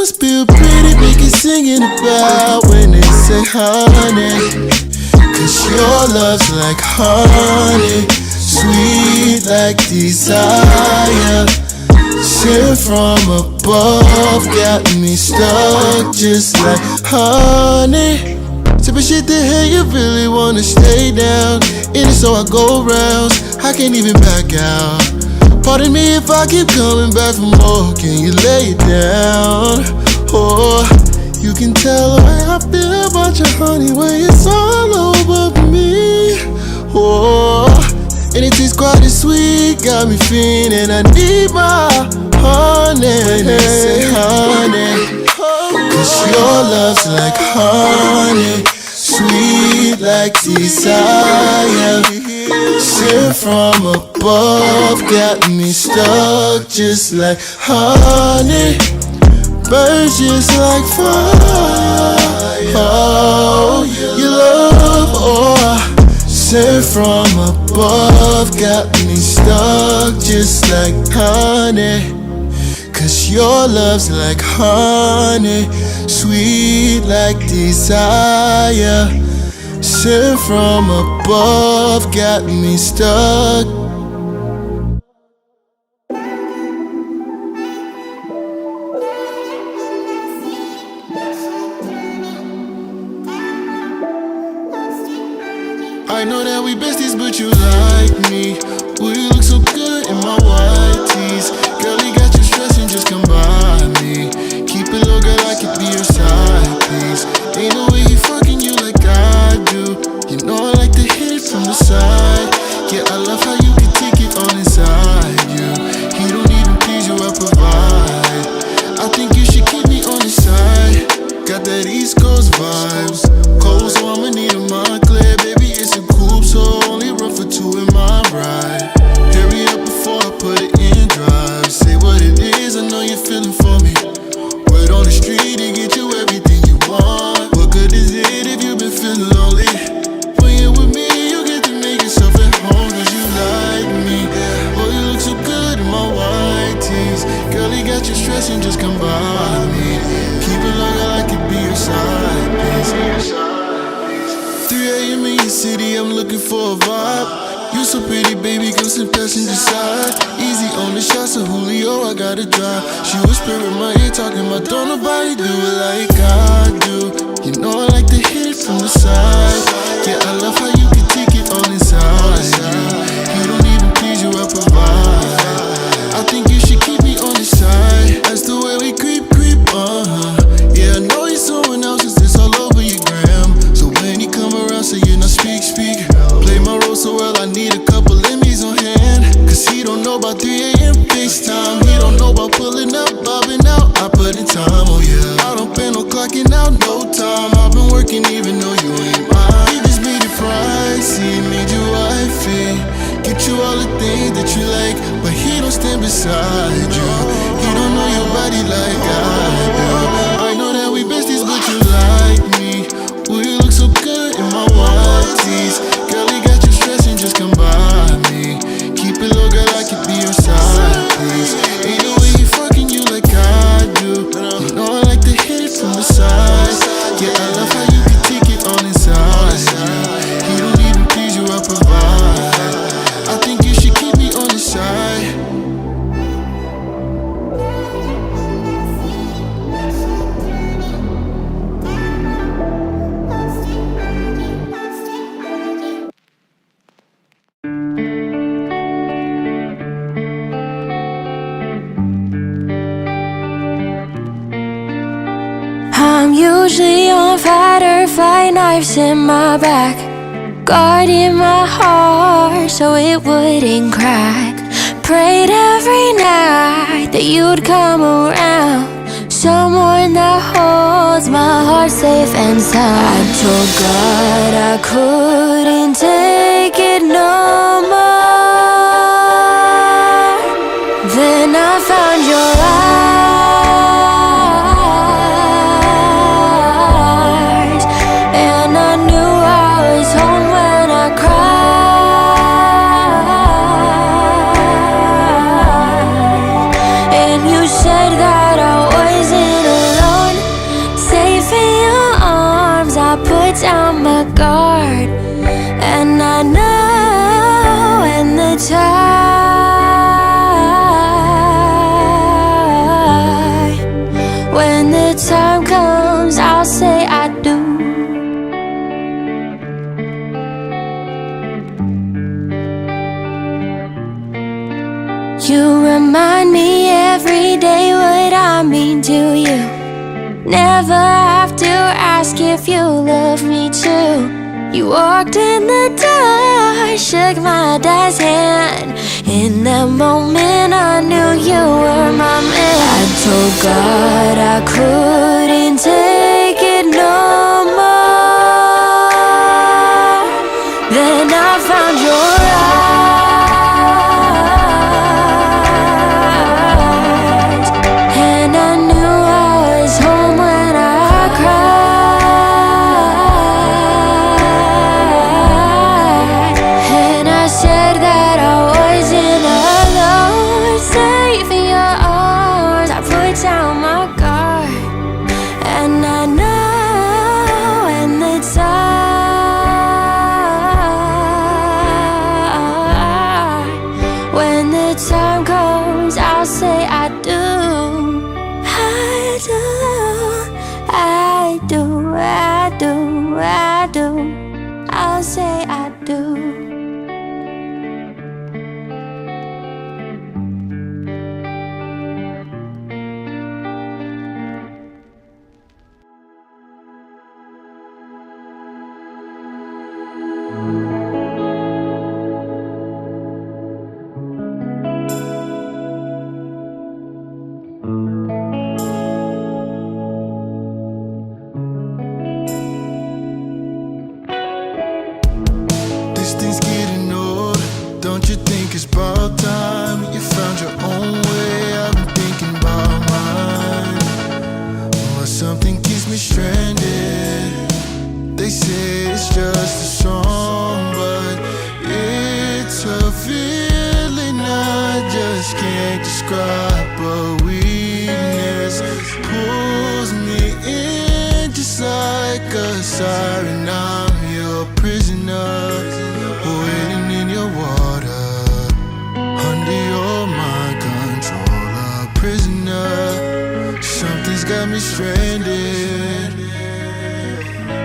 must feel pretty, make it singing about when they say honey. Cause your love's like honey, sweet like desire. Sent from above, got me stuck just like honey. Sippin' shit the hell you really wanna stay down. In it so I go rounds, I can't even back out. Pardon me if I keep coming back for more, can you lay it down? Oh, you can tell the way I feel about your honey when it's all over me. Oh, and it tastes quite as sweet, got me feeling I need my honey. When they say honey, cause your love's like honey, sweet like desire. Sent from above, got me stuck just like honey. Burns just like fire. Oh, your love, oh, sent from above, got me stuck just like honey. Cause your love's like honey, sweet like desire. Sent from above, got me stuck. I know that we besties, but you like me. Ooh, you look so good in my white tees. Girl, you got you stressing, just come by me. Keep it low, girl, I could be your side piece. Ain't no way he fucking you like I do. You know I like to hit it from the side. Yeah, I love how you can take it on inside you. He don't even please you, I provide. I think you should keep me on the side. Got that East Coast vibes. Cold, so I'ma need a Montclair. Baby, it's a coupe, so only room for two in my ride. Hurry up before I put it in drive. Say what it is, I know you're feeling for me. Word on the street and get you everything you want. What good is it if you've been feeling lonely? When you're with me, you get to make yourself at home, cause you like me. Oh, you look so good in my white tees. Girl, he got you stressing, just come by me. Keep it low, girl, I could be your side piece. 3 a.m. in your city, I'm looking for a vibe. You so pretty, baby, come sit passenger side. Easy on the shots of Julio, I gotta drive. She whisper in my ear, talking about don't nobody do it like I do. You know I like to hit it from the side. Yeah, I love how you can take it on inside you. You don't even please you, I provide. I think you should keep me on the side. That's the way we creep, yeah, I know he's someone else, cause it's all over your gram. So when he come around, say you not speak. Play my role so well, I need a couple Emmys on hand. Cause he don't know about 3 a.m. FaceTime. He don't know about pulling up, bobbing out. I put in time, oh yeah. I don't pay no clocking out, no time. I've been working even though you ain't mine. He just made it pricey, made you wifey. Get you all the things that you like, but he don't stand beside you. He don't know your body like I do. I know that we besties, but you like me. Ooh, you look so good in my white tees. Girl, he got you stressing, just come by me. Keep it low, girl, I could be your side, please. Ain't no way he fucking you like I do. You know I like to hit it from the side. Yeah, I love how you can take it on inside you. He don't even please you, I provide. I think you should keep me on the side. I'm usually on fight or flight, knives in my back, guarding my heart so it wouldn't crack. Prayed every night that you'd come around, someone that holds my heart safe and sound. I told God I couldn't take it no more. Then I found your eyes, and I knew I was home when I cried. And you said that I wasn't alone. never have to ask if you love me too. You walked in the door, shook my dad's hand. In that moment I knew you were my man. I told God I couldn't take it no more. Then I found your eyes, and I knew I was home when I cried. And I said that I wasn't alone, safe in your arms. I put down my guard, and I know when the time comes, I'll say I do. I do, I do, I do, I do. I'll say I do. This thing's getting old. Don't you think it's about time you found your own way? I've been thinking about mine, but something keeps me stranded. They say it's just a song, but it's a feeling I just can't describe. But weakness pulls me in just like a siren. I'm your prisoner, waiting in your water, under your mind control. A prisoner, something's got me stranded.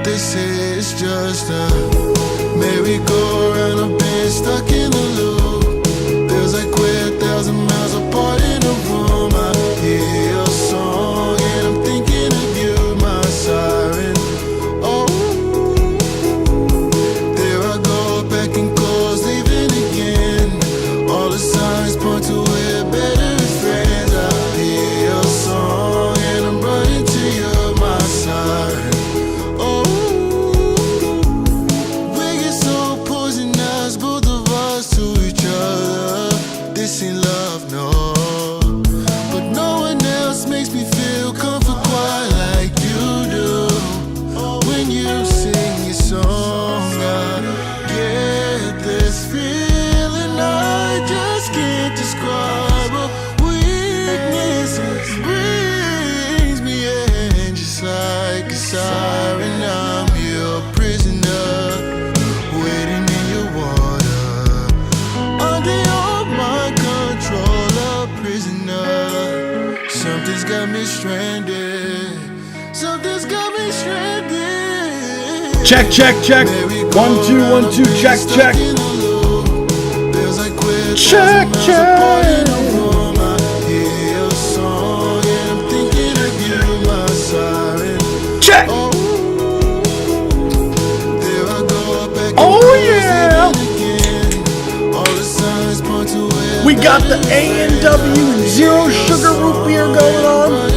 They say it's just a merry-go-round. I've been stuck in a loop. Feels like we're 1,000 miles apart in a room. I hear your song and I'm thinking of you, my siren. Oh, there I go, back and close, leaving again. All the signs point to we're better as friends. I hear your song and I'm running to you, my siren. Oh, we get so poisonous, both of us to each other. This ain't love, no. But no one else makes me feel comfort quite like you do. When you sing your song, I get this feeling I just can't describe. A weakness brings me in just like a siren. I'm your prisoner, waiting in your water, under your mind control. A prisoner, something's got me stranded. Something's got me stranded. Check, check, check. 1, 2, 1, 2, check, check. Check, check. Check. Oh yeah. We got the A&W Zero Sugar Root Beer going on.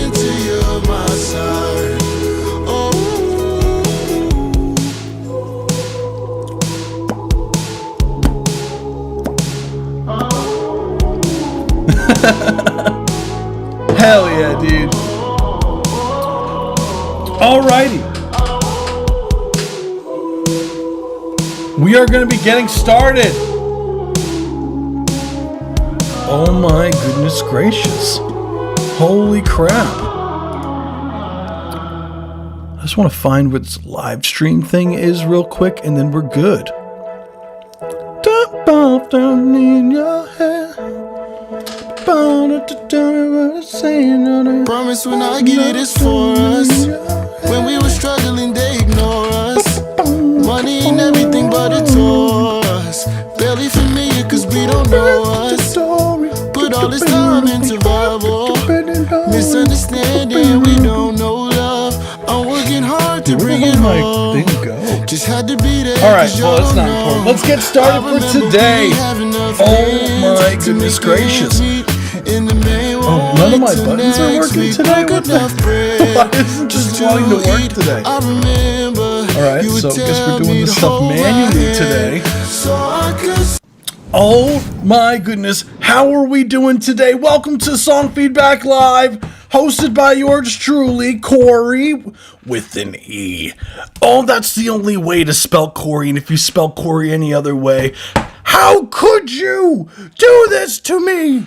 Hell yeah, dude. Alrighty. We are going to be getting started. Oh my goodness gracious. Holy crap. I just want to find what this live stream thing is real quick and then we're good. Down in your head. Promise when I get it, it's for us. When we were struggling, they ignore us. Money ain't everything, but it's us. Barely familiar, cause we don't know us. Put all this time in survival. Misunderstanding, we don't know love. bring where it my home. thing go? Just had to be there. All right, 'cause well, you're that's not known. important. Let's get started for today. Oh my goodness gracious. Oh, none of my buttons are working today? What the? Why isn't this wanting to work today? Alright, so I guess we're doing this stuff manually today. Oh my goodness, how are we doing today? Welcome to Song Feedback Live, hosted by yours truly, Corey, with an E. Oh, that's the only way to spell Corey, and if you spell Corey any other way, how could you do this to me?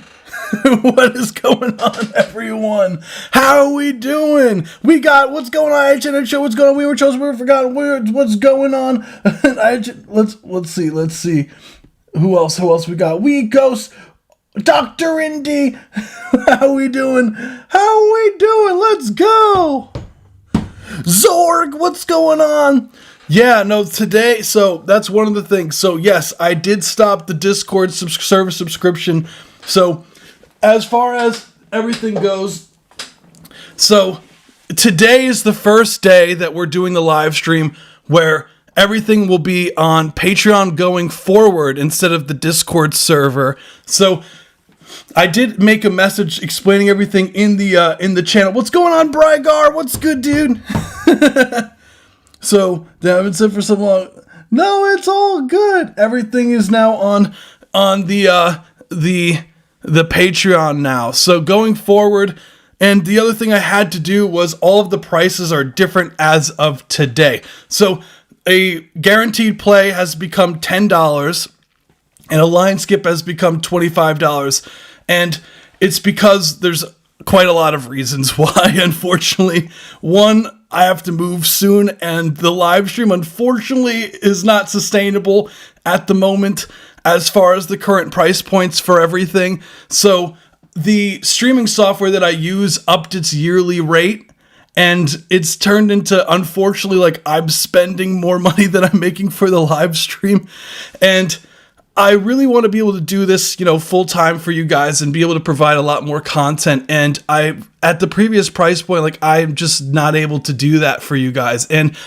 What is going on, everyone? How are we doing? We got what's going on, HN Show, what's going on, we were chosen, we were forgotten, what's going on? Let's see. Who else we got? We Ghost, Dr. Indy. How we doing? Let's go. Zorg, what's going on? Yeah, no, today, so that's one of the things. So yes, I did stop the Discord service subscription. So as far as everything goes, so today is the first day that we're doing the live stream where everything will be on Patreon going forward instead of the Discord server. So I did make a message explaining everything in the channel. What's going on, Brygar? What's good, dude? So that I've been said for so long. No, it's all good. Everything is now on the Patreon now. So going forward, and the other thing I had to do was all of the prices are different as of today. So a guaranteed play has become $10 and a line skip has become $25. And it's because there's quite a lot of reasons why, unfortunately. One, I have to move soon, and the live stream, unfortunately, is not sustainable at the moment as far as the current price points for everything. So the streaming software that I use upped its yearly rate, and it's turned into, unfortunately, like I'm spending more money than I'm making for the live stream. And I really want to be able to do this, full time for you guys and be able to provide a lot more content. And at the previous price point, I'm just not able to do that for you guys. And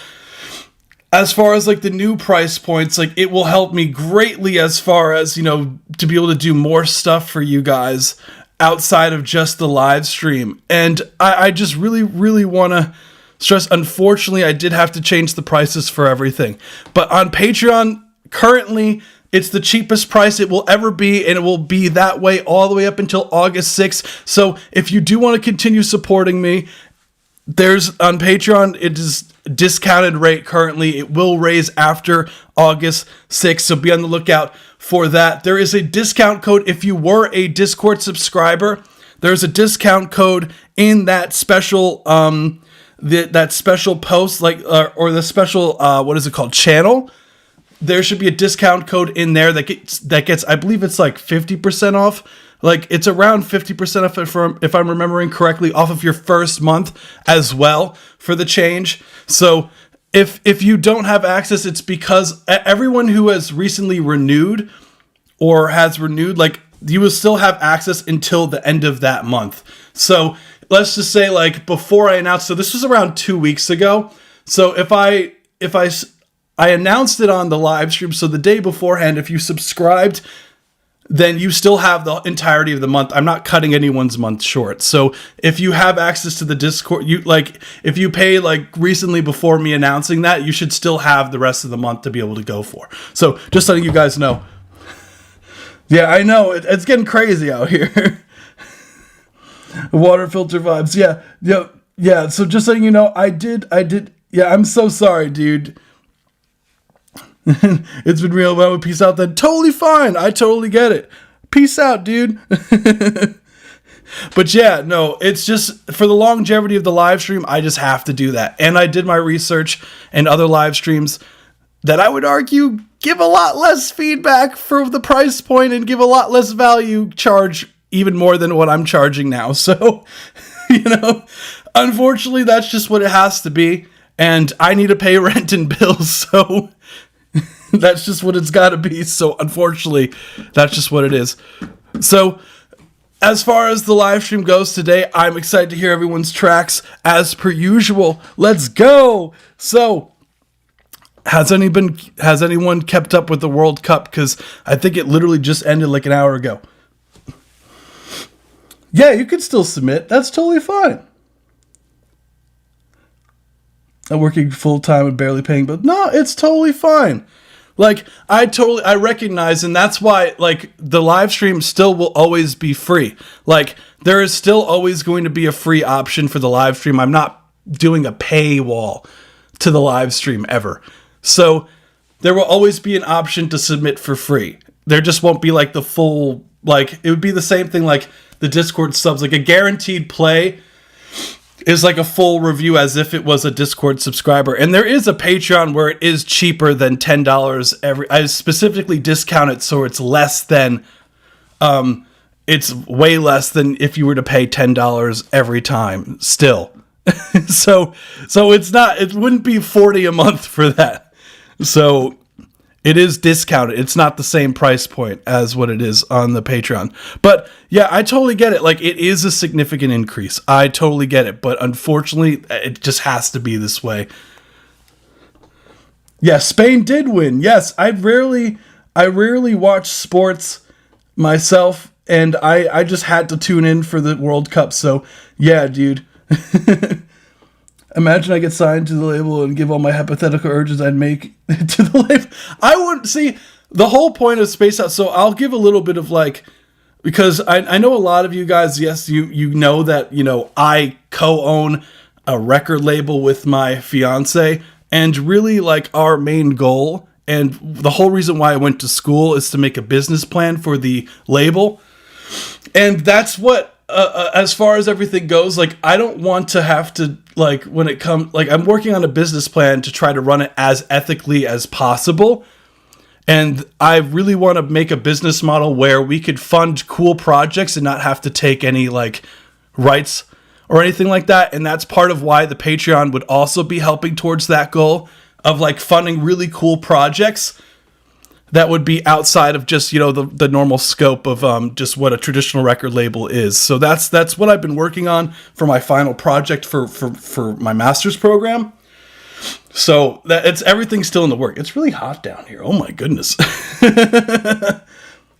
as far as the new price points, it will help me greatly as far as, to be able to do more stuff for you guys outside of just the live stream. And I just really, really want to stress, unfortunately, I did have to change the prices for everything. But on Patreon, currently, it's the cheapest price it will ever be, and it will be that way all the way up until August 6th. So if you do want to continue supporting me, there's on Patreon, it is discounted rate currently. It will raise after August 6th, so be on the lookout for that. There is a discount code if you were a Discord subscriber. There's a discount code in that special that special post, or the special what is it called, channel. There should be a discount code in there that gets I believe it's 50% off. It's around 50% off if I'm remembering correctly, off of your first month as well for the change. So if you don't have access, it's because everyone who has recently renewed or has renewed, you will still have access until the end of that month. So let's just say before I announced, so this was around 2 weeks ago. So if I announced it on the live stream, so the day beforehand, if you subscribed, then you still have the entirety of the month. I'm not cutting anyone's month short. So if you have access to the Discord, if you pay recently before me announcing that, you should still have the rest of the month to be able to go for. So just letting you guys know. Yeah, I know it's getting crazy out here. Water filter vibes. Yeah. So just letting you know, I did. Yeah, I'm so sorry, dude. It's been real. Well, peace out then. Totally fine. I totally get it. Peace out, dude. But yeah, no, it's just for the longevity of the live stream, I just have to do that. And I did my research and other live streams that I would argue give a lot less feedback for the price point and give a lot less value, charge even more than what I'm charging now. So, unfortunately, that's just what it has to be. And I need to pay rent and bills, so that's just what it's got to be. So unfortunately, that's just what it is. So as far as the live stream goes today, I'm excited to hear everyone's tracks as per usual. Let's go. So, has anyone kept up with the World Cup? Because I think it literally just ended like an hour ago. Yeah, you can still submit. That's totally fine. I'm working full time and barely paying, but no, it's totally fine. Like, I recognize, and that's why, like, the live stream still will always be free. Like, there is still always going to be a free option for the live stream. I'm not doing a paywall to the live stream ever. So, there will always be an option to submit for free. There just won't be, like, the full, like, it would be the same thing like the Discord subs. Like, a guaranteed play is like a full review as if it was a Discord subscriber. And there is a Patreon where it is cheaper than $10 every. I specifically discount it so it's less than, it's way less than if you were to pay $10 every time still. so it's not, it wouldn't be $40 a month for that. So it is discounted. It's not the same price point as what it is on the Patreon. But yeah, I totally get it. Like, it is a significant increase. I totally get it. But unfortunately, it just has to be this way. Yeah, Spain did win. Yes, I rarely watch sports myself, and I just had to tune in for the World Cup. So yeah, dude. Imagine I get signed to the label and give all my hypothetical urges I'd make to the label. I wouldn't see the whole point of Space Out. So I'll give a little bit of like, because I know a lot of you guys, yes, you know that, you know, I co-own a record label with my fiance, and really like our main goal and the whole reason why I went to school is to make a business plan for the label. And that's what, as far as everything goes, like, I don't want to have to, like, when it comes, like, I'm working on a business plan to try to run it as ethically as possible. And I really want to make a business model where we could fund cool projects and not have to take any, like, rights or anything like that. And that's part of why the Patreon would also be helping towards that goal of, like, funding really cool projects that would be outside of just, you know, the normal scope of just what a traditional record label is. So that's what I've been working on for my final project for my master's program. So that everything's still in the work. It's really hot down here. Oh my goodness.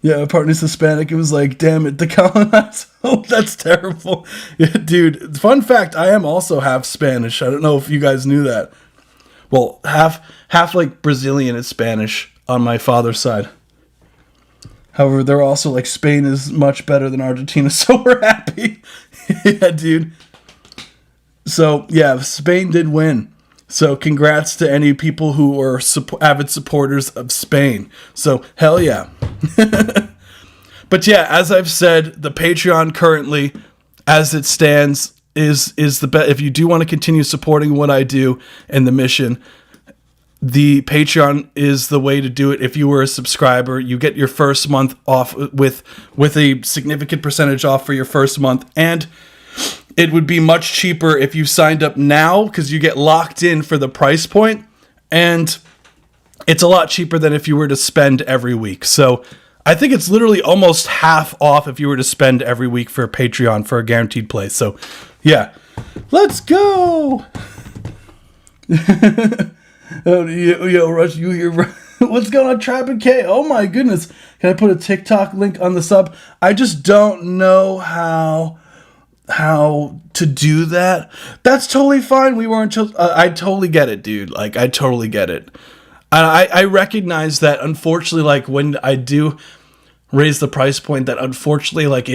Yeah, my partner's Hispanic. It was like, damn it, decolonize. Oh, that's terrible. Yeah, dude. Fun fact, I am also half Spanish. I don't know if you guys knew that. Well, half like Brazilian and Spanish on my father's side. However, they're also like, Spain is much better than Argentina, so we're happy. Yeah, dude. So, yeah, Spain did win. So, congrats to any people who are avid supporters of Spain. So, hell yeah. But yeah, as I've said, the Patreon currently, as it stands, is the best. If you do want to continue supporting what I do and the mission, the Patreon is the way to do it. If you were a subscriber, you get your first month off with a significant percentage off for your first month. And it would be much cheaper if you signed up now because you get locked in for the price point. And it's a lot cheaper than if you were to spend every week. So I think it's literally almost half off if you were to spend every week for a Patreon for a guaranteed play. So yeah, let's go. Oh, yo, Rush, you here? What's going on, Trap and K? Oh my goodness. Can I put a TikTok link on the sub? I just don't know how to do that. That's totally fine. We weren't. I totally get it, dude. Like, I totally get it. I recognize that, unfortunately, like, when I do raise the price point, that unfortunately, like,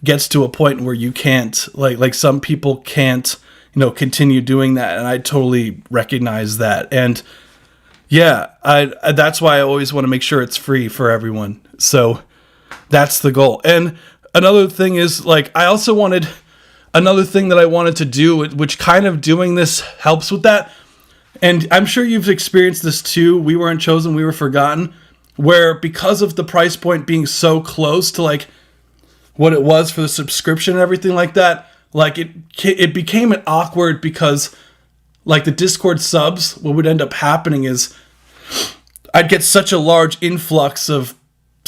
gets to a point where you can't, like some people can't, you know, continue doing that. And I totally recognize that. And yeah, that's why I always want to make sure it's free for everyone. So that's the goal. And another thing is, like, another thing that I wanted to do, which kind of doing this helps with that. And I'm sure you've experienced this too. We weren't chosen, we were forgotten. Where because of the price point being so close to like what it was for the subscription and everything like that, like it became an awkward because like the Discord subs, what would end up happening is I'd get such a large influx of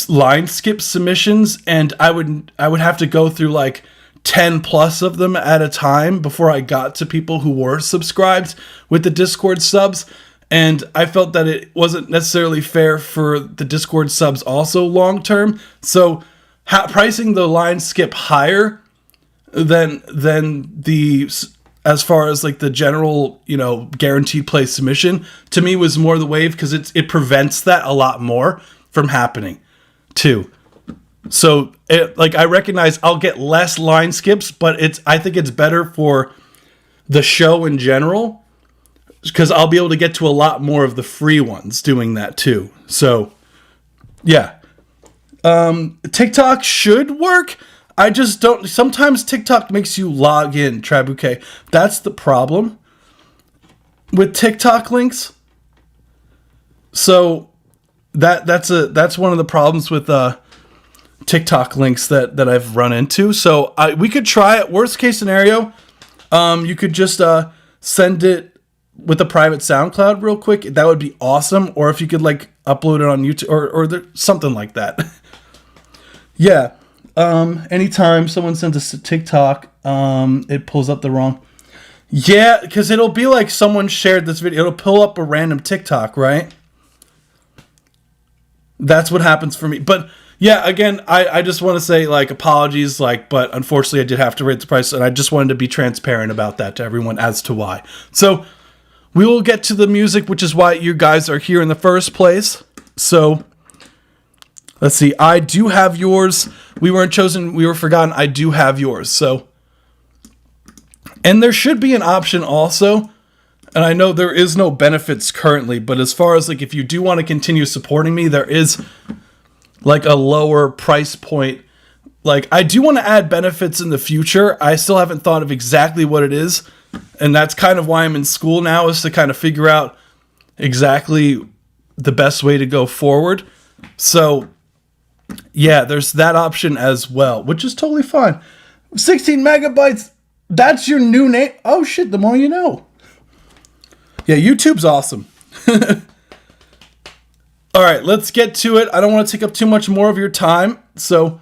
line skip submissions, and I would have to go through like 10 plus of them at a time before I got to people who were subscribed with the Discord subs. And I felt that it wasn't necessarily fair for the Discord subs also long term. So pricing the line skip higher than the, as far as like the general, guaranteed play submission, to me was more the wave, because it prevents that a lot more from happening too. So I recognize I'll get less line skips, but I think it's better for the show in general, because I'll be able to get to a lot more of the free ones doing that too. So yeah, TikTok should work. I just don't. Sometimes TikTok makes you log in, Trabuque. That's the problem with TikTok links. So that's one of the problems with TikTok links that I've run into. So we could try it. Worst case scenario, you could just send it with a private SoundCloud real quick. That would be awesome. Or if you could like upload it on YouTube or something like that. Yeah. Anytime someone sends us a TikTok, it pulls up the wrong. Yeah, because it'll be like someone shared this video. It'll pull up a random TikTok, right? That's what happens for me. But yeah, again, I just want to say like apologies, but unfortunately I did have to rate the price, and I just wanted to be transparent about that to everyone as to why. So we will get to the music, which is why you guys are here in the first place. So let's see. I do have yours. We weren't chosen. We were forgotten. I do have yours. So, and there should be an option also. And I know there is no benefits currently, but as far as like, if you do want to continue supporting me, there is like a lower price point. Like I do want to add benefits in the future. I still haven't thought of exactly what it is. And that's kind of why I'm in school now, is to kind of figure out exactly the best way to go forward. So yeah, there's that option as well, which is totally fine. 16 megabytes. That's your new name. Oh shit, the more you know. Yeah, YouTube's awesome. All right, let's get to it. I don't want to take up too much more of your time, so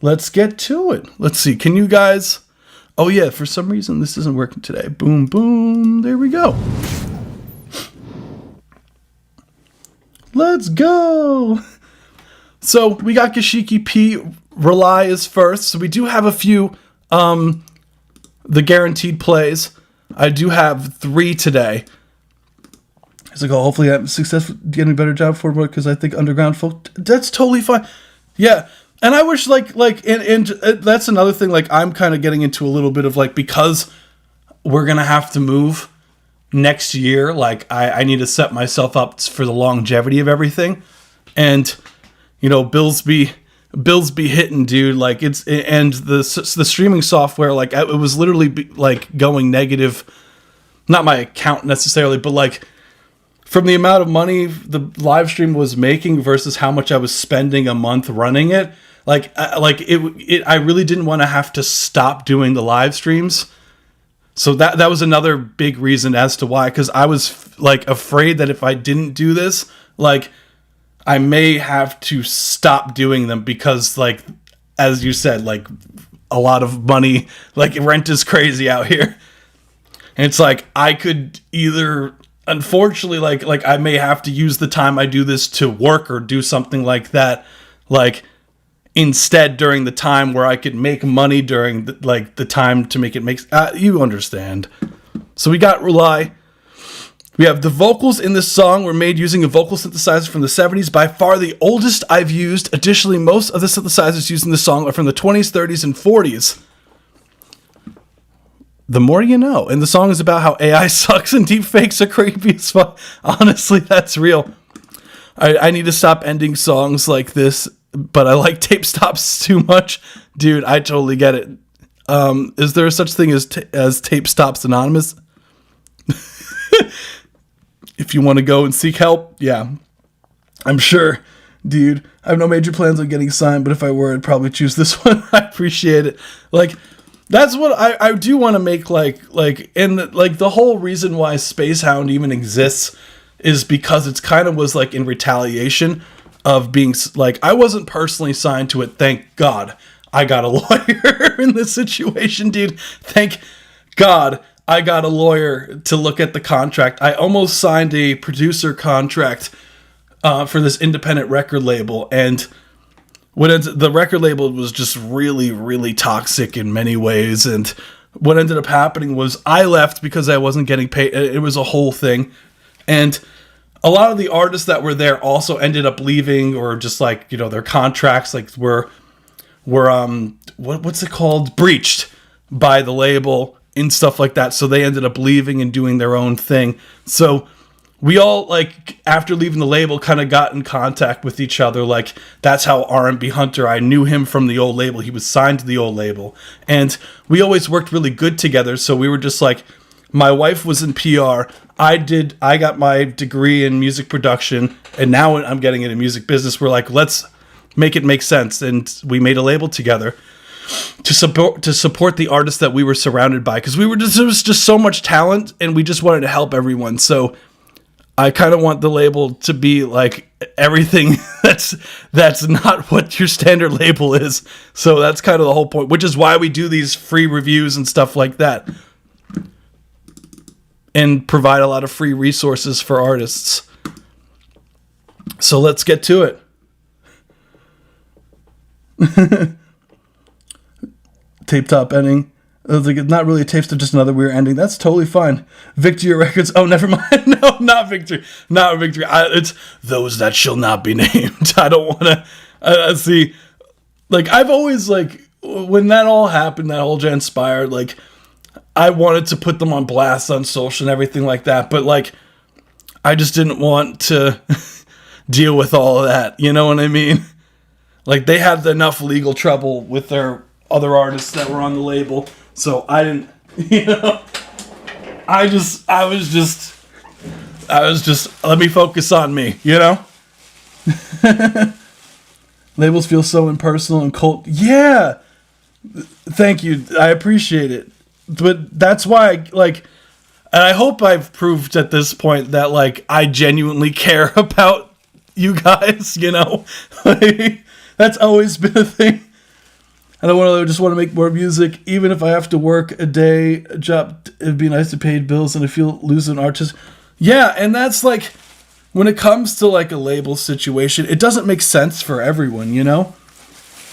let's get to it. Let's see. Can you guys... Oh yeah, for some reason this isn't working today. Boom, boom. There we go. Let's go. So we got Gashiki P. Rely is first. So we do have a few the guaranteed plays. I do have 3 today. It's like, oh, hopefully I'm successful getting a better job for it, because I think underground folk, that's totally fine. Yeah. And I wish and that's another thing, like I'm kind of getting into a little bit of like, because we're going to have to move next year, like I need to set myself up for the longevity of everything. And, bills be hitting, dude. Like and the streaming software, like it was literally like going negative, not my account necessarily, but like from the amount of money the live stream was making versus how much I was spending a month running it. I really didn't want to have to stop doing the live streams. So that was another big reason as to why, because I was like afraid that if I didn't do this, like I may have to stop doing them, because like, as you said, like a lot of money, like rent is crazy out here. And it's like, I could either, unfortunately, like I may have to use the time I do this to work or do something like that. Like, instead during the time where I could make money during the time to make it you understand. So we got Rely. We have the vocals in this song were made using a vocal synthesizer from the 70s, by far the oldest I've used. Additionally, most of the synthesizers used in this song are from the 20s, 30s, and 40s. The more you know. And the song is about how AI sucks and deepfakes are creepy as fuck. Honestly, that's real. I need to stop ending songs like this, but I like tape stops too much. Dude, I totally get it. Is there such thing as Tape Stops Anonymous? If you want to go and seek help, yeah. I'm sure, dude. I have no major plans on getting signed, but if I were, I'd probably choose this one. I appreciate it. Like, that's what I do want to make, and the whole reason why Space Hound even exists is because it's kind of was like in retaliation of being like, I wasn't personally signed to it. Thank God I got a lawyer in this situation, dude. Thank God I got a lawyer to look at the contract. I almost signed a producer contract for this independent record label, and the record label was just really, really toxic in many ways. And what ended up happening was I left because I wasn't getting paid. It was a whole thing. And a lot of the artists that were there also ended up leaving, or just like, you know, their contracts like were what's it called? Breached by the label and stuff like that. So they ended up leaving and doing their own thing. So we all, like, after leaving the label, kind of got in contact with each other. Like, that's how R&B Hunter, I knew him from the old label. He was signed to the old label. And we always worked really good together. So we were just like, my wife was in PR. I got my degree in music production. And now I'm getting into music business. We're like, let's make it make sense. And we made a label together to support the artists that we were surrounded by. Because there was just so much talent, and we just wanted to help everyone. So I kind of want the label to be like everything that's not what your standard label is. So that's kind of the whole point, which is why we do these free reviews and stuff like that, and provide a lot of free resources for artists. So let's get to it. Tape top ending. I was like, it's not really a tape, just another weird ending. That's totally fine. Victory Records. Oh, never mind. No, not Victory. Not Victory. It's those that shall not be named. I don't want to see. Like, I've always, like, when that all happened, that whole transpired, like, I wanted to put them on blast on social and everything like that. But, like, I just didn't want to deal with all of that. You know what I mean? Like, they had enough legal trouble with their other artists that were on the label. So I didn't, you know, I was just, let me focus on me, you know? Labels feel so impersonal and cold. Yeah. Thank you. I appreciate it. But that's why, like, and I hope I've proved at this point that, like, I genuinely care about you guys, you know? Like, that's always been a thing. I just want to make more music, even if I have to work a day a job. It'd be nice to pay bills, and I feel losing an artist. Yeah, and that's like, when it comes to like a label situation, it doesn't make sense for everyone, you know?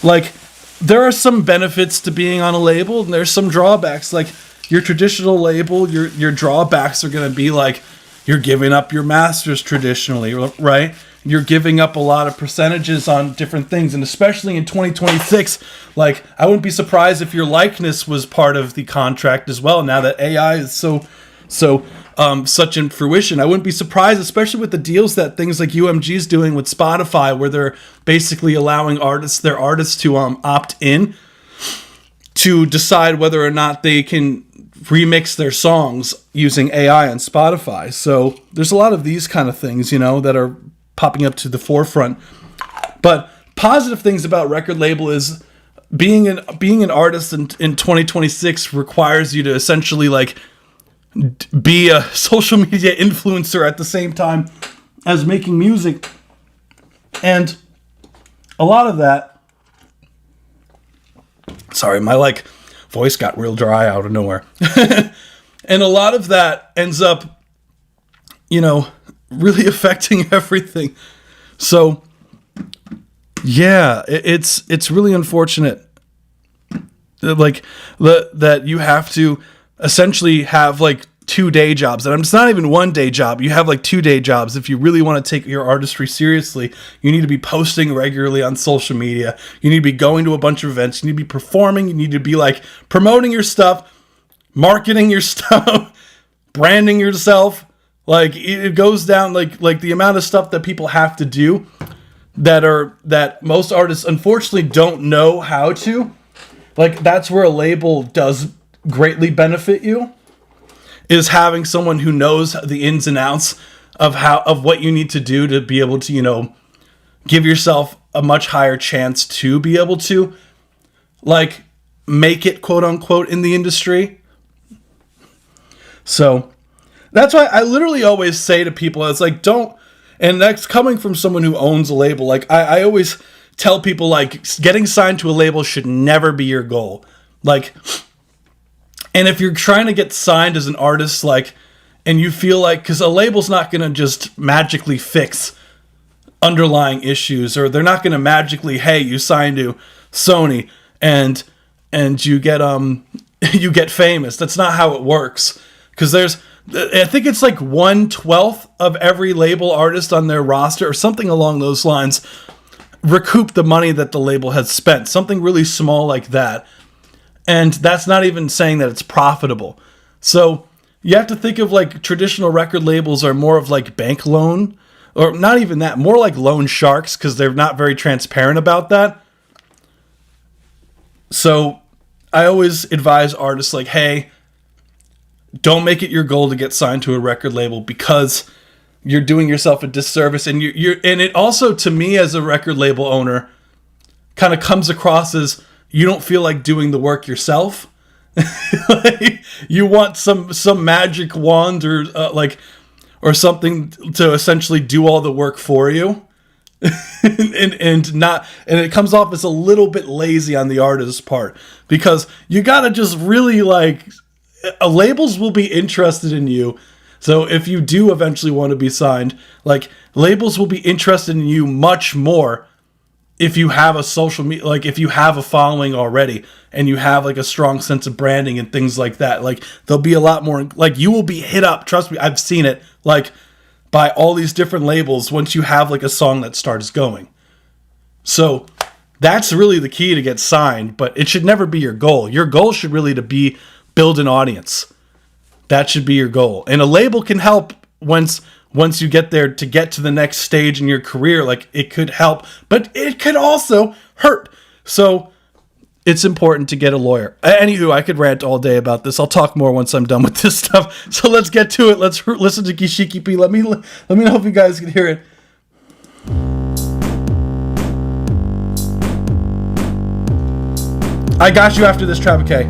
Like, there are some benefits to being on a label, and there's some drawbacks. Like, your traditional label, your drawbacks are going to be like, you're giving up your masters traditionally, right? You're giving up a lot of percentages on different things. And especially in 2026, like, I wouldn't be surprised if your likeness was part of the contract as well. Now that AI is such in fruition, I wouldn't be surprised, especially with the deals that things like UMG is doing with Spotify, where they're basically allowing their artists to opt in to decide whether or not they can remix their songs using AI on Spotify. So there's a lot of these kind of things, you know, that are popping up to the forefront. But positive things about record label is being an artist in 2026 requires you to essentially, like, be a social media influencer at the same time as making music. And a lot of that, sorry, my, like, voice got real dry out of nowhere. And a lot of that ends up, you know, really affecting everything. So yeah, it's really unfortunate, like, that you have to essentially have like 2 day jobs. And it's not even 1 day job. You have like 2 day jobs. If you really want to take your artistry seriously, you need to be posting regularly on social media. You need to be going to a bunch of events. You need to be performing. You need to be like promoting your stuff, marketing your stuff, branding yourself. Like, it goes down like the amount of stuff that people have to do that most artists unfortunately don't know how to. Like, that's where a label does greatly benefit you, is having someone who knows the ins and outs of what you need to do to be able to, you know, give yourself a much higher chance to be able to, like, make it, quote unquote, in the industry. So that's why I literally always say to people, it's like, And that's coming from someone who owns a label. Like, I always tell people, like, getting signed to a label should never be your goal. Like, and if you're trying to get signed as an artist, like, and you feel like, because a label's not going to just magically fix underlying issues, or they're not going to magically, hey, you signed to Sony and you get you get famous. That's not how it works. Because I think it's like 1/12 of every label artist on their roster, or something along those lines, recoup the money that the label has spent. Something really small like that. And that's not even saying that it's profitable. So you have to think of, like, traditional record labels are more of like bank loan, or not even that, more like loan sharks, because they're not very transparent about that. So I always advise artists, like, hey, don't make it your goal to get signed to a record label, because you're doing yourself a disservice. And and it also, to me as a record label owner, kind of comes across as you don't feel like doing the work yourself. Like, you want some magic wand, or or something to essentially do all the work for you. and it comes off as a little bit lazy on the artist's part, because you gotta just really, like, labels will be interested in you. So if you do eventually want to be signed, like, labels will be interested in you much more if you have a social media, like, if you have a following already and you have, like, a strong sense of branding and things like that. Like, there'll be a lot more, like, you will be hit up, trust me, I've seen it, like, by all these different labels once you have, like, a song that starts going. So that's really the key to get signed, but it should never be your goal. Your goal should really to be build an audience. That should be your goal. And a label can help once you get there, to get to the next stage in your career. Like, it could help, but it could also hurt. So it's important to get a lawyer. Anywho, I could rant all day about this. I'll talk more once I'm done with this stuff. So let's get to it. Let's listen to Gishiki P. Let me know if you guys can hear it. I got you after this, Travis K.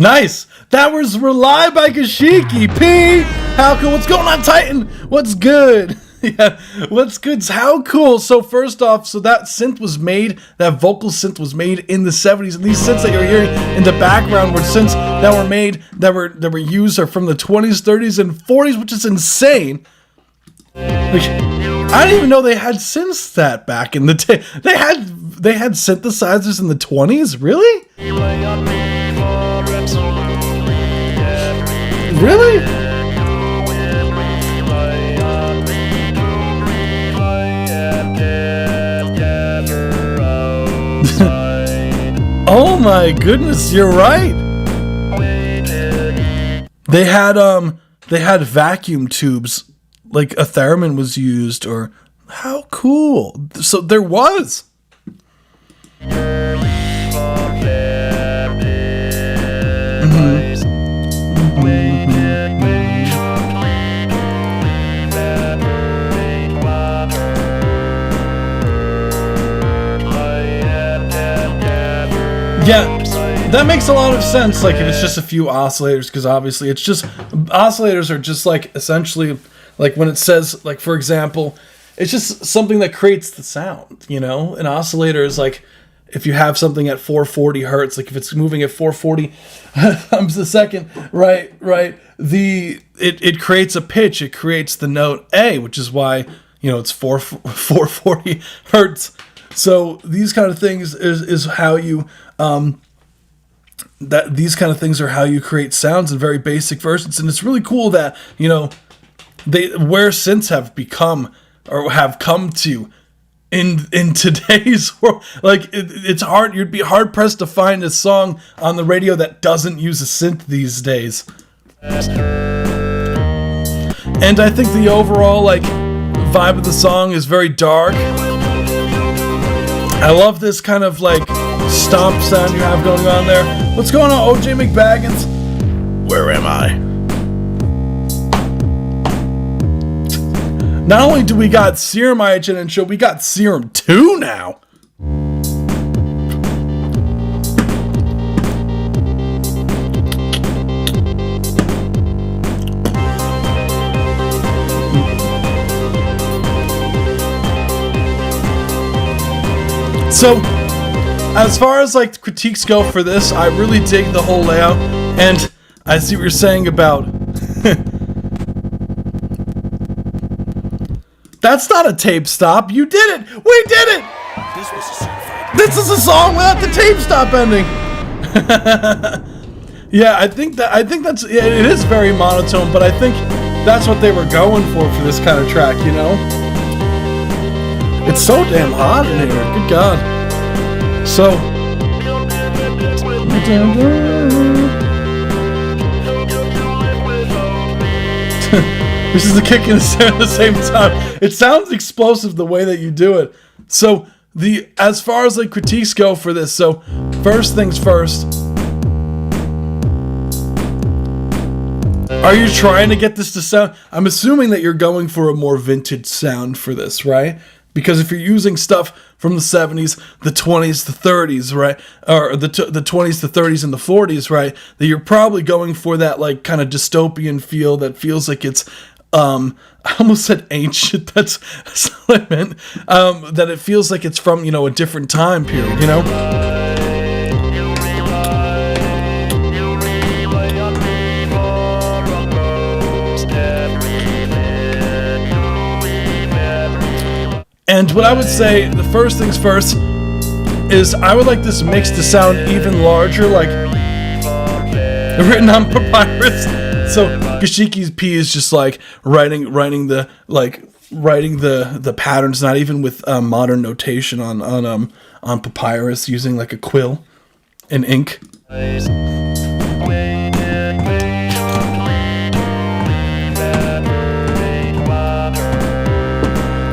Nice. That was Rely by Kashiki. P. How cool? What's going on, Titan? What's good? Yeah, what's good? How cool. So first off, so that synth was made, that vocal synth was made in the 70s, and these synths that you're hearing in the background were synths that were made, that were used are from the 20s, 30s, and 40s, which is insane. Like, I didn't even know they had synths that back in the day. They had synthesizers in the 20s? Really? Really? Oh my goodness, you're right. They had vacuum tubes, like a theremin was used, or how cool. So there was. Yeah, that makes a lot of sense, like if it's just a few oscillators, because obviously it's just, oscillators are just like essentially, like when it says, like for example, it's just something that creates the sound, you know? An oscillator is like, if you have something at 440 hertz, like if it's moving at 440 times a second, right, it creates a pitch, it creates the note A, which is why, you know, it's 440 hertz. So these kind of things is how you these kind of things are how you create sounds in very basic versions, and it's really cool that, you know, where synths have become or have come to in today's world. Like it's hard, you'd be hard pressed to find a song on the radio that doesn't use a synth these days. And I think the overall like vibe of the song is very dark. I love this kind of like stomp sound you have going on there. What's going on, OJ McBaggins? Where am I? Not only do we got Serum IHN show, we got Serum 2 now. So, as far as like critiques go for this, I really dig the whole layout, and I see what you're saying about that's not a tape stop. You did it. We did it. This is a song without the tape stop ending. Yeah, I think that's, yeah, it is very monotone, but I think that's what they were going for this kind of track, you know? It's so damn hot in here. Good God. So this is the kick and the snare at the same time. It sounds explosive the way that you do it. So as far as like critiques go for this, so first things first, are you trying to get this to sound? I'm assuming that you're going for a more vintage sound for this, right? Because if you're using stuff from the 70s, the 20s, the 30s, right, or the 20s, the 30s, and the 40s, right, that you're probably going for that like kind of dystopian feel that feels like it's, I almost said ancient. That's what I meant. That it feels like it's from, you know, a different time period, you know. And what I would say, the first things first, is I would like this mix to sound even larger, like written on papyrus. So Kashiki's P is just like writing the patterns, not even with modern notation on papyrus, using like a quill and ink.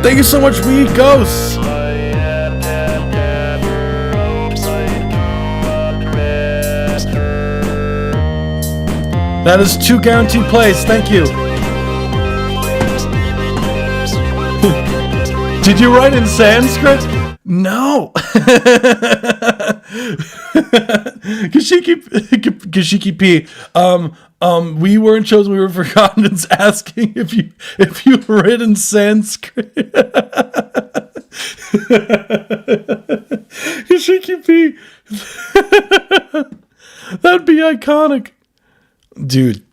Thank you so much, We Ghosts. That is 2 guaranteed plays. Thank you. Did you write in Sanskrit? No. Kashiki P. We weren't chosen, we were forgotten. It's asking if you read in Sanskrit. Kashiki P. That'd be iconic. Dude.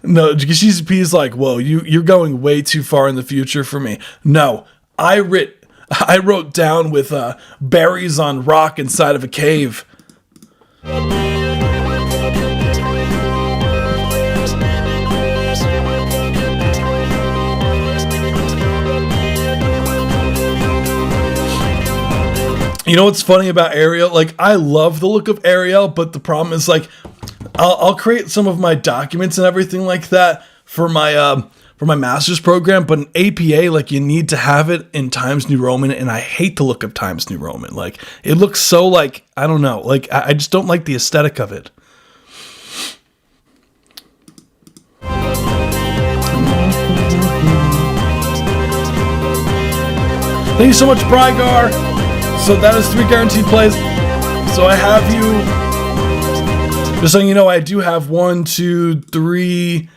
No, Kashiki P is like, whoa, you're going way too far in the future for me. No, I wrote down with berries on rock inside of a cave. You know what's funny about Ariel? Like, I love the look of Ariel, but the problem is, like, I'll create some of my documents and everything like that for my master's program, but in APA, like, you need to have it in Times New Roman, and I hate the look of Times New Roman. Like, it looks so, like, I don't know, like, I just don't like the aesthetic of it. Thank you so much, Brygar. So that is 3 guaranteed plays. So I have you, just so you know, I do have 1, 2, 3.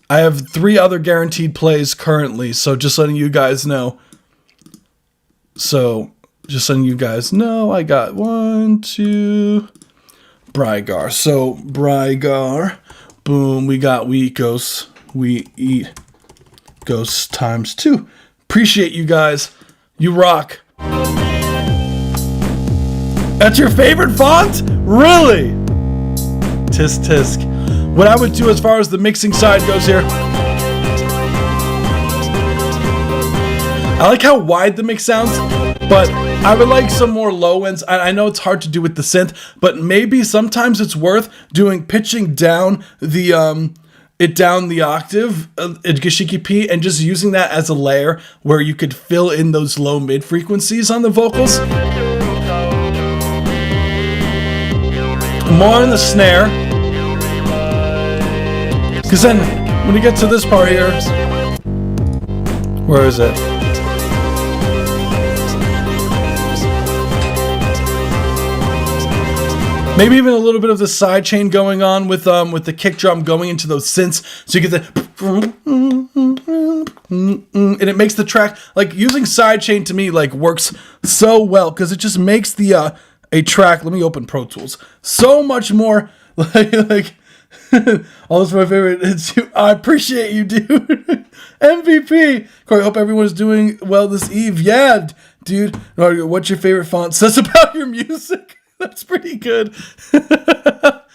I have 3 other guaranteed plays currently. So just letting you guys know. So just letting you guys know, I got 1, 2, Brygar. So Brygar, boom, we eat ghosts times 2. Appreciate you guys. You rock. That's your favorite font? Really? Tisk tisk. What I would do as far as the mixing side goes here, I like how wide the mix sounds, but I would like some more low ends. I know it's hard to do with the synth, but maybe sometimes it's worth pitching down the octave at Gashiki P and just using that as a layer where you could fill in those low mid frequencies on the vocals. More in the snare, because then when you get to this part here, where is it? Maybe even a little bit of the side chain going on with the kick drum going into those synths, so you get the and it makes the track, like, using side chain to me, like, works so well because it just makes the a track. Let me open Pro Tools. So much more like all this my favorite. It's you. I appreciate you, dude. MVP. Corey, hope everyone's doing well this eve. Yeah, dude. What's your favorite font says about your music? That's pretty good. That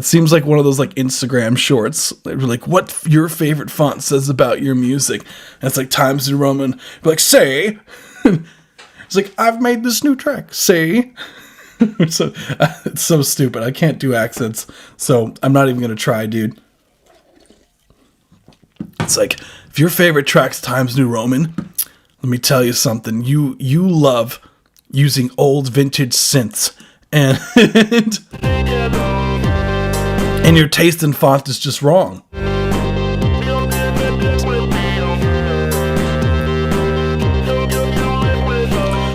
seems like one of those, like, Instagram shorts. They're like, what your favorite font says about your music. And it's like Times New Roman. Like, say. It's like, I've made this new track. Say. So it's so stupid. I can't do accents, so I'm not even gonna try, dude. It's like, if your favorite track's Times New Roman, let me tell you something. You love using old vintage synths, and and your taste in font is just wrong.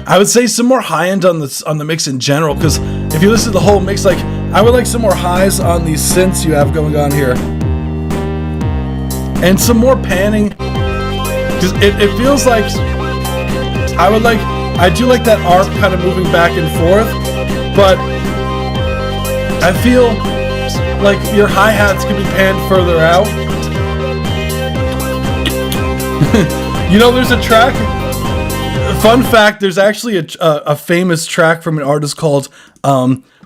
I would say some more high end on the mix in general, because if you listen to the whole mix, like, I would like some more highs on these synths you have going on here, and some more panning, because it feels like I do like that arc kind of moving back and forth, but I feel like your hi-hats could be panned further out. You know, there's a track. Fun fact, there's actually a famous track from an artist called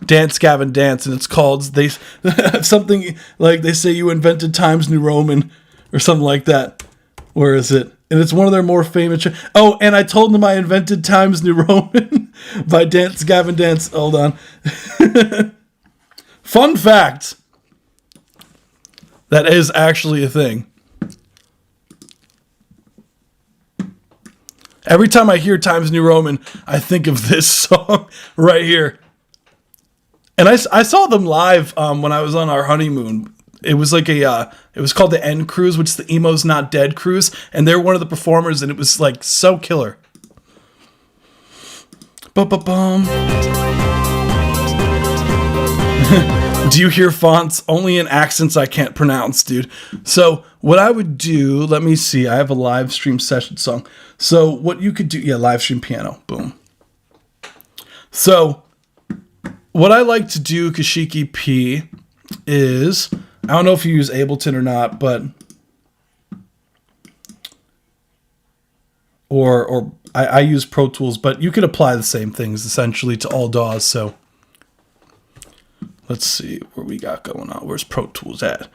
Dance Gavin Dance, and it's called something like, they say you invented Times New Roman or something like that. Where is it? And it's one of their more famous. Oh, and I told them I invented Times New Roman by Dance Gavin Dance. Hold on. Fun fact. That is actually a thing. Every time I hear Times New Roman, I think of this song right here. And I saw them live when I was on our honeymoon It was like it was called the End Cruise, which is the Emo's Not Dead cruise, and they're one of the performers, and it was like so killer. Ba-ba-bum. Do you hear fonts? Only in accents I can't pronounce, dude. So what I would do, let me see. I have a live stream session song. So what you could do, yeah, live stream piano, boom. So what I like to do, Kashiki P, is, I don't know if you use Ableton or not, but, or I use Pro Tools, but you could apply the same things essentially to all DAWs. So let's see where we got going on. Where's Pro Tools at?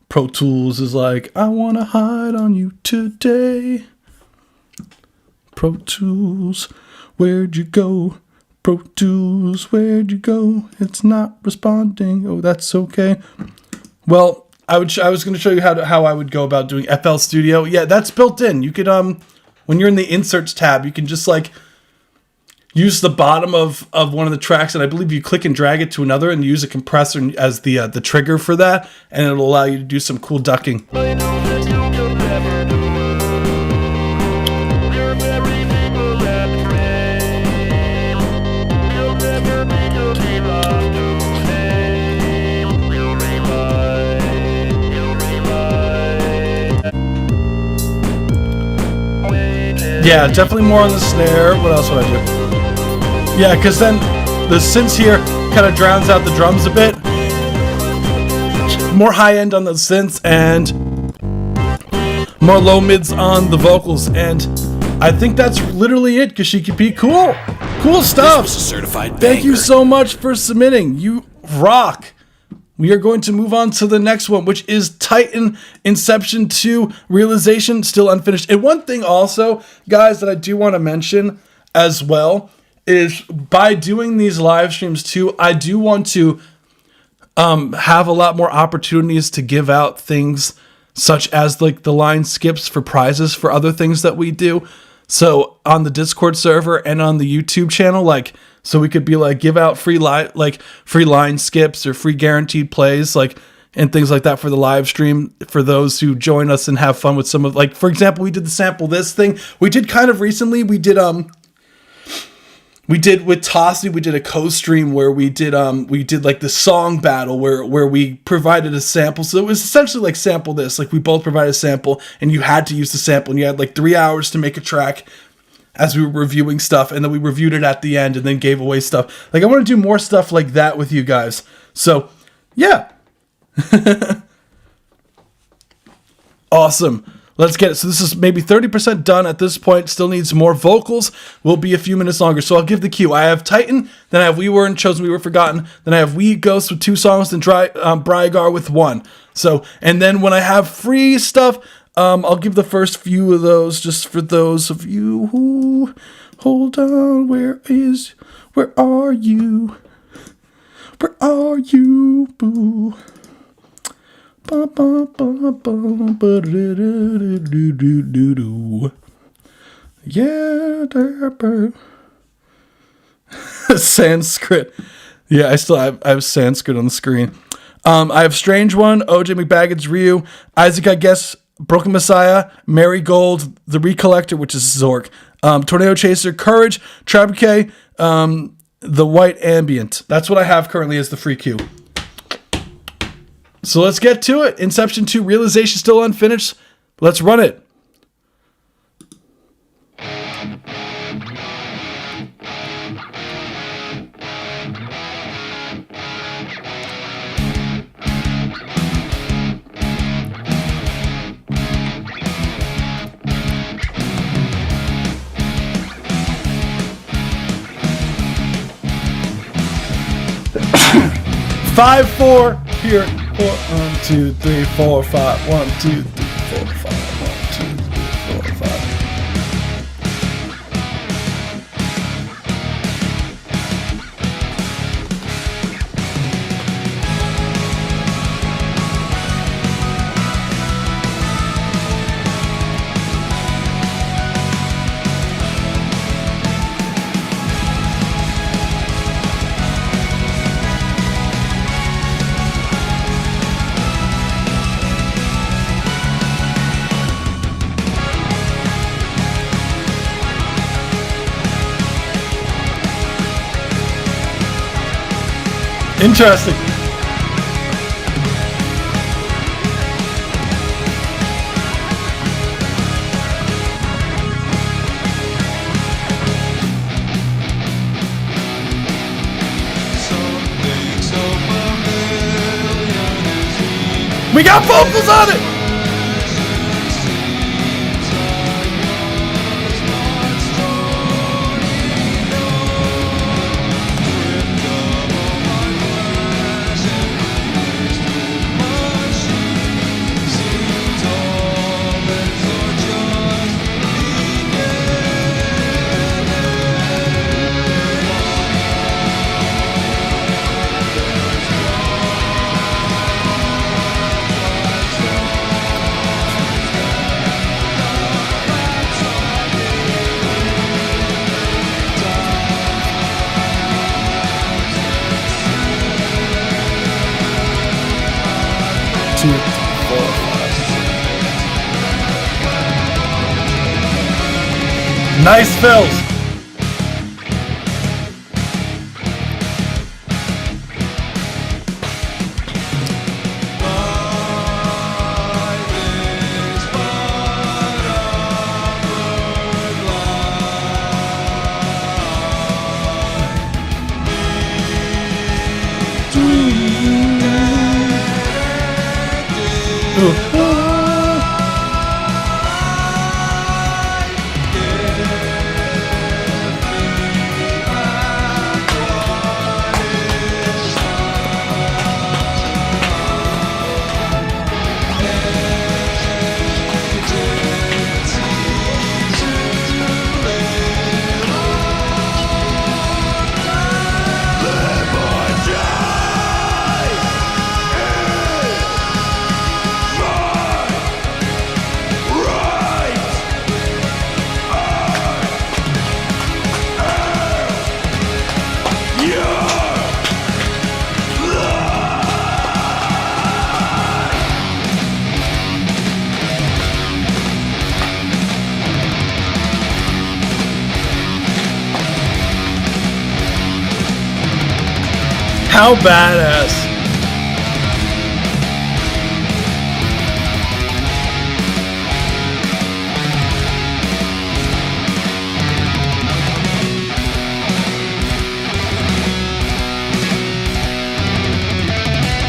Pro Tools is like, I want to hide on you today. Pro Tools, where'd you go? Pro Tools, where'd you go? It's not responding. Oh, that's okay. Well, I was going to show you how I would go about doing FL Studio. Yeah, that's built in. You could when you're in the Inserts tab, you can just like use the bottom of one of the tracks, and I believe you click and drag it to another, and use a compressor as the trigger for that, and it'll allow you to do some cool ducking. Yeah, definitely more on the snare. What else would I do? Yeah, because then the synths here kind of drowns out the drums a bit. More high end on the synths and more low mids on the vocals. And I think that's literally it, Kashiki P. Cool. Cool stuff. This was a certified banger. Thank you so much for submitting. You rock. We are going to move on to the next one, which is Titan Inception 2 Realization, still unfinished. And one thing also, guys, that I do want to mention as well is by doing these live streams too, I do want to have a lot more opportunities to give out things such as like the line skips for prizes for other things that we do. So on the Discord server and on the YouTube channel, like, so we could be like, give out free line skips or free guaranteed plays, like, and things like that for the live stream for those who join us and have fun with some of, like, for example, we did the sample this thing. We did kind of recently, we did with Tossie, we did a co-stream where we did like the song battle where we provided a sample. So it was essentially like sample this, like we both provided a sample and you had to use the sample and you had like 3 hours to make a track as we were reviewing stuff, and then we reviewed it at the end and then gave away stuff. Like, I want to do more stuff like that with you guys. So, yeah. Awesome. Let's get it. So this is maybe 30% done at this point. Still needs more vocals. Will be a few minutes longer. So I'll give the cue. I have Titan, then I have We Weren't Chosen, We Were Forgotten, then I have We Ghost with 2 songs, then Brygar with 1. So, and then when I have free stuff, I'll give the first few of those just for those of you who, hold on, where are you? Where are you, boo? Ba, ba, ba, ba, ba, do, do, do, do, do, do. Yeah, Sanskrit. Yeah, I have Sanskrit on the screen. I have Strange One, OJ McBaggett's Ryu, Isaac, I guess, Broken Messiah, Marigold, The Recollector, which is Zork, Tornado Chaser, Courage, Trabuque, The White Ambient. That's what I have currently as the free queue. So let's get to it. Inception 2 Realization still unfinished. Let's run it. Five, 4, here. 4, 1, 2, 3, 4, 5. 1, 2, 3, 4, 5. 1, 2, 3, 4, 5. Interesting. We got vocals on it! Nice fills. How badass.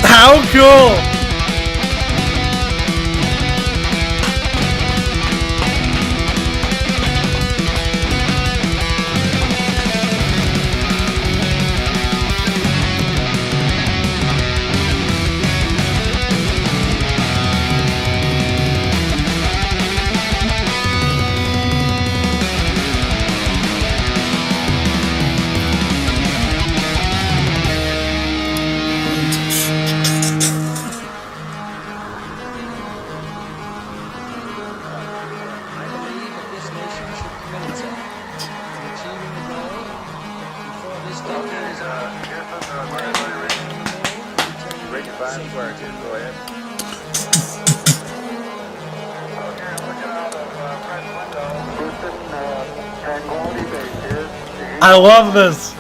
How cool. I love this.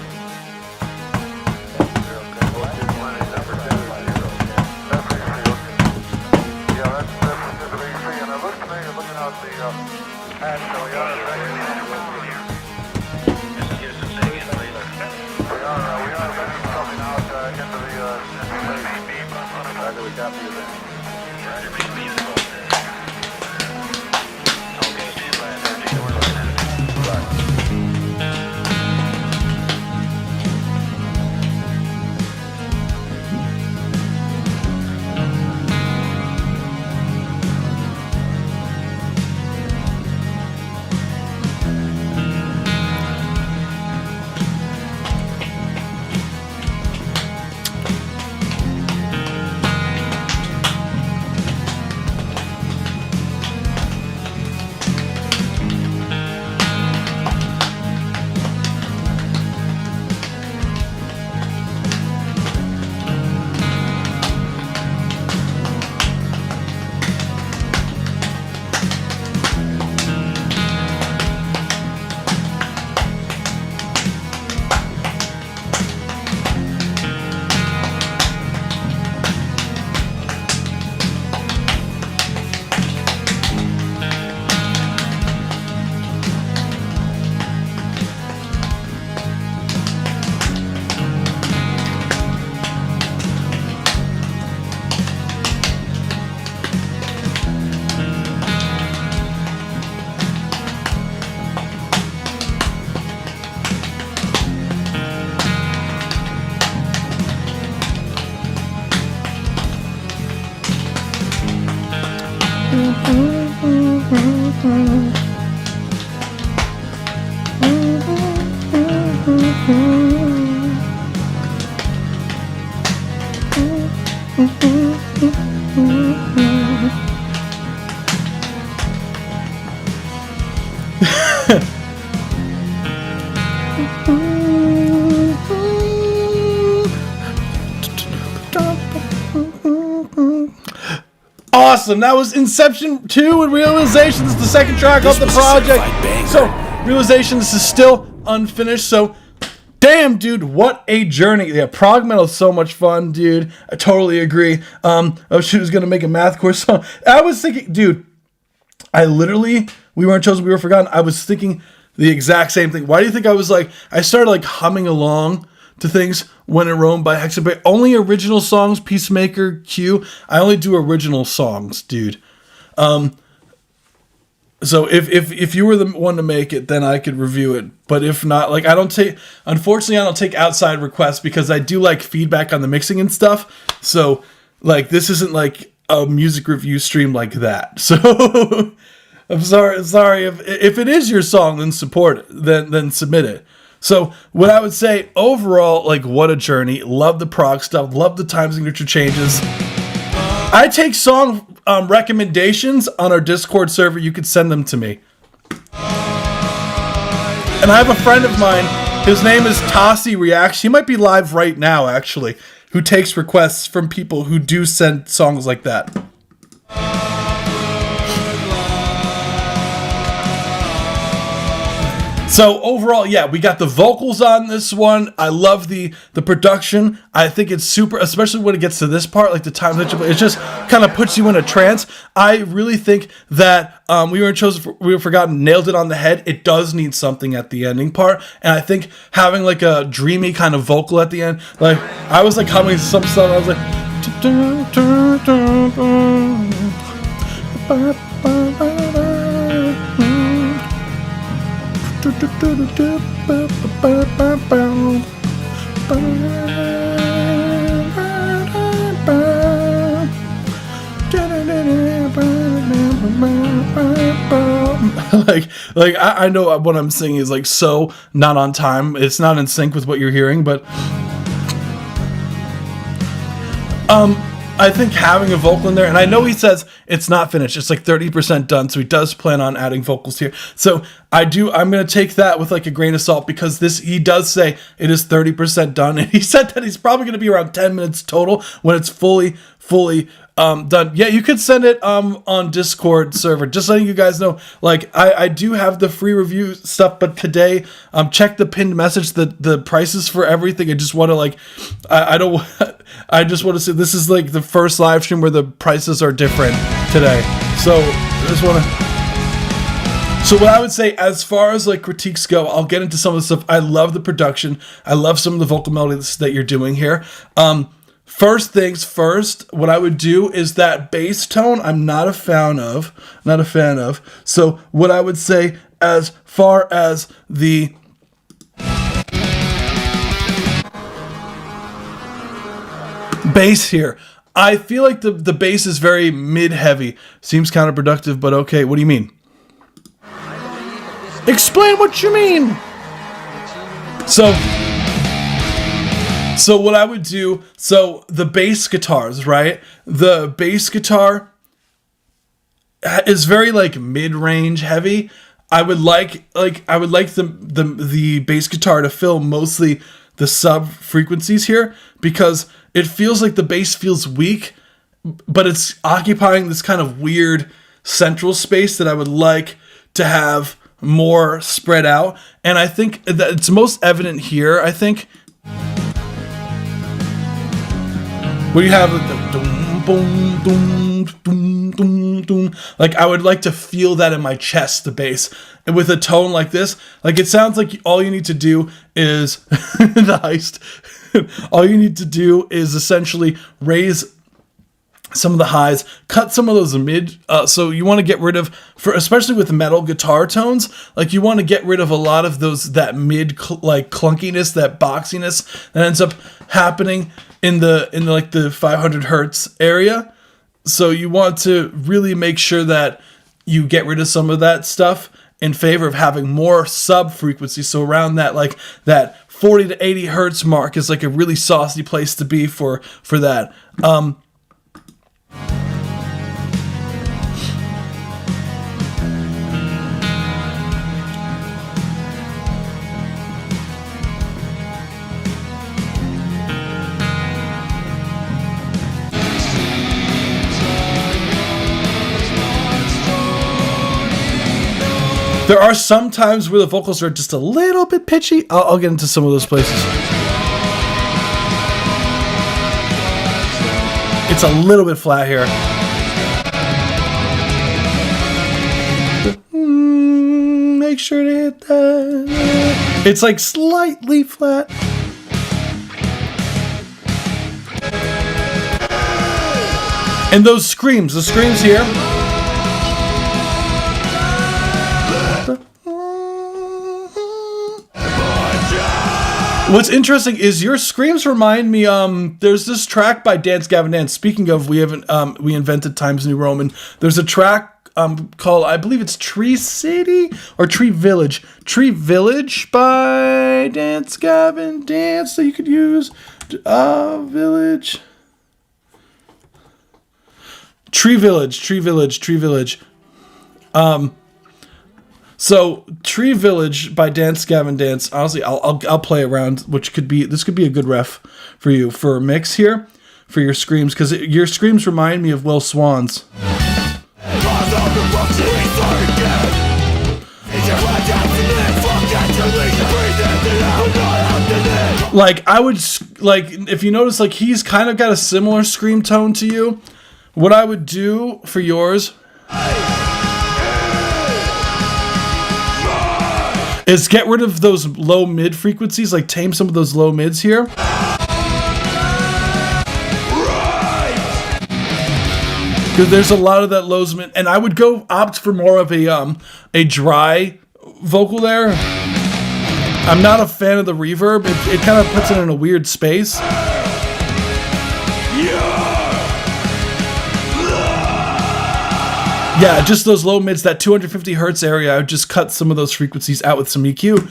Awesome. That was Inception 2 and Realization. This is the second track off the project. So, Realization, this is still unfinished. So, damn, dude, what a journey. Yeah, prog metal is so much fun, dude. I totally agree. She was going to make a math course song. I was thinking, dude, we weren't chosen, we were forgotten. I was thinking the exact same thing. Why do you think I started like humming along to things When in Rome by Hexabyte. Only original songs, Peacemaker, Q. I only do original songs, dude. So if you were the one to make it, then I could review it. But if not, like unfortunately I don't take outside requests because I do like feedback on the mixing and stuff. So like this isn't like a music review stream like that. So I'm sorry if it is your song, then support it, then submit it. So what I would say overall, like what a journey. Love the prog stuff. Love the time signature changes. I take song recommendations on our Discord server. You could send them to me. And I have a friend of mine. His name is Tassi Reacts. He might be live right now, actually. Who takes requests from people who do send songs like that. So overall, yeah, we got the vocals on this one. I love the production. I think it's super, especially when it gets to this part, like the time that it just kind of puts you in a trance. I really think that We Were Forgotten nailed it on the head. It does need something at the ending part, and I think having like a dreamy kind of vocal at the end, like I was like humming some stuff. I was like. I know what I'm singing is like so not on time. It's not in sync with what you're hearing, but I think having a vocal in there, and I know he says it's not finished, it's like 30% done, so he does plan on adding vocals here. So I'm going to take that with like a grain of salt because he does say it is 30% done, and he said that he's probably going to be around 10 minutes total when it's fully done. Yeah, you could send it on Discord server. Just letting you guys know, like I do have the free review stuff, but today check the pinned message, the prices for everything. I just want to I just want to say this is like the first live stream where the prices are different today. So I just want to. So what I would say as far as like critiques go, I'll get into some of the stuff. I love the production. I love some of the vocal melodies that you're doing here. First things first, what I would do is that bass tone I'm not a fan of. So what I would say as far as the bass here, I feel like the bass is very mid-heavy. Seems counterproductive, but okay. What do you mean? Explain what you mean. So what I would do, so the bass guitars, right? The bass guitar is very like mid-range heavy. I would like the bass guitar to fill mostly the sub frequencies here because it feels like the bass feels weak, but it's occupying this kind of weird central space that I would like to have more spread out. And I think that it's most evident here, I think, where you have the boom, boom, boom, boom, boom, boom. Like I would like to feel that in my chest, the bass, and with a tone like this, like it sounds like all you need to do is the heist. All you need to do is essentially raise some of the highs, cut some of those mid. So you want to get rid of, especially with metal guitar tones, like you want to get rid of a lot of that mid clunkiness, that boxiness that ends up happening in the 500 hertz area. So you want to really make sure that you get rid of some of that stuff in favor of having more sub frequency. So around that, like that 40 to 80 hertz mark is like a really saucy place to be for that. There are some times where the vocals are just a little bit pitchy. I'll get into some of those places. It's a little bit flat here. Make sure to hit that. It's like slightly flat. And those screams, the screams here. What's interesting is your screams remind me. There's this track by Dance Gavin Dance. Speaking of, we invented Times New Roman. There's a track called, I believe it's Tree City or Tree Village. Tree Village by Dance Gavin Dance that you could use. Village. Tree Village. So Tree Village by Dance Gavin Dance. Honestly, I'll play around, which could be a good ref for you for a mix here for your screams, because your screams remind me of Will Swan's. Like I would like if you notice, like he's kind of got a similar scream tone to you. What I would do for yours is get rid of those low mid frequencies, like tame some of those low mids here. Because there's a lot of that lows mid, and I would go opt for more of a dry vocal there. I'm not a fan of the reverb. It kind of puts it in a weird space. Yeah, just those low mids, that 250 hertz area, I would just cut some of those frequencies out with some EQ.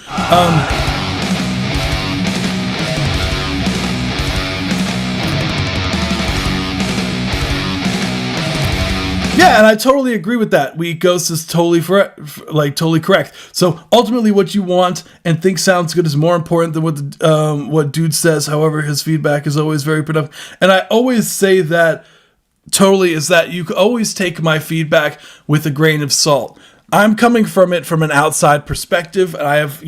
Yeah, and I totally agree with that. We Ghost is totally totally correct. So ultimately, what you want and think sounds good is more important than what Dude says. However, his feedback is always very productive, and I always say that. Totally, is that you always take my feedback with a grain of salt. I'm coming from it from an outside perspective. And I have,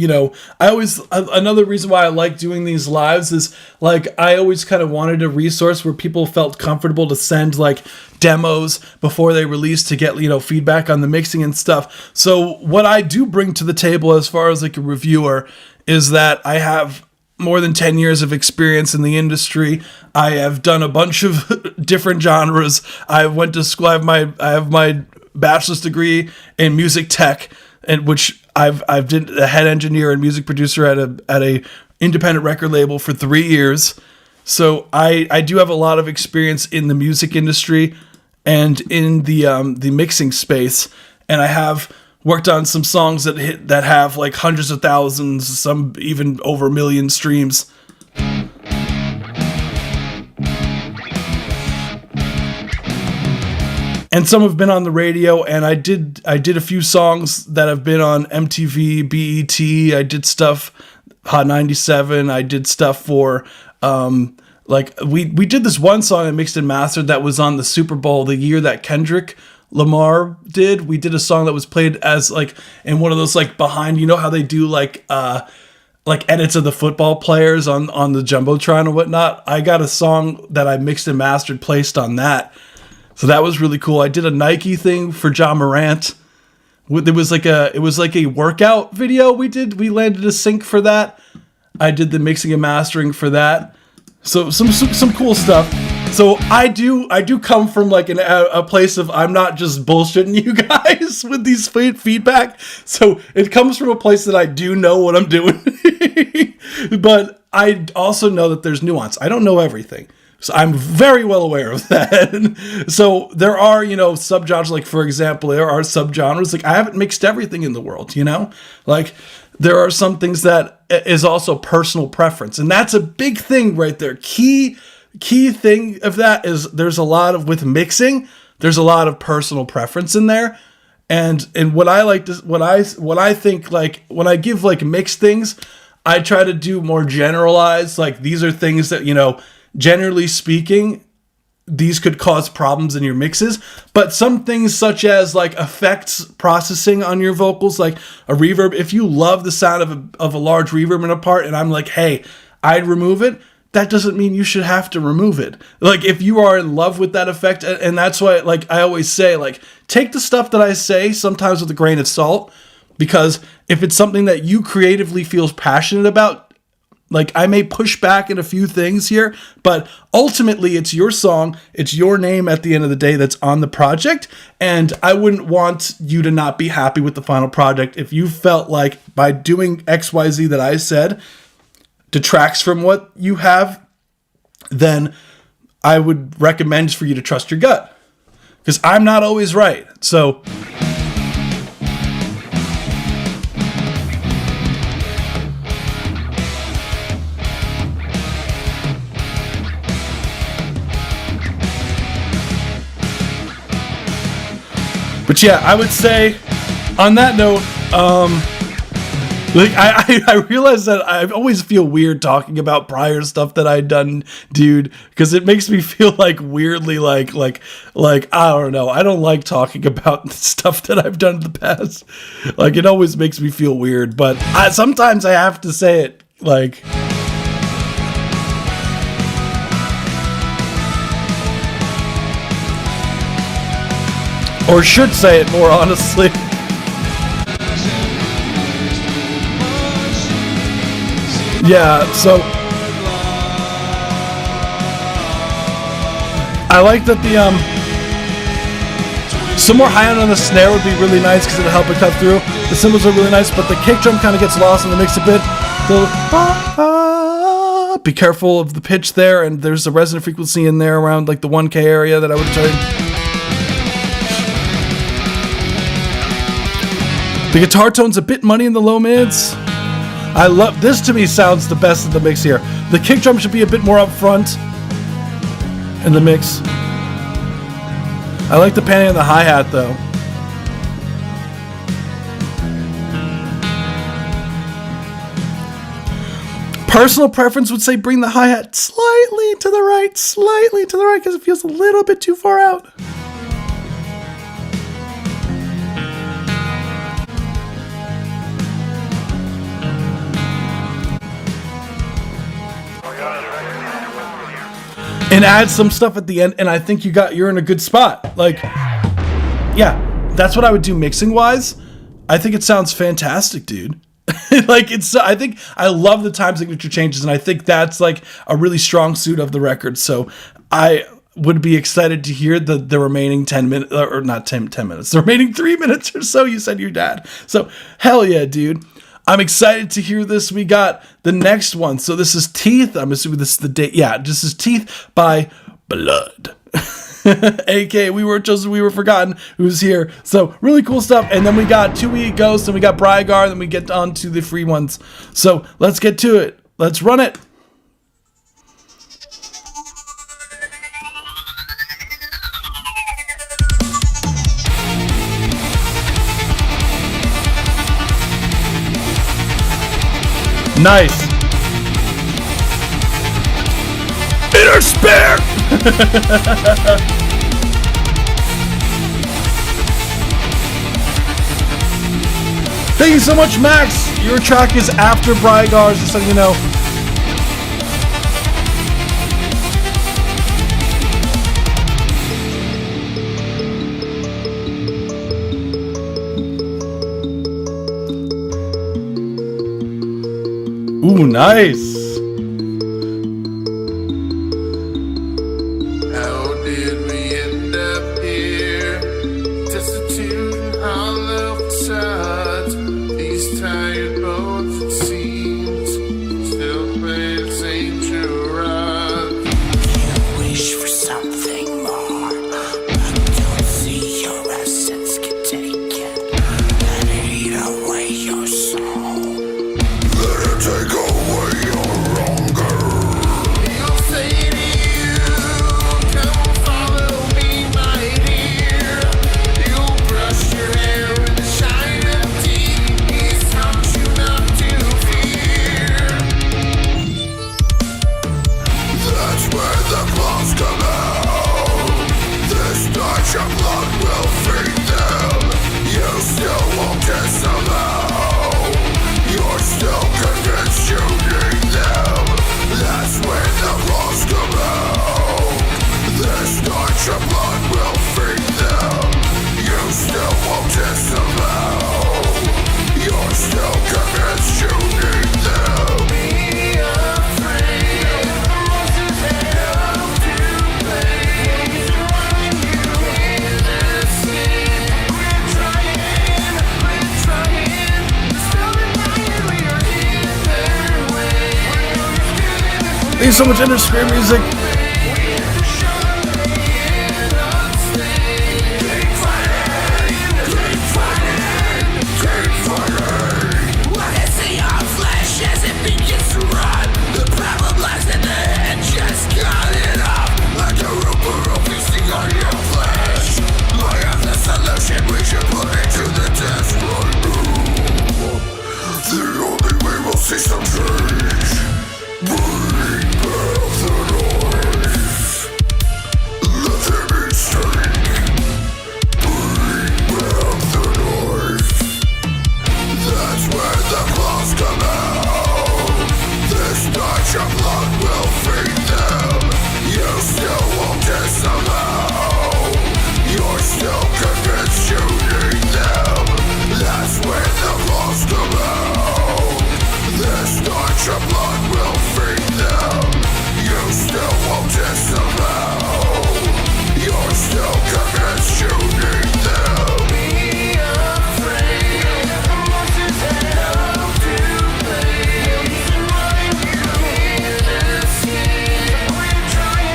another reason why I like doing these lives is like, I always kind of wanted a resource where people felt comfortable to send like demos before they release to get, feedback on the mixing and stuff. So what I do bring to the table as far as like a reviewer is that I have more than 10 years of experience in the industry. I have done a bunch of different genres. I went to school. I have my bachelor's degree in music tech, and which I've been a head engineer and music producer at a independent record label for 3 years. So I do have a lot of experience in the music industry and in the mixing space, and I have worked on some songs that have like hundreds of thousands, some even over a million streams. And some have been on the radio, and I did a few songs that have been on MTV, BET. I did stuff Hot 97. I did stuff for we did this one song I mixed and mastered that was on the Super Bowl the year that Kendrick Lamar did. We did a song that was played as like in one of those like behind, how they do like edits of the football players on the Jumbotron and whatnot. I got a song that I mixed and mastered placed on that. So that was really cool. I did a Nike thing for John Morant. It was like a workout video we did. We landed a sync for that. I did the mixing and mastering for that. So some cool stuff. So I do come from like a place of I'm not just bullshitting you guys with these feedback. So it comes from a place that I do know what I'm doing. But I also know that there's nuance. I don't know everything. So I'm very well aware of that. So there are, subgenres, like, for example, there are subgenres, like, I haven't mixed everything in the world, like, there are some things that is also personal preference. And that's a big thing right there. Key thing of that is there's a lot of, with mixing, there's a lot of personal preference in there. And what I like to, what I think, like, when I give, like, mixed things, I try to do more generalized, like, these are things that, generally speaking, these could cause problems in your mixes. But some things such as, like, effects processing on your vocals, like a reverb, if you love the sound of a large reverb in a part and I'm like, hey, I'd remove it, that doesn't mean you should have to remove it. Like, if you are in love with that effect, and that's why, like, I always say, like, take the stuff that I say sometimes with a grain of salt, because if it's something that you creatively feels passionate about, like, I may push back in a few things here, but ultimately it's your song, it's your name at the end of the day that's on the project, and I wouldn't want you to not be happy with the final project if you felt like by doing XYZ that I said detracts from what you have. Then I would recommend for you to trust your gut, because I'm not always right. So but yeah, I would say on that note, like, I realize that I always feel weird talking about prior stuff that I'd done, dude, because it makes me feel like weirdly like I don't know. I don't like talking about stuff that I've done in the past. Like, it always makes me feel weird, but sometimes I have to say it, like. Or should say it more honestly. Yeah, so I like that some more high end on the snare would be really nice because it'll help it cut through. The cymbals are really nice, but the kick drum kind of gets lost in the mix a bit. Be careful of the pitch there, and there's a resonant frequency in there around, like, the 1K area that I would try. The guitar tone's a bit muddy in the low mids. I love this. To me, sounds the best of the mix here. The kick drum should be a bit more up front in the mix. I like the panning on the hi-hat though. Personal preference would say bring the hi-hat slightly to the right, because it feels a little bit too far out. And add some stuff at the end, and I think you're in a good spot. Like, yeah, that's what I would do mixing wise. I think it sounds fantastic, dude. Like, I think I love the time signature changes, and I think that's, like, a really strong suit of the record. So I would be excited to hear the remaining 10 minutes, or not 10 minutes, the remaining 3 minutes or so you said your dad. So hell yeah, dude. I'm excited to hear this. We got the next one. So this is Teeth. I'm assuming this is the date. Yeah, this is Teeth by Blood. AK, we were forgotten who's here. So really cool stuff. And then we got Two Week Ghosts, and we got Brygar, and then we get on to the free ones. So let's get to it. Let's run it. Nice. Inner Spare. Thank you so much, Max. Your track is after Brygar's, just so you know. Ooh, nice. How did we end up here? Destitute and hollow facades. These tired boats, it seems, still playing St. Gerard. you so much, Inner Spirit Music. See some change. Bring back the noise. Let there be stink. Bring back the noise. That's where the claws come out. This night your blood will feed them. You still won't disavow. You're still convinced you need them. That's where the claws come out. This night your blood will feed them. You still won't disavow. You're still convinced you need them. Be afraid. Monsters head out to play. Remind you in this game. We're trying.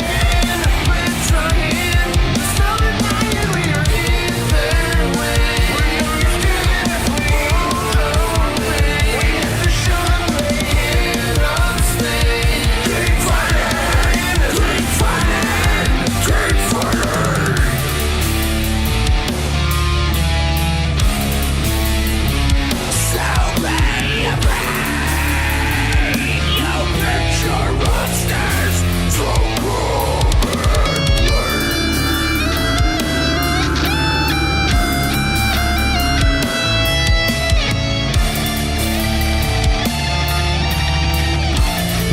Stop it, Brian, we are in their way. We're no use giving if we won't obey. We have to show them they cannot stay. Keep fighting, keep fighting, keep fighting. So many afraid. You picture monsters so brokenly.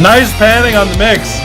Nice panning on the mix.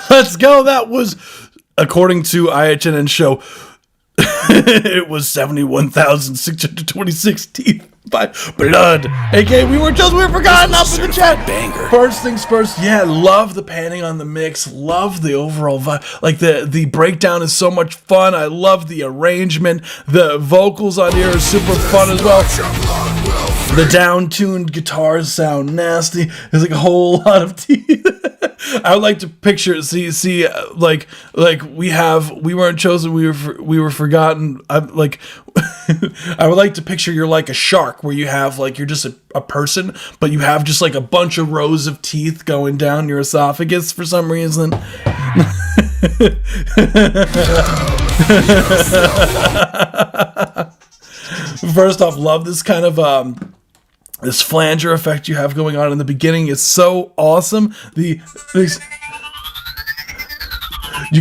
Let's go. That was, according to IHNN show, it was 71,626 teeth by blood. AKA, we were forgotten up in the chat. Banger. First things first, yeah, love the panning on the mix. Love the overall vibe. Like, the breakdown is so much fun. I love the arrangement. The vocals on here are super fun as well. The down-tuned guitars sound nasty. There's like a whole lot of teeth. I would like to picture, like we weren't chosen, we were forgotten. I would like to picture you're like a shark, where you have like, you're just a person, but you have just like a bunch of rows of teeth going down your esophagus for some reason. First off, love this kind of this flanger effect you have going on in the beginning. Is so awesome. You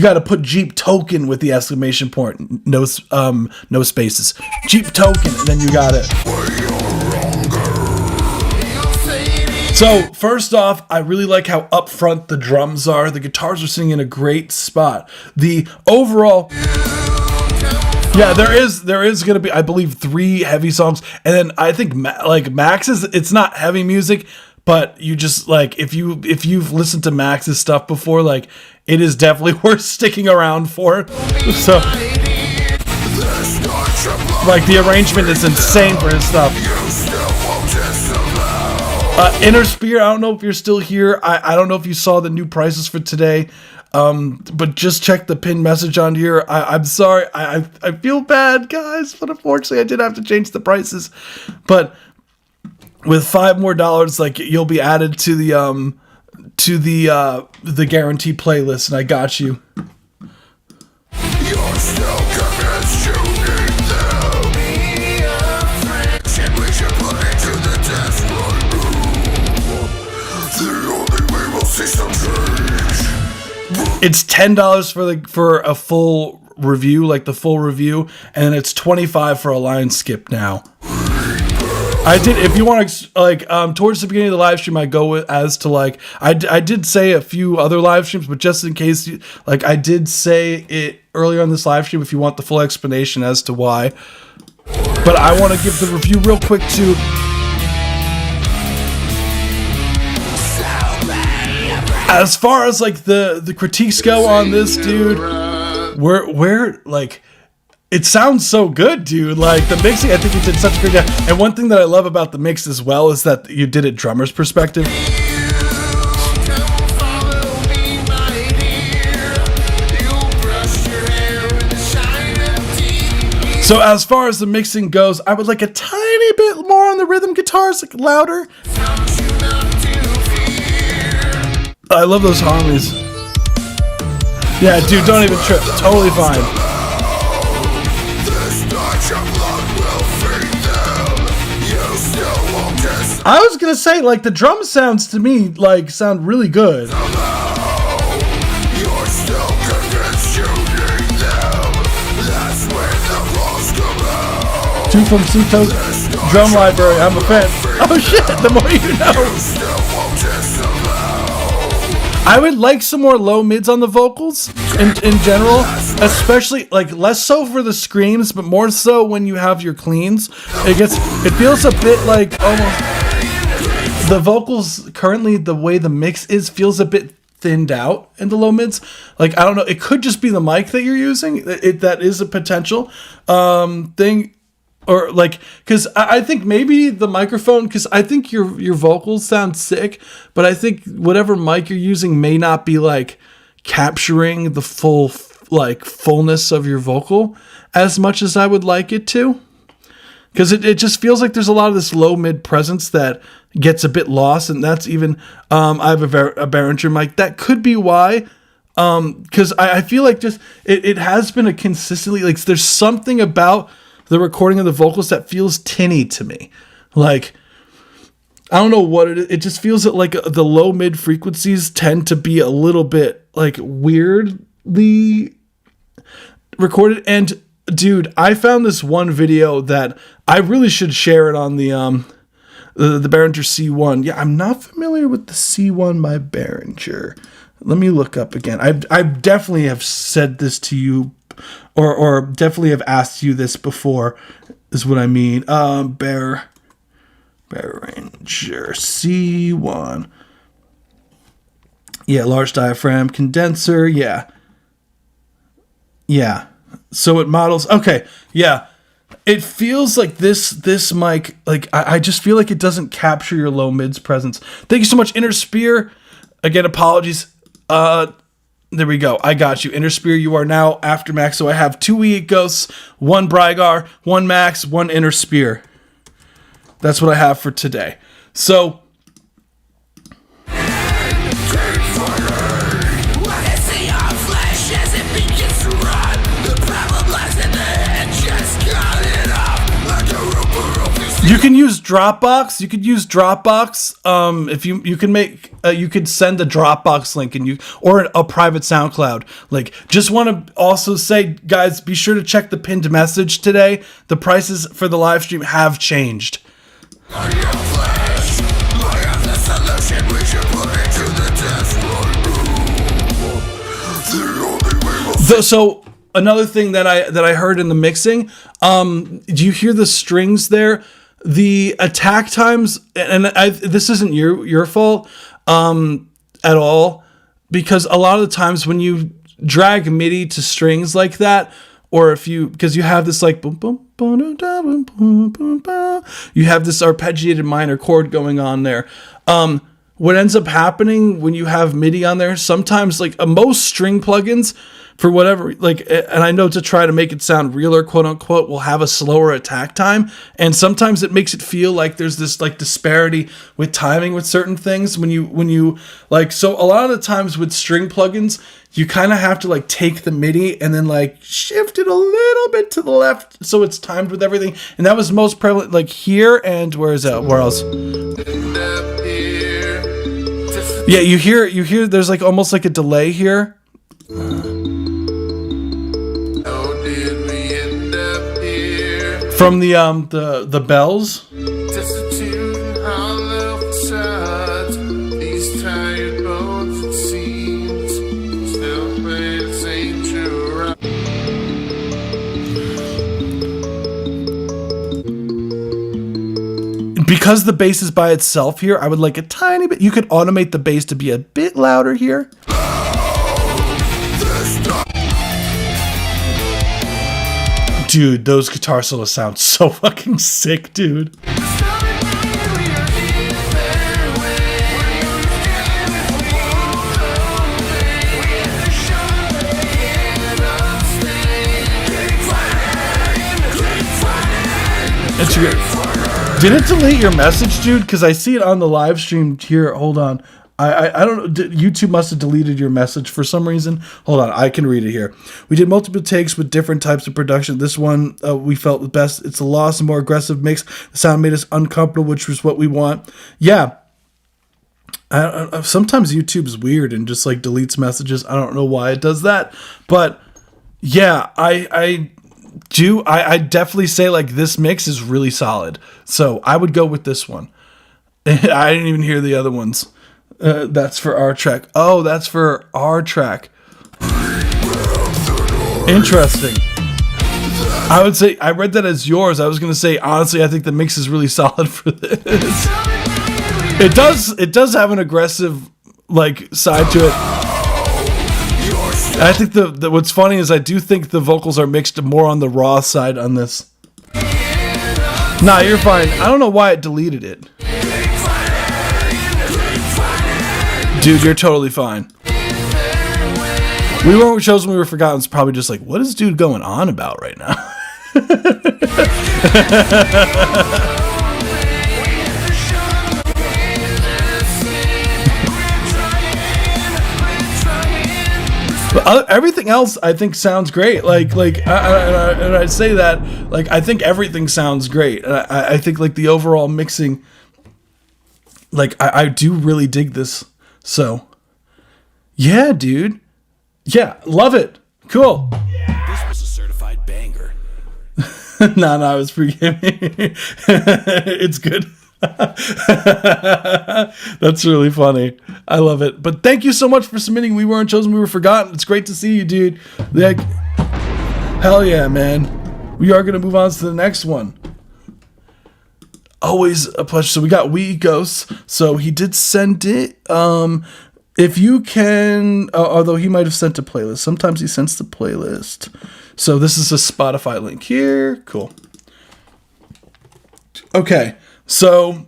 got to put Jeep Token with the exclamation point. No spaces. Jeep Token, and then you got it. So, first off, I really like how upfront the drums are. The guitars are sitting in a great spot. The overall... Yeah, there is going to be, I believe, 3 heavy songs. And then I think, Max's, it's not heavy music, but you just, like, if you've listened to Max's stuff before, like, it is definitely worth sticking around for. So, like, the arrangement is insane for his stuff. Inner Spirit, I don't know if you're still here. I don't know if you saw the new prices for today. But just check the pinned message on here. I'm sorry. I feel bad, guys, but unfortunately I did have to change the prices. But with $5 more, like, you'll be added to the guaranteed playlist, and I got you. You're still convinced you It's $10 for a full review, like the full review, and then it's $25 for a line skip now. I did, if you want to, like, towards the beginning of the live stream, I go with, as to, like, I did say a few other live streams, but just in case, like, I did say it earlier on this live stream if you want the full explanation as to why. But I want to give the review real quick, too. As far as, like, the critiques go on this, dude, we're like... It sounds so good, dude. Like, the mixing, I think you did such a good job. And one thing that I love about the mix as well is that you did it drummer's perspective. So as far as the mixing goes, I would like a tiny bit more on the rhythm guitars, like louder. I love those harmonies. Yeah, dude, don't even trip. Totally fine. I was gonna say, like, the drum sounds to me, like, sound really good. Two from Suto's drum library, I'm a fan. Oh shit, the more you know. I would like some more low mids on the vocals in general, especially, like, less so for the screams, but more so when you have your cleans. It feels a bit like almost the vocals currently, the way the mix is, feels a bit thinned out in the low mids. Like, I don't know, it could just be the mic that you're using. That is a potential thing. Or, like, because I think maybe the microphone, because I think your vocals sound sick, but I think whatever mic you're using may not be, like, capturing the full, like, fullness of your vocal as much as I would like it to. Because it just feels like there's a lot of this low mid presence that gets a bit lost, and that's even, I have a Behringer mic. That could be why. Because I feel like just, it has been a consistently, like, there's something about the recording of the vocals that feels tinny to me. Like, I don't know what it is. It just feels that, like, the low mid frequencies tend to be a little bit, like, weirdly recorded. And dude, I found this one video that I really should share it on the Behringer C1. Yeah, I'm not familiar with the C1 by Behringer. Let me look up again. I definitely have said this to you, or definitely have asked you this before, is what I mean. Behringer C1. Yeah, large diaphragm condenser. Yeah. So it models. Okay. Yeah. It feels like this mic, like, I just feel like it doesn't capture your low mids presence. Thank you so much, Inner Spear. Again, apologies. There we go. I got you. Inner Spear, you are now after Max. So I have 2 Ghosts, 1 Brygar, 1 Max, 1 Inner Spear. That's what I have for today. So you can use Dropbox. You could use Dropbox. If you can make, you could send a Dropbox link or a private SoundCloud. Like, just want to also say, guys, be sure to check the pinned message today. The prices for the live stream have changed. So another thing that I heard in the mixing, do you hear the strings there? The attack times, and this isn't your fault at all, because a lot of the times when you drag MIDI to strings like that, or because you have this, like, boom, boom, boom, boom, boom, boom, boom, you have this arpeggiated minor chord going on there. What ends up happening when you have MIDI on there, sometimes, like, most string plugins, for whatever, like, and I know to try to make it sound realer, quote unquote, will have a slower attack time. And sometimes it makes it feel like there's this, like, disparity with timing with certain things when you like, so a lot of the times with string plugins, you kind of have to, like, take the MIDI and then, like, shift it a little bit to the left so it's timed with everything. And that was most prevalent, like, here, and where else? Yeah, you hear there's, like, almost like a delay here. How did we end up here? From the bells. Destitute and hollow facades. These tired bones, it seems, still play the same true rock. Because the bass is by itself here, I would like a tiny bit. You could automate the bass to be a bit louder here. Dude, those guitar solos sound so fucking sick, dude. It's great. Did it delete your message, dude? Because I see it on the live stream here. Hold on. I don't know. YouTube must have deleted your message for some reason. Hold on. I can read it here. We did multiple takes with different types of production. This one we felt the best. It's a loss, a more aggressive mix. The sound made us uncomfortable, which was what we want. Yeah. Sometimes YouTube's weird and just like deletes messages. I don't know why it does that. But yeah, I definitely say like this mix is really solid. So I would go with this one. I didn't even hear the other ones. That's for our track. Oh, that's for our track. Interesting. I would say I read that as yours. I was going to say, honestly, I think the mix is really solid for this. It does have an aggressive like side to it. I think the what's funny is I do think the vocals are mixed more on the raw side on this. Nah, you're fine. I don't know why it deleted it. Dude, you're totally fine. We weren't chosen, we were forgotten. It's probably just like, what is dude going on about right now? But everything else I think sounds great. And I say that like I think everything sounds great. I think like the overall mixing, like I do really dig this. So yeah, dude. Yeah, love it. Cool. This was a certified banger. No, I was forgiving. It's good. That's really funny. I love it. But thank you so much for submitting. We weren't chosen, we were forgotten. It's great to see you, dude. Like, hell yeah, man. We are gonna move on to the next one. Always a pleasure. So we got We Ghosts. So he did send it. If you can, although he might have sent a playlist. Sometimes he sends the playlist. So this is a Spotify link here. Cool. Okay. So,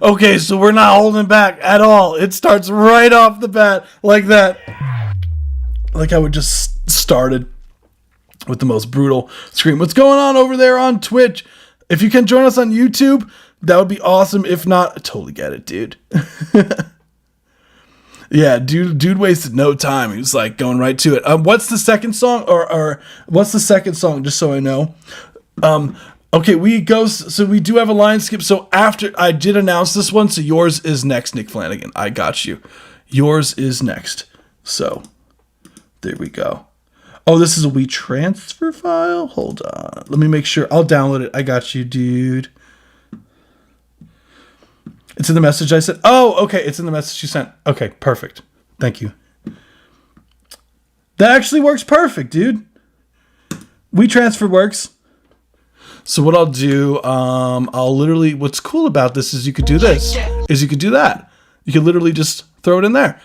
okay, so we're not holding back at all. It starts right off the bat like that. Like I would just started with the most brutal scream. What's going on over there on Twitch? If you can join us on YouTube, that would be awesome. If not, I totally get it, dude. Yeah, dude wasted no time. He was like going right to it. What's the second song, or what's the second song? Just so I know. Okay, We Ghost. So we do have a line skip. So after I did announce this one, so yours is next, Nick Flanagan. I got you. Yours is next. So there we go. Oh, this is a WeTransfer file. Hold on. Let me make sure. I'll download it. I got you, dude. It's in the message I sent. Oh, okay. It's in the message you sent. Okay, perfect. Thank you. That actually works perfect, dude. WeTransfer works. So what I'll do, I'll literally, what's cool about this is you could do this, is you could do that. You could literally just throw it in there.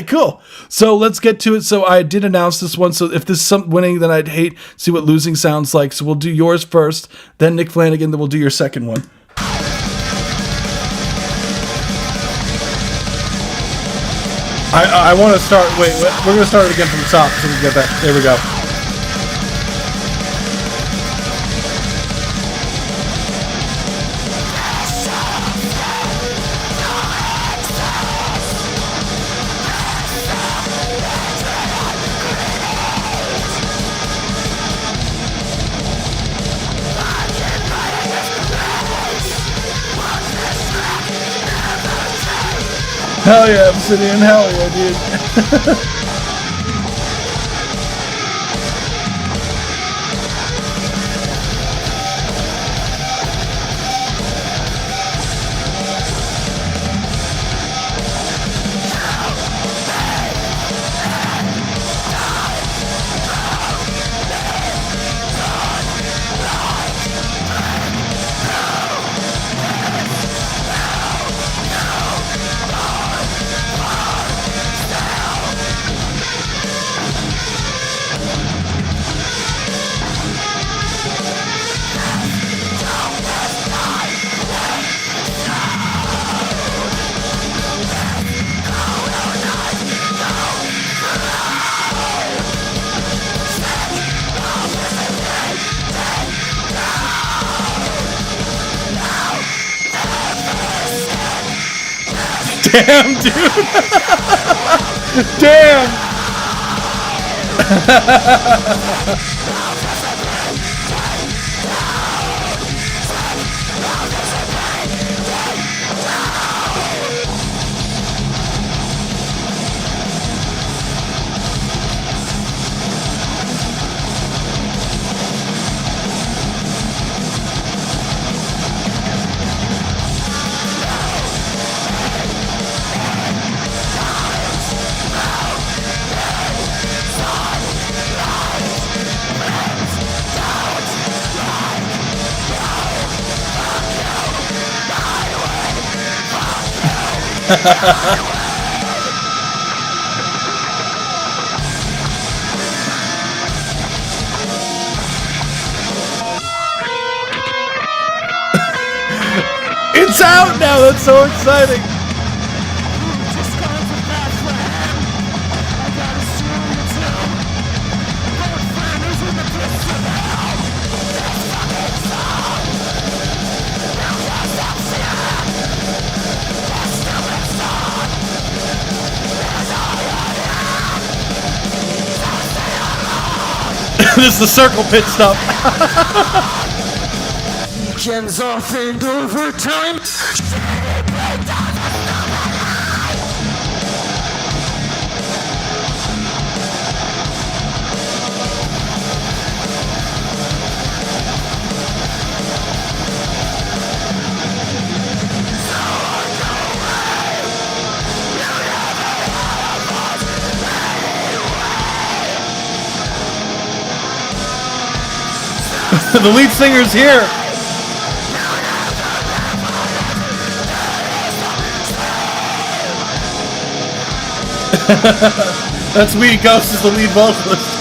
Cool. So let's get to it. So I did announce this one. So if this is some winning, then I'd hate see what losing sounds like. So we'll do yours first, then Nick Flanagan, then we'll do your second one. I want to start, wait, we're going to start it again from the top so we can get that. There we go. Hell yeah, Obsidian. Hell yeah, dude. Damn, dude. Damn. It's out now. That's so exciting. This is the circle pit stop. Weekends off and overtime. The lead singer's here. That's me. Ghost is the lead vocalist.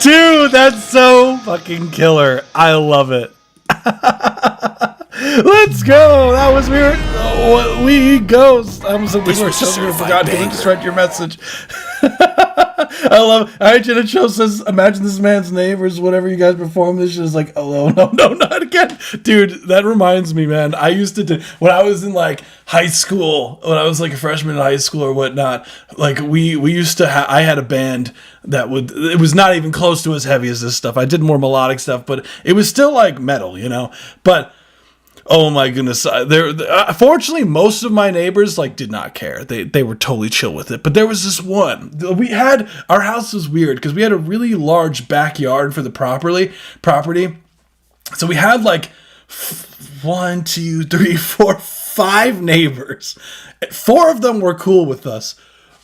Dude, that's so fucking killer. I love it. Let's go. That was weird. Oh, we Ghost. I'm so we were so forgot to just read your message. I love. Alright, Jenna Cho says, "Imagine this man's neighbors. Whatever you guys perform, this shit is like, oh no, not again, dude." That reminds me, man. I used to do when I was in like high school, when I was like a freshman in high school or whatnot. Like we used to. I had a band that would. It was not even close to as heavy as this stuff. I did more melodic stuff, but it was still like metal, you know. But oh my goodness! Fortunately, most of my neighbors like did not care. They were totally chill with it. But there was this one. Our house was weird because we had a really large backyard for the property. So we had like 1, 2, 3, 4, 5 neighbors. 4 of them were cool with us.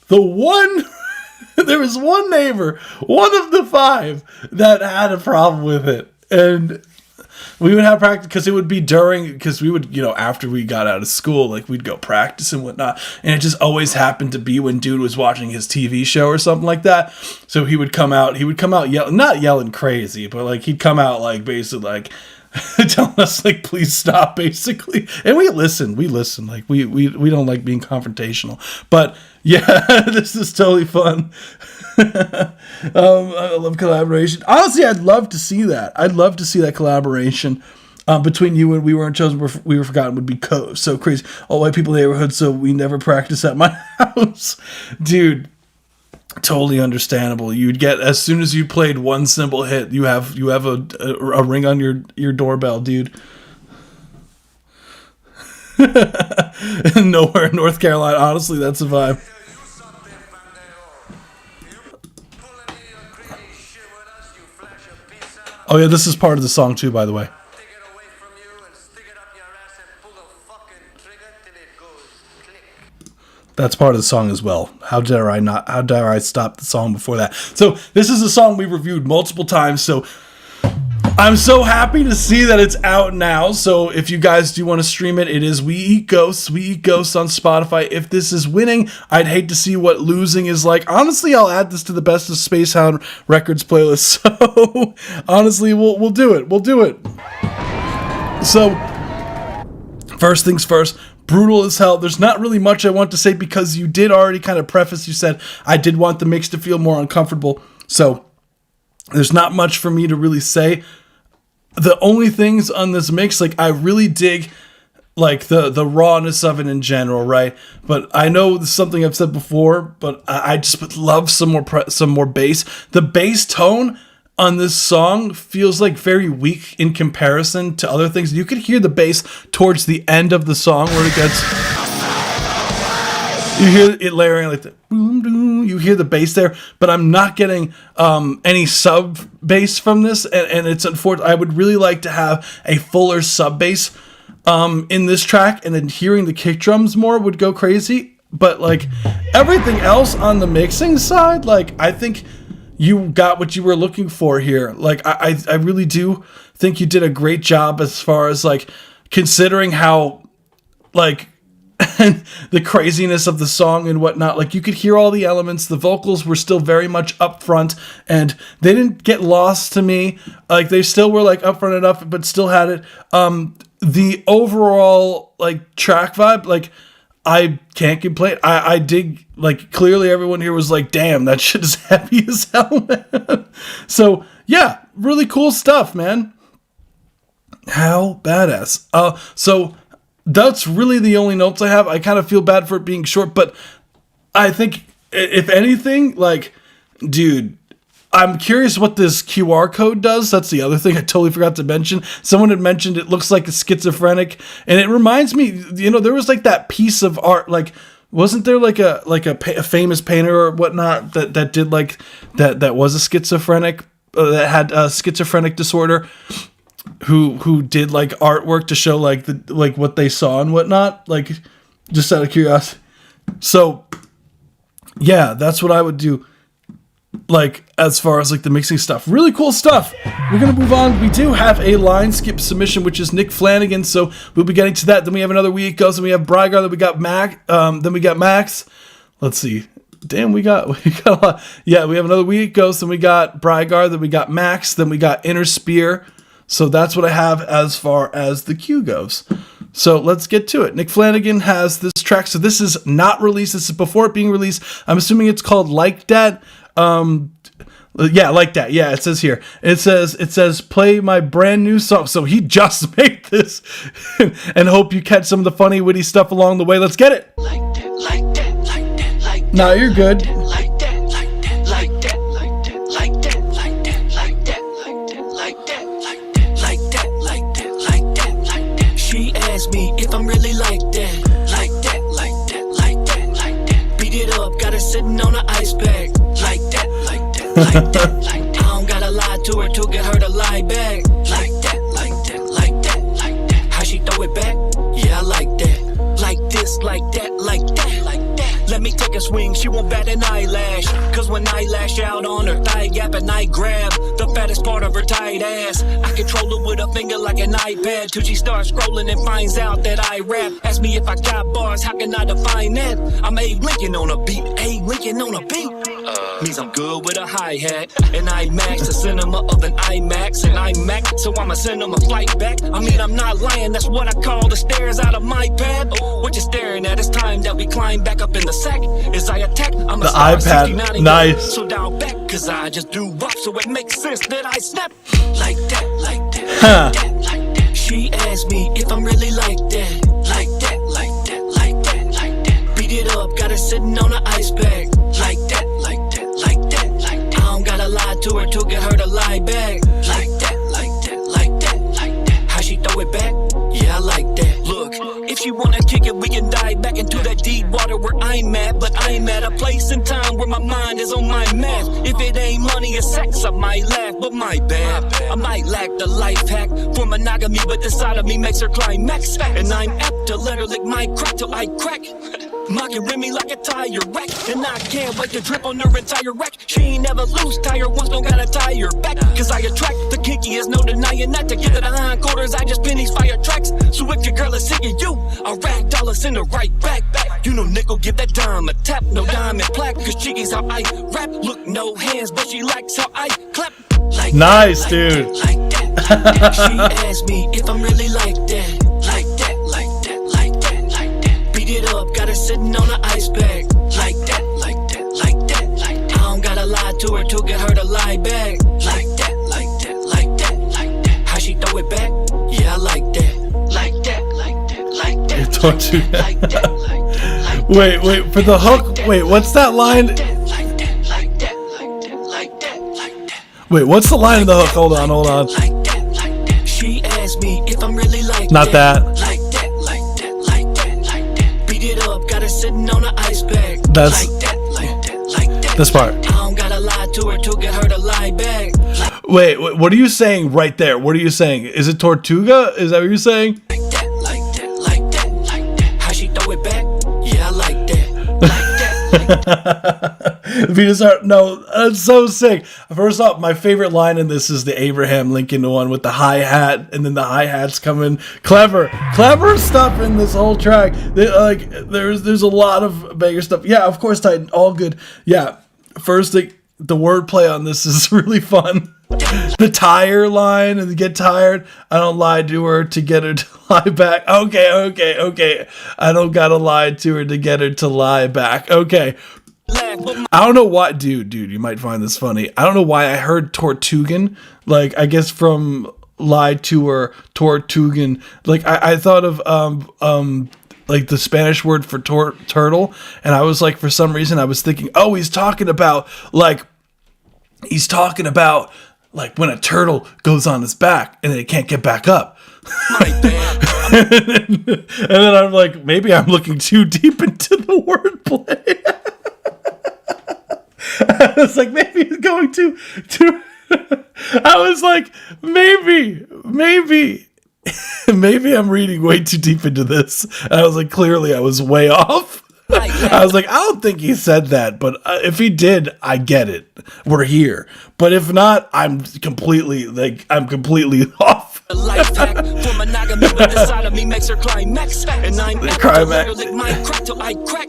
There was one neighbor, one of the 5, that had a problem with it, and we would have practice because it would be because we would, after we got out of school, like we'd go practice and whatnot. And it just always happened to be when dude was watching his TV show or something like that. So he would come out not yelling crazy, but like he'd come out like basically telling us like, please stop, basically. And we listen, like we don't like being confrontational, but yeah, this is totally fun. I love collaboration. Honestly, I'd love to see that. I'd love to see that collaboration between you and We Weren't Chosen, We Were Forgotten would be so crazy. All white people in the neighborhood, so we never practice at my house. Dude, totally understandable. You'd get, as soon as you played one simple hit, you have a ring on your doorbell, dude. Nowhere in North Carolina. Honestly, that's a vibe. Oh yeah, this is part of the song too, by the way. That's part of the song as well. How dare I stop the song before that? So this is a song we reviewed multiple times, so I'm so happy to see that it's out now. So if you guys do want to stream it, it is We Eat Ghosts. We Eat Ghosts on Spotify. If this is winning, I'd hate to see what losing is like. Honestly, I'll add this to the Best of Spacehound Records playlist. So honestly, we'll do it. We'll do it. So first things first. Brutal as hell. There's not really much I want to say because you did already kind of preface. You said I did want the mix to feel more uncomfortable. So there's not much for me to really say. The only things on this mix, like I really dig like the rawness of it in general, right? But I know this is something I've said before, but I just would love some more bass. The bass tone on this song feels like very weak in comparison to other things. You could hear the bass towards the end of the song where it gets, you hear it layering like the boom, boom. You hear the bass there, but I'm not getting any sub bass from this, and it's unfortunate. I would really like to have a fuller sub bass in this track, and then hearing the kick drums more would go crazy. But like everything else on the mixing side, like I think you got what you were looking for here. Like I really do think you did a great job as far as like considering how like the craziness of the song and whatnot. Like you could hear all the elements. The vocals were still very much up front and they didn't get lost to me. Like they still were like up front enough, but still had it. The overall like track vibe, like I can't complain. I dig, like, clearly everyone here was like, damn, that shit is heavy as hell, man. So, yeah, really cool stuff, man. How badass. So, that's really the only notes I have. I kind of feel bad for it being short, but I think, if anything, like, dude, I'm curious what this QR code does. That's the other thing I totally forgot to mention. Someone had mentioned it looks like a schizophrenic, and it reminds me, you know, there was like that piece of art, like, wasn't there like a famous painter or whatnot that did like that was a schizophrenic that had a schizophrenic disorder who did like artwork to show like the like what they saw and whatnot, like just out of curiosity. So yeah, that's what I would do. Like as far as like the mixing stuff, really cool stuff. We're gonna move on. We do have a line skip submission, which is Nick Flanagan, so we'll be getting to that. Then we have another week goes, and we have Brygar. Then we got then we got Max. Let's see. Damn, we got a lot. Yeah, we have another week goes, then we got Brygar. Then we got Max. Then we got Inner Spear. So that's what I have as far as the queue goes. So let's get to it. Nick Flanagan has this track. So this is not released. This is before it being released. I'm assuming it's called Like That. Yeah, Like That. Yeah, it says here. It says play my brand new song. So he just made this and hope you catch some of the funny, witty stuff along the way. Let's get it. Like that, like that, like that, like that. No, you're good. Like that, like that, like that, like that, like that, like that, like that, like that, like that, like that, like that, like that, like that. She asked me if I'm really like that, like that, like that, like that, like that. Beat it up, got her sitting on an ice bag, like that, like that, like that, like that. I don't gotta lie to her to get her to lie back, like that, like that, like that, like that. How she throw it back? Yeah, I like that. Like this, like that, like that, like that. Let me take a swing, she won't bat an eyelash. Cause when I lash out on her thigh gap and I grab the fattest part of her tight ass, I control her with a finger like an iPad till she starts scrolling and finds out that I rap. Ask me if I got bars, how can I define that? I'm A Lincoln on a beat, A Lincoln on a beat. Means I'm good with a hi-hat. And I max the cinema of an IMAX. And I'm Mac, so I'ma send them a flight back. I mean, I'm not lying, that's what I call the stairs out of my pad. What you staring at? It's time that we climb back up in the sack. As I attack, I'm The a star iPad, 69 nice. So down back, cause I just do wop. So it makes sense that I snap like that, like that, Huh. like that, like that. She asked me if I'm really like that. Like that, like that, like that, like that. Beat it up, got it sitting on an ice bag. Like that, like that, like that, like that. I don't gotta lie to her to get her to lie back. Like that, like that, like that, like that. How she throw it back? Yeah, I like that. Look, if she wanna kick it, we can dive back into that deep water where I'm at. But I'm at a place in time where my mind is on my math. If it ain't money or sex, I might laugh, but my bad. I might lack the life hack for monogamy, but the side of me makes her climax. And I'm apt to let her lick my crack till I crack. Mocking Remy like a tire rack. And I can't wait to drip on her entire rack. She ain't never loose, tire once, don't gotta tie her back. Cause I attract the kinkiest, no denying that. To get to the hindquarters, I just pin these fire tracks. So if your girl is singing you, a rag dollar send her right back. You know nickel, give that dime a tap, no diamond plaque. Cause Chicky's how I rap. Look, no hands, but she likes how I clap. Like Nice, that, dude. Like that, like that. She asked me if I'm really like that. Like that, like that, like that, like that. Beat it up, got it sitting on an ice bag. Like that, like that, like that, like that. I don't gotta lie to her to get her to lie back. Like that, like that, like that, like that. How she throw it back? Yeah, I like that. Like that, like that, like that. Don't you- Like that, like that, like that. Wait, for the hook. Wait, what's that line? Like that, like that, like that, like that, like that. Wait, what's the line of the hook? Hold on. Like that, like that. She asked me if I'm really like Not that. Like that, like that, like that, like that. Beat it up, got it sitting on an ice bag. That's- like that, like that, like that. This part. I don't gotta lie to her to get her to lie back. Wait, what are you saying right there? What are you saying? Is it Tortuga? Is that what you're saying? Like that, like that, like that, like that. How she throw it back? Yeah, I like that. Like that, like that. Venus Art, no, that's so sick. First off, my favorite line in this is the Abraham Lincoln one with the hi-hat, and then the hi-hats come in. Clever stuff in this whole track. There's a lot of banger stuff. Yeah, of course, Titan, all good. Yeah, first the wordplay on this is really fun. The tire line and get tired. I don't lie to her to get her to lie back. Okay. I don't gotta lie to her to get her to lie back. Okay. I don't know why, dude, you might find this funny. I don't know why I heard Tortugan, like, I guess from lie to her, Tortugan. Like, I thought of, like the Spanish word for turtle. And I was like, for some reason I was thinking, oh, he's talking about like when a turtle goes on its back and it can't get back up. And then I'm like, maybe I'm looking too deep into the wordplay. I was like, maybe he's going too. I was like, maybe I'm reading way too deep into this. And I was like, clearly I was way off. I was like, I don't think he said that, but if he did, I get it. We're here. But if not, I'm completely off. A life hack for monogamy, but the side of me makes her climax. And I'm Climax. lick my crack till I crack.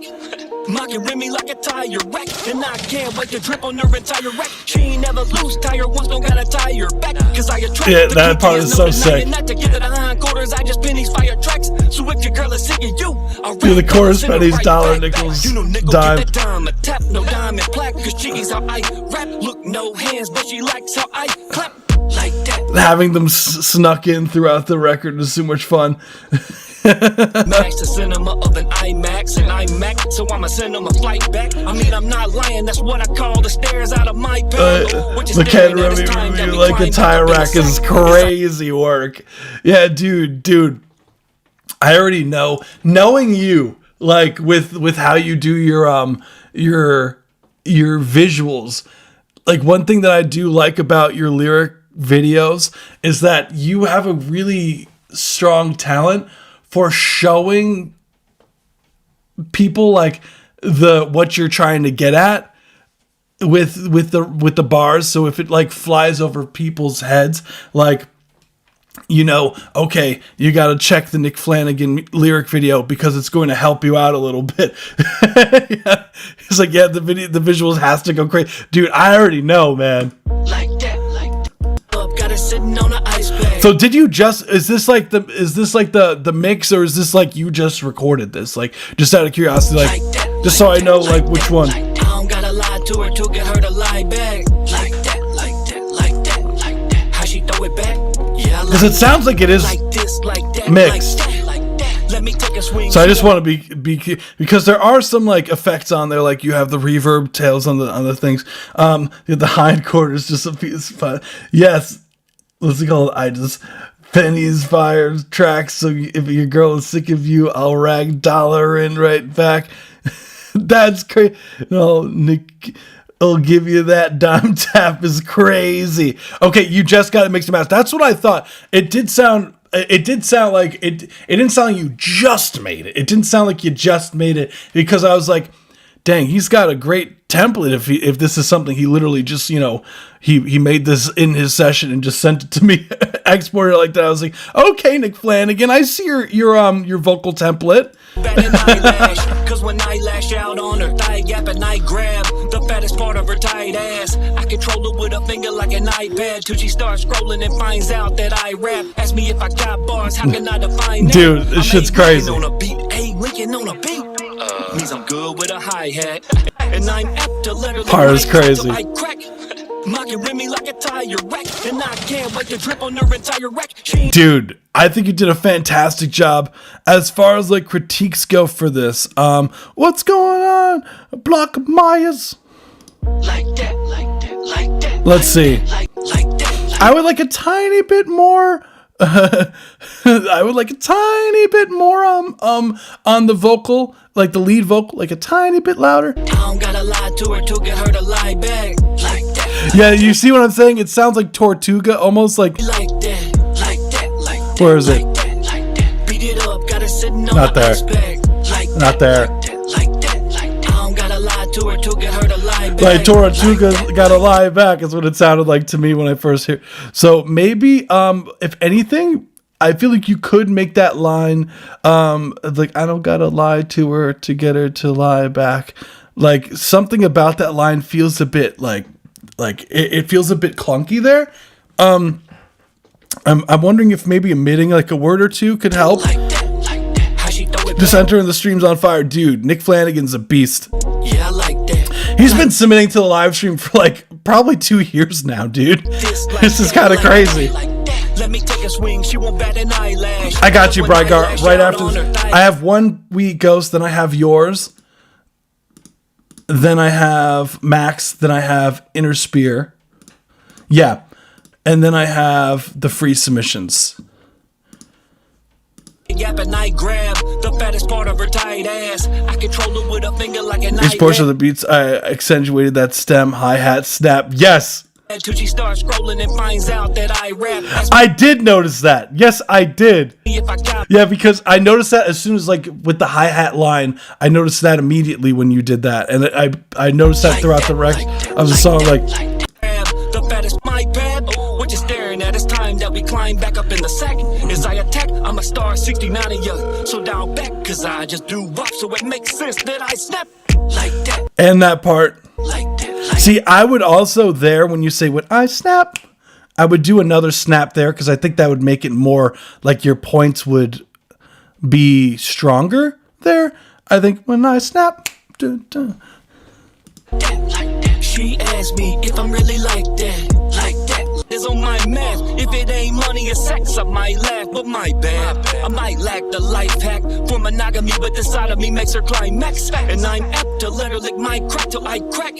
Mocking Remy like a tire rack. And I can't wait to drip on her entire rack. She ain't never loose, tire once, don't gotta tie her back. Cause I attract Yeah, the that part kinkiest, is no so denying sick. that. To get to the hindquarters, I just pin these fire tracks. So if your girl is singing you, I'll Do the rap, chorus, send her pennies, right dollar, back. nickels, You know, nickel, dime. give that dime a tap, no diamond plaque. Cause Chicky's how I rap. Look, no hands, but she likes how I clap. Like that. Having them snuck in throughout the record is so much fun. Max the cinema of an IMAX, and I'm Mac, so I'ma send them a flight back. I mean, I'm not lying, that's what I call the stairs out of my pad. The Ken Remy like a tire rack is crazy work. Yeah, dude. I already know. Knowing you, like with how you do your visuals, like one thing that I do like about your lyric videos is that you have a really strong talent for showing people like what you're trying to get at with the bars. So if it like flies over people's heads, like you know, okay, you got to check the Nick Flanagan lyric video because it's going to help you out a little bit. Yeah. He's like, yeah, the visuals has to go crazy. Dude, I already know, man. Like that, got it sitting on an ice bag. So did you just, is this like the mix, or is this like you just recorded this? Like, just out of curiosity, like just so I know like which one. I don't gotta lie to her to get her to lie back. Like that, like that, like that, like that. How she throw it back? Yeah, Because it sounds like it is like this, like that, mixed. like that. Let me take a swing. So I just want to be because there are some like effects on there, like you have the reverb tails on the things. The hindquarters just a piece of yes. What's it called? I just pennies fire tracks. So if your girl is sick of you, I'll rag dollar in right back. That's crazy. No, Nick. I'll give you that dime tap is crazy. Okay, you just got to mix and match. That's what I thought. It did sound like it didn't sound like you just made it. It didn't sound like you just made it, because I was like, dang, he's got a great template if this is something he literally just, you know, he made this in his session and just sent it to me, exported it like that. I was like, okay, Nick Flanagan, I see your vocal template. Cause when I lash out on her thigh gap and I grab the fattest part of her tight ass, I control her with a finger like an iPad till she starts scrolling and finds out that I rap. Ask me if I got bars, how can I define that? Dude, this shit's crazy. On a beat, Lincoln on a beat. Means I'm good with a hi-hat, and I'm apt to let her Part is crazy. I crack. Mocking me like a tire wreck, and I can't wait to drip on her entire wreck. Dude, I think you did a fantastic job. As far as like critiques go for this, what's going on, Block Myers? Like that, like that, like that. Let's see. Like that. I would like a tiny bit more. I would like a tiny bit more on the vocal, like the lead vocal, like a tiny bit louder. I don't gotta lie to her to get her to lie back. Like that. Yeah, you see what I'm saying? It sounds like Tortuga, almost like. Like that, like that, like that. Where is it? Like that, like that. Beat it up, got it sitting on Not the there. ice bag. Like Not that, there. Like that, like that, like that. I don't gotta lie to her to get her to lie back. Like Tortuga got to lie back is what it sounded like to me when I first hear. So maybe, if anything, I feel like you could make that line, like, I don't gotta lie to her to get her to lie back. Like, something about that line feels a bit like it feels a bit clunky there. I'm wondering if maybe omitting like a word or two could help. Like that, like that. How she throw it Just back. entering the streams on fire. Dude, Nick Flanagan's a beast. Yeah, I like that. He's been submitting to the live stream for like probably 2 years now, dude. This is kind of crazy. Let me take a swing. She won't bat an eyelash. I got you, When I Brygar. lash Right out after on her this. thigh- I have one wee ghost, then I have yours. Then I have Max, then I have Inner Spear. Yeah. And then I have the free submissions. Yap and I grab the fattest part of her tight ass. I control her with a finger like an Each portion of the beats, I accentuated that stem, hi-hat, snap. Yes! till she starts scrolling and finds out that I rap. Ask I did notice that. Yes, I did. me if I got Yeah, because I noticed that as soon as, like, with the hi-hat line, I noticed that immediately when you did that. And I noticed that throughout the rest of the song, like, grab the fattest my pad. What you staring at? It's time that we climb back up in the sack. As I attack, I'm a star 69 in you. So down back, cause I just do up, so it makes sense that I snap like that, and that part. like that, like See, I would also there, when you say, when I snap, I would do another snap there, because I think that would make it more, like, your points would be stronger there. I think, when I snap. Dun, dun. that, like that. She asked me if I'm really like that, like that. Is on my math. If it ain't money or sex, I might laugh, but my bad. I might lack the life hack for monogamy, but the side of me makes her climax. And I'm apt to let her lick my crack till I crack.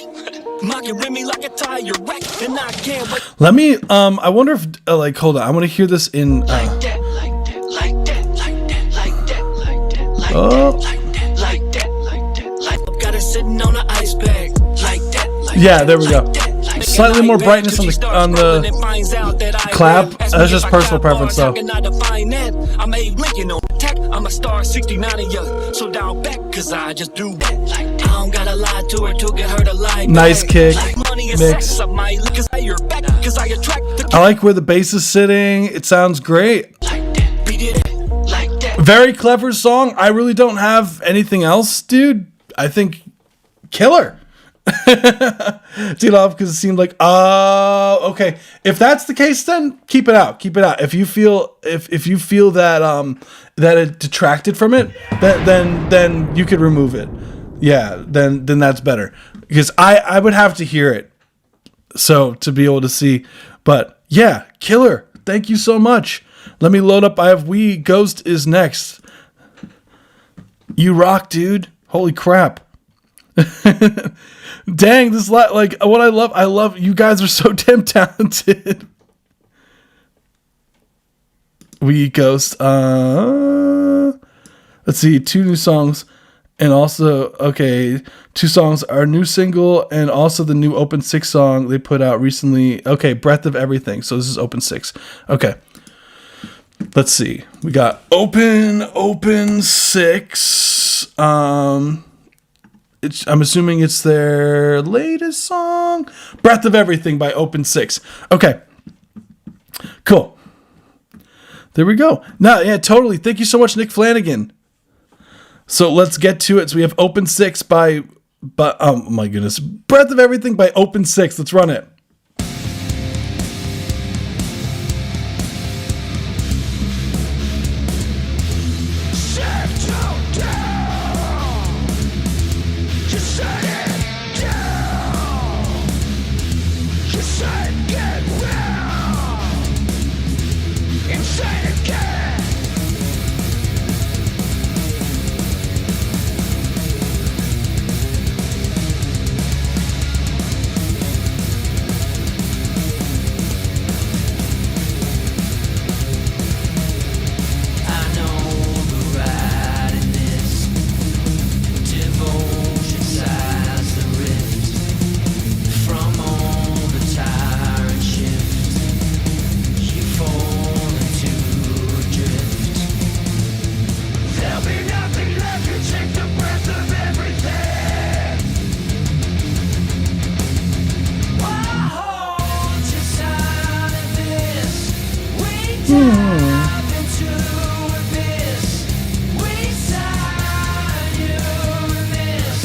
Mocking me like a tire wreck, and I can't wait. Let me, I wonder if, like, hold on. I want to hear this in, Like that, like that, like that, like that, like that, like that, like Oh. that, like that, like that, like that, like. Got it sitting on an ice bag, like that, like Yeah, that, there we go. like that, like Slightly that, more like brightness that, on the- till she on the starts scrolling and finds out that I clap. rap. Ask That's me just if I personal got preference, bars, how though. can I define that? I'm a Lincoln on attack. I'm a star 69 in you. So down back, cause I just do that. Like, I don't gotta lie to her to get her to lie back. Nice kick, Like money and mix. sex, I might lick cause I your back. Cause I attract the I like where the bass is sitting. It sounds great. Very clever song. I really don't have anything else, dude. I think killer. Because it seemed like, okay. If that's the case, then keep it out. Keep it out. If you feel that that it detracted from it, then you could remove it. Yeah, then that's better. Because I would have to hear it, so to be able to see. But yeah, killer. Thank you so much. Let me load up. I have We Ghost is next. You rock, dude. Holy crap. Dang, this like what I love you guys are so damn talented. We Ghost. Let's see, 2 new songs. And also, okay, 2 songs, our new single, and also the new Open 6 song they put out recently. Okay, Breath of Everything. So this is Open 6. Okay. Let's see. We got Open 6. I'm assuming it's their latest song. Breath of Everything by Open 6. Okay. Cool. There we go. No, yeah, totally. Thank you so much, Nick Flanagan. So let's get to it. So we have Open 6 by oh my goodness. Breath of Everything by Open 6. Let's run it.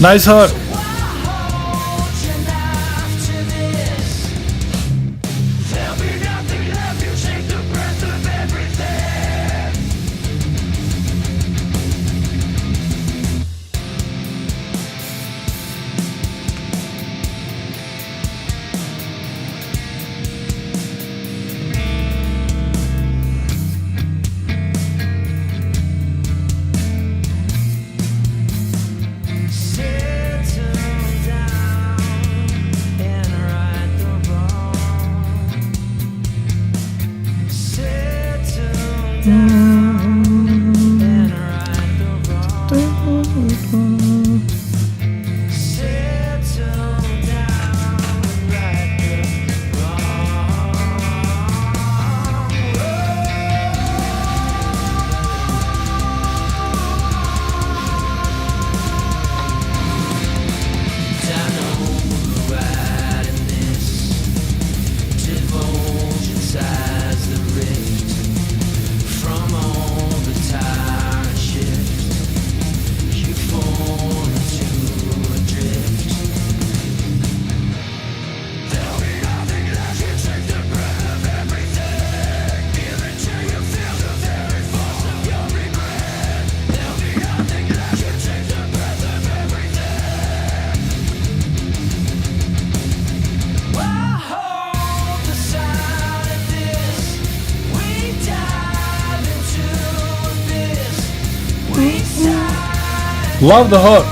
Nice hook. Love the hook.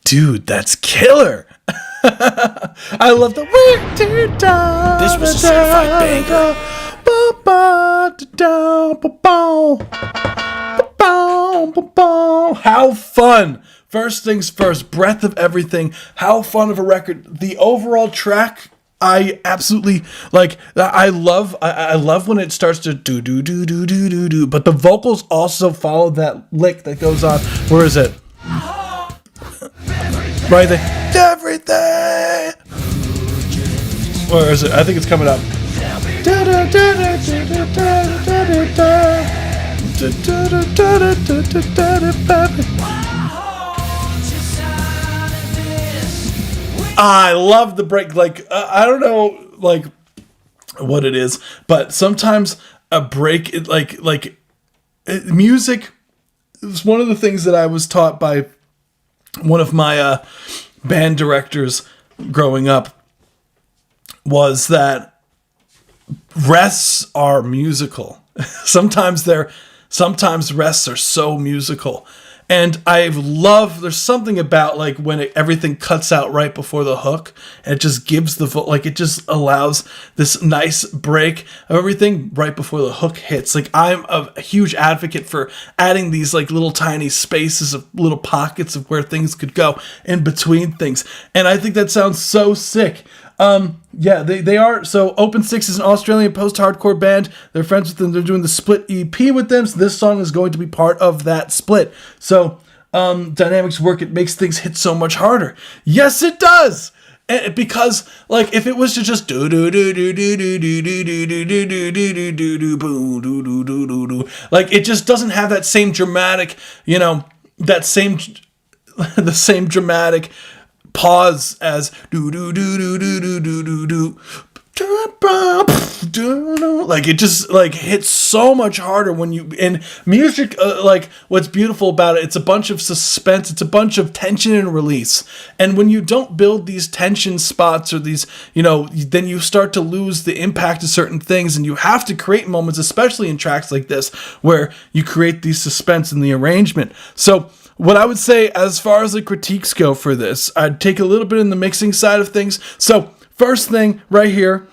Dude, that's killer. I love the way to die. This was a certified banger. how fun. First things first, Breath of Everything. How fun of a record. The overall track, I absolutely like. I love when it starts to do do do do do do do. But the vocals also follow that lick that goes on. Where is it? Right there. Everything. Where is it? I think it's coming up. I love the break. Like, I don't know, like, what it is, but sometimes a break, music is one of the things that I was taught by one of my band directors growing up, was that rests are musical. Sometimes rests are so musical. And there's something about like when everything cuts out right before the hook, and it just gives it just allows this nice break of everything right before the hook hits. Like, I'm a huge advocate for adding these like little tiny spaces of little pockets of where things could go in between things. And I think that sounds so sick. Yeah, they are. So Open Six is an Australian post-hardcore band. They're friends with them. They're doing the Split EP with them. So this song is going to be part of that split. So dynamics work. It makes things hit so much harder. Yes, it does. Because like if it was to just do do do do do do do do do do do do do do do boo do do do do do, like it just doesn't have that same dramatic, the same dramatic pause as do do do do do do do do do. Like it just like hits so much harder when you in music. Like what's beautiful about it, it's a bunch of suspense, it's a bunch of tension and release. And when you don't build these tension spots or these, then you start to lose the impact of certain things, and you have to create moments, especially in tracks like this, where you create these suspense in the arrangement. So what I would say as far as the critiques go for this, I'd take a little bit in the mixing side of things. So first thing right here,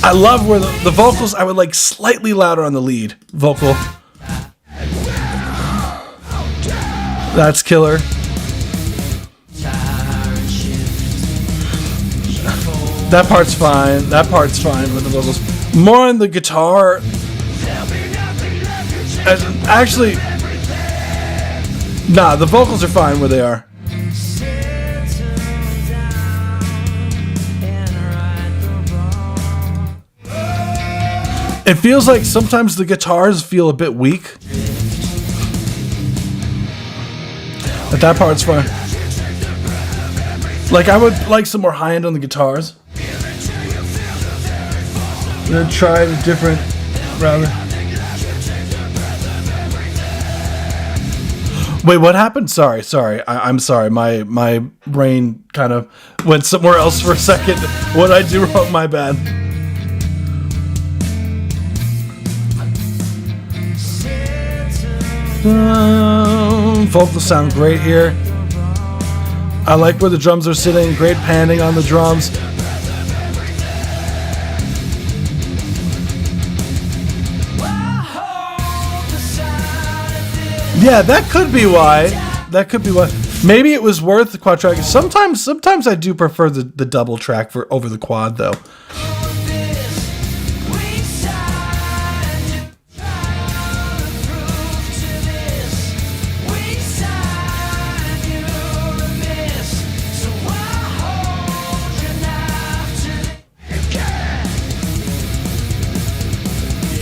I love where the vocals, I would like slightly louder on the lead vocal. That's killer. That part's fine. That part's fine with the vocals. More on the guitar. Actually, nah, the vocals are fine where they are. It feels like sometimes the guitars feel a bit weak. But that part's fine. Like, I would like some more high end on the guitars. I'm gonna try a different, rather. Wait, what happened? Sorry. I'm sorry. My brain kind of went somewhere else for a second. What did I do wrong? My bad. Vocals sound great here. I like where the drums are sitting. Great panning on the drums. Yeah, that could be why. Maybe it was worth the quad track. Sometimes I do prefer the double track over the quad though.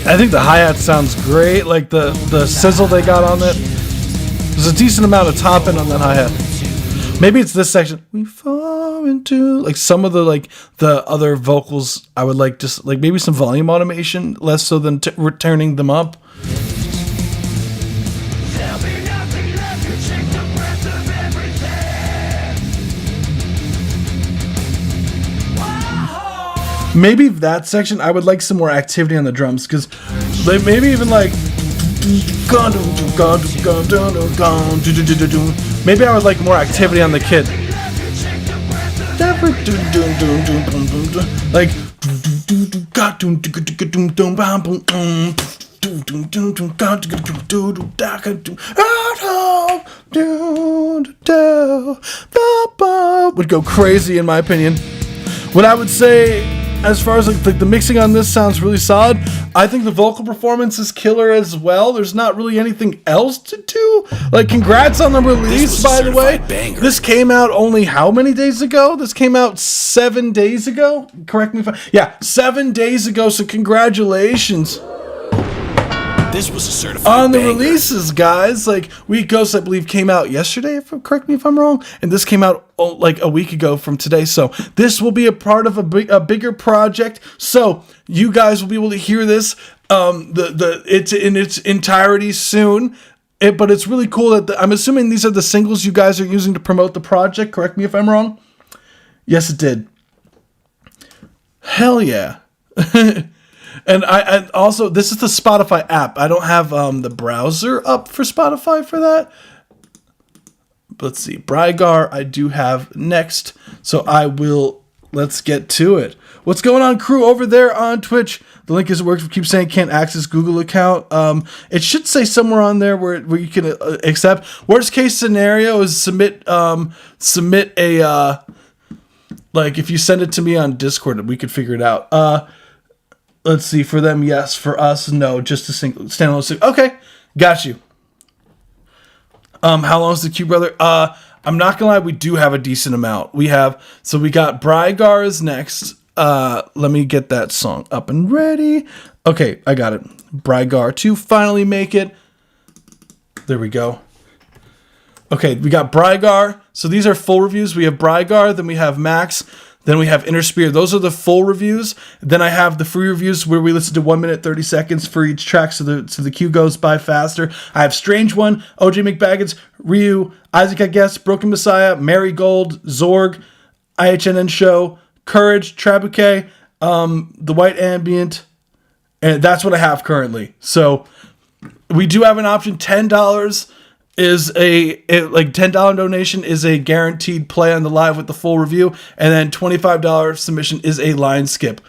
I think the hi-hat sounds great, like the sizzle they got on it. There's a decent amount of top end on that hi-hat. Maybe it's this section. We fall into like some of the other vocals. I would like just like maybe some volume automation, less so than turning them up. Maybe that section, I would like some more activity on the drums, because maybe even like maybe I would like more activity on the kit. Like would go crazy in my opinion. What I would say, as far as like the mixing on this sounds really solid. I think the vocal performance is killer as well. There's not really anything else to do. Like, congrats on the release, by the way. Banger. This came out only how many days ago? This came out 7 days ago. Correct me if I... Yeah, 7 days ago. So congratulations This was a certified on the banger. releases, guys. Like, Weak Ghost, I believe, came out yesterday, correct me if I'm wrong, and this came out like a week ago from today. So this will be a part of a bigger project. So you guys will be able to hear this it's in its entirety soon. But it's really cool that I'm assuming these are the singles you guys are using to promote the project. Correct me if I'm wrong. Yes, it did. Hell yeah. And I also, this is the Spotify app. I don't have the browser up for Spotify for that. Let's see. Brygar, I do have next. So let's get to it. What's going on, crew, over there on Twitch? The link isn't working. Keep saying can't access Google account. It should say somewhere on there where you can accept. Worst case scenario is submit a like if you send it to me on Discord, we could figure it out. Let's see. For them, yes. For us, no. Just a single standalone. Okay, got you. How long is the queue, brother? I'm not gonna lie. We do have a decent amount. We got Brygar is next. Let me get that song up and ready. Okay, I got it. Brygar to finally make it. There we go. Okay, we got Brygar. So these are full reviews. We have Brygar, then we have Max, then we have Interspear. Those are the full reviews. Then I have the free reviews where we listen to 1 minute 30 seconds for each track, so the queue goes by faster. I have Strange One, OJ McBaggins, Ryu, Isaac I Guess, Broken Messiah, Marigold, Zorg, IHNN Show, Courage, Trabuque, The White Ambient, and that's what I have currently. So we do have an option. $10 is $10 donation is a guaranteed play on the live with the full review, and then $25 submission is a line skip.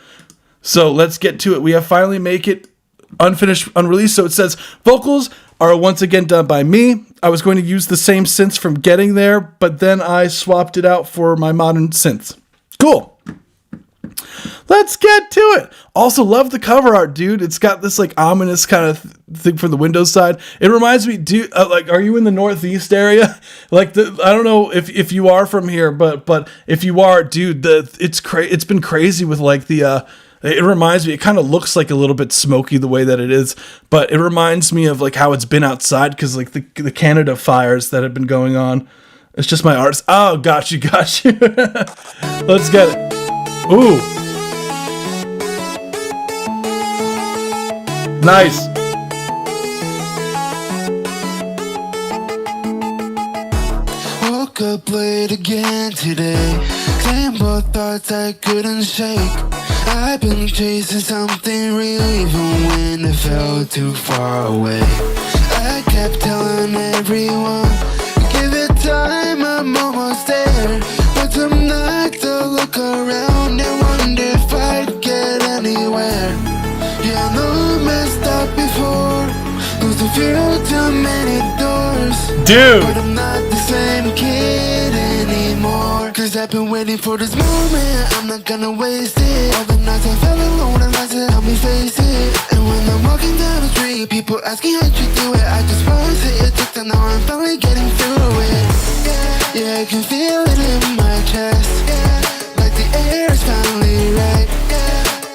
So let's get to it. We have finally make it unfinished, unreleased. So it says vocals are once again done by me. I was going to use the same synths from Getting There, but then I swapped it out for my modern synths. Cool. Let's get to it. Also, love the cover art, dude. It's got this like ominous kind of thing from the Windows side. It reminds me, dude. Are you in the Northeast area? I don't know if you are from here, but if you are, dude, it's been crazy with like the. It reminds me. It kind of looks like a little bit smoky the way that it is, but it reminds me of like how it's been outside because like the Canada fires that have been going on. It's just my arts. Oh, got you. Let's get it. Ooh. Nice. Woke up late again today. Same both thoughts I couldn't shake. I've been chasing something real even when it felt too far away. I kept telling everyone, give it time, I'm almost there. But some nights I look around and wonder if I'd get anywhere. Yeah, I know I messed up before, closed a few too many doors. Dude. But I'm not the same kid anymore. Cause I've been waiting for this moment, I'm not gonna waste it. All the nights I felt alone and lies that help me face it. And when I'm walking down the street, people asking how'd you do it. I just wanna say it took time, now I'm finally getting through it. Yeah, I can feel it in my chest. Like the air is finally right.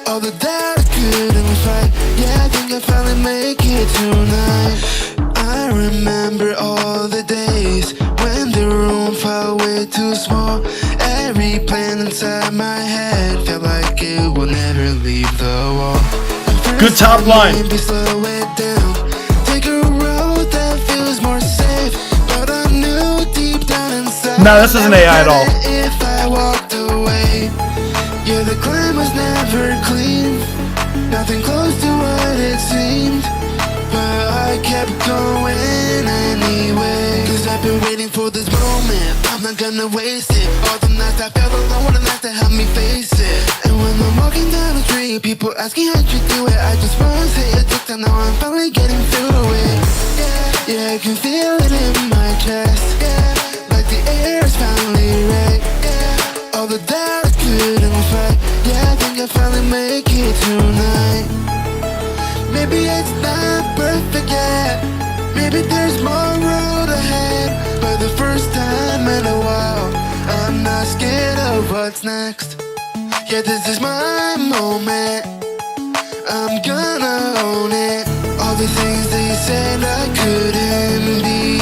All the doubt I couldn't fight. Yeah, I think I finally make it tonight. I remember all the days when the room felt way too small. Every plan inside my head felt like it would never leave the wall. Good top line. Maybe slow it down. Take a road that feels more safe. But I knew deep down inside. No, this isn't AI at all. If I walked away, yeah, the climb was never clean. Nothing close to what it seemed. But I kept going anyway. Cause I've been waiting for this moment, I'm not gonna waste it. All the nights I felt alone, the nights that helped me face it. And when I'm walking down the street, people asking how'd you do it. I just wanna say it took time, and now I'm finally getting through it. Yeah, I can feel it in my chest. Yeah, like the air is finally right. Yeah, all the doubt I couldn't fight. Yeah, I think I finally make it tonight. Maybe it's not perfect yet. Maybe there's more road ahead. But the first time in a while, I'm not scared of what's next. Yeah, this is my moment. I'm gonna own it. All the things they said I couldn't be.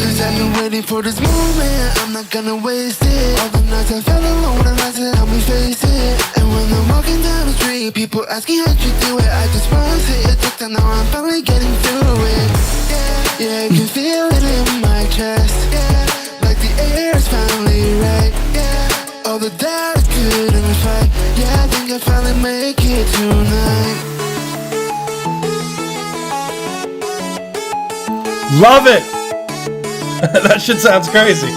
Cause I've been waiting for this moment. I'm not gonna waste it. All the nights I felt alone and I said help me face it. And when I'm walking down the street, people asking how'd you do it. I just wanna say it took time, now I'm finally getting through it. Yeah, I can feel it in my chest. Yeah, like the air is finally right. Yeah, all the doubt I couldn't fight. Yeah, I think I finally make it tonight. Love it. That shit sounds crazy.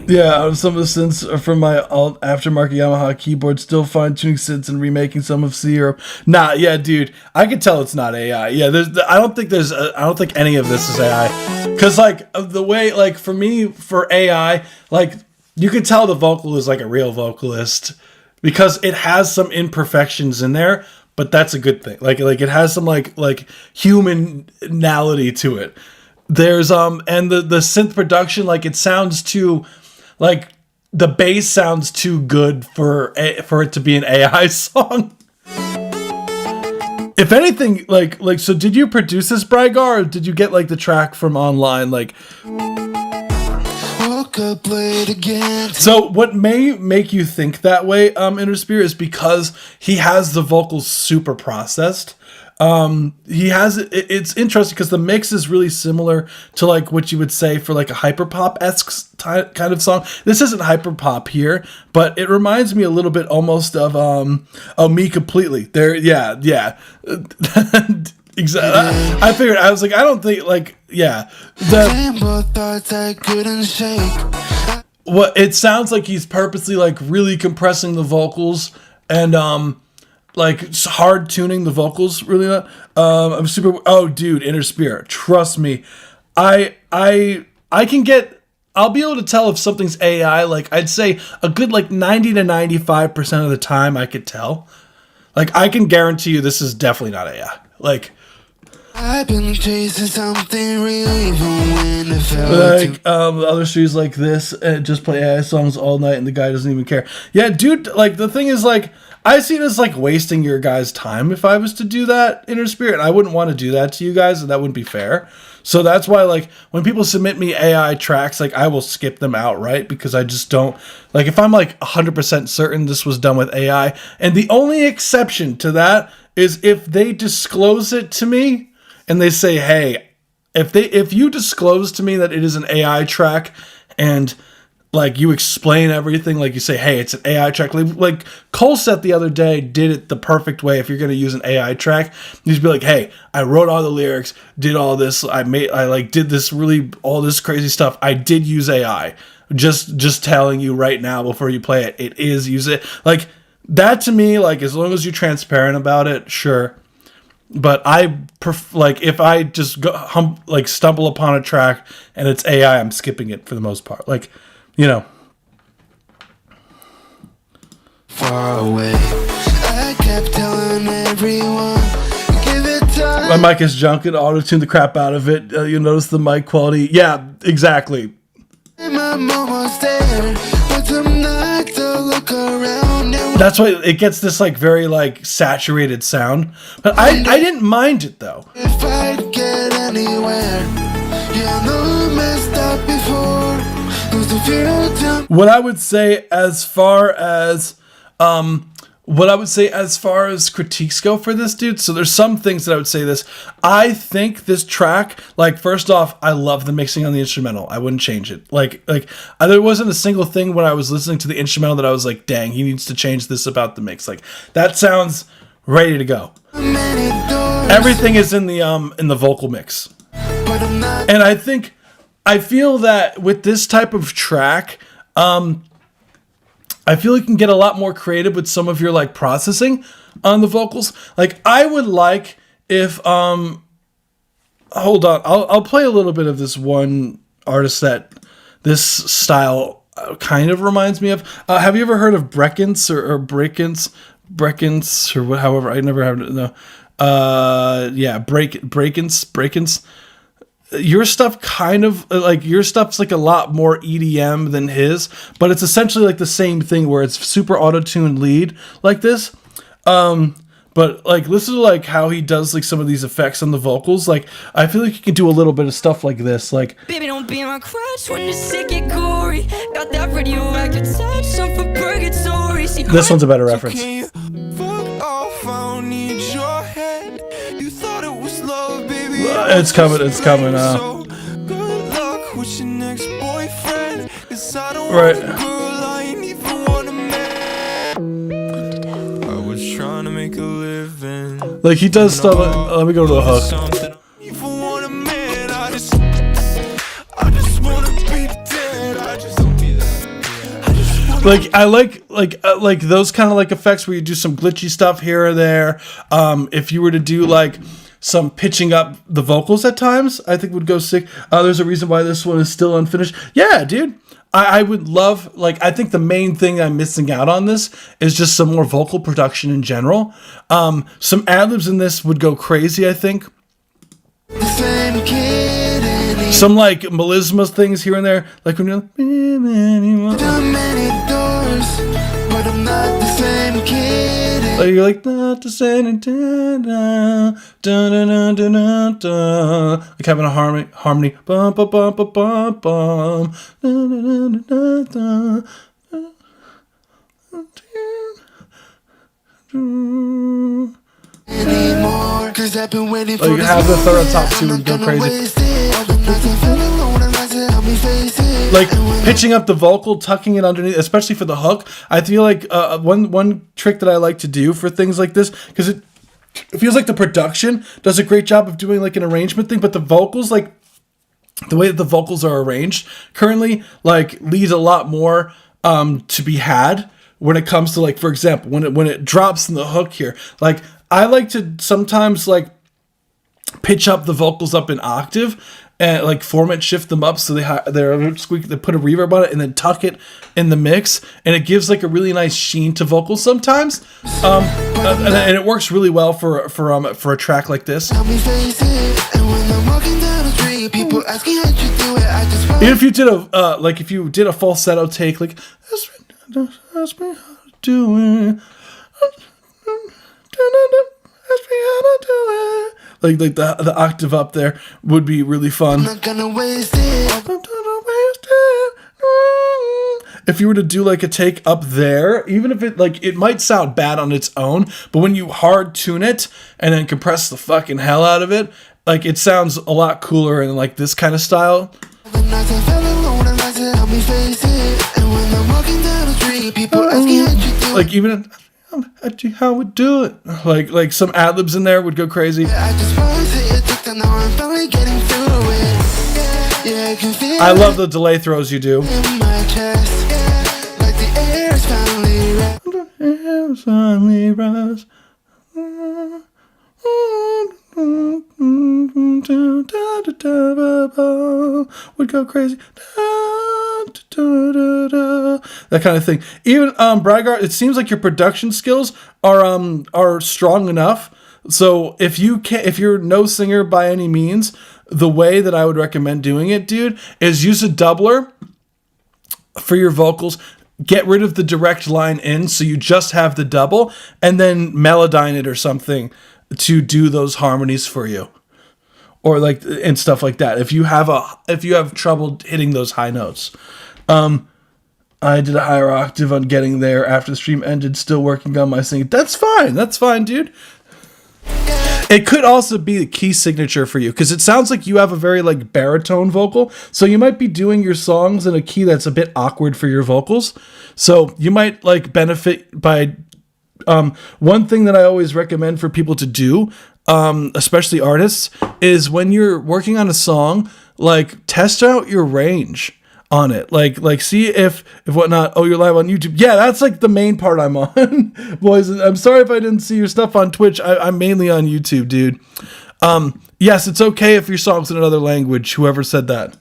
Yeah, some of the synths are from my alt aftermarket Yamaha keyboard, still fine-tuning synths and remaking some of C-Europe. Nah, yeah, dude, I can tell it's not AI. Yeah, I don't think any of this is AI. Cause like the way, like for me, for AI, like you could tell the vocal is like a real vocalist because it has some imperfections in there, but that's a good thing. Like it has some like humanality to it. There's and the synth production, like it sounds too, like the bass sounds too good for it to be an AI song. If anything, like so did you produce this, Brygar, or did you get like the track from online? Like so what may make you think that way, Interspear, is because he has the vocals super processed. He has it's interesting because the mix is really similar to like what you would say for like a hyperpop-esque kind of song. This isn't hyperpop here, but it reminds me a little bit almost of Me Completely. There, yeah. Exactly. I figured, I was like, I don't think like, yeah. What it sounds like he's purposely like really compressing the vocals and like hard tuning the vocals really not. I'm super. Oh, dude, Interspear, trust me, I can get. I'll be able to tell if something's AI. Like I'd say a good like 90 to 95% of the time I could tell. Like I can guarantee you this is definitely not AI. Like I've been chasing something real even when it felt like other streets like this just play AI songs all night and the guy doesn't even care. Yeah, dude. Like the thing is like. I see it as like wasting your guys' time if I was to do that, Interspear, and I wouldn't want to do that to you guys, and that wouldn't be fair. So that's why, like, when people submit me AI tracks, like, I will skip them outright because I just don't, like, if I'm like 100% certain this was done with AI, and the only exception to that is if they disclose it to me and they say, hey, if you disclose to me that it is an AI track and like you explain everything, like you say, hey, it's an AI track. Like Colset the other day did it the perfect way. If you're going to use an AI track, you just be like, hey, I wrote all the lyrics, did all this. I did this really, all this crazy stuff. I did use AI. Just telling you right now before you play it, it is use it. Like that to me, like as long as you're transparent about it, sure. But like if I just stumble upon a track and it's AI, I'm skipping it for the most part. Like, you know. Far away, I kept telling everyone, give it time. My mic is junk and auto-tune the crap out of it. You'll notice the mic quality. Yeah, exactly. I'm almost there, but tonight the look around. That's why it gets this like very like saturated sound. But I didn't mind it though. If I'd get anywhere, yeah, I know I messed up before. What I would say as far as critiques go for this dude, so there's some things that I would say this. I think this track, like first off, I love the mixing on the instrumental. I wouldn't change it. Like there wasn't a single thing when I was listening to the instrumental that I was like, dang, he needs to change this about the mix. Like that sounds ready to go. Everything is in the vocal mix. And I feel that with this type of track, I feel you can get a lot more creative with some of your like processing. on the vocals. Like, I would like if hold on, I'll play a little bit of this one artist that this style kind of reminds me of. Have you ever heard of Breckins or Breckins or what? However, I never have no. Yeah, Breckins. Your stuff kind of like your stuff's like a lot more EDM than his, but it's essentially like the same thing where it's super auto-tuned lead like this. But like listen to like how he does like some of these effects on the vocals. Like I feel like he can do a little bit of stuff like this. Like baby, don't be my crush when the sick get gory. Got that radioactive touch, so for purgatory. See, this one's a better reference. It's coming. Right. Trying to make a living. Like he does stuff. Let me go to the hook. Like I like those kind of like effects where you do some glitchy stuff here or there. If you were to do like some pitching up the vocals at times, I think would go sick. There's a reason why this one is still unfinished. Yeah, dude. I would love, like, I think the main thing I'm missing out on this is just some more vocal production in general. Some ad-libs in this would go crazy, I think. Some, like, melisma things here and there. Like when you're like, you're like, not the same, like having a harmony, bum bum bum bum bum bum, like you have the third on top two and go crazy. Like pitching up the vocal, tucking it underneath, especially for the hook. I feel like one trick that I like to do for things like this, because it feels like the production does a great job of doing like an arrangement thing, but the vocals, like the way that the vocals are arranged currently, like leaves a lot more to be had when it comes to, like, for example, when it drops in the hook here. Like I like to sometimes like pitch up the vocals up an octave and like format shift them up so they're squeak. They put a reverb on it and then tuck it in the mix, and it gives like a really nice sheen to vocals sometimes. And it works really well for a track like this. Even if you did a if you did a falsetto take, like ask me how to do it. Ask me how to do it. Like the octave up there would be really fun. I'm not gonna waste it. If you were to do like a take up there, even if it might sound bad on its own, but when you hard tune it and then compress the fucking hell out of it, like it sounds a lot cooler in like this kind of style. Like even how would do it, like some ad-libs in there would go crazy. I love the delay throws you do. Would go crazy. That kind of thing. Even Braggart, it seems like your production skills are strong enough. So if you're no singer by any means, the way that I would recommend doing it, dude, is use a doubler for your vocals. Get rid of the direct line in, so you just have the double, and then melodyne it or something to do those harmonies for you, or like and stuff like that. If you have trouble hitting those high notes, I did a higher octave on getting there after the stream ended. Still working on my singing. That's fine, dude. It could also be the key signature for you, because it sounds like you have a very like baritone vocal, so you might be doing your songs in a key that's a bit awkward for your vocals. So you might like benefit by one thing that I always recommend for people to do, especially artists, is when you're working on a song, like test out your range. on it. Like see if whatnot. Oh, you're live on YouTube. Yeah, that's like the main part I'm on. Boys, I'm sorry if I didn't see your stuff on Twitch. I'm mainly on YouTube, dude. Yes, it's okay if your song's in another language. Whoever said that.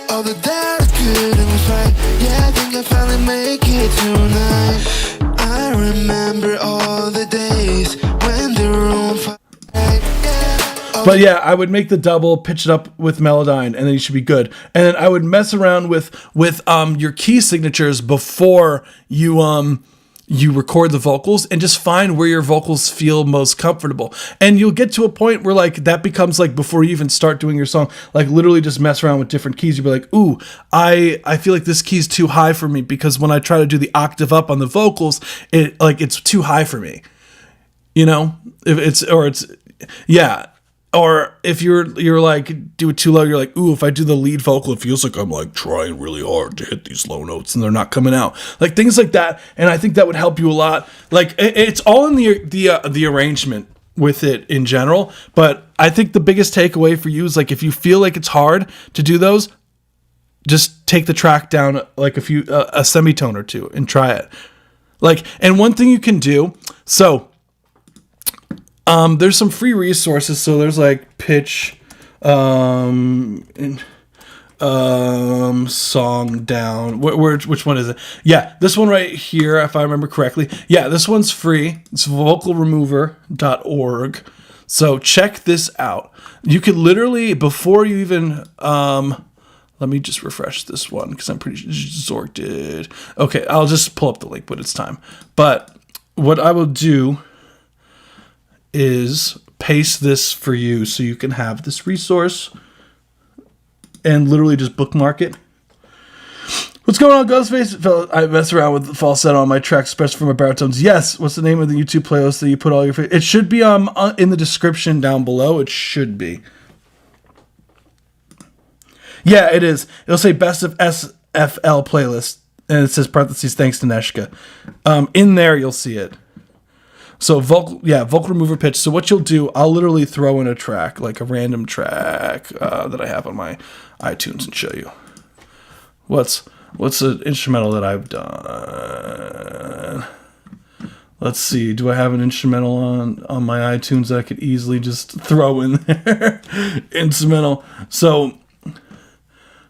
All the dark good and was right. Yeah, I think I finally make it tonight. I remember all the days when the room fight. But yeah, I would make the double, pitch it up with Melodyne, and then you should be good. And then I would mess around with your key signatures before you record the vocals, and just find where your vocals feel most comfortable. And you'll get to a point where like that becomes like before you even start doing your song, like literally just mess around with different keys. You'll be like, ooh, I feel like this key's too high for me, because when I try to do the octave up on the vocals, it's too high for me. You know, or if you're like, do it too low, you're like, ooh, if I do the lead vocal, it feels like I'm like trying really hard to hit these low notes and they're not coming out. Like things like that. And I think that would help you a lot. Like it's all in the arrangement with it in general. But I think the biggest takeaway for you is like, if you feel like it's hard to do those, just take the track down like a semitone or two and try it. Like, and one thing you can do, so there's some free resources. So there's like pitch, song down. Which one is it? Yeah, this one right here, if I remember correctly. Yeah, this one's free. It's vocalremover.org. So check this out. You could literally, before you even, let me just refresh this one because I'm pretty sure Zork did. Okay, I'll just pull up the link when it's time. But what I will do is paste this for you so you can have this resource and literally just bookmark it. What's going on, Ghostface? I mess around with the falsetto on my tracks, especially for my baritones. Yes. What's the name of the YouTube playlist that you put all your? It should be in the description down below. It should be. Yeah, it is. It'll say best of SFL playlist, and it says parentheses thanks to Neshka. In there you'll see it. So vocal remover pitch. So what you'll do, I'll literally throw in a track, like a random track that I have on my iTunes, and show you what's an instrumental that I've done. Let's see. Do I have an instrumental on my iTunes that I could easily just throw in there? Instrumental. So,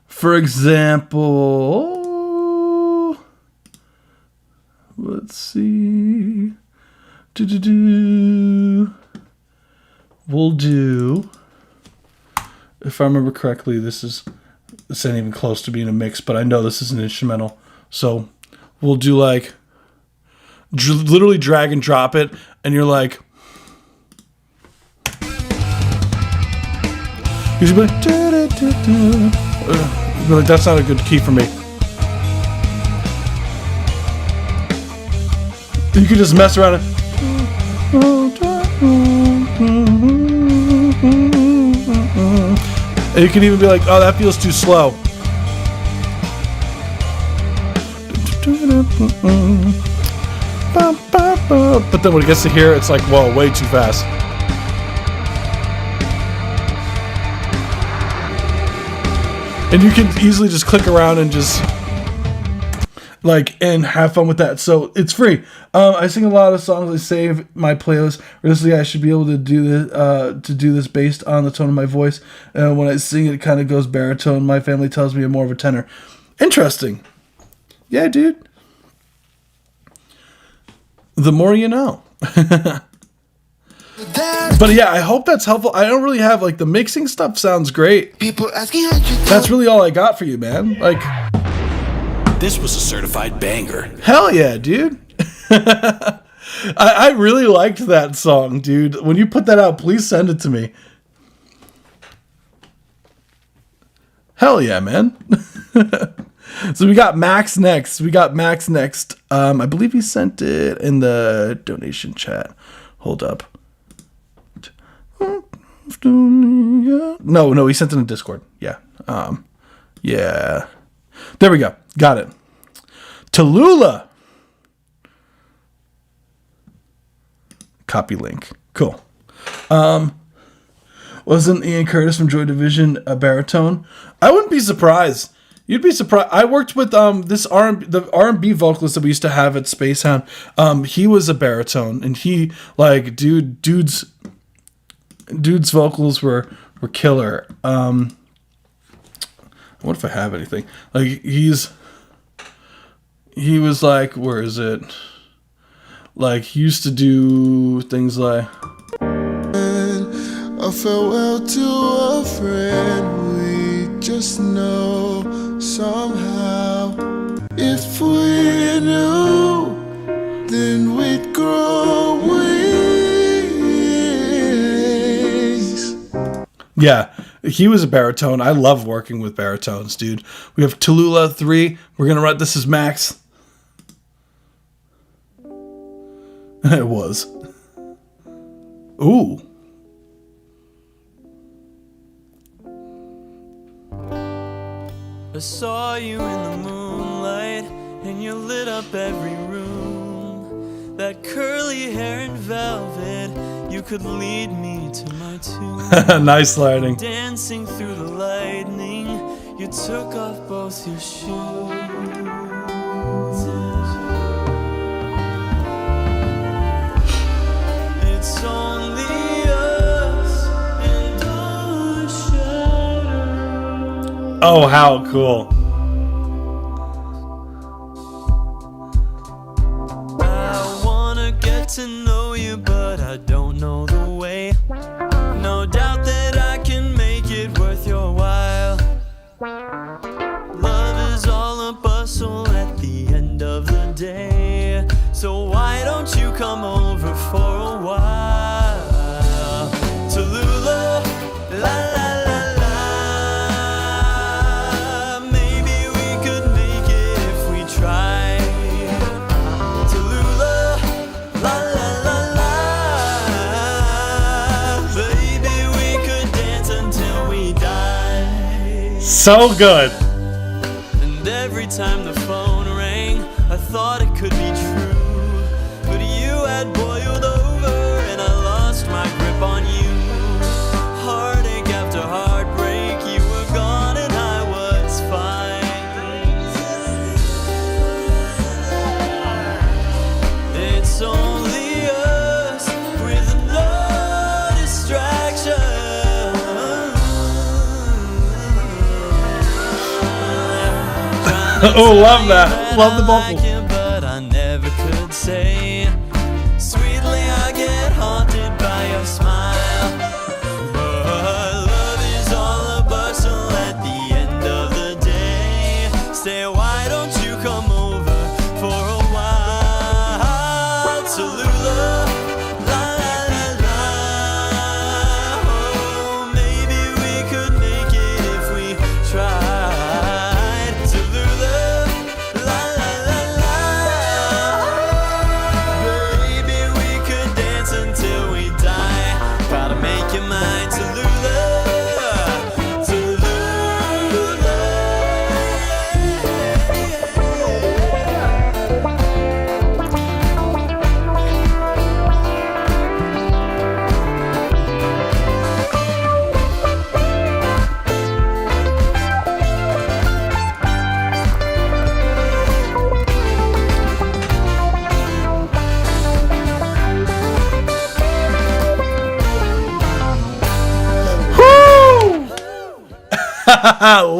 for example, let's see. We'll do, if I remember correctly, this ain't even close to being a mix, but I know this is an instrumental. So we'll do like, literally drag and drop it, and you're like, you'll be like, that's not a good key for me. You can just mess around it. And you can even be like, oh, that feels too slow. But then when it gets to here, it's like, whoa, way too fast. And you can easily just click around and just and have fun with that. So it's free. I sing a lot of songs. I save my playlist. Recently, I should be able to do this based on the tone of my voice. When I sing, it kind of goes baritone. My family tells me I'm more of a tenor. Interesting. Yeah, dude. The more you know. But yeah, I hope that's helpful. I don't really have the mixing stuff sounds great. People asking that's really all I got for you, man. This was a certified banger. Hell yeah, dude. I really liked that song, dude. When you put that out, please send it to me. Hell yeah, man. So we got Max next. I believe he sent it in the donation chat. Hold up. No, he sent it in Discord. Yeah. Yeah. There we go. Got it. Tallulah. Copy link. Cool. Wasn't Ian Curtis from Joy Division a baritone? I wouldn't be surprised. You'd be surprised. I worked with this the R&B vocalist that we used to have at Space Hound. He was a baritone, and he like dude's vocals were killer. What if I have anything? Like he was like, where is it? Like he used to do things like A farewell to a friend we just know somehow. If we knew, then we'd grow wings. yeah. He was a baritone. I love working with baritones, dude. We have Tallulah 3. We're gonna write. This is Max. It was. Ooh. I saw you in the moonlight, and you lit up every room. That curly hair and velvet, you could lead me to my tomb. Nice lighting. Dancing through the lightning, you took off both your shoes. It's only us and all the shadows. Oh, how cool. I wanna get to know you, but I don't know the way. No doubt that I can make it worth your while. Love is all a bustle at the end of the day. So why don't you come over for a while? Tallulah, la la la la. Maybe we could make it if we tried. Tallulah, la la la la. Baby, we could dance until we die. So good. And every time the phone rang, I thought it could be true. But you had boiled over and I lost my grip on you. Heartache after heartbreak, you were gone and I was fine. It's only us with no distraction. Oh, love that. Love the vocals. But I never could say. Sweetly, I get haunted by your smile. But love is all a bustle at the end of the day. Say, why don't you come over for a while? Tallulah, la la la la. Oh, maybe we could make it if we tried. Tallulah, la la la la. Baby, we could dance until we die. Gotta make your mind, Tallulah,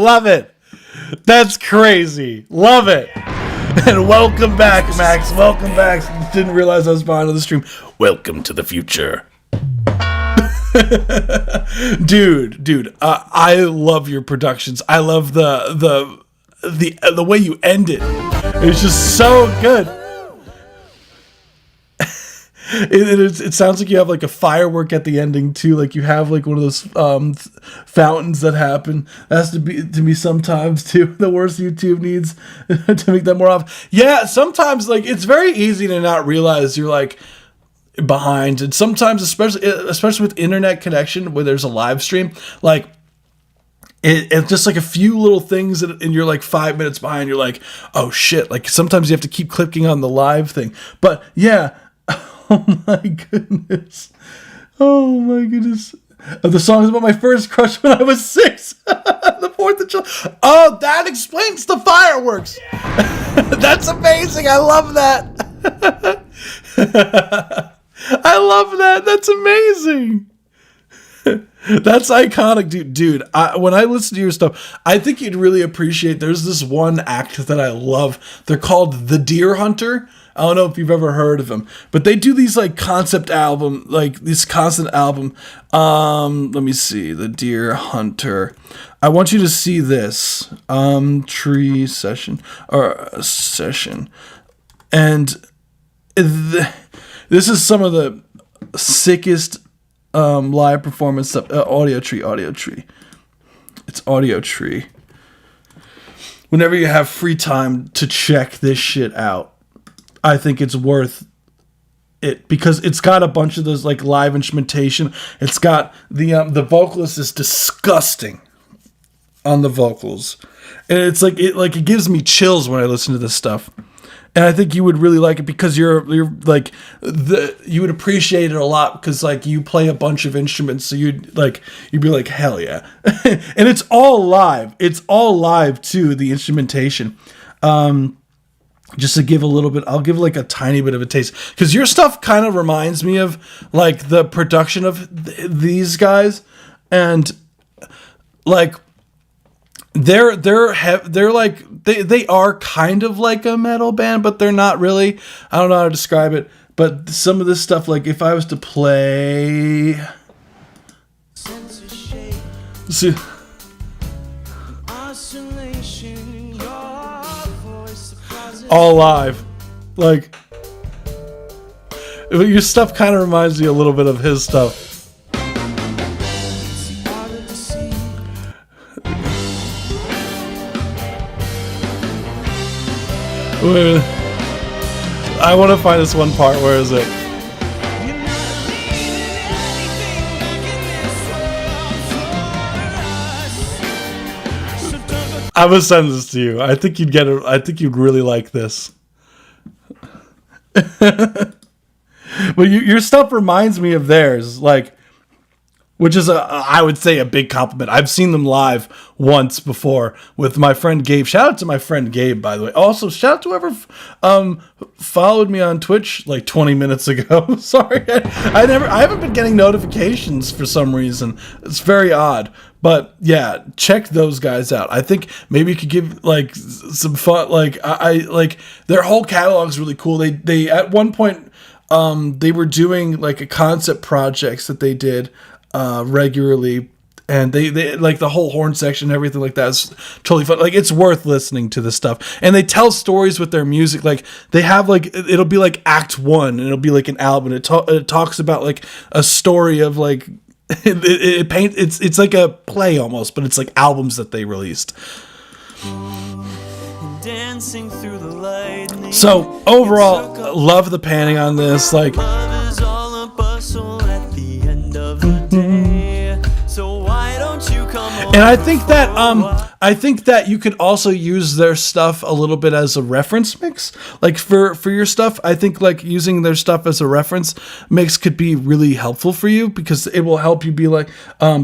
Love it. That's crazy. Love it. And welcome back, Max. Welcome back. Didn't realize I was behind on the stream. Welcome to the future. dude, I love your productions. I love the way you end it. It's just so good. It sounds like you have like a firework at the ending too. Like you have like one of those fountains that happen. That has to be sometimes too. The worst YouTube needs to make that more often. Yeah, sometimes like it's very easy to not realize you're like behind, and sometimes especially with internet connection where there's a live stream, like it's just like a few little things and you're like 5 minutes behind. You're like, oh shit! Like sometimes you have to keep clicking on the live thing. But yeah. Oh my goodness. The song is about my first crush when I was 6. The 4th of July. Oh, that explains the fireworks. That's amazing. I love that. I love that. That's amazing. That's iconic, dude. When I listen to your stuff, I think you'd really appreciate. There's this one act that I love. They're called The Deer Hunter. I don't know if you've ever heard of them, but they do these like concept album, like this concept album. Let me see, The Deer Hunter. I want you to see this tree session or session, and this is some of the sickest live performance stuff. Audio Tree. It's Audio Tree. Whenever you have free time to check this shit out, I think it's worth it because it's got a bunch of those like live instrumentation. It's got the vocalist is disgusting on the vocals, and it's like it gives me chills when I listen to this stuff. And I think you would really like it because you're like you would appreciate it a lot because like you play a bunch of instruments, so you'd be like hell yeah, and it's all live. It's all live too. The instrumentation. Just to give a little bit, I'll give like a tiny bit of a taste because your stuff kind of reminds me of like the production of these guys, and like they're like they are kind of like a metal band, but they're not really. I don't know how to describe it, but some of this stuff, like if I was to play, see. All live, like your stuff kind of reminds me a little bit of his stuff. Wait, I want to find this one part. Where is it? I will send this to you. I think you'd get it. I think you'd really like this. But your stuff reminds me of theirs, like, which is I would say a big compliment. I've seen them live once before with my friend Gabe. Shout out to my friend Gabe, by the way. Also, shout out to whoever followed me on Twitch like 20 minutes ago. Sorry, I haven't been getting notifications for some reason. It's very odd. But yeah, check those guys out. I think maybe you could give like some fun. Like I like their whole catalog is really cool. They at one point they were doing like a concept projects that they did regularly, and they like the whole horn section and everything like that is totally fun. Like it's worth listening to this stuff, and they tell stories with their music. Like they have like it'll be like act 1 and it'll be like an album. It talks about like a story of like it paints it's like a play almost, but it's like albums that they released. Dancing through the lightning. So overall, love the panning on this. Like Love is all a bustle at the end of the day. So why don't you come on? and I think that you could also use their stuff a little bit as a reference mix. Like for your stuff, I think like using their stuff as a reference mix could be really helpful for you because it will help you be like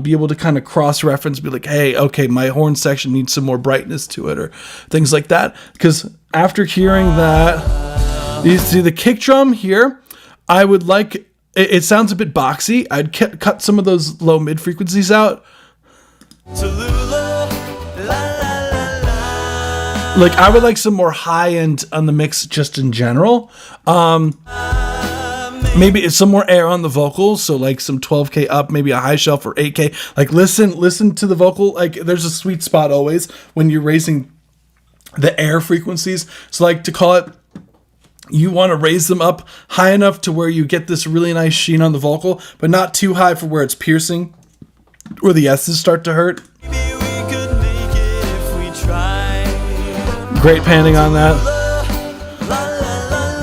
be able to kind of cross reference, be like, hey, okay, my horn section needs some more brightness to it or things like that. Because after hearing that, you see the kick drum here, I would like it sounds a bit boxy. I'd cut some of those low mid frequencies out. Tallulah, la, la, la, la. Like I would like some more high end on the mix just in general. Maybe it's some more air on the vocals, so like some 12K up, maybe a high shelf or 8K. Like listen to the vocal. Like there's a sweet spot always when you're raising the air frequencies. So like to call it, you want to raise them up high enough to where you get this really nice sheen on the vocal, but not too high for where it's piercing, where the S's start to hurt. Maybe we could make it if we tried. Great panning on that. La, la, la,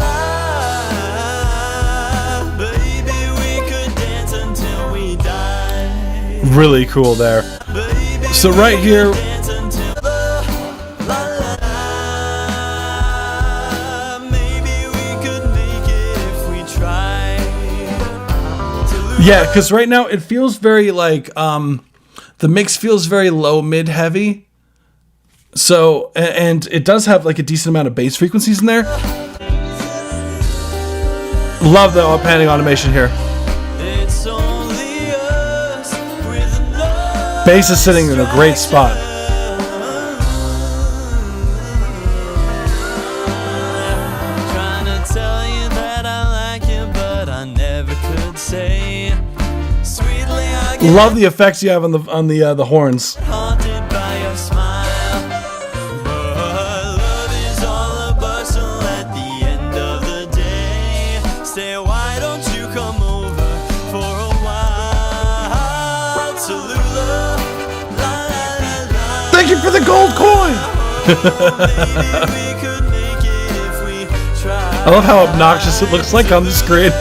la. Baby, we could dance until we die. Really cool there. Baby, So right here, dance until la, la, la. Maybe we could make it if we tried. Yeah, because right now it feels very like the mix feels very low, mid, heavy. So and it does have like a decent amount of bass frequencies in there. Love the panning automation here. It's only us with love. Bass is sitting in a great spot. Trying to tell you that I like you, but I never could say. Sweetly I get Love the effects you have on the horns. haunted by your smile. But love is all a bustle at the end of the day. Say, why don't you come over for a while? Tallulah, la la la la. Thank you for the gold coin. Maybe we could make it if we tried. I love how obnoxious it looks like on the screen.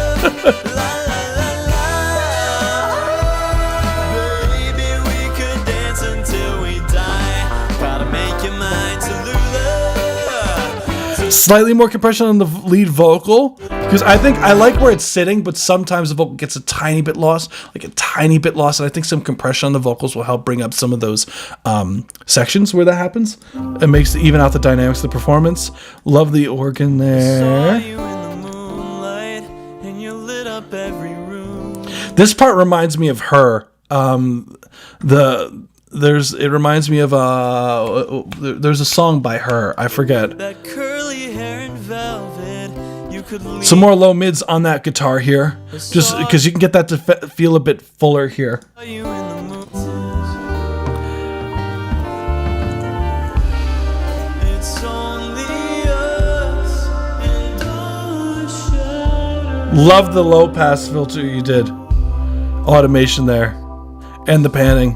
Baby, we could dance until we die. Gotta make your mind Tallulah. Slightly more compression on the lead vocal, because I think I like where it's sitting, but sometimes the vocal gets a tiny bit lost, and I think some compression on the vocals will help bring up some of those sections where that happens. It makes it even out the dynamics of the performance. Love the organ Saw there. you in the moonlight, and you lit up every room. This part reminds me of Her. It reminds me of there's a song by Her. I forget. That curly hair and velvet, you could leave. Some more low mids on that guitar here, just because you can get that to feel a bit fuller here. You in the moon. It's only us and our shadow. Love the low pass filter you did, automation there, and the panning.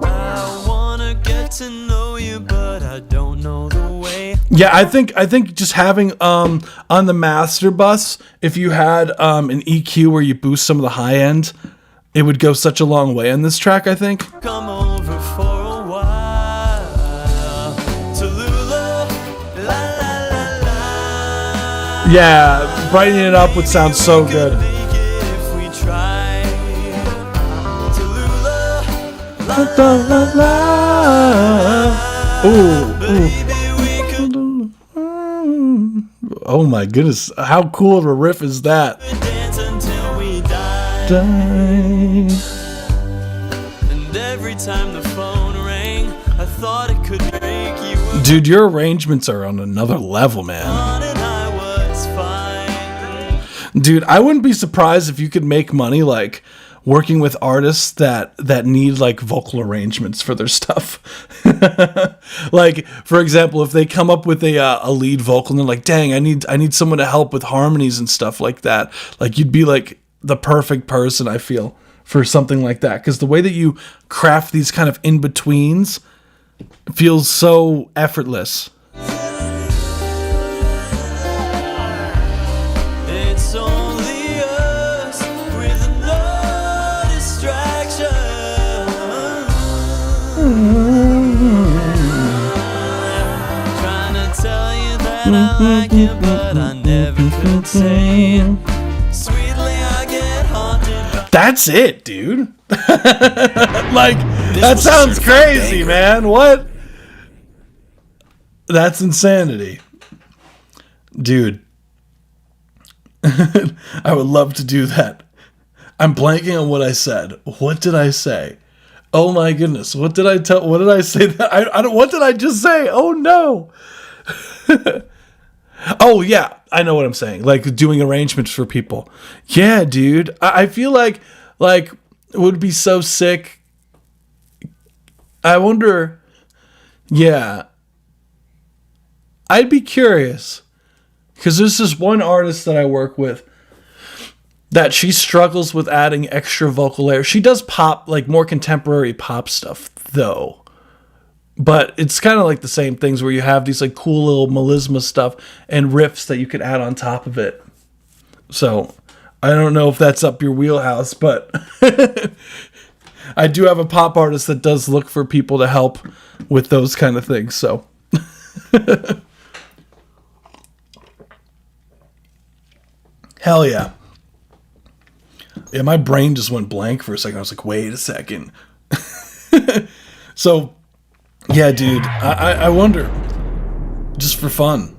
I wanna get to know you, but I don't know the way. Yeah, I think just having on the master bus, if you had an EQ where you boost some of the high end, it would go such a long way on this track, I think. Come over for a while. Tallulah, la la la la. Yeah, brightening it up would sound so good. Make it if we try. Tallulah, Ooh. baby, we could Oh my goodness, how cool of a riff is that? dance until we die. And every time the phone rang, I thought it could make you a Dude, your arrangements are on another level, man. fun, and I was fine. Dude, I wouldn't be surprised if you could make money like working with artists that need like vocal arrangements for their stuff. Like, for example, if they come up with a lead vocal and they're like, dang, I need someone to help with harmonies and stuff like that. Like, you'd be like the perfect person, I feel, for something like that. Because the way that you craft these kind of in-betweens feels so effortless. It's only us with no distraction. Trying to tell you that I like you, but I never could say. Sweetly, I get haunted by. That's it, dude. Like, that was a sounds certified crazy, banger. man. What? That's insanity. Dude. I would love to do that. I'm blanking on what I said. What did I say? Oh my goodness. What did I say that I don't what did I just say? Oh no. Oh yeah, I know what I'm saying. Like doing arrangements for people. Yeah, dude. I feel like it would be so sick. I wonder. Yeah. I'd be curious. Because there's this one artist that I work with that she struggles with adding extra vocal layers. She does pop, like more contemporary pop stuff, though. But it's kind of like the same things where you have these like cool little melisma stuff and riffs that you could add on top of it. So I don't know if that's up your wheelhouse, but I do have a pop artist that does look for people to help with those kind of things. So hell yeah. Yeah, my brain just went blank for a second. I was like, wait a second. So, yeah, dude, I wonder, just for fun.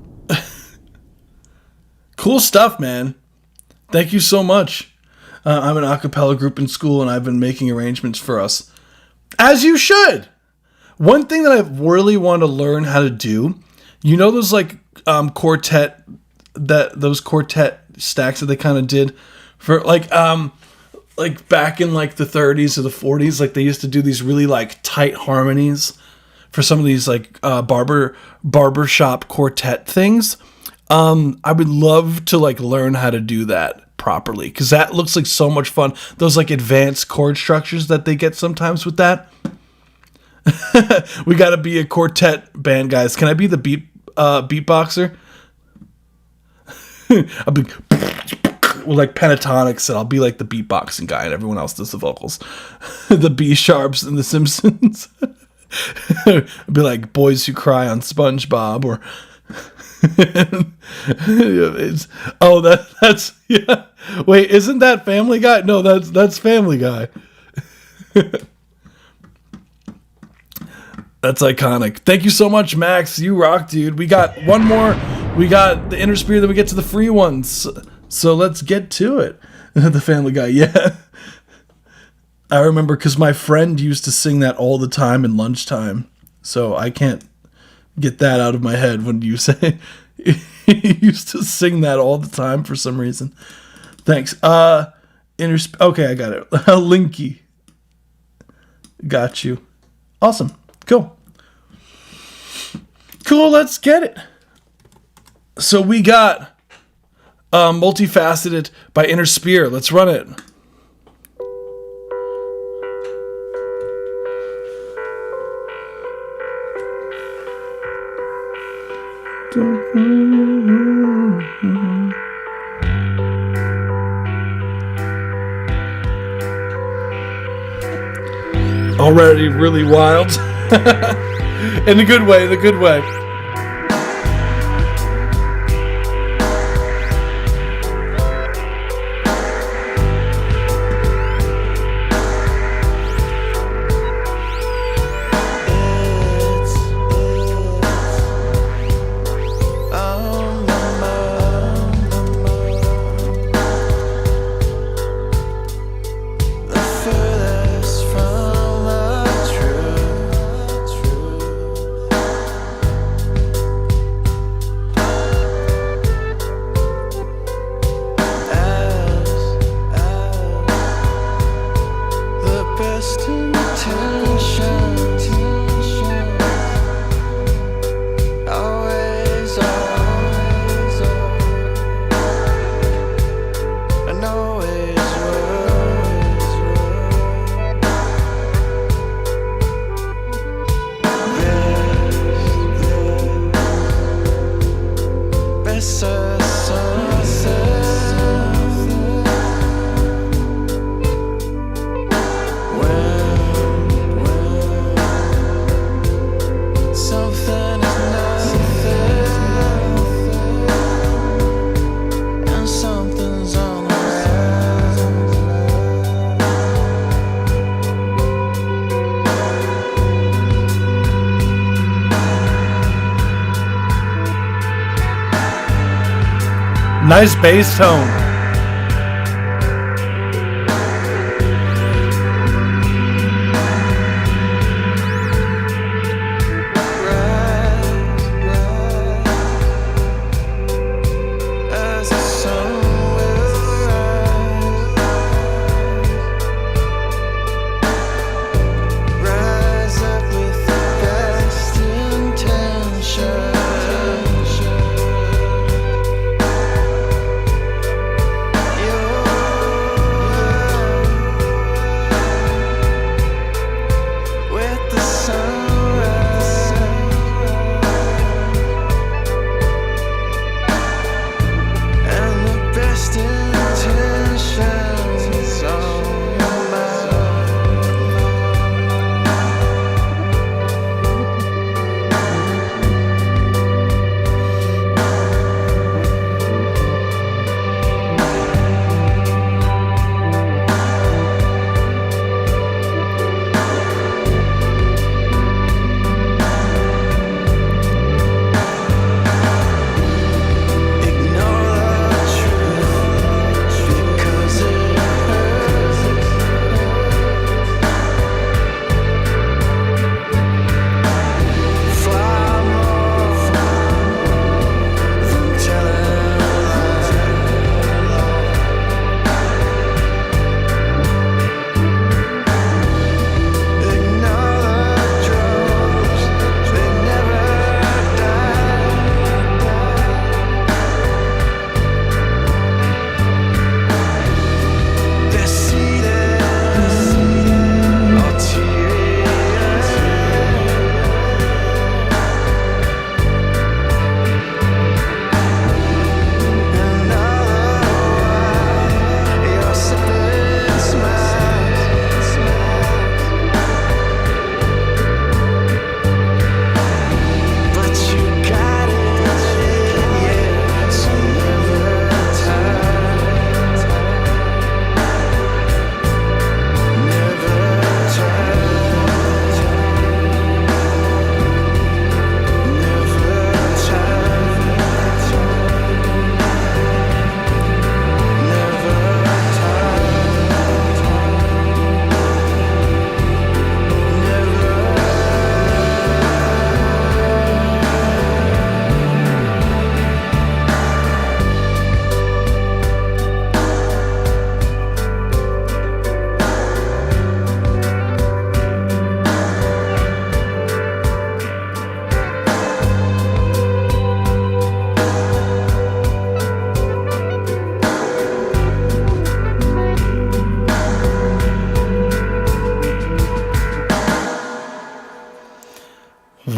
Cool stuff, man. Thank you so much. I'm an a cappella group in school, and I've been making arrangements for us. As you should. One thing that I really want to learn how to do, you know those like quartet stacks that they kind of did for like back in like the 30s or the 40s, like they used to do these really like tight harmonies for some of these like barbershop quartet things. I would love to like learn how to do that properly, because that looks like so much fun. Those like advanced chord structures that they get sometimes with that. We got to be a quartet band, guys. Can I be the beatboxer? I'll be with like pentatonics, and I'll be like the beatboxing guy, and everyone else does the vocals. The B sharps and the Simpsons. I'll be like Boys Who Cry on SpongeBob, or that's yeah. Wait, isn't that Family Guy? No, that's Family Guy. That's iconic. Thank you so much, Max. You rock, dude. We got one more. We got the Inner Spirit, then we get to the free ones. So let's get to it. The Family Guy, yeah. I remember because my friend used to sing that all the time in lunchtime. So I can't get that out of my head when you say he used to sing that all the time for some reason. Thanks. Okay, I got it. Linky. Got you. Awesome. Cool, let's get it. So we got Multifaceted by Inner Spear. Let's run it. Already really wild. In a good way, Nice bass tone.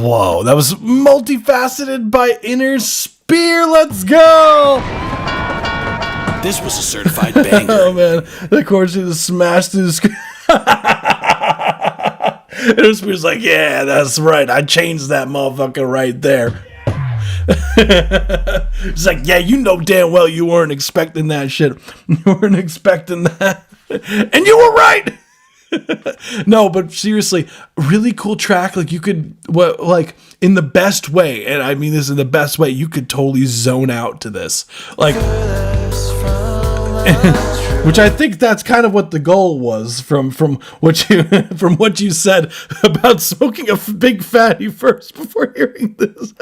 Whoa, that was multifaceted by Inner Spear. Let's go. This was a certified banger. Oh man, the chorus just smashed through the screen. Inner Spear's like, yeah, that's right. I changed that motherfucker right there. It's like, yeah, you know damn well you weren't expecting that shit. You weren't expecting that. And you were right. No, but seriously, really cool track. Like you could, in the best way, and I mean this in the best way, you could totally zone out to this. Like, which I think that's kind of what the goal was from what you said about smoking a big fatty first before hearing this.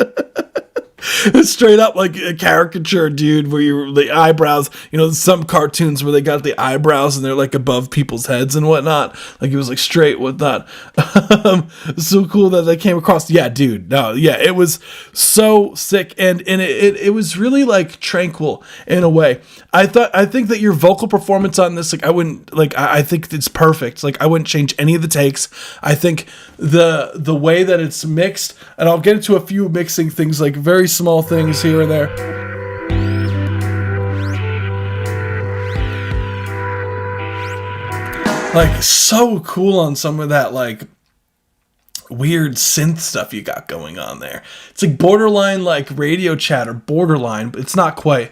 It's straight up like a caricature, dude, where the eyebrows, some cartoons where they got the eyebrows and they're like above people's heads and whatnot. Like it was like straight with that. So cool that they came across. Yeah, dude. No, yeah, it was so sick. And it was really like tranquil in a way. I think that your vocal performance on this, I think it's perfect. Like I wouldn't change any of the takes. I think the way that it's mixed, and I'll get into a few mixing things, like very small things here and there. Like so cool on some of that like weird synth stuff you got going on there. It's like borderline like radio chatter, borderline, but it's not quite.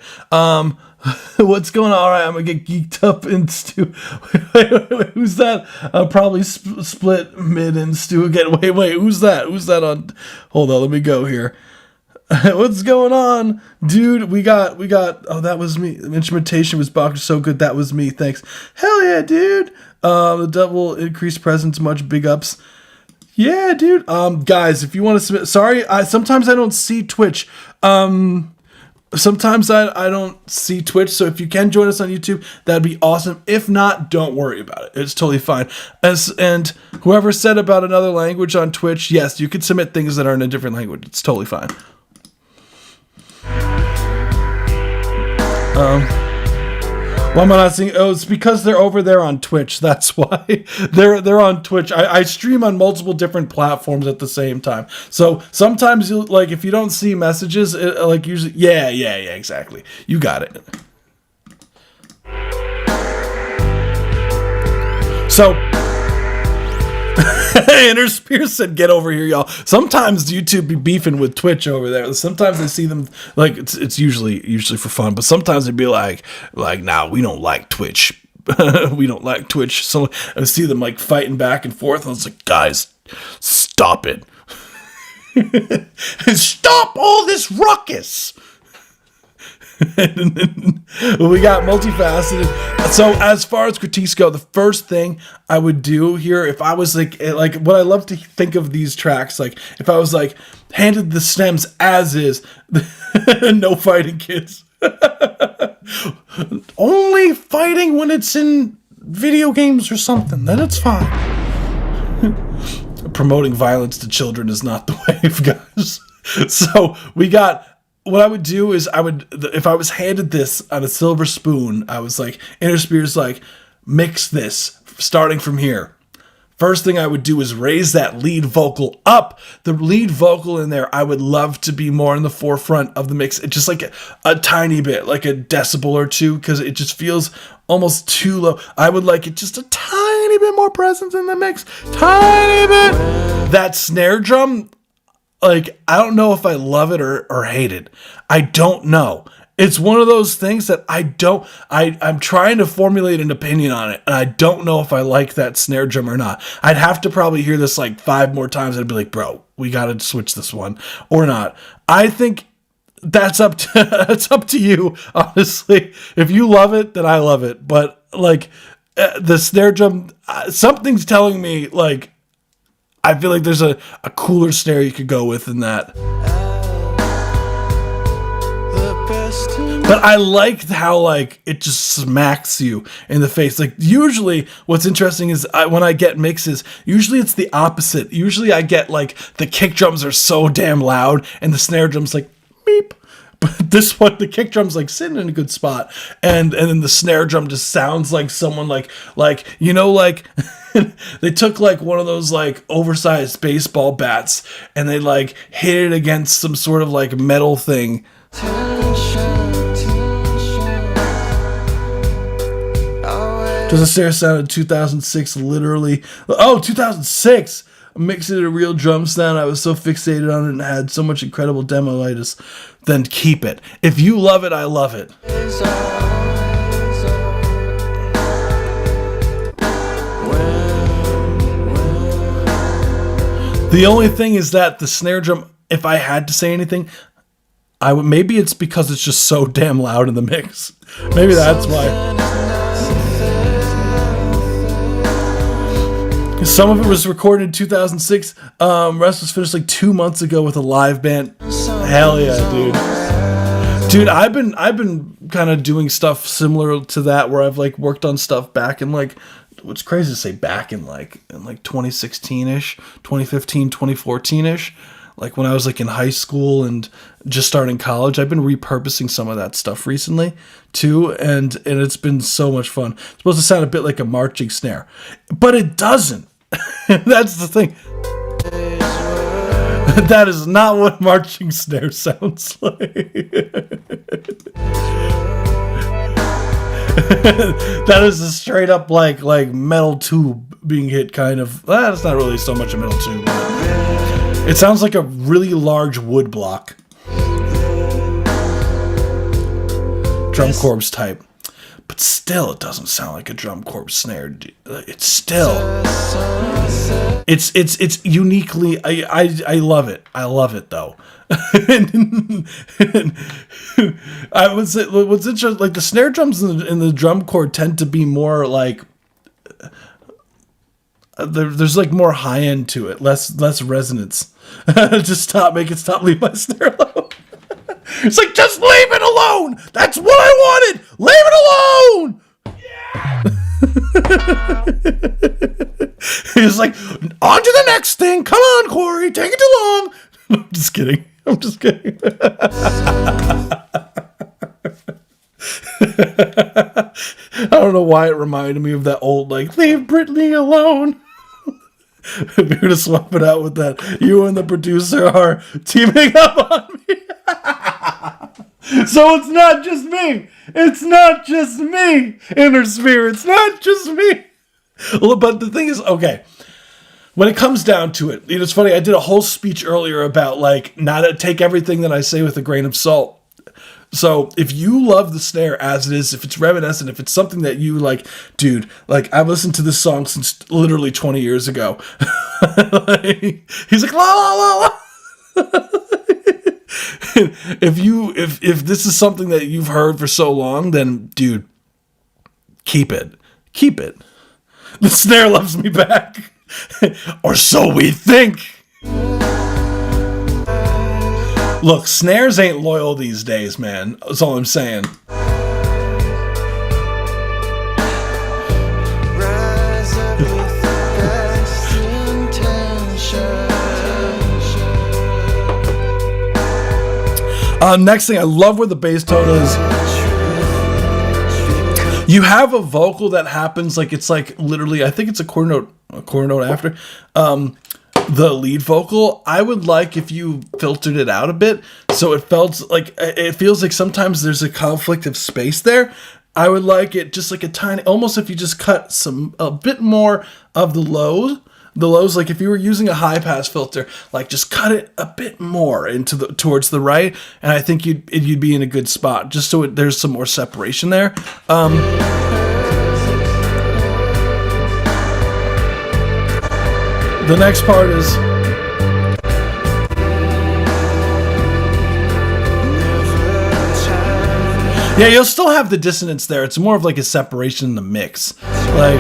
What's going on? All right, I'm gonna get geeked up in Stu. Wait, who's that? Probably split mid in Stu again. Wait, who's that? Who's that on? Hold on, let me go here. What's going on, dude? We got. Oh, that was me. The instrumentation was so good. That was me. Thanks. Hell yeah, dude. The double increased presence, much big ups. Yeah, dude. Guys, if you want to submit, sorry, sometimes I don't see Twitch. Sometimes I don't see Twitch, so if you can join us on YouTube, that'd be awesome. If not, don't worry about it. It's totally fine. And whoever said about another language on Twitch, yes, you could submit things that are in a different language. It's totally fine. Why am I not seeing? Oh, it's because they're over there on Twitch. That's why they're on Twitch. I stream on multiple different platforms at the same time. So sometimes you like if you don't see messages, usually, yeah, exactly. You got it. So. Inner Spear said, "Get over here, y'all." Sometimes YouTube be beefing with Twitch over there. Sometimes I see them like it's usually for fun, but sometimes they'd be like, "Nah, we don't like Twitch. We don't like Twitch." So I see them like fighting back and forth, and I was like, "Guys, stop it! Stop all this ruckus!" We got multifaceted. So as far as critiques go, the first thing I would do here, if I was like what I love to think of these tracks, like if I was like handed the stems as is, no fighting, kids. Only fighting when it's in video games or something, then it's fine. Promoting violence to children is not the wave, guys. So we got. What I would do is if I was handed this on a silver spoon, I was like, Inner Spear's like, mix this starting from here. First thing I would do is raise that lead vocal up. The lead vocal in there, I would love to be more in the forefront of the mix. It's just like a tiny bit, like a decibel or two, because it just feels almost too low. I would like it just a tiny bit more presence in the mix. Tiny bit. That snare drum, like, I don't know if I love it or hate it. I don't know. It's one of those things that I'm trying to formulate an opinion on it, and I don't know if I like that snare drum or not. I'd have to probably hear this like 5 more times. I'd be like, bro, we got to switch this one or not. I think that's up to you, honestly. If you love it, then I love it. But like the snare drum, something's telling me like, I feel like there's a cooler snare you could go with than that. But I like how like it just smacks you in the face. Like usually what's interesting is when I get mixes, usually it's the opposite. Usually I get like the kick drums are so damn loud and the snare drums like beep. But this one, the kick drum's like sitting in a good spot, and then the snare drum just sounds like someone like they took like one of those like oversized baseball bats and they like hit it against some sort of like metal thing. Does the snare sound in 2006 literally? Oh, 2006! Mixing it a real drum sound. I was so fixated on it and had so much incredible demoitis. Then keep it. If you love it, I love it. The only thing is that the snare drum, if I had to say anything, I would, maybe it's because it's just so damn loud in the mix. Maybe that's why. Some of it was recorded in 2006. Rest was finished like 2 months ago with a live band. Hell yeah, dude. I've been kind of doing stuff similar to that, where I've like worked on stuff back in like, what's crazy to say, back in like 2016ish, 2015, 2014ish. Like when I was like in high school and just starting college. I've been repurposing some of that stuff recently too, and it's been so much fun. It's supposed to sound a bit like a marching snare, but it doesn't. That's the thing. That is not what marching snare sounds like. That is a straight up like metal tube being hit kind of. That's not really so much a metal tube. It sounds like a really large wood block. Drum corps type. But still, it doesn't sound like a drum corps snare. It's still, it's uniquely. I love it. I love it though. I would say what's interesting, like the snare drums in the drum corps tend to be more like. There's like more high end to it, less resonance. Just leave my snare alone. It's like, just leave it alone. That's what I wanted. Leave it alone. Yeah. He's like, on to the next thing. Come on, Corey. Take it too long. I'm just kidding. I don't know why it reminded me of that old, like, leave Brittany alone. We're going to swap it out with that. You and the producer are teaming up on me. So it's not just me. It's not just me, Inner Sphere. It's not just me. But the thing is, okay, when it comes down to it, it's funny, I did a whole speech earlier about, like, not to take everything that I say with a grain of salt. So if you love the snare as it is, if it's reminiscent, if it's something that you like, dude, like I've listened to this song since literally 20 years ago. He's like, la la la la. If this is something that you've heard for so long, then dude, keep it. The snare loves me back. Or so we think. Look, snares ain't loyal these days, man. That's all I'm saying. Next thing, I love where the bass tone is. You have a vocal that happens like it's like literally, I think it's a quarter note after. The lead vocal, I would like if you filtered it out a bit so it feels like sometimes there's a conflict of space there. I would like it just like a tiny, almost if you just cut a bit more of the lows, like if you were using a high pass filter, like just cut it a bit more towards the right, and I think you'd be in a good spot just so there's some more separation there. The next part is yeah, you'll still have the dissonance there. It's more of like a separation in the mix. Like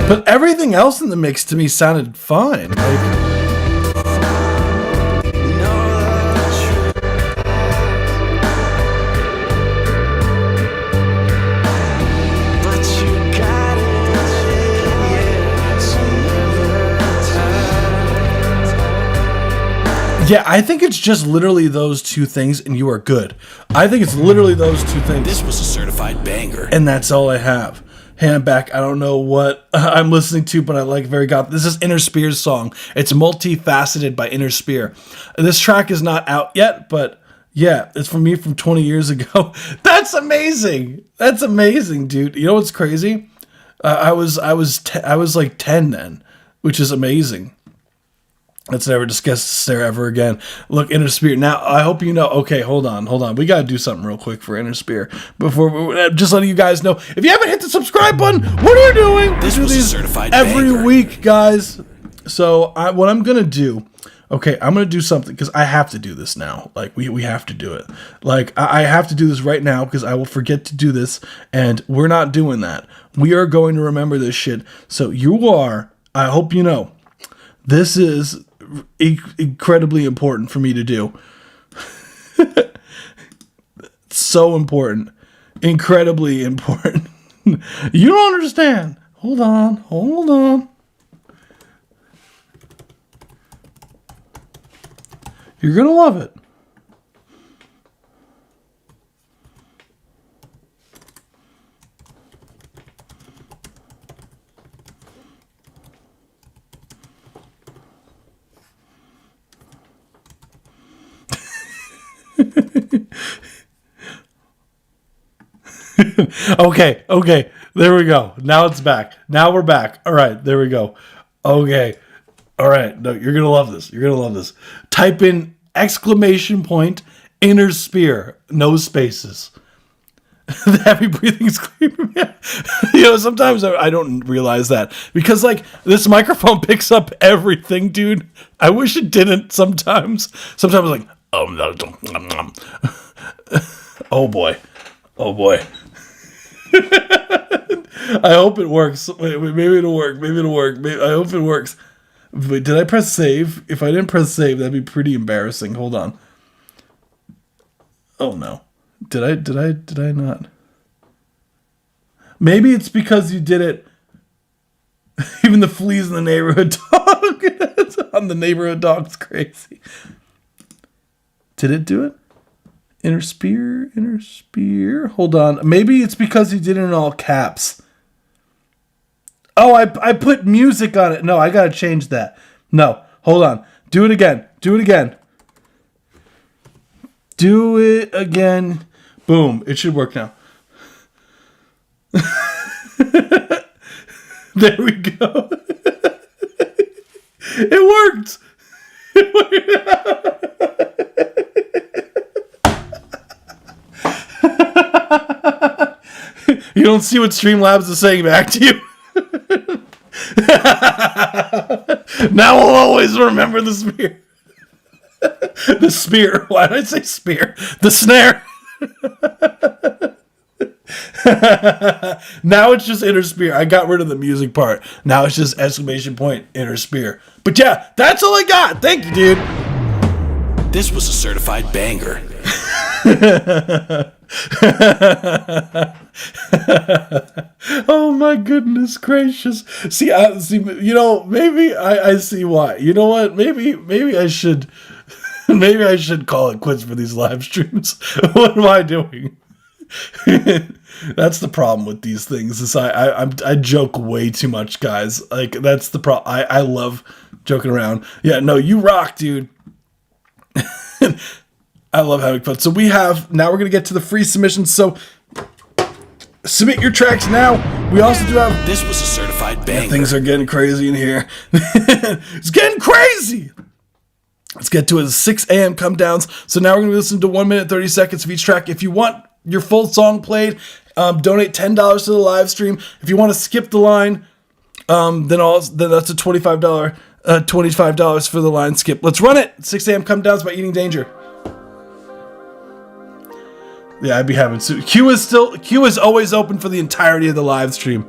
But everything else in the mix to me sounded fine. Like, yeah, I think it's just literally those two things, and you are good. I think it's literally those two things. This was a certified banger. And that's all I have. Hey, I'm back. I don't know what I'm listening to, but I like very God. This is Inner Spear's song. It's Multifaceted by Inner Spear. This track is not out yet, but yeah, it's from me from 20 years ago. That's amazing. That's amazing, dude. You know what's crazy? I was like 10 then, which is amazing. Let's never discuss there ever again. Look, Inner Spear. Now, I hope you know. Okay, hold on. We got to do something real quick for Inner Spear. Before, just letting you guys know. If you haven't hit the subscribe button, what are you doing? This was a certified every banger. week, guys. So, what I'm going to do, okay, I'm going to do something because I have to do this now. Like, we have to do it. Like, I have to do this right now because I will forget to do this, and we're not doing that. We are going to remember this shit. So, I hope you know, this is incredibly important for me to do. So important. Incredibly important. You don't understand. Hold on. You're gonna love it. Okay. There we go. Now it's back. Now we're back. All right. There we go. Okay. All right. No, you're going to love this. Type in exclamation point Inner Spear. No spaces. The heavy breathing screaming. You know, sometimes I don't realize that because like this microphone picks up everything, dude. I wish it didn't sometimes. Sometimes like, oh boy. I hope it works. Wait, maybe it'll work. I hope it works. Wait, did I press save? If I didn't press save, that'd be pretty embarrassing. Hold on. Oh no. Did I not? Maybe it's because you did it. Even the fleas in the neighborhood dog on the neighborhood dog's crazy. Did it do it? Inner Spear. Hold on. Maybe it's because you did it in all caps. Oh, I put music on it. No, I gotta change that. No, hold on. Do it again. Do it again. Boom. It should work now. There we go. It worked. You don't see what Streamlabs is saying back to you. Now we'll always remember the spear. The spear. Why did I say spear? The snare. Now it's just Inner Spear. I got rid of the music part. Now it's just exclamation point Inner Spear. But yeah, that's all I got. Thank you, dude. This was a certified banger. Oh my goodness gracious. See, you know, maybe I see why. You know what? Maybe I should call it quits for these live streams. What am I doing? That's the problem with these things is I joke way too much, guys. Like that's the problem. I love joking around. Yeah, no, you rock, dude. I love having fun. So now we're going to get to the free submissions. So submit your tracks now. We also do have... This was a certified banger. Yeah, things are getting crazy in here. It's getting crazy. Let's get to it. 6 a.m. come downs. So now we're going to listen to 1 minute, 30 seconds of each track. If you want your full song played, donate $10 to the live stream. If you want to skip the line, then that's a $25 for the line skip. Let's run it. 6 a.m. come downs by Eating Danger. Yeah, I'd be having to. Q is always open for the entirety of the live stream.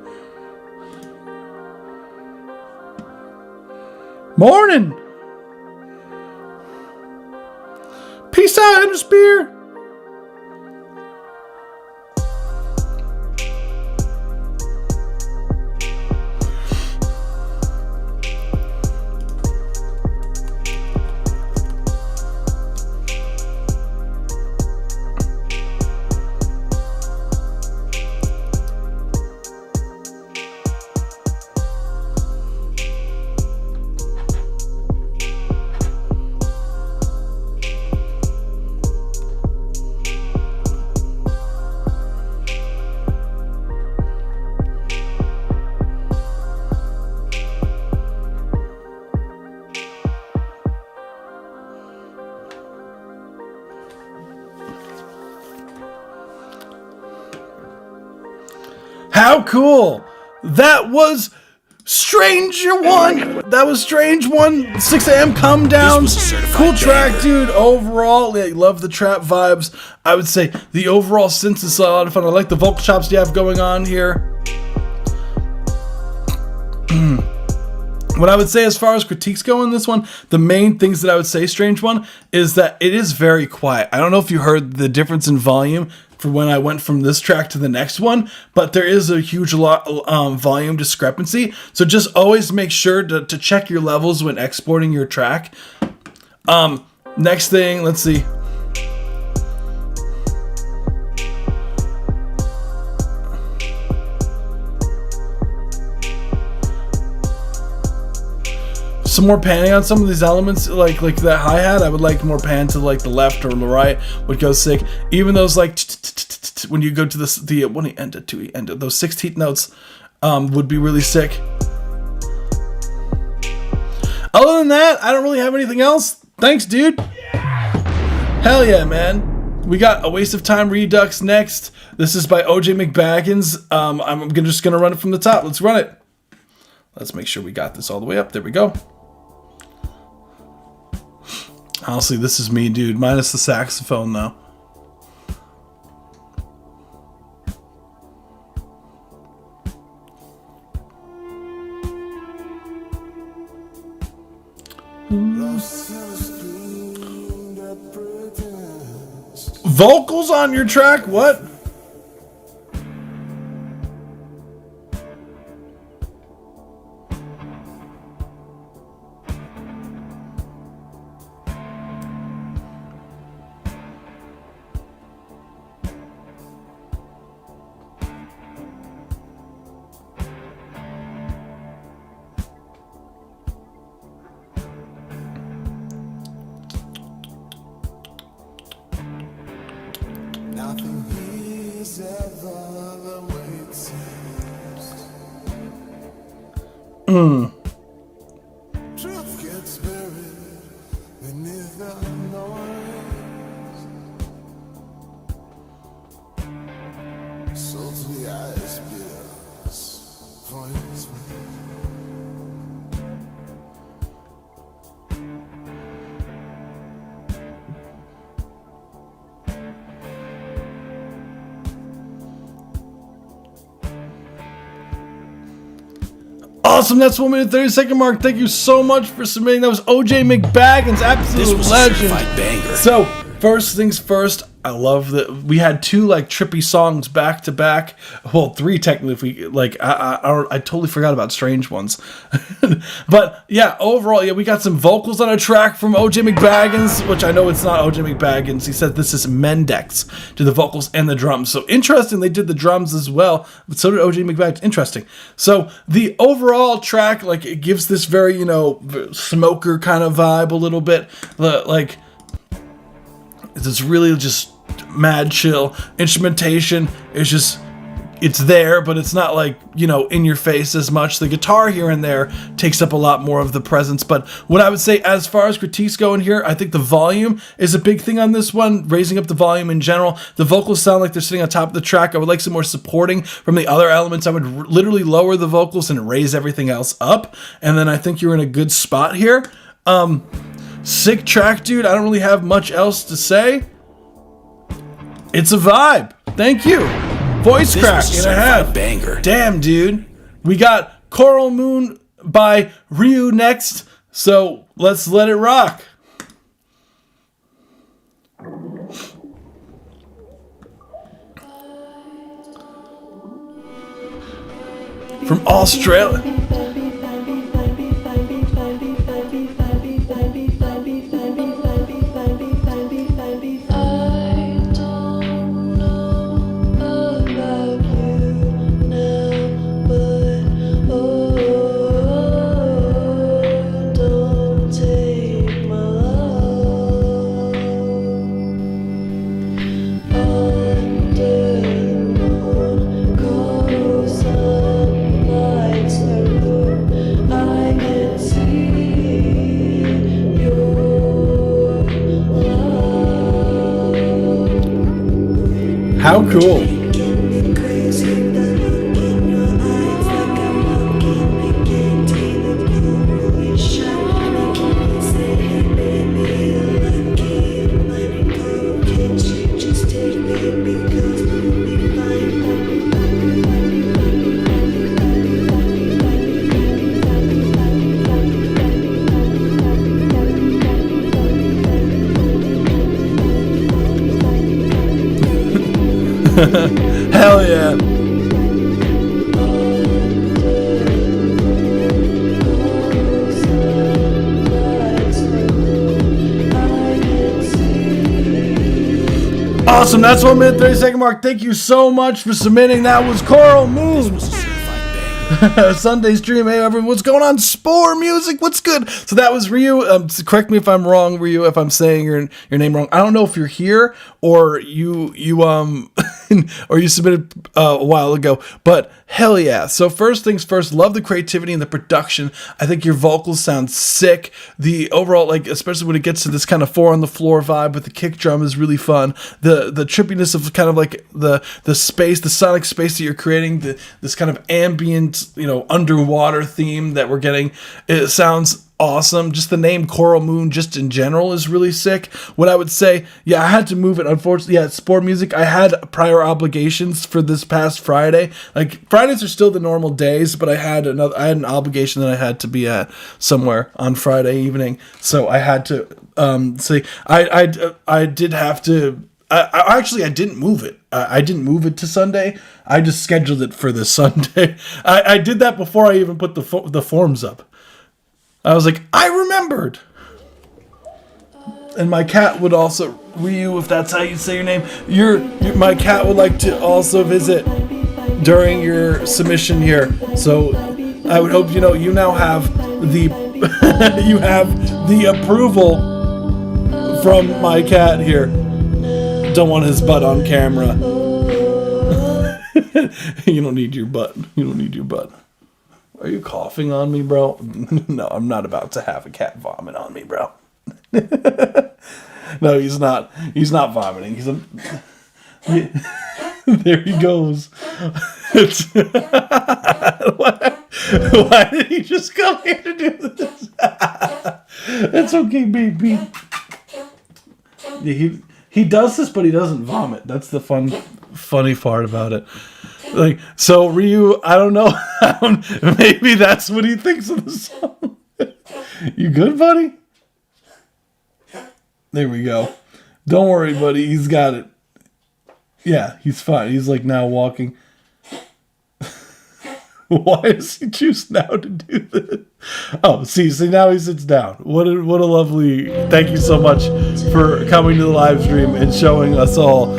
Morning. Peace out, Andrew Spear. How cool! That was Stranger One. That was Strange One. 6 a.m. Come Down. Cool track, banger. dude. Overall, I love the trap vibes. I would say the overall synth is a lot of fun. I like the vocal chops you have going on here. What I would say as far as critiques go in this one, the main things that I would say, Strange One, is that it is very quiet. I don't know if you heard the difference in volume for when I went from this track to the next one, but there is a huge volume discrepancy. So just always make sure to check your levels when exporting your track. Next thing, let's see. Some more panning on some of these elements, like that hi-hat. I would like more pan to like the left or the right would go sick. Even those like when you go to the when he ended to he ended those 16th notes would be really sick. Other than that, I don't really have anything else. Thanks, dude. Hell yeah, man. We got A Waste of Time Redux next. This is by OJ McBaggins. I'm just gonna run it from the top. Let's run it. Let's make sure we got this all the way up. There we go. Honestly, this is me, dude. Minus the saxophone, though. Vocals on your track? What? Nothing is ever the way it seems. Truth gets buried beneath the noise. Salt to the eyes, bills, points. Awesome, that's 1 minute 30-second mark. Thank you so much for submitting. That was OJ McBaggins, absolute This was a legend. certified banger. So, first things first, I love that we had 2 like trippy songs back to back. Well, 3 technically. If we like, I totally forgot about Strange Ones. But yeah, overall, yeah, we got some vocals on a track from OJ McBaggins, which I know it's not OJ McBaggins. He said this is Mendex, did the vocals and the drums. So interesting, they did the drums as well, but so did OJ McBaggins. Interesting. So the overall track, like, it gives this very, you know, smoker kind of vibe a little bit, like. It's really just mad chill. Instrumentation is just, it's there, but it's not like, you know, in your face as much. The guitar here and there takes up a lot more of the presence. But what I would say as far as critiques go in here, I think the volume is a big thing on this one, raising up the volume in general. The vocals sound like they're sitting on top of the track. I would like some more supporting from the other elements. I would literally lower the vocals and raise everything else up. And then I think you're in a good spot here. Sick track, dude. I don't really have much else to say. It's a vibe. Thank you. Voice This crack was a and a certified half. banger. Damn, dude. We got Coral Moon by Ryu next. So let's let it rock. From Australia. How cool. Hell yeah. Awesome. That's 1 minute 30-second mark. Thank you so much for submitting. That was Coral Moon. Sunday stream. Hey everyone, what's going on? Spore Music, what's good? So that was Ryu. Correct me if I'm wrong, Ryu, if I'm saying your name wrong. I don't know if you're here or you or you submitted a while ago, but hell yeah. So first things first, love the creativity and the production. I think your vocals sound sick. The overall, like, especially when it gets to this kind of 4 on the floor vibe with the kick drum is really fun. The trippiness of kind of like the space, the sonic space that you're creating, this kind of ambient, underwater theme that we're getting. It sounds awesome. Just the name Coral Moon just in general is really sick. What I would say, I had to move it. Unfortunately, it's Sport Music. I had prior obligations for this past Friday. Like, Fridays are still the normal days, but I had an obligation that I had to be at somewhere on Friday evening. So I had to say I did have to. I didn't move it. I didn't move it to Sunday. I just scheduled it for this Sunday. I did that before I even put the forms up. I was like, I remembered. And my cat would also, Ryu, if that's how you say your name, my cat would like to also visit during your submission here. So I would hope you now have the approval from my cat here. Don't want his butt on camera. You don't need your butt. You don't need your butt. Are you coughing on me, bro? No, I'm not about to have a cat vomit on me, bro. No, he's not. He's not vomiting. There he goes. Why did he just come here to do this? It's okay, baby. Yeah, he does this, but he doesn't vomit. That's the funny part about it. Like, so Ryu, I don't know. Maybe that's what he thinks of the song. You good, buddy? There we go. Don't worry, buddy. He's got it. Yeah, he's fine. He's like now walking. Why does he choose now to do this? Oh, see, now he sits down. What a lovely. Thank you so much for coming to the live stream and showing us all.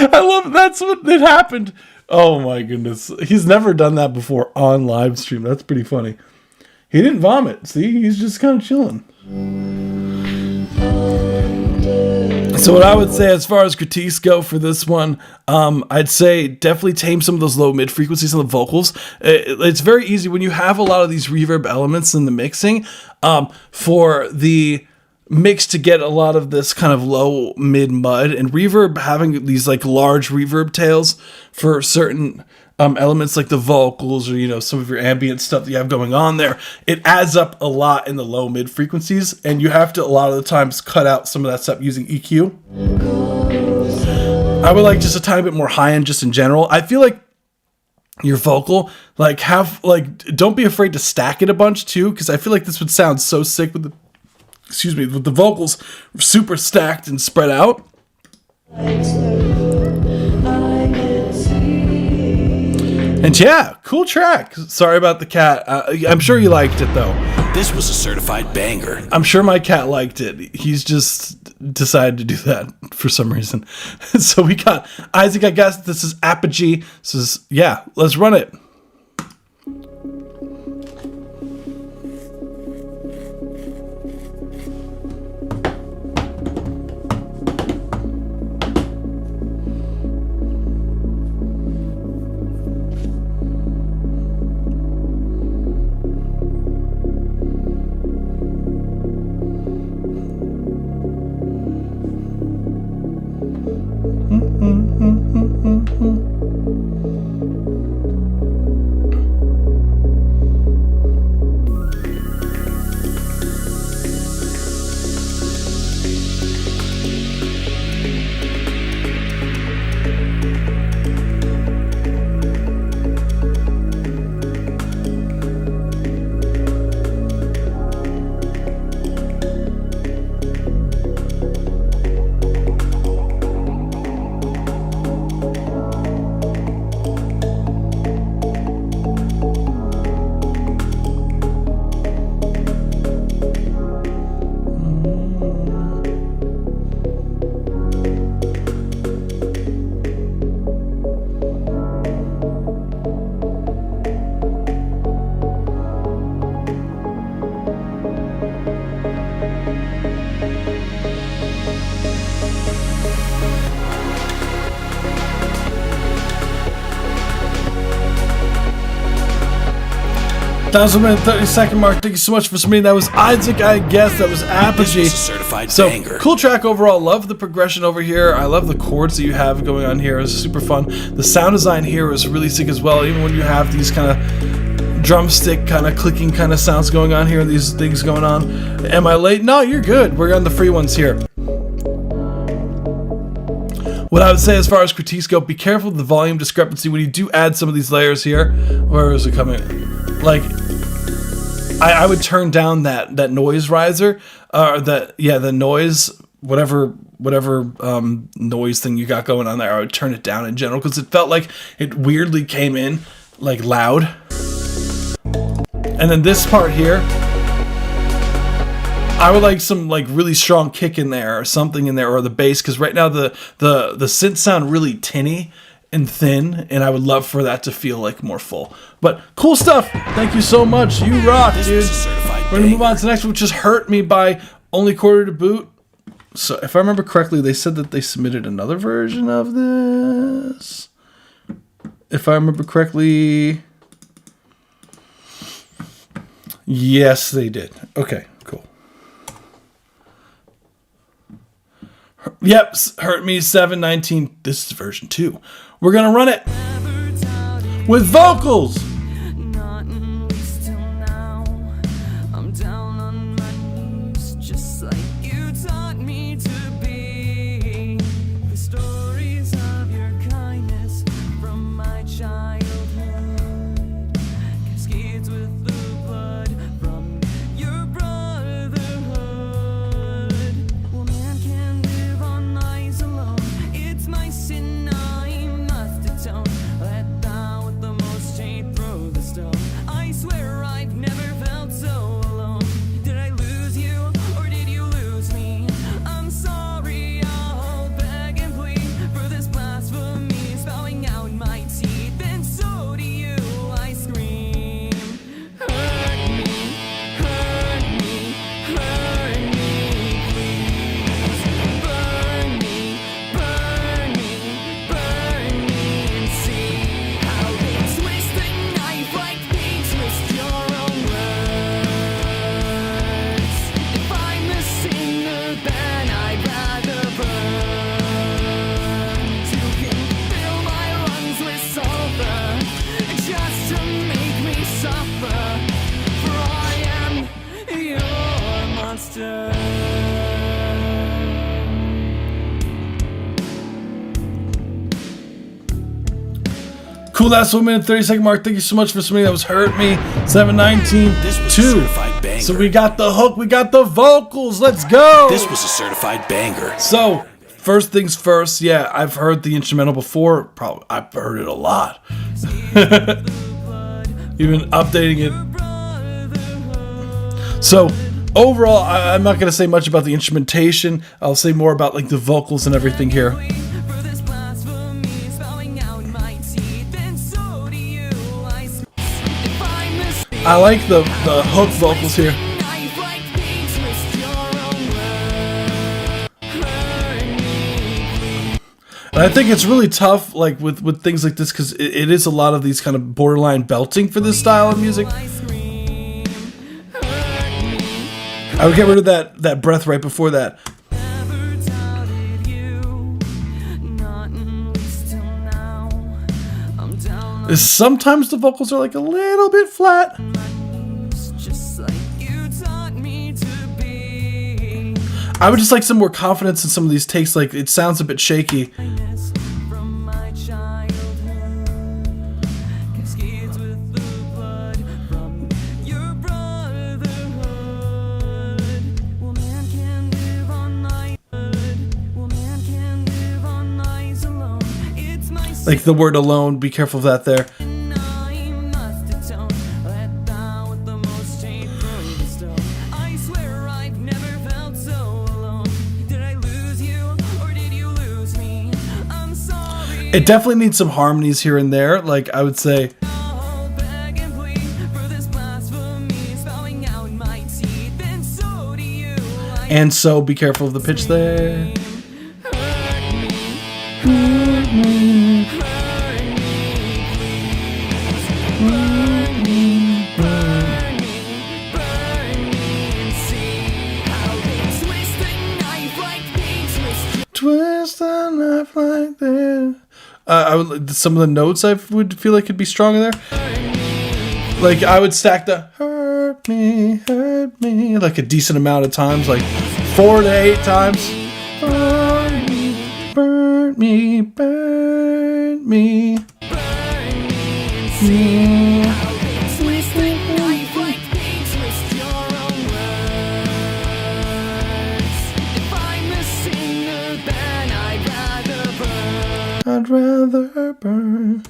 I love that's what it happened. Oh my goodness. He's never done that before on live stream. That's pretty funny. He didn't vomit. See, he's just kind of chilling. So what I would say as far as critiques go for this one, I'd say definitely tame some of those low mid frequencies on the vocals. It's very easy when you have a lot of these reverb elements in the mixing, for the mix to get a lot of this kind of low mid mud, and reverb having these like large reverb tails for certain elements like the vocals or some of your ambient stuff that you have going on there. It adds up a lot in the low mid frequencies, and you have to a lot of the times cut out some of that stuff using EQ. I would like just a tiny bit more high end just in general. I feel like your vocal, like don't be afraid to stack it a bunch too, because I feel like this would sound so sick with the vocals super stacked and spread out. And yeah, cool track. Sorry about the cat. I'm sure you liked it though. This was a certified banger. I'm sure my cat liked it. He's just decided to do that for some reason. So we got Isaac, I guess this is Apogee. This is, yeah, let's run it. That was a minute 30-second mark. Thank you so much for submitting. That was Isaac, I guess. That was Apogee. This was a certified so banger. Cool track overall. Love the progression over here. I love the chords that you have going on here. It's super fun. The sound design here is really sick as well. Even when you have these kind of drumstick kind of clicking kind of sounds going on here and these things going on. Am I late? No, you're good. We're on the free ones here. What I would say as far as critiques go, be careful of the volume discrepancy when you do add some of these layers here. Where is it coming? Like, I would turn down that noise riser, the noise, whatever noise thing you got going on there. I would turn it down in general because it felt like it weirdly came in like loud. And then this part here, I would like some like really strong kick in there or something in there, or the bass, because right now the synths sound really tinny and thin, and I would love for that to feel like more full. But cool stuff. Thank you so much. You rock, dude. We're gonna move on to the next one, which is Hurt Me by Only Quarter to Boot. So if I remember correctly, they said that they submitted another version of this. If I remember correctly, yes, they did. Okay, cool. Yep, Hurt Me 719. This is version 2. We're gonna run it with vocals. Cool, that's 1 minute 30-second mark. Thank you so much for submitting. That was Hurt Me, 719 This was a 2. certified banger. So we got the hook, we got the vocals. Let's go. This was a certified banger. So, first things first, yeah, I've heard the instrumental before. Probably, I've heard it a lot. Even updating it. So, overall, I'm not going to say much about the instrumentation. I'll say more about like the vocals and everything here. I like the hook vocals here. And I think it's really tough, like with things like this, because it is a lot of these kind of borderline belting for this style of music. I would get rid of that breath right before that. Sometimes the vocals are like a little bit flat. I would just like some more confidence in some of these takes. Like, it sounds a bit shaky. Like the word alone, be careful of that there. It definitely needs some harmonies here and there, like I would say. And so be careful of the pitch there. Twist the knife like this. Some of the notes I would feel like could be stronger there. Like I would stack the hurt me, like a decent amount of times, like 4 to 8 times. Burn me, burn me, burn me. I'd rather burn.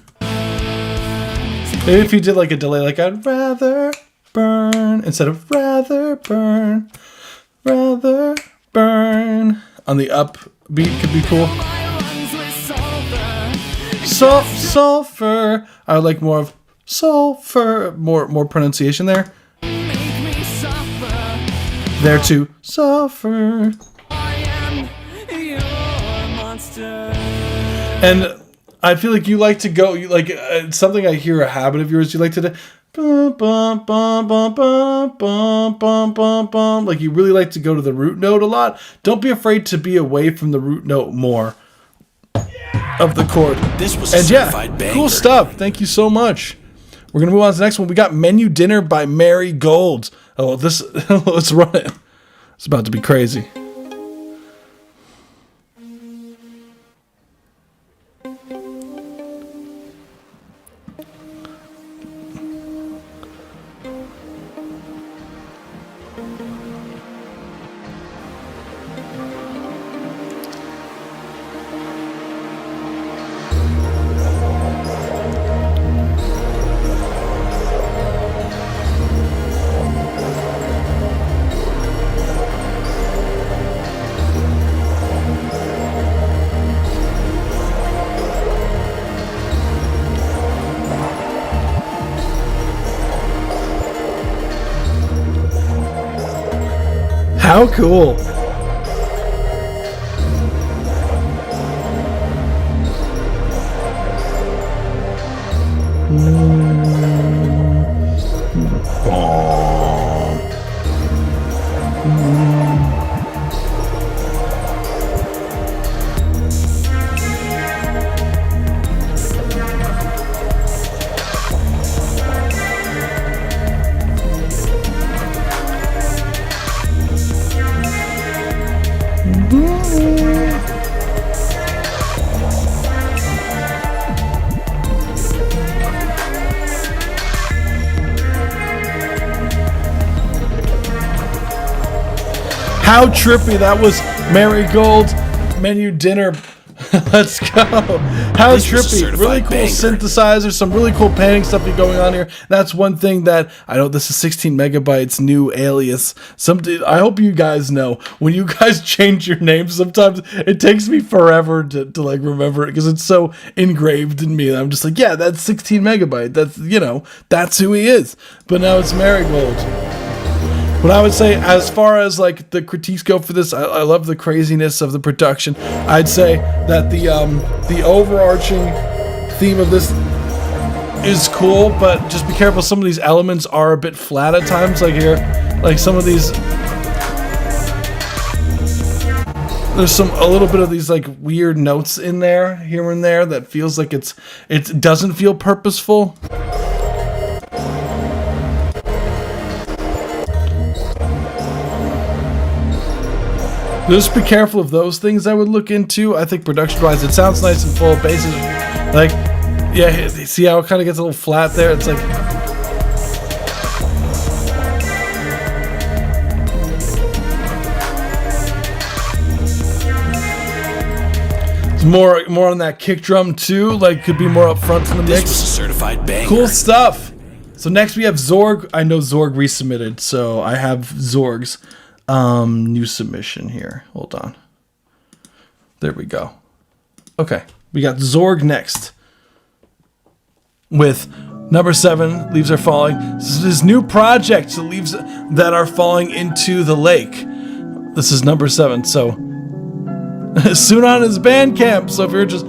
Maybe if you did like a delay, like I'd rather burn instead of rather burn, rather burn. On the upbeat could be cool. Sulfur. I would like more of sulfur, more pronunciation there. There too. Suffer. And I feel like you like to go, something I hear a habit of yours, you like to do, bum, bum, bum, bum, bum, bum, bum, bum, bum. Like you really like to go to the root note a lot. Don't be afraid to be away from the root note more of the chord. This was a certified banger. Cool stuff. Thank you so much. We're going to move on to the next one. We got Menu Dinner by Mary Gold. Oh, let's run it. It's about to be crazy. How cool. How trippy. That was Marigold Menu Dinner. Let's go. How This was a trippy. certified Really cool banger. synthesizers, some really cool panning stuff going on here. That's one thing that I know this is 16 megabytes new alias. I hope you guys know when you guys change your name, sometimes it takes me forever to like remember it because it's so engraved in me. I'm just like, yeah, that's 16 megabyte. That's, that's who he is. But now it's Marigold. What I would say, as far as like the critiques go for this, I love the craziness of the production. I'd say that the overarching theme of this is cool, but just be careful. Some of these elements are a bit flat at times. Like here, like some of these, there's a little bit of these like weird notes in there, here and there, that feels like it doesn't feel purposeful. Just be careful of those things I would look into. I think production-wise, it sounds nice and full. Basses, like, yeah, see how it kind of gets a little flat there? It's like... It's more on that kick drum, too. Like, could be more up front from the mix. This was a certified banger. Cool stuff. So next we have Zorg. I know Zorg resubmitted, so I have Zorg's new submission here. Hold on. There we go. Okay, we got Zorg next with number 7. Leaves are falling. This is his new project. The leaves that are falling into the lake. This is number 7. So soon on his Bandcamp. So if you're just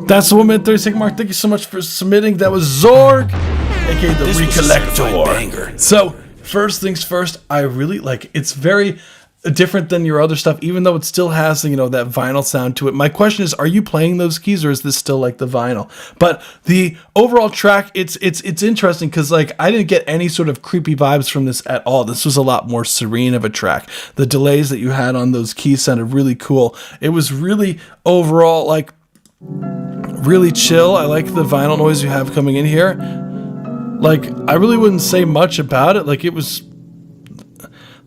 That's the 1 minute 36 mark. Thank you so much for submitting. That was Zorg, aka the This was a certified Recollector. banger. So, first things first, I really like it's very different than your other stuff, even though it still has, that vinyl sound to it. My question is, are you playing those keys or is this still like the vinyl? But the overall track, it's interesting because like I didn't get any sort of creepy vibes from this at all. This was a lot more serene of a track. The delays that you had on those keys sounded really cool. It was really overall like really chill. I like the vinyl noise you have coming in here. Like, I really wouldn't say much about it. Like, it was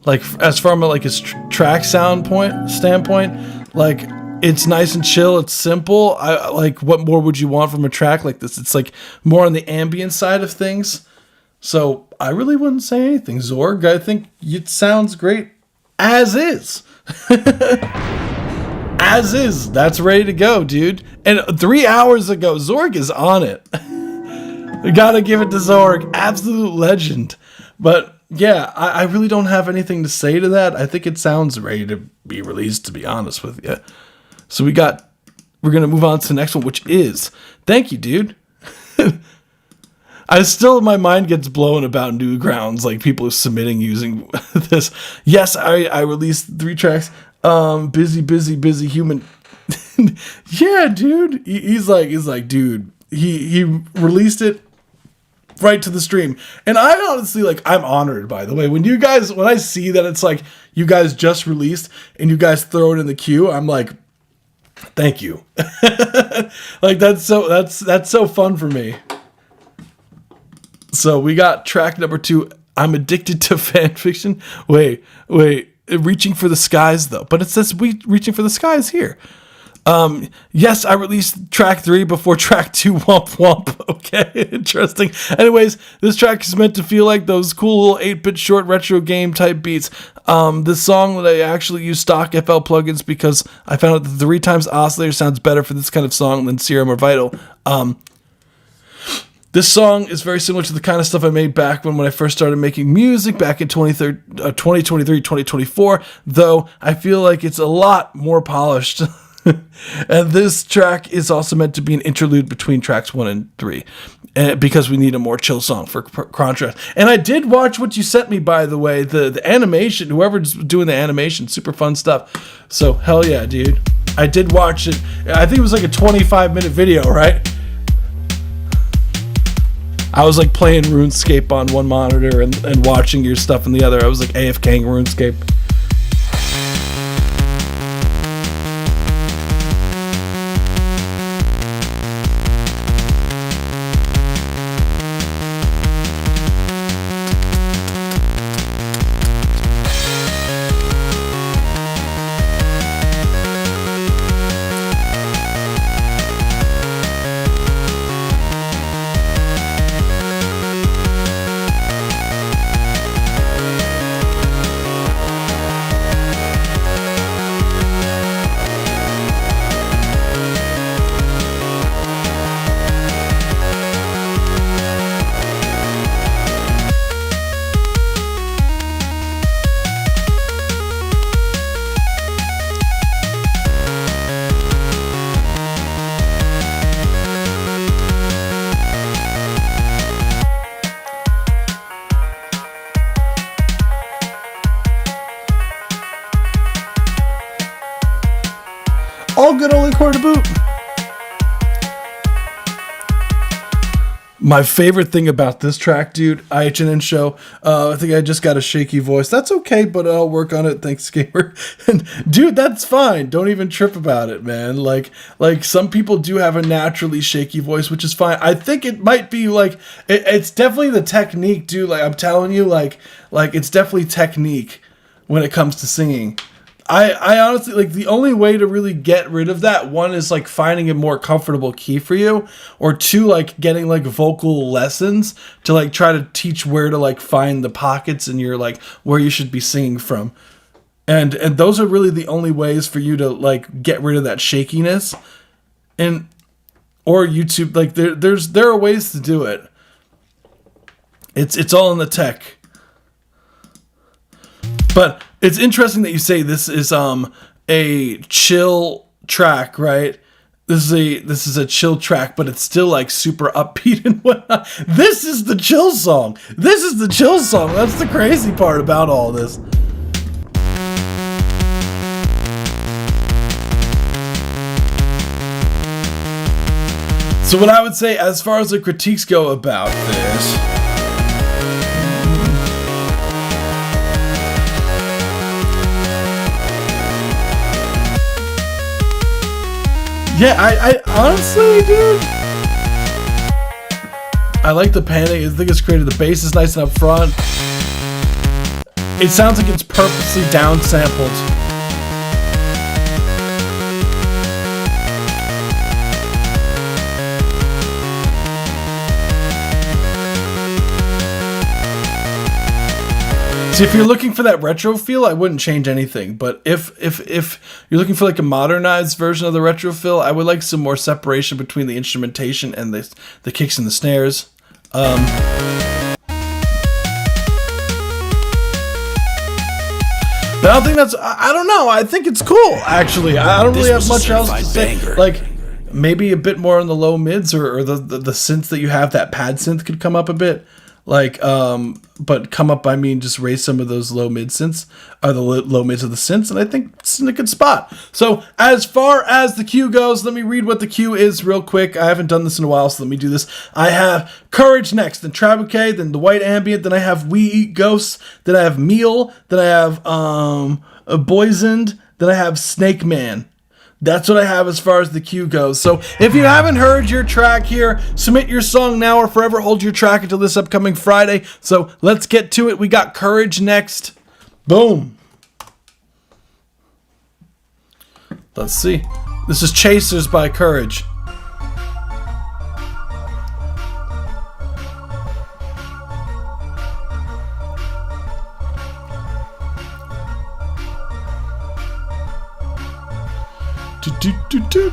like as from like his track standpoint, like it's nice and chill. It's simple. I like, what more would you want from a track like this? It's like more on the ambient side of things. So I really wouldn't say anything. Zorg, I think it sounds great as is. As is. That's ready to go, dude. And 3 hours ago, Zorg is on it. We gotta give it to Zorg. Absolute legend. But yeah, I really don't have anything to say to that. I think it sounds ready to be released, to be honest with you. So we're gonna move on to the next one, which is, thank you, dude. My mind gets blown about new grounds, like people submitting using this. Yes, I released 3 tracks. Busy human. Yeah, dude. He's like, dude. He released it right to the stream, and I honestly I'm honored. By the way, when I see that it's like you guys just released and you guys throw it in the queue, I'm like, thank you. Like that's so fun for me. So we got track number 2, I'm addicted to fan fiction. Wait. Reaching for the skies, though. But it says reaching for the skies here. Yes, I released track 3 before track 2, Womp Womp. Okay, interesting. Anyways, this track is meant to feel like those cool 8-bit short retro game type beats. This song that I actually use stock FL plugins because I found out that the 3 times oscillator sounds better for this kind of song than Serum or Vital. This song is very similar to the kind of stuff I made back when I first started making music back in 2023, 2024, though I feel like it's a lot more polished. And this track is also meant to be an interlude between tracks 1 and 3, because we need a more chill song for contrast. And I did watch what you sent me, by the way, the animation, whoever's doing the animation, super fun stuff. So hell yeah, dude. I did watch it. I think it was like a 25-minute video, right? I was like playing RuneScape on one monitor and watching your stuff in the other. I was like AFKing RuneScape. All good, only quarter to boot. My favorite thing about this track, dude, IHNN show, I think I just got a shaky voice. That's okay, but I'll work on it. Thanks, gamer. And dude, that's fine. Don't even trip about it, man. Like some people do have a naturally shaky voice, which is fine. I think it might be like, it's definitely the technique, dude. Like I'm telling you, like it's definitely technique when it comes to singing. I honestly, like, the only way to really get rid of that, one, is like finding a more comfortable key for you, or two, like getting like vocal lessons to like try to teach where to like find the pockets in your, like, where you should be singing from. And those are really the only ways for you to like get rid of that shakiness. And or YouTube, like there are ways to do it. It's all in the tech. But it's interesting that you say this is a chill track, right? This is a chill track, but it's still like super upbeat and whatnot. This is the chill song. This is the chill song. That's the crazy part about all this. So what I would say as far as the critiques go about this, yeah, I honestly, dude, I like the panning. I think it's created. The bass is nice and up front. It sounds like it's purposely downsampled. See, if you're looking for that retro feel, I wouldn't change anything. But if you're looking for like a modernized version of the retro feel, I would like some more separation between the instrumentation and the kicks and the snares. But I don't think that's. I don't know. I think it's cool. Actually, I don't really have much else to say. Banger. Like maybe a bit more on the low mids, or the synths that you have. That pad synth could come up a bit. Like, but come up, I mean, just raise some of those low mid synths, or the low mids of the synths, and I think it's in a good spot. So, as far as the queue goes, let me read what the queue is real quick. I haven't done this in a while, so let me do this. I have Courage next, then Trabuque, then the White Ambient, then I have We Eat Ghosts, then I have Meal, then I have Boysened, then I have Snake Man. That's what I have as far as the queue goes. So if you haven't heard your track here, submit your song now or forever hold your track until this upcoming Friday. So let's get to it. We got Courage next. Boom. Let's see. This is Chasers by Courage. Doot, doot, doot, doot.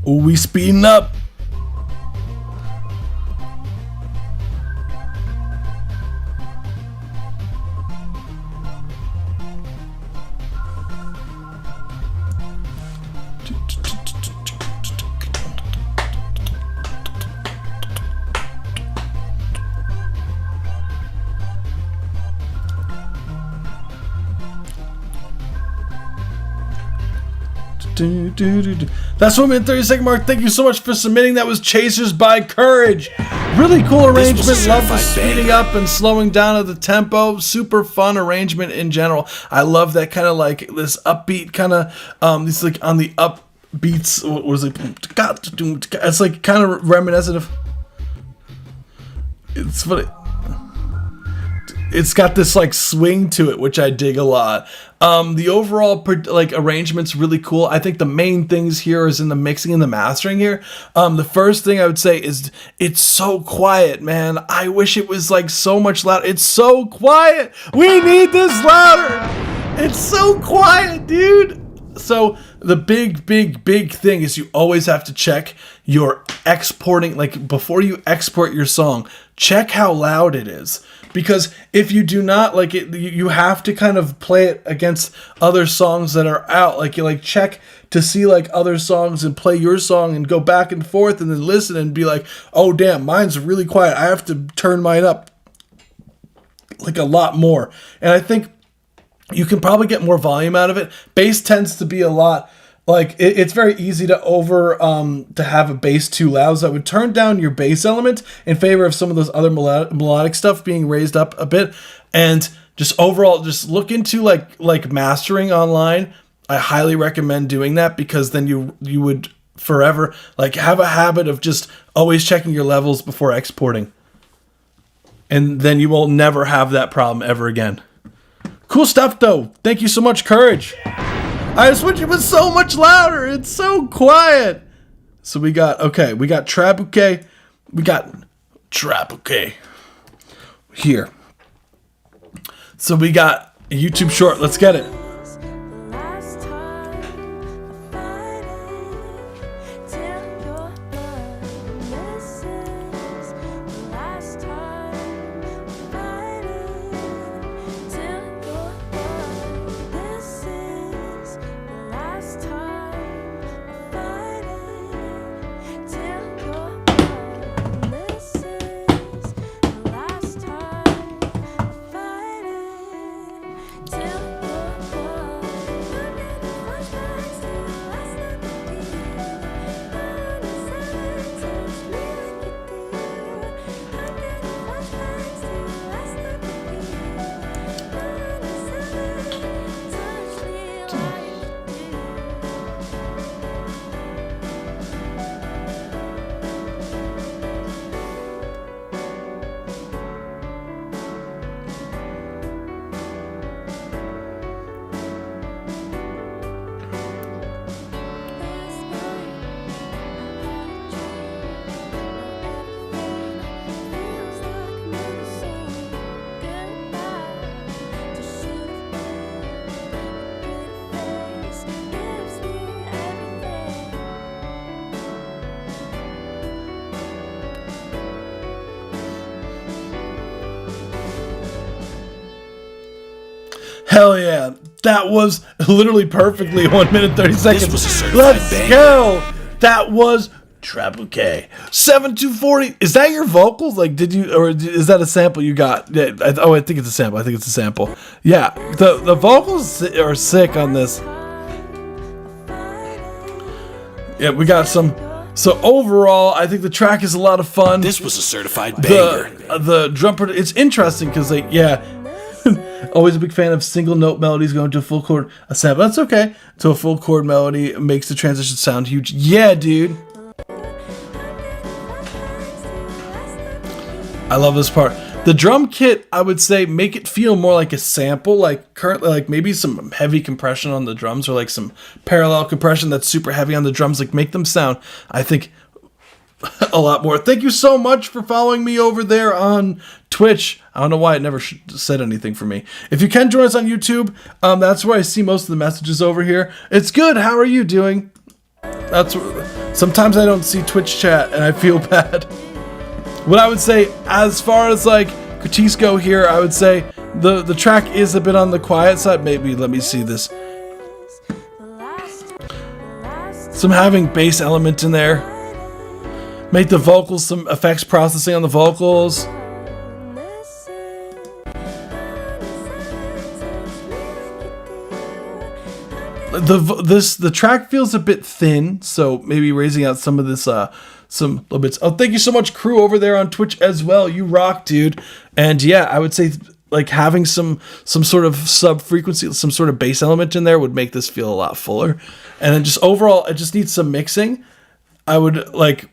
Ooh, we speeding up. That's 1 minute 30-second mark. Thank you so much for submitting. That was Chasers by Courage. Really cool arrangement. Love the speeding up and slowing down of the tempo. Super fun arrangement in general. I love that kind of like this upbeat kind of this like on the up beats. What was it? It's like kind of reminiscent of. It's funny. It's got this like swing to it, which I dig a lot. The overall like arrangement's really cool. I think the main things here is in the mixing and the mastering here. The first thing I would say is it's so quiet, man. I wish it was like so much louder. It's so quiet. We need this louder. It's so quiet, dude. So the big thing is you always have to check your exporting, like before you export your song, check how loud it is. Because if you do not like it, you have to kind of play it against other songs that are out. Like you like check to see like other songs and play your song and go back and forth and then listen and be like, oh damn, mine's really quiet. I have to turn mine up like a lot more. And I think you can probably get more volume out of it. Bass tends to be a lot like it's very easy to to have a bass too loud. So I would turn down your bass element in favor of some of those other melodic stuff being raised up a bit. And just overall, just look into like mastering online. I highly recommend doing that because then you would forever like have a habit of just always checking your levels before exporting. And then you will never have that problem ever again. Cool stuff though. Thank you so much, Courage. I just wish it was so much louder. It's so quiet. So we got Trabuque. We got Trabuque here. So we got a YouTube short. Let's get it. Hell yeah. That was literally perfectly 1 minute 30 seconds. This was a certified Let's banger. go. That was Treble K. 7240. Is that your vocals? Like, did you, or is that a sample you got? Yeah, I think it's a sample. I think it's a sample. Yeah, the vocals are sick on this. Yeah, we got some. So overall, I think the track is a lot of fun. This was a certified banger. The drum part, it's interesting because, like, yeah, always a big fan of single note melodies going to a full chord. A sample, that's okay. To a full chord melody makes the transition sound huge. Yeah, dude. I love this part. The drum kit, I would say, make it feel more like a sample, like currently, like maybe some heavy compression on the drums or like some parallel compression that's super heavy on the drums, like make them sound, I think, a lot more. Thank you so much for following me over there on Twitch. I don't know why it never said anything for me. If you can join us on YouTube, that's where I see most of the messages over here. It's good. How are you doing? Sometimes I don't see Twitch chat and I feel bad. What I would say, as far as like critiques go here, I would say the track is a bit on the quiet side. Maybe, let me see this. Some having bass element in there. Make the vocals, some effects processing on the vocals. The track feels a bit thin, so maybe raising out some of this some little bits. Oh, thank you so much, crew over there on Twitch as well. You rock, dude. And yeah, I would say like having some sort of sub frequency, some sort of bass element in there would make this feel a lot fuller. And then just overall, it just needs some mixing. I would like,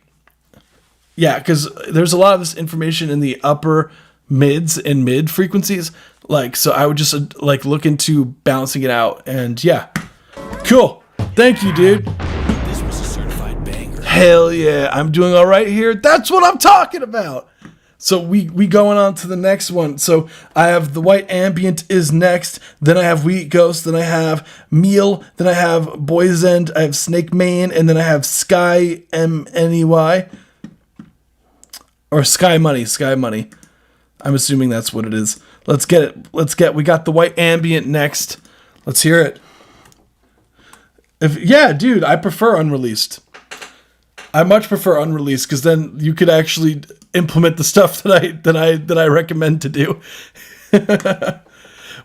yeah, because there's a lot of this information in the upper mids and mid frequencies. Like, so I would just like look into balancing it out. And yeah, cool. Thank you, dude. This was a certified banger. Hell yeah, I'm doing all right here. That's what I'm talking about. So we going on to the next one. So I have The White Ambient is next. Then I have Wheat Ghost. Then I have Meal. Then I have Boys End. I have Snake Man. And then I have Sky MNEY. Or Sky Money. Sky Money. I'm assuming that's what it is. Let's get it. We got The White Ambient next. Let's hear it. Yeah, dude, I prefer unreleased. I much prefer unreleased because then you could actually implement the stuff that I recommend to do.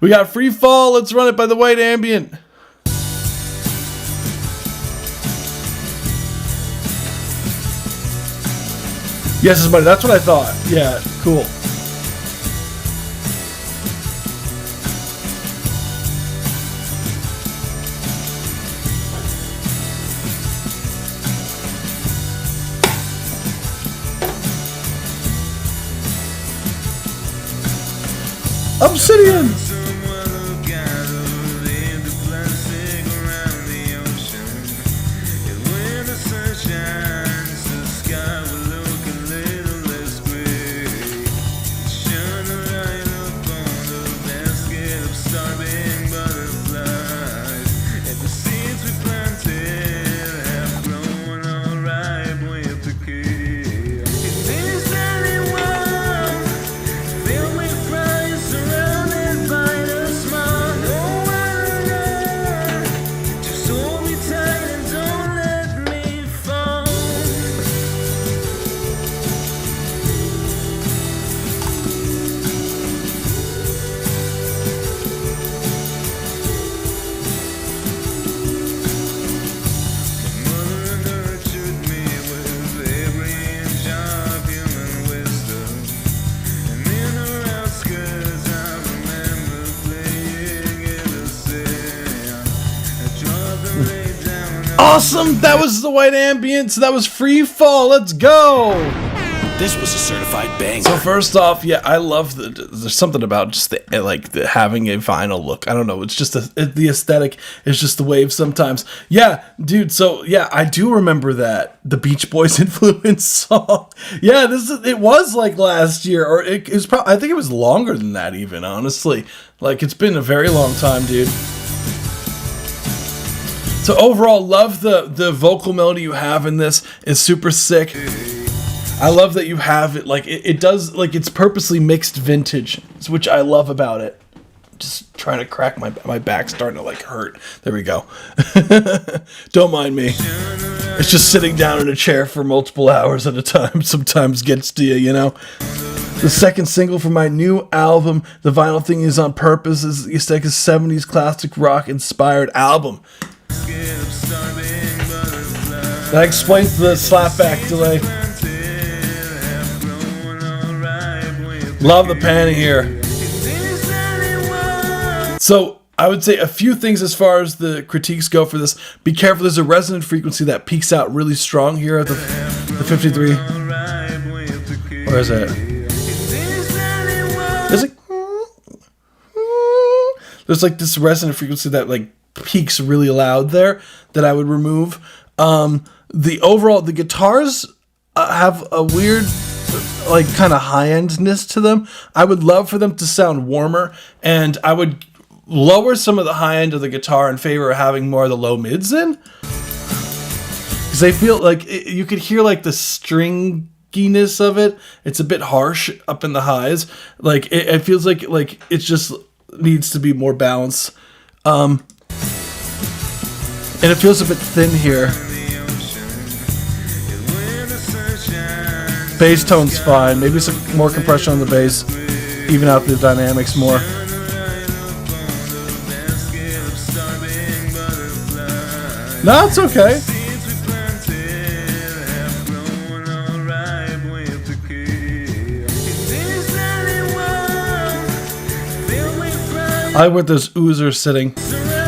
We got Free Fall. Let's run it by The White Ambient. Yes, it's money. That's what I thought. Yeah, cool. Obsidian! Awesome! That was The White Ambient. So that was Free Fall. Let's go! This was a certified banger. So first off, yeah, I love there's something about just the having a vinyl look. I don't know. It's just the aesthetic is just the wave sometimes. Yeah, dude. So yeah, I do remember that the Beach Boys influence song. Yeah, it was like last year, or it was probably, I think it was longer than that even. Honestly, like it's been a very long time, dude. So overall, love the vocal melody you have in this. Is super sick. I love that you have it, like, it does, like, it's purposely mixed vintage, which I love about it. just trying to crack my back, starting to like hurt. There we go. Don't mind me. It's just sitting down in a chair for multiple hours at a time sometimes gets to you, you know. The second single from my new album, The Vinyl Thing Is on Purpose, is it's like a 70s classic rock inspired album. That explains the slapback delay. Love the panning here. So I would say a few things as far as the critiques go for this. Be careful, there's a resonant frequency that peaks out really strong here at the 53. Where is it? There's like this resonant frequency that like peaks really loud there that I would remove. The guitars have a weird like kind of high-endness to them. I would love for them to sound warmer, and I would lower some of the high end of the guitar in favor of having more of the low mids in, because I feel like you could hear like the stringiness of it. It's a bit harsh up in the highs. Like it feels like it just needs to be more balanced, and it feels a bit thin here. Bass tone's fine. Maybe some more compression on the bass, even out the dynamics more. No, it's okay. I like where those oohs are sitting.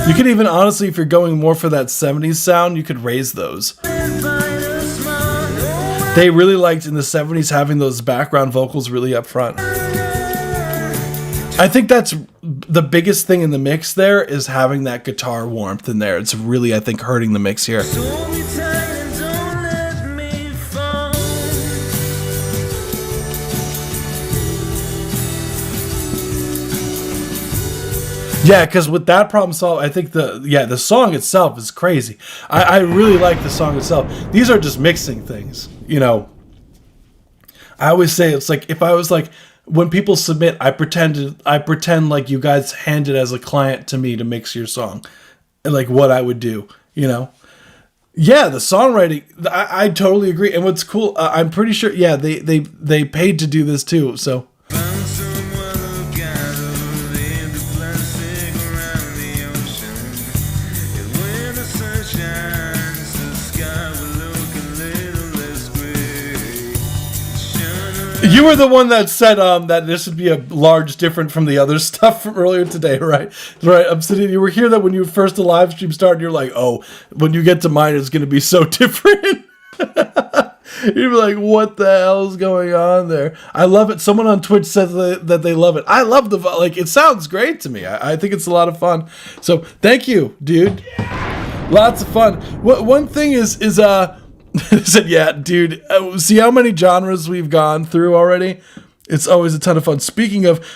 You could even, honestly, if you're going more for that 70s sound, you could raise those. They really liked in the 70s having those background vocals really up front. I think that's the biggest thing in the mix there, is having that guitar warmth in there. It's really, I think, hurting the mix here. Yeah, because with that problem solved, I think the song itself is crazy. I really like the song itself. These are just mixing things, you know. I always say it's like, if I was like, when people submit, I pretend like you guys hand it as a client to me to mix your song, and like what I would do, you know. Yeah, the songwriting, I totally agree. And what's cool, I'm pretty sure, yeah, they paid to do this too, so. You were the one that said that this would be a large different from the other stuff from earlier today, right? Right. I'm sitting. You were here that when you first the live stream started, you're like, oh, when you get to mine, it's going to be so different. You'd be like, what the hell is going on there? I love it. Someone on Twitch says that they love it. I love it sounds great to me. I think it's a lot of fun. So thank you, dude. Lots of fun. One thing is said, yeah, dude, see how many genres we've gone through already? It's always a ton of fun. Speaking of,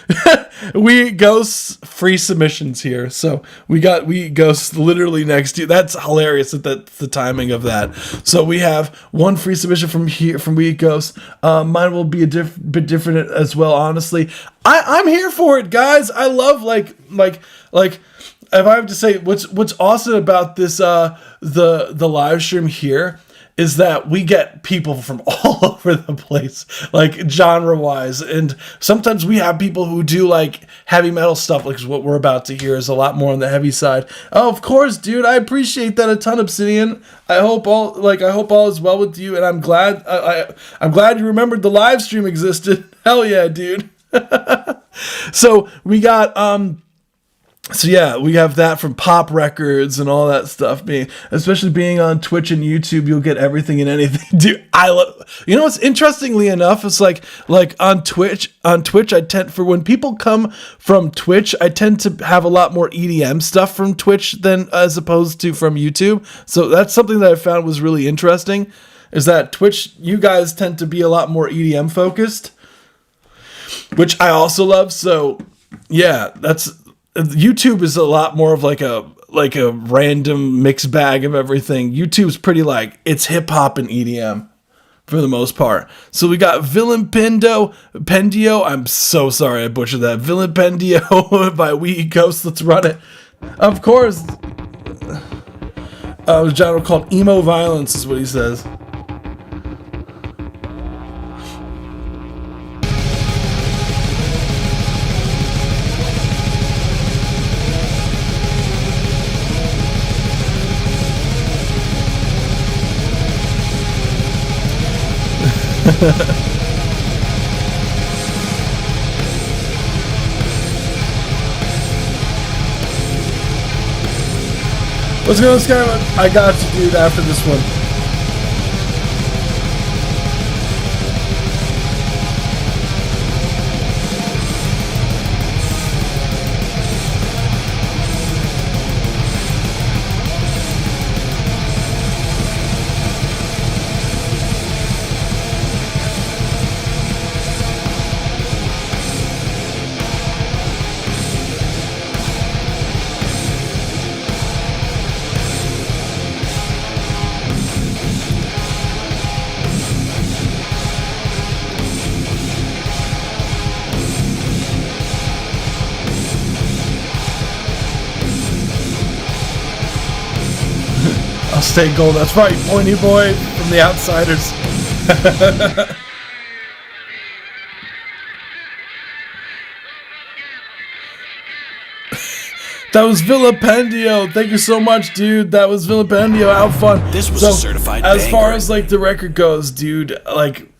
we ghosts free submissions here. So we ghosts literally next to you. That's hilarious that that's the timing of that. So we have one free submission from We Ghosts. Mine will be a bit different as well, honestly. I'm here for it, guys. I love like if I have to say what's awesome about this the live stream here is that we get people from all over the place, like genre-wise, and sometimes we have people who do like heavy metal stuff, like what we're about to hear is a lot more on the heavy side. Oh, of course, dude, I appreciate that a ton, Obsidian. I hope all is well with you, and I'm glad I'm glad you remembered the live stream existed. Hell yeah, dude. So we got So yeah, we have that from Pop Records and all that stuff. Especially being on Twitch and YouTube, you'll get everything and anything. Dude, I love. You know what's interestingly enough, it's like on Twitch. I tend for when people come from Twitch, I tend to have a lot more EDM stuff from Twitch than as opposed to from YouTube. So that's something that I found was really interesting. Is that Twitch? You guys tend to be a lot more EDM focused, which I also love. So yeah, that's. YouTube is a lot more of like a random mixed bag of everything. YouTube's pretty like it's hip hop and EDM for the most part. So we got Pendio. I'm so sorry I butchered that. Pendio by We Ghost. Let's run it. Of course. A genre called emo violence is what he says. Let's go, Skyman. I got you, dude, after this one. Stay gold. That's right, Pointy Boy from The Outsiders. That was Vilipendio. Thank you so much, dude. That was Vilipendio. How fun. This was a certified as banger. far as like the record goes, dude, like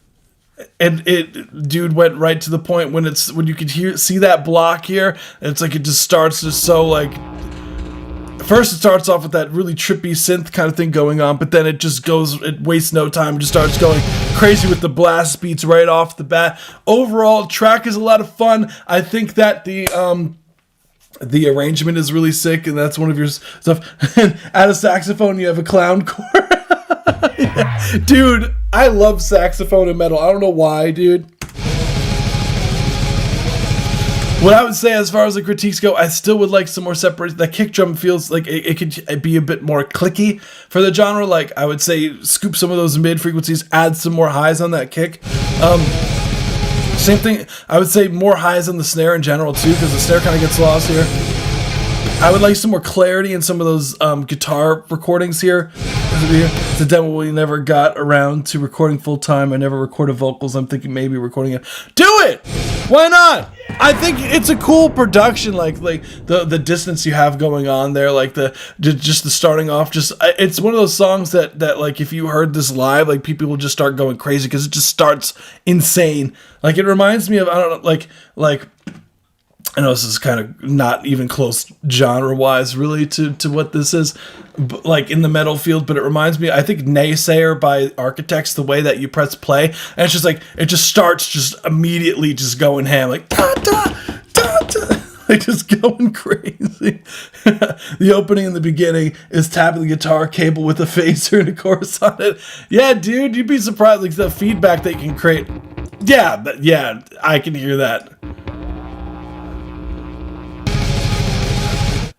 it went right to the point when you could see that block here. It's like it just starts just so like. First, it starts off with that really trippy synth kind of thing going on, but then it just goes, it wastes no time, just starts going crazy with the blast beats right off the bat. Overall, track is a lot of fun. I think that the arrangement is really sick, and that's one of your stuff. And at a saxophone, you have a clown core. Yeah. Dude, I love saxophone and metal. I don't know why, dude. What I would say as far as the critiques go, I still would like some more separation. That kick drum feels like it could be a bit more clicky for the genre. Like, I would say scoop some of those mid frequencies, add some more highs on that kick. Same thing, I would say more highs on the snare in general too, because the snare kind of gets lost here. I would like some more clarity in some of those guitar recordings here. It's a demo we never got around to recording full time. I never recorded vocals. I'm thinking maybe recording it. Do it! Why not? I think it's a cool production, like the distance you have going on there, like just the starting off. Just it's one of those songs that like if you heard this live, like people will just start going crazy because it just starts insane. Like it reminds me of I don't know, like. I know this is kind of not even close genre-wise, really, to what this is, but like in the metal field. But it reminds me, I think Naysayer by Architects, the way that you press play, and it's just like it just starts just immediately just going ham, like da da da da, like just going crazy. The opening and the beginning is tapping the guitar cable with a phaser and a chorus on it. Yeah, dude, you'd be surprised like the feedback that you can create. Yeah, I can hear that.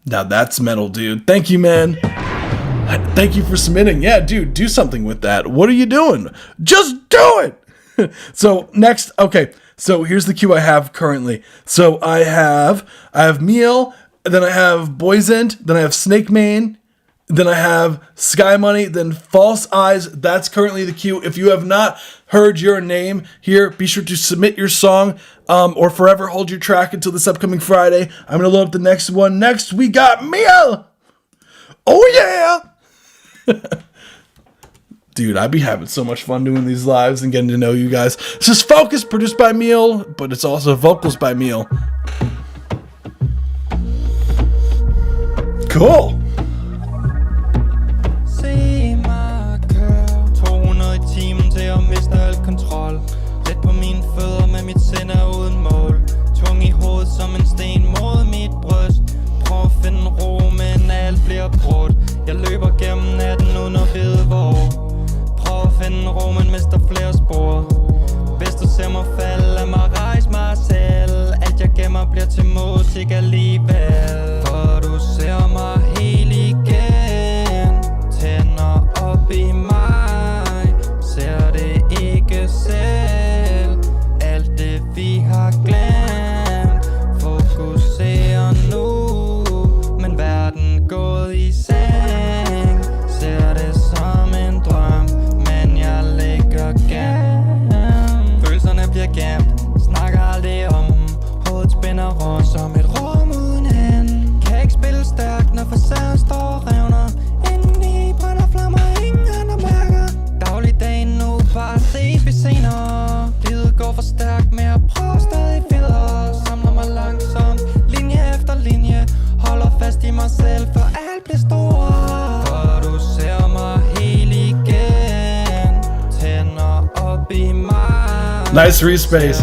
Now that's metal, dude. Thank you, man. Thank you for submitting. Yeah, dude, do something with that. What are you doing? Just do it! So, next, okay. So, here's the queue I have currently. So, I have Meal, then I have Boysent, then I have Snake Mane, then I have Sky Money, then False Eyes. That's currently the queue. If you have not heard your name here, be sure to submit your song or forever hold your track until this upcoming Friday. I'm going to load up the next one. Next, we got Meal. Oh, yeah. Dude, I'd be having so much fun doing these lives and getting to know you guys. This is Focus, produced by Meal, but it's also vocals by Meal. Cool. Kontrol. Let på mine fødder med mit sind er uden mål. Tung i hovedet som en sten mod mit bryst. Prøv at finde ro, men alt bliver brudt. Jeg løber gennem natten uden at vide hvor. Prøv at finde ro, men mister flere spor. Hvis du ser mig falde, lad mig rejse mig selv. Alt jeg gemmer bliver til musik alligevel. For du ser mig helt igen. Tænder op i mig. Ser det i Nice respace.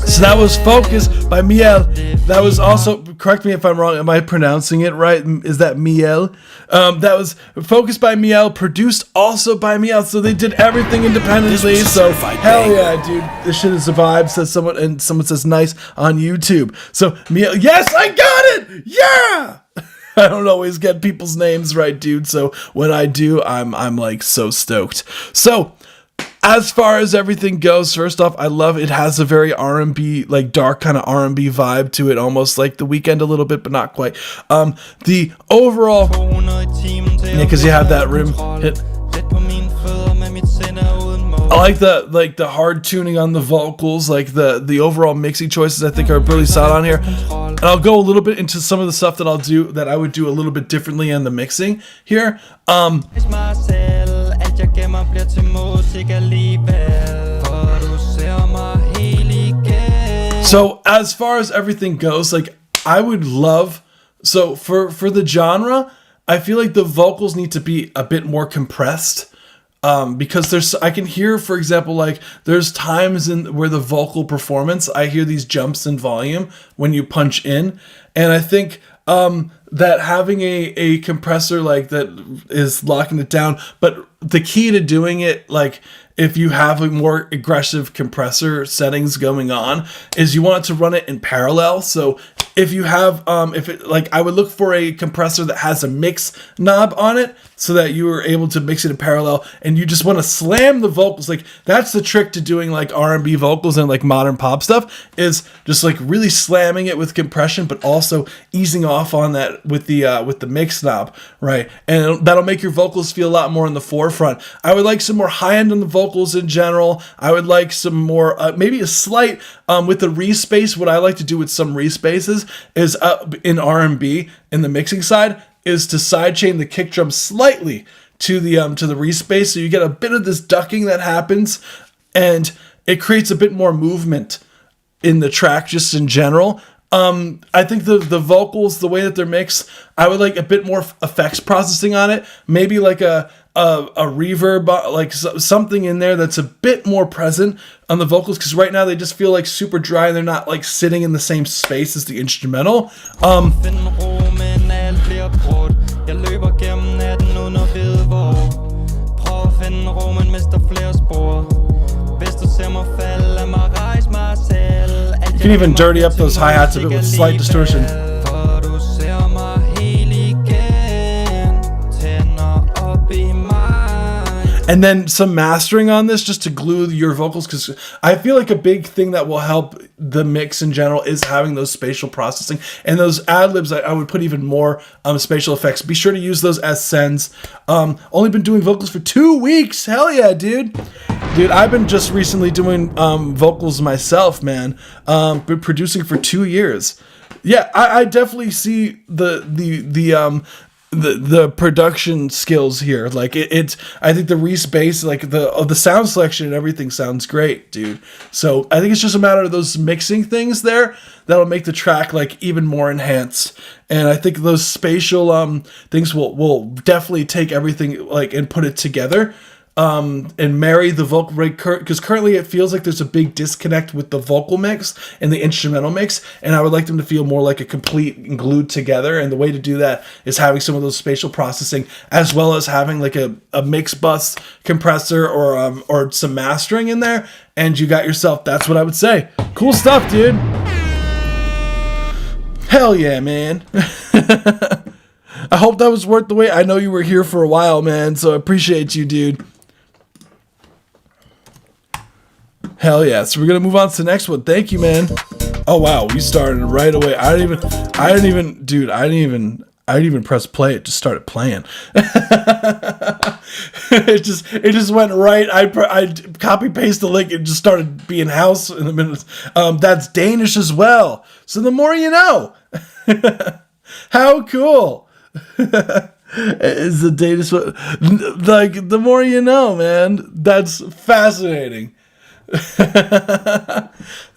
So that was Focus by Miel. That was also, correct me if I'm wrong, am I pronouncing it right? Is that Miel? That was Focus by Miel, produced also by Miel. So they did everything independently. So hell yeah, dude. This shit is a vibe, says someone, and someone says nice on YouTube. So Miel, yes, I got it! Yeah! I don't always get people's names right, dude. So when I do, I'm like so stoked. So as far as everything goes, first off, I love it has a very R&B, like dark kind of R&B vibe to it, almost like The Weeknd a little bit, but not quite. The overall, yeah, because you have that rim hit. I like the hard tuning on the vocals, like the overall mixing choices I think are really solid on here. And I'll go a little bit into some of the stuff that I would do a little bit differently in the mixing here. So as far as everything goes, like I would love, so for the genre, I feel like the vocals need to be a bit more compressed. Because I can hear, for example, like there's times where the vocal performance, I hear these jumps in volume when you punch in. And I think, that having a compressor like that is locking it down, but the key to doing it, like if you have a more aggressive compressor settings going on, is you want it to run it in parallel. So if you have, I would look for a compressor that has a mix knob on it so that you are able to mix it in parallel, and you just want to slam the vocals. Like that's the trick to doing like R&B vocals and like modern pop stuff, is just like really slamming it with compression, but also easing off on that with the mix knob, right? And that'll make your vocals feel a lot more in the forefront. I would like some more high end on the vocals in general. I would like some more, maybe a slight, with the respace. What I like to do with some respaces is in R&B in the mixing side is to sidechain the kick drum slightly to the respace, so you get a bit of this ducking that happens, and it creates a bit more movement in the track just in general. I think the vocals, the way that they're mixed, I would like a bit more effects processing on it. Maybe like a reverb, like something in there that's a bit more present on the vocals, because right now they just feel like super dry and they're not like sitting in the same space as the instrumental. You can even dirty up those hi-hats a bit with slight distortion. And then some mastering on this just to glue your vocals, because I feel like a big thing that will help the mix in general is having those spatial processing. And those ad-libs, I would put even more spatial effects. Be sure to use those as sends. Only been doing vocals for 2 weeks. Hell yeah, dude. Dude, I've been just recently doing vocals myself, man. Been producing for 2 years. Yeah, I definitely see the production skills here. Like it's I think the respace, like the sound selection and everything sounds great, dude. So I think it's just a matter of those mixing things there that'll make the track like even more enhanced. And I think those spatial things will definitely take everything like and put it together. And marry the vocal rate, because currently it feels like there's a big disconnect with the vocal mix and the instrumental mix, and I would like them to feel more like a complete and glued together. And the way to do that is having some of those spatial processing, as well as having like a mix bus compressor or some mastering in there, and you got yourself. That's what I would say. Cool stuff, dude. Hell yeah, man. I hope that was worth the wait. I know you were here for a while, man, so I appreciate you, dude. Hell yeah. So we're going to move on to the next one. Thank you, man. Oh, wow. We started right away. I didn't even press play. It just started playing. It just went right. I copy paste the link. It just started being house in a minute. That's Danish as well. So the more you know. How cool. Is the Danish, like, the more you know, man. That's fascinating.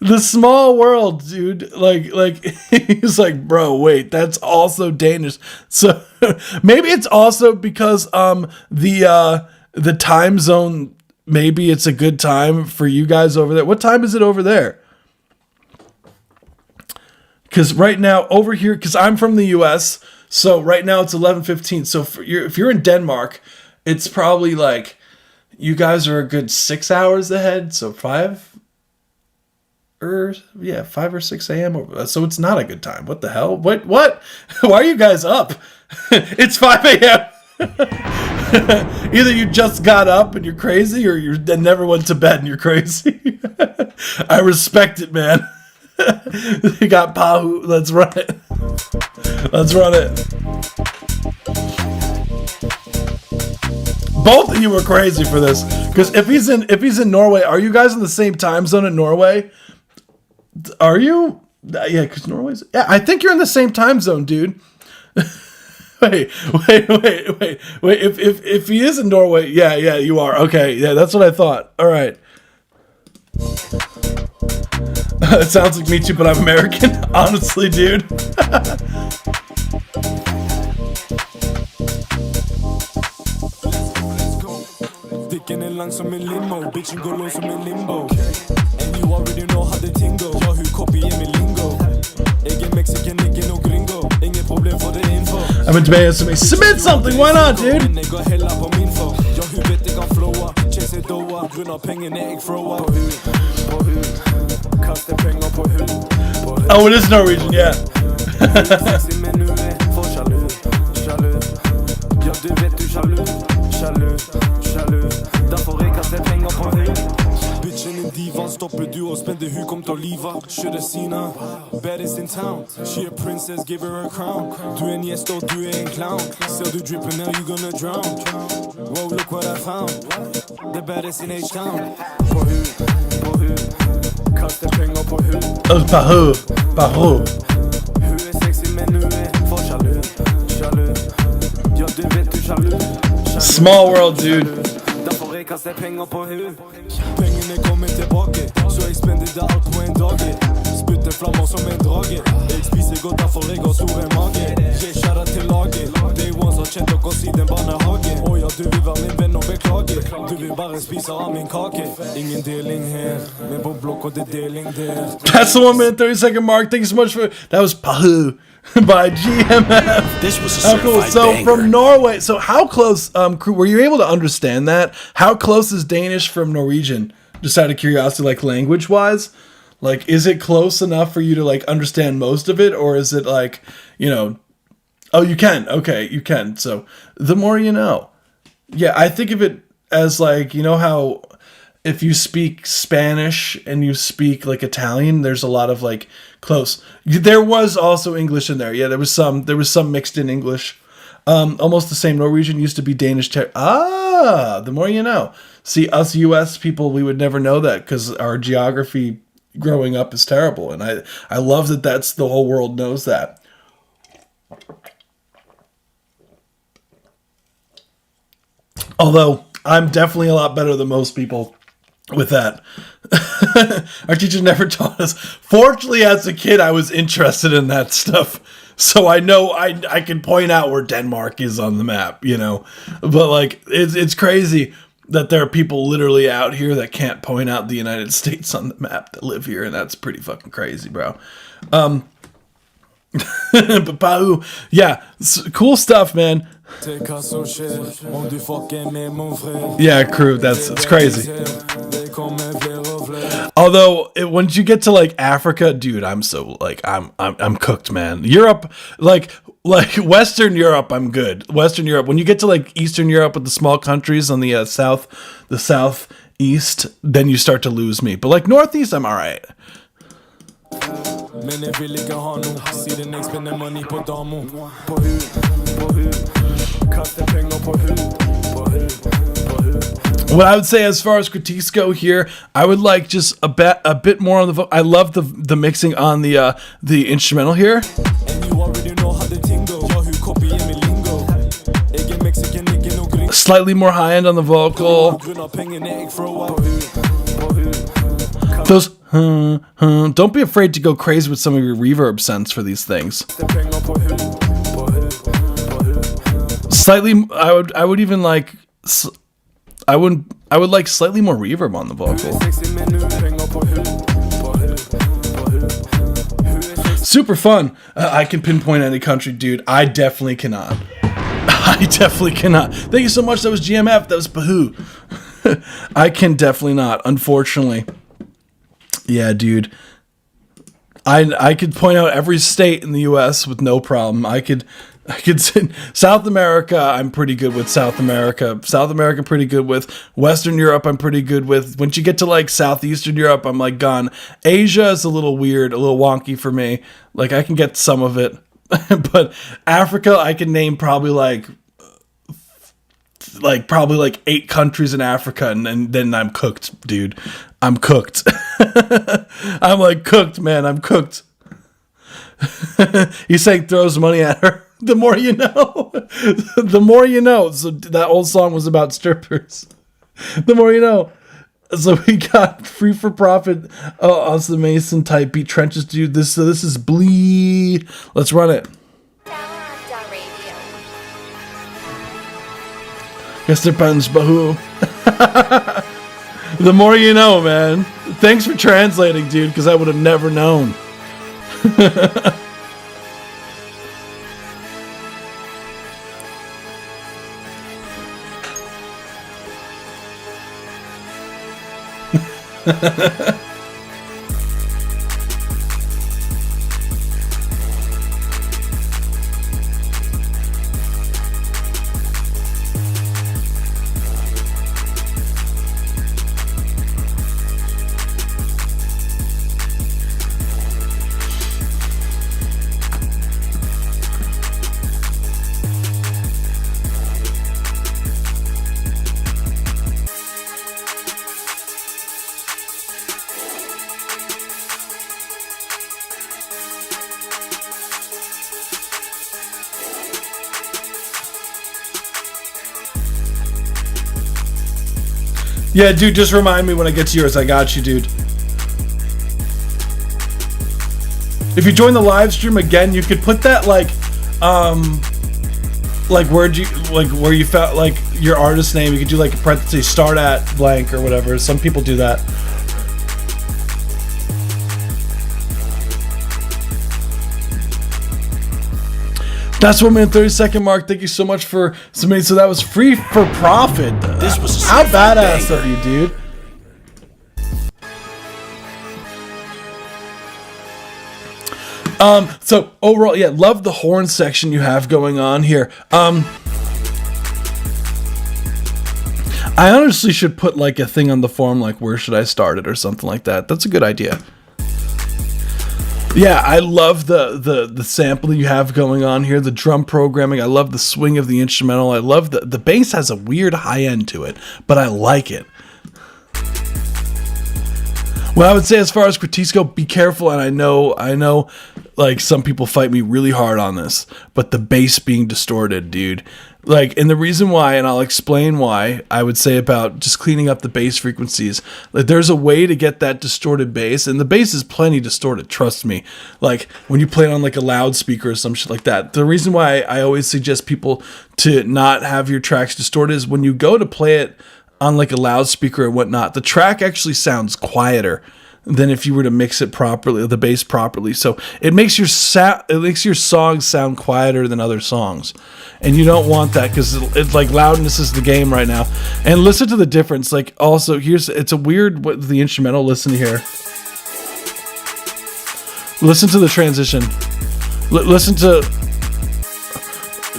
The small world, dude. Like he's like, bro, wait, that's also Danish. So maybe it's also because the time zone maybe it's a good time for you guys over there. What time is it over there? Because right now over here, because I'm from the US, so right now it's 11:15. So if you're in Denmark, it's probably like you guys are a good 6 hours ahead. So 5 or 6 a.m. So it's not a good time. What the hell? What? Why are you guys up? It's 5 a.m. Either you just got up and you're crazy, or you never went to bed and you're crazy. I respect it, man. You got Pahu. Let's run it. Let's run it. Both of you are crazy for this. Because if he's in Norway, are you guys in the same time zone in Norway? Are you? Yeah, because Norway's. Yeah, I think you're in the same time zone, dude. Wait. If he is in Norway, yeah, you are. Okay, yeah, that's what I thought. All right. It sounds like me too, but I'm American. Honestly, dude. Dicken är lang som en limo, bitchen går lång som en limbo. And you already know how the tingo. Jag hur copy är min lingo. Egen Mexican, ingen och gringo. Ingen problem för det info. I've been demanding somebody submit something. Why not, dude? Jag går hella på min få. Jag hur vet jag kan flowa. Chase doa. Grunn av pengen är jag throwa. På hud. Kastar pengar på hud. Oh, it is Norwegian, yeah. Sexy men nu är för jaloux. Ja, du vet du jaloux. Derfor jeg kaster penger på hud. Bitchen in divan stopper du og spender hun kom til liva. Kjører sina, baddest in town. She a princess, give her a crown. Du en gjest og du en clown. Ser du dripping now you gonna drown. Wow, look what I found. The baddest in H-town. På hud. Kaster penger på hud. Pahu. Hun er sexy men nu er for jaloux. Ja, du vet du jaloux. Small world, dude. Derfor jeg kaster penger på hud. Pengene kommer tilbake, så jeg spender det alt på en dag. Spytter flammer som en drage. Jeg spiser godt, derfor jeg har store mage. Jeg kjærer til laget. Day ones har kjent dere siden barnehage. Åh ja, du vil være min venn og beklage. Du vil bare spise av min kake. Ingen deling her, men på blokk og det deling der. That's the 1 minute 30-second mark. Thank you so much for that. Was Pahu by GMF. This was a How cool. certified So banger. from Norway. So how close, crew, were you able to understand that? How close is Danish from Norwegian? Just out of curiosity, like language wise, like, is it close enough for you to like understand most of it? Or is it like, oh, you can. Okay. You can. So the more you know. Yeah. I think of it as like, how if you speak Spanish and you speak like Italian, there's a lot of like close. There was also English in there. Yeah, there was some mixed in English. Almost the same. Norwegian used to be Danish. The more you know. See, us US people, we would never know that because our geography growing up is terrible. And I love that that's the whole world knows that. Although I'm definitely a lot better than most people with that. Our teacher never taught us. Fortunately, as a kid, I was interested in that stuff. So I know I can point out where Denmark is on the map, But like, it's crazy that there are people literally out here that can't point out the United States on the map that live here. And that's pretty fucking crazy, bro. But Pahu, yeah, cool stuff, man. Yeah, crew, it's crazy. Although once you get to like Africa, dude, I'm so like I'm cooked, man. Europe, like Western Europe, I'm good. Western Europe. When you get to like Eastern Europe with the small countries on the southeast, then you start to lose me. But like Northeast, I'm all right. Men jeg vil ikke ha noe. Siden jeg spender money på damo. På hud. Kaster penger på hud. What I would say as far as critiques go here, I would like just a bit more on the I love the mixing on the instrumental here. And you already know how the tingo. Ja, hur copy är min lingo. Egen Mexican, ingen och gringo. Slightly more high end on the vocal. Grunn av pengen är jag throwa. På hud. Those don't be afraid to go crazy with some of your reverb sense for these things. Slightly, I would even like I would like slightly more reverb on the vocal. Super fun. I can pinpoint any country, dude. I definitely cannot. I definitely cannot. Thank you so much. That was GMF. That was Bahoo. I can definitely not, unfortunately. Yeah, dude. I could point out every state in the U.S. with no problem. I could South America, I'm pretty good with South America. South America, pretty good with. Western Europe, I'm pretty good with. Once you get to like Southeastern Europe, I'm like gone. Asia is a little weird, a little wonky for me. Like I can get some of it, but Africa, I can name probably like 8 countries in Africa, and then I'm cooked, dude. I'm cooked. I'm like cooked, man. I'm cooked. He's saying throws money at her. The more you know. The more you know. So that old song was about strippers. The more you know. So we got Free for Profit, Austin Mason type beat trenches, dude. This is Bleed. Let's run it. Guess they're punch Bahoo. The more you know, man. Thanks for translating, dude, because I would have never known. Yeah, dude, just remind me when I get to yours. I got you, dude. If you join the live stream again, you could put that like where you felt like your artist name. You could do like a parenthesis, start at blank or whatever. Some people do that. That's 1 minute 30-second mark. Thank you so much for submitting. So that was Free for Profit. This was a how certified badass banger. of you, dude. So overall, yeah, love the horn section you have going on here. I honestly should put like a thing on the forum like where should I start it or something like that. That's a good idea. Yeah, I love the sampling you have going on here, the drum programming. I love the swing of the instrumental. I love the bass has a weird high end to it, but I like it. Well, I would say as far as critiques go, be careful, and I know, like some people fight me really hard on this, but the bass being distorted, dude. Like, and the reason why, and I'll explain why, I would say about just cleaning up the bass frequencies. Like, there's a way to get that distorted bass, and the bass is plenty distorted, trust me. Like, when you play it on like a loudspeaker or some shit like that. The reason why I always suggest people to not have your tracks distorted is when you go to play it on like a loudspeaker or whatnot, the track actually sounds quieter than if you were to mix it properly, the bass properly. So it makes your songs sound quieter than other songs, and you don't want that because it's like loudness is the game right now. And listen to the difference. Like also it's a weird what the instrumental. Listen here. Listen to the transition. Listen to.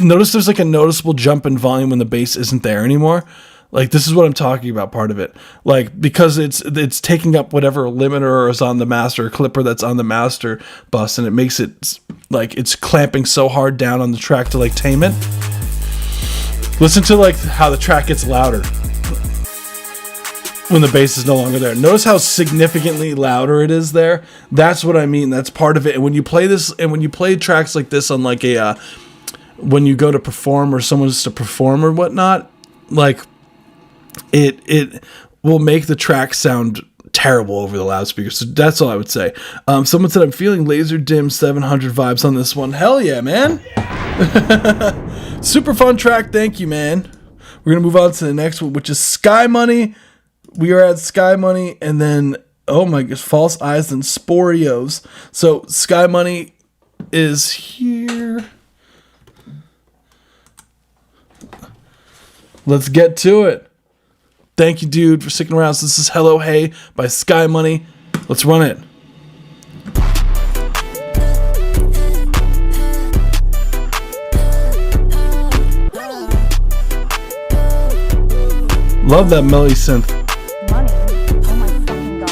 Notice there's like a noticeable jump in volume when the bass isn't there anymore. Like, this is what I'm talking about, part of it. Like, because it's taking up whatever limiter is on the master, or clipper that's on the master bus, and it makes it, like, it's clamping so hard down on the track to, like, tame it. Listen to, like, how the track gets louder when the bass is no longer there. Notice how significantly louder it is there? That's what I mean. That's part of it. And when you play this, and when you play tracks like this on, like, a, when you go to perform, or someone's to perform or whatnot, like, it will make the track sound terrible over the loudspeaker. So that's all I would say. Someone said I'm feeling Laser Dim 700 vibes on this one. Hell yeah, man. Super fun track. Thank you, man. We're going to move on to the next one, which is Sky Money. We are at Sky Money, and then, oh my gosh, False Eyes and Sporios. So Sky Money is here. Let's get to it. Thank you, dude, for sticking around. So this is Hello Hey by Sky Money. Let's run it. Love that melody synth. Money. Oh my fucking god.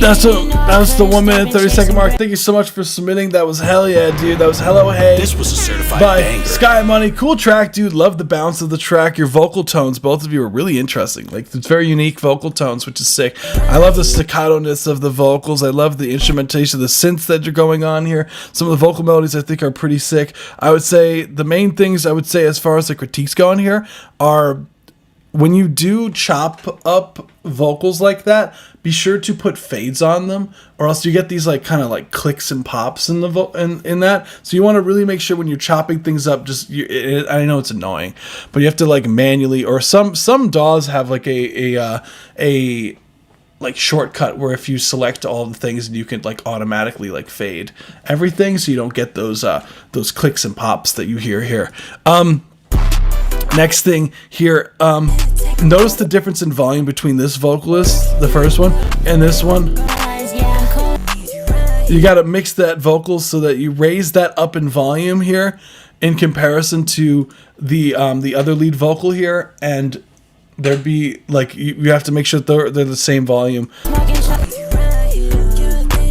That's the 1 minute 30-second mark. Thank you so much for submitting. That was hell yeah, dude. That was Hello Hey. This was a certified by banger. Sky Money. Cool track, dude. Love the bounce of the track. Your vocal tones, both of you, are really interesting. Like, it's very unique vocal tones, which is sick. I love the staccato-ness of the vocals. I love the instrumentation, the synths that are going on here. Some of the vocal melodies I think are pretty sick. I would say the main things I would say as far as the critiques go on here are, when you do chop up vocals like that, be sure to put fades on them, or else you get these like kind of like clicks and pops in the in that. So you want to really make sure when you're chopping things up, I know it's annoying, but you have to like manually, or some DAWs have like a like shortcut where if you select all the things, you can like automatically like fade everything, so you don't get those clicks and pops that you hear here. Next thing here, notice the difference in volume between this vocalist, the first one, and this one. You got to mix that vocal so that you raise that up in volume here in comparison to the other lead vocal here, and there'd be like, you have to make sure they're the same volume.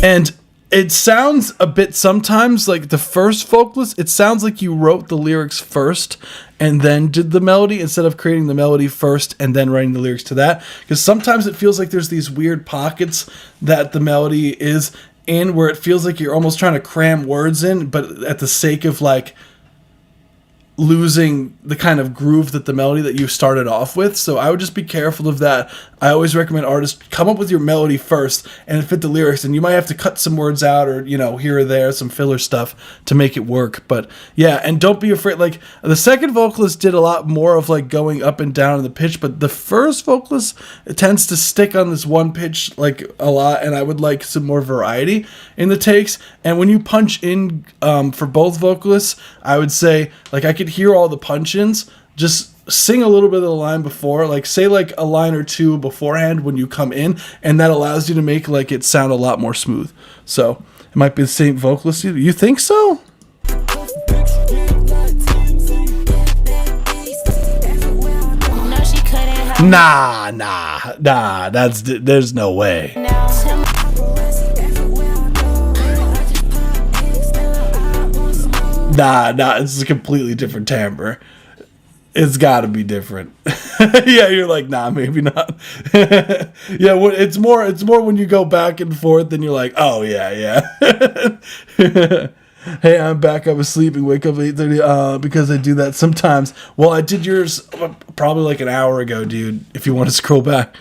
And it sounds a bit sometimes like the first vocalist, it sounds like you wrote the lyrics first and then did the melody instead of creating the melody first and then writing the lyrics to that. Because sometimes it feels like there's these weird pockets that the melody is in where it feels like you're almost trying to cram words in, but at the sake of like losing the kind of groove that the melody that you started off with. So I would just be careful of that. I always recommend artists come up with your melody first and fit the lyrics, and you might have to cut some words out, or here or there some filler stuff to make it work. But yeah, and don't be afraid. Like, the second vocalist did a lot more of like going up and down in the pitch, but the first vocalist, it tends to stick on this one pitch like a lot, and I would like some more variety in the takes. And when you punch in for both vocalists, I would say, like, I could hear all the punch-ins. Just sing a little bit of the line before, like say like a line or two beforehand when you come in, and that allows you to make like it sound a lot more smooth. So it might be the same vocalist. You think so? Nah, there's no way. Nah, it's a completely different timbre. It's got to be different. Yeah, you're like, nah, maybe not. Yeah, it's more when you go back and forth, and you're like, oh yeah. Hey, I'm back. I was sleeping. Wake up 8:30 because I do that sometimes. Well, I did yours probably like an hour ago, dude, if you want to scroll back.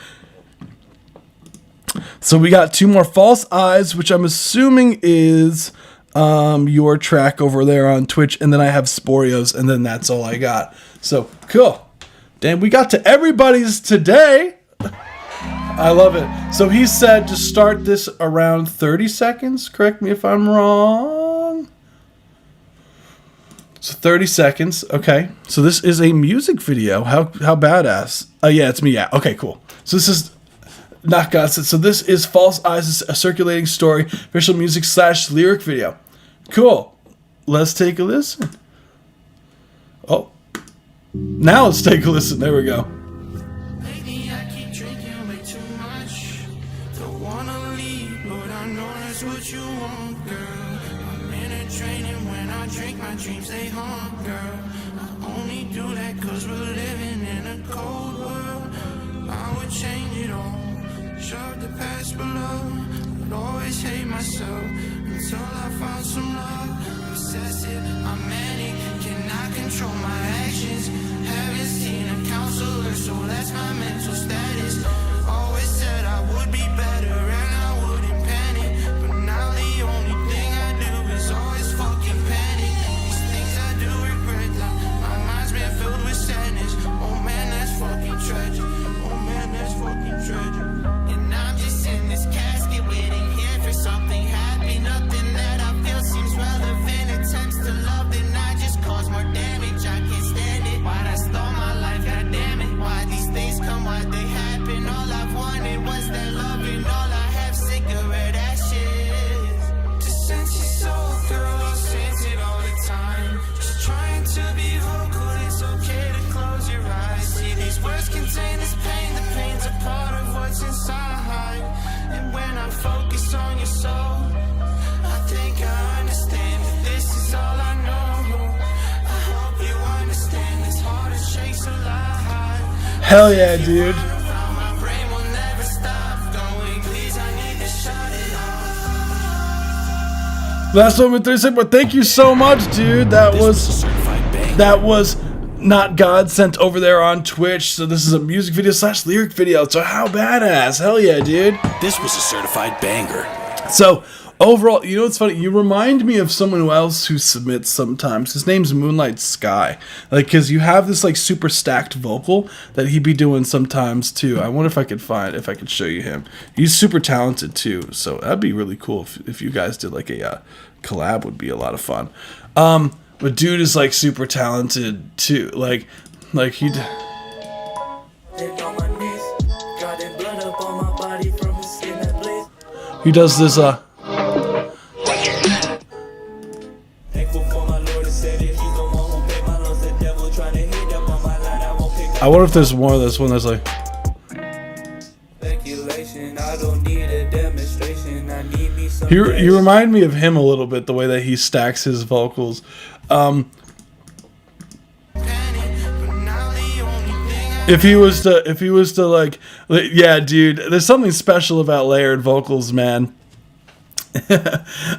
So we got two more. False Eyes, which I'm assuming is your track over there on Twitch, and then I have Sporios, and then that's all I got. So cool. Damn, we got to everybody's today. I love it. So he said to start this around 30 seconds. Correct me if I'm wrong. So 30 seconds. Okay. So this is a music video. How badass. Oh, yeah, it's me. Yeah. Okay, cool. So this is not God. So this is False Eyes, a circulating story, official music / lyric video. Cool. Let's take a listen. Oh. Now let's take a listen. There we go. Lately I keep drinking way too much. Don't wanna leave, but I know that's what you want, girl. I'm in a training when I drink, my dreams they haunt, girl. I only do that cause we're living in a cold world. I would change it all, shove the past below. I'd always hate myself until I found some love. Obsessive, I'm manic, cannot control my actions. Haven't seen a counselor, so that's my mental status. Always said I would be better and I wouldn't panic, but now the only thing I do is always fucking panic. These things I do regret, like my mind's been filled with sadness. Oh man, that's fucking tragic. Oh man, that's fucking tragic. And I'm just in this casket waiting here for something happy. Nothing that I feel seems relevant. Attempts to love, then I just cause more damage. I can't stand it. Why'd I start my life? God damn it. Why these things come? Why'd they happen? All I've wanted was that love, and all I have cigarette ashes. Just sense your soul, girl. I sense it all the time. Just trying to be vocal. It's okay to close your eyes. See, these words contain this pain. The pain's a part of what's inside. And when I focus on your soul, I think I understand that this is all I know. I hope you understand this heart is shakes a lot. Hell yeah, dude. My brain will never stop going. Please, I need to shut it off. Last one with 36, but thank you so much, dude. That This was a was certified banger. that was Not God sent over there on Twitch. So this is a music video / lyric video. So how badass. Hell yeah, dude. This was a certified banger. So overall, you know what's funny? You remind me of someone else who submits sometimes. His name's Moonlight Sky. Like, because you have this like super stacked vocal that he'd be doing sometimes too. I wonder if I could show you him. He's super talented too. So that'd be really cool if you guys did like a collab. Would be a lot of fun. But dude is like super talented too. Like he. He does this. I wonder if there's more of this one that's like. You remind me of him a little bit, the way that he stacks his vocals. If he was to like, yeah, dude, there's something special about layered vocals, man.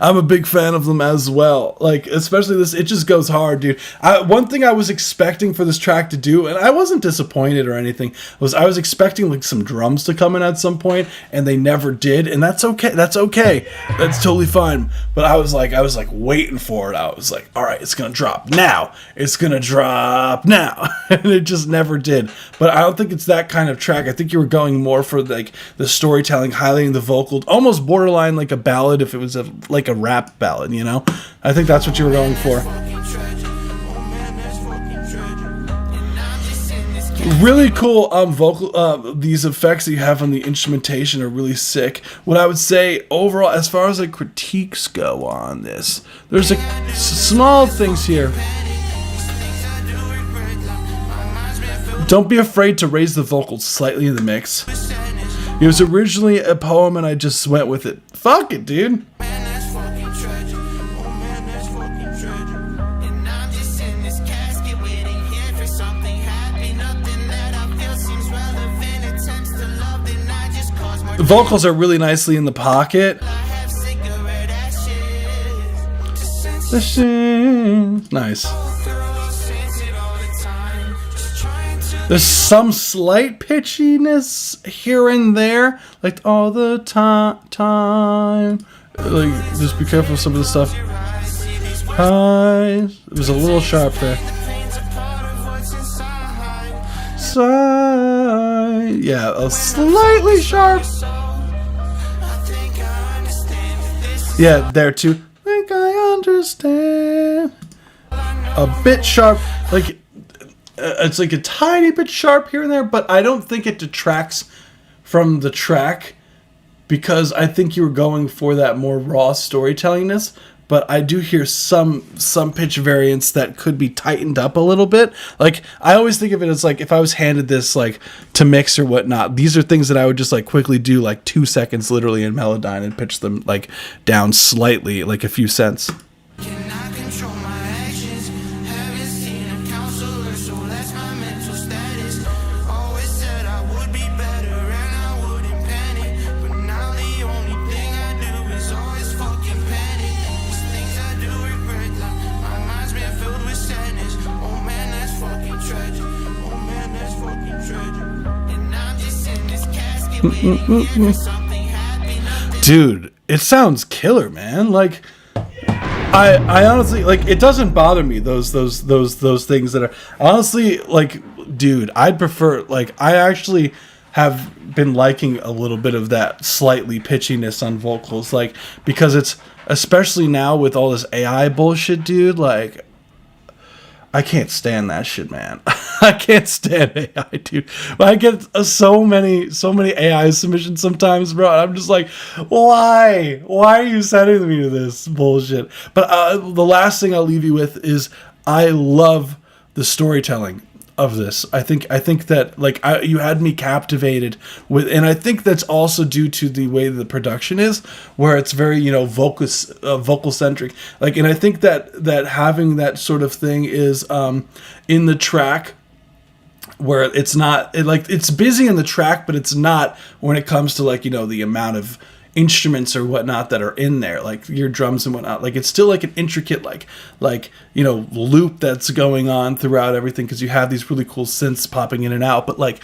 I'm a big fan of them as well. Like, especially this, it just goes hard, dude. One thing I was expecting for this track to do, and I wasn't disappointed or anything, was I was expecting like some drums to come in at some point, and they never did, and that's okay. That's okay. That's totally fine. But I was like waiting for it. I was like, all right, it's gonna drop now. It's gonna drop now, and it just never did. But I don't think it's that kind of track. I think you were going more for like the storytelling, highlighting the vocal, almost borderline like a ballad. If it was like a rap ballad, you know, I think that's what you were going for. Really cool vocal. These effects that you have on the instrumentation are really sick. What I would say overall, as far as like critiques go on this, there's like small things here. Don't be afraid to raise the vocals slightly in the mix. It was originally a poem and I just went with it. Fuck it, dude. The vocals are really nicely in the pocket. Nice. There's some slight pitchiness here and there, like all the time. Like, just be careful with some of the stuff. High. It was a little sharp there. Side. Yeah, a slightly sharp. Yeah, there too. Think I understand. A bit sharp. Like, it's like a tiny bit sharp here and there, but I don't think it detracts from the track because I think you were going for that more raw storytellingness. But I do hear some pitch variants that could be tightened up a little bit. Like, I always think of it as like if I was handed this like to mix or whatnot, these are things that I would just like quickly do like 2 seconds literally in Melodyne and pitch them like down slightly, like a few cents. Dude, it sounds killer, man. Like, I honestly, like, it doesn't bother me, those things that are honestly, like, dude, I'd prefer, like, I actually have been liking a little bit of that slightly pitchiness on vocals, like, because it's, especially now with all this AI bullshit, dude, like, I can't stand that shit, man. I can't stand AI, dude. I get so many AI submissions sometimes, bro. And I'm just like, why? Why are you sending me to this bullshit? But the last thing I'll leave you with is I love the storytelling of this. I think that like you had me captivated with, and I think that's also due to the way the production is, where it's very, you know, vocal centric. Like, and I think that having that sort of thing is in the track, where it's not it's busy in the track, but it's not when it comes to, like, you know, the amount of instruments or whatnot that are in there, like your drums and whatnot. Like, it's still like an intricate like you know, loop that's going on throughout everything, because you have these really cool synths popping in and out, but like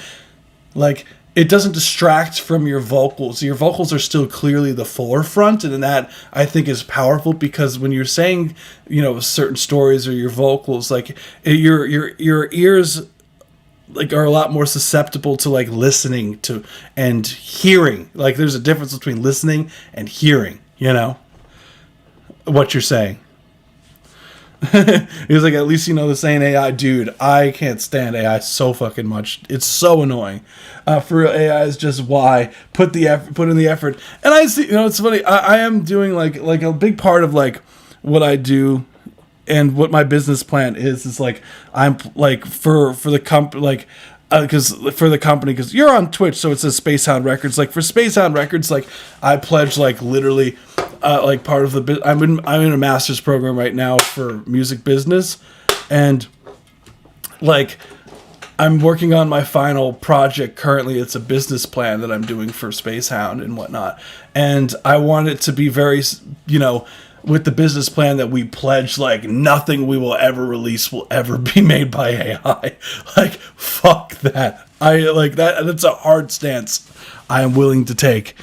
it doesn't distract from your vocals. Your vocals are still clearly the forefront, and that I think is powerful, because when you're saying, you know, certain stories or your vocals, like your ears like are a lot more susceptible to like listening to and hearing. Like, there's a difference between listening and hearing, you know, what you're saying. He was like, at least you know this ain't AI. Dude, I can't stand AI so fucking much. It's so annoying. For real, AI is just why. Put in the effort. And I see, you know, it's funny. I am doing like a big part of like what I do and what my business plan is like, I'm like for the company, like, because for the company, because you're on Twitch, so it says Space Hound Records. Like, for Space Hound Records, like, I pledge like literally like part of the I'm in a master's program right now for music business, and like I'm working on my final project currently. It's a business plan that I'm doing for Space Hound and whatnot, and I want it to be very, you know, with the business plan that we pledge, like, nothing we will ever release will ever be made by AI. Like, fuck that. I like that. That's a hard stance I am willing to take.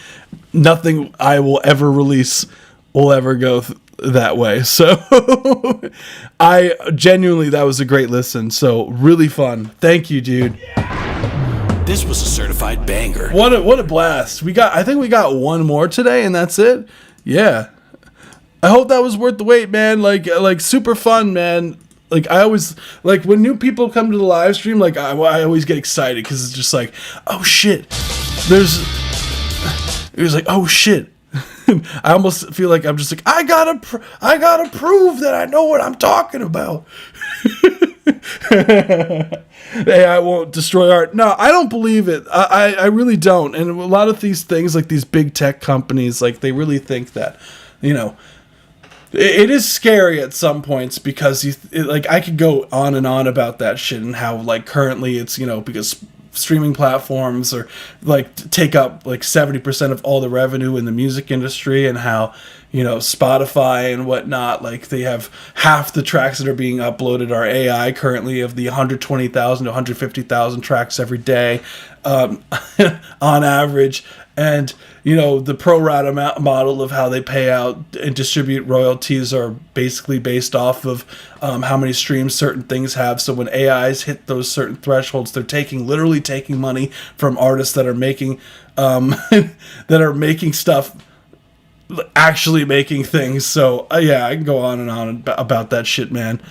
Nothing I will ever release will ever go that way. So I genuinely, that was a great listen. So really fun. Thank you, dude. This was a certified banger. What a blast. I think we got one more today, and that's it. Yeah. I hope that was worth the wait, man. Like super fun, man. Like, I always, like, when new people come to the live stream, like, I always get excited, because it's just like, oh shit. It was like, oh shit. I almost feel like I'm just like, I gotta prove that I know what I'm talking about. AI won't destroy art. No, I don't believe it. I really don't. And a lot of these things, like these big tech companies, like, they really think that, you know, it is scary at some points, because like, I could go on and on about that shit, and how, like, currently it's, you know, because streaming platforms are like take up like 70% of all the revenue in the music industry, and how, Spotify and whatnot. Like, they have half the tracks that are being uploaded are AI currently, of the 120,000 to 150,000 tracks every day, on average. And, the pro rata model of how they pay out and distribute royalties are basically based off of how many streams certain things have. So when AIs hit those certain thresholds, they're literally taking money from artists that are making stuff, actually making things. So yeah, I can go on and on about that shit, man.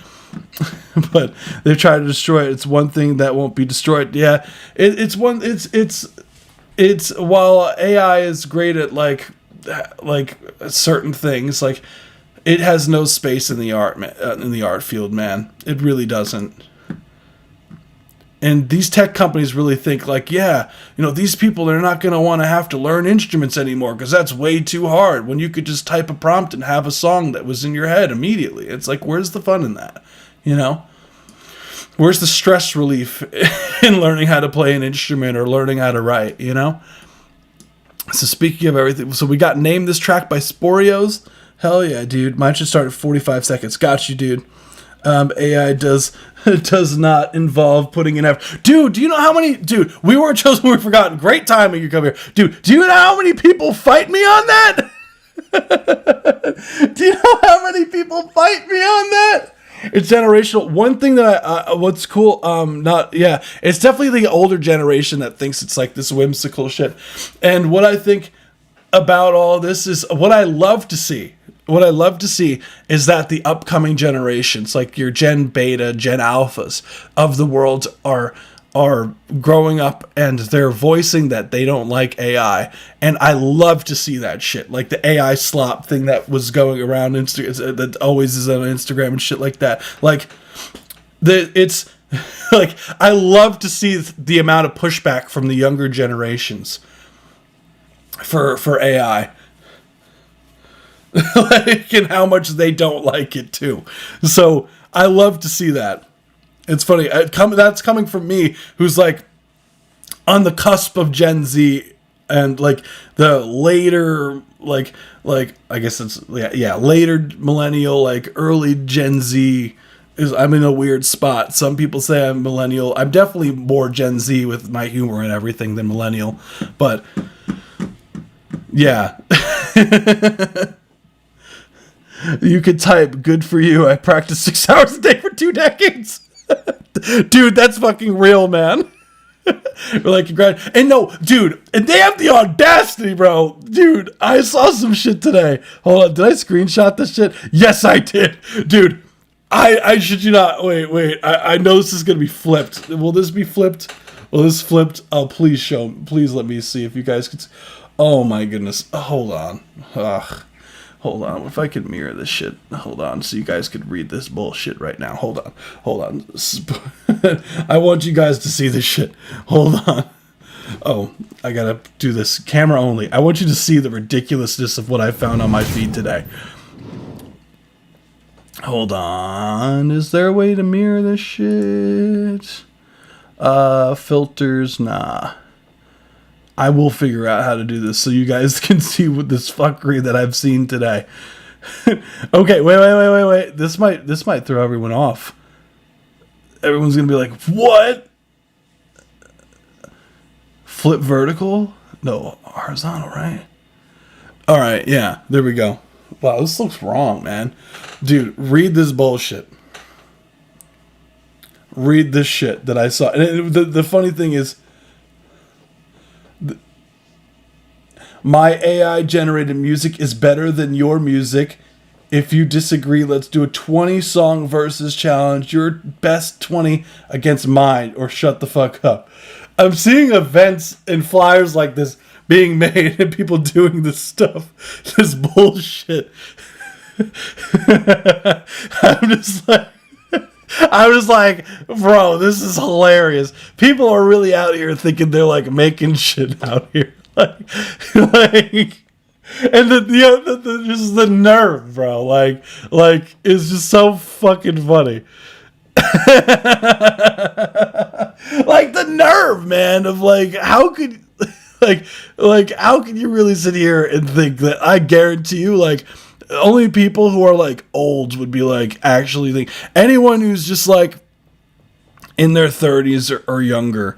But they've tried to destroy it. It's one thing that won't be destroyed. Yeah, it's while AI is great at like certain things, like, it has no space in the art field, man. It really doesn't. And these tech companies really think like, yeah, these people are not going to want to have to learn instruments anymore because that's way too hard, when you could just type a prompt and have a song that was in your head immediately. It's like, where's the fun in that? Where's the stress relief in learning how to play an instrument or learning how to write, So speaking of everything, so we got Name This Track by Sporios. Hell yeah, dude. Mine should start at 45 seconds. Got you, dude. AI does not involve putting in effort. Dude, do you know how many... Dude, we weren't chosen, we were forgotten. Great timing you come here. Dude, do you know how many people fight me on that? Do you know how many people fight me on that? It's generational. One thing that what's cool, it's definitely the older generation that thinks it's like this whimsical shit. And what I think about all this is, what I love to see is that the upcoming generations, like your Gen Beta, Gen Alphas of the world, are growing up and they're voicing that they don't like AI. And I love to see that shit. Like the AI slop thing that was going around that always is on Instagram and shit like that. Like, it's like, I love to see the amount of pushback from the younger generations for AI. Like, and how much they don't like it too. So I love to see that. It's funny. That's coming from me, who's like on the cusp of Gen Z and like the later, like I guess it's later millennial, like early Gen Z. I'm in a weird spot. Some people say I'm millennial. I'm definitely more Gen Z with my humor and everything than millennial, but yeah. You could type, good for you. I practice 6 hours a day for 2 decades. Dude, that's fucking real, man. We're like, congrats. And no, dude, and they have the audacity, bro. Dude, I saw some shit today. Hold on, did I screenshot this shit? Yes, I did. Dude, I should you not. Wait. I know this is going to be flipped. Will this be flipped? Will this flipped? Oh, please let me see if you guys could. Oh my goodness. Hold on. Ugh. Hold on, if I could mirror this shit. Hold on, so you guys could read this bullshit right now. Hold on. I want you guys to see this shit. Hold on. Oh, I gotta do this. Camera only. I want you to see the ridiculousness of what I found on my feed today. Hold on. Is there a way to mirror this shit? Filters, nah. I will figure out how to do this so you guys can see what this fuckery that I've seen today. Okay, wait. This might throw everyone off. Everyone's gonna be like, "What? Flip vertical? No, horizontal, right?" All right, yeah, there we go. Wow, this looks wrong, man. Dude, read this bullshit. Read this shit that I saw. And the funny thing is, my AI generated music is better than your music. If you disagree, let's do a 20 song versus challenge. Your best 20 against mine, or shut the fuck up. I'm seeing events and flyers like this being made and people doing this stuff. This bullshit. I'm just like, bro, this is hilarious. People are really out here thinking they're like making shit out here. Like, and just the nerve, bro. Like, it's just so fucking funny. Like the nerve, man, of like, how could, how can you really sit here and think that? I guarantee you, like only people who are like old would be like actually think. Anyone who's just like in their 30s or younger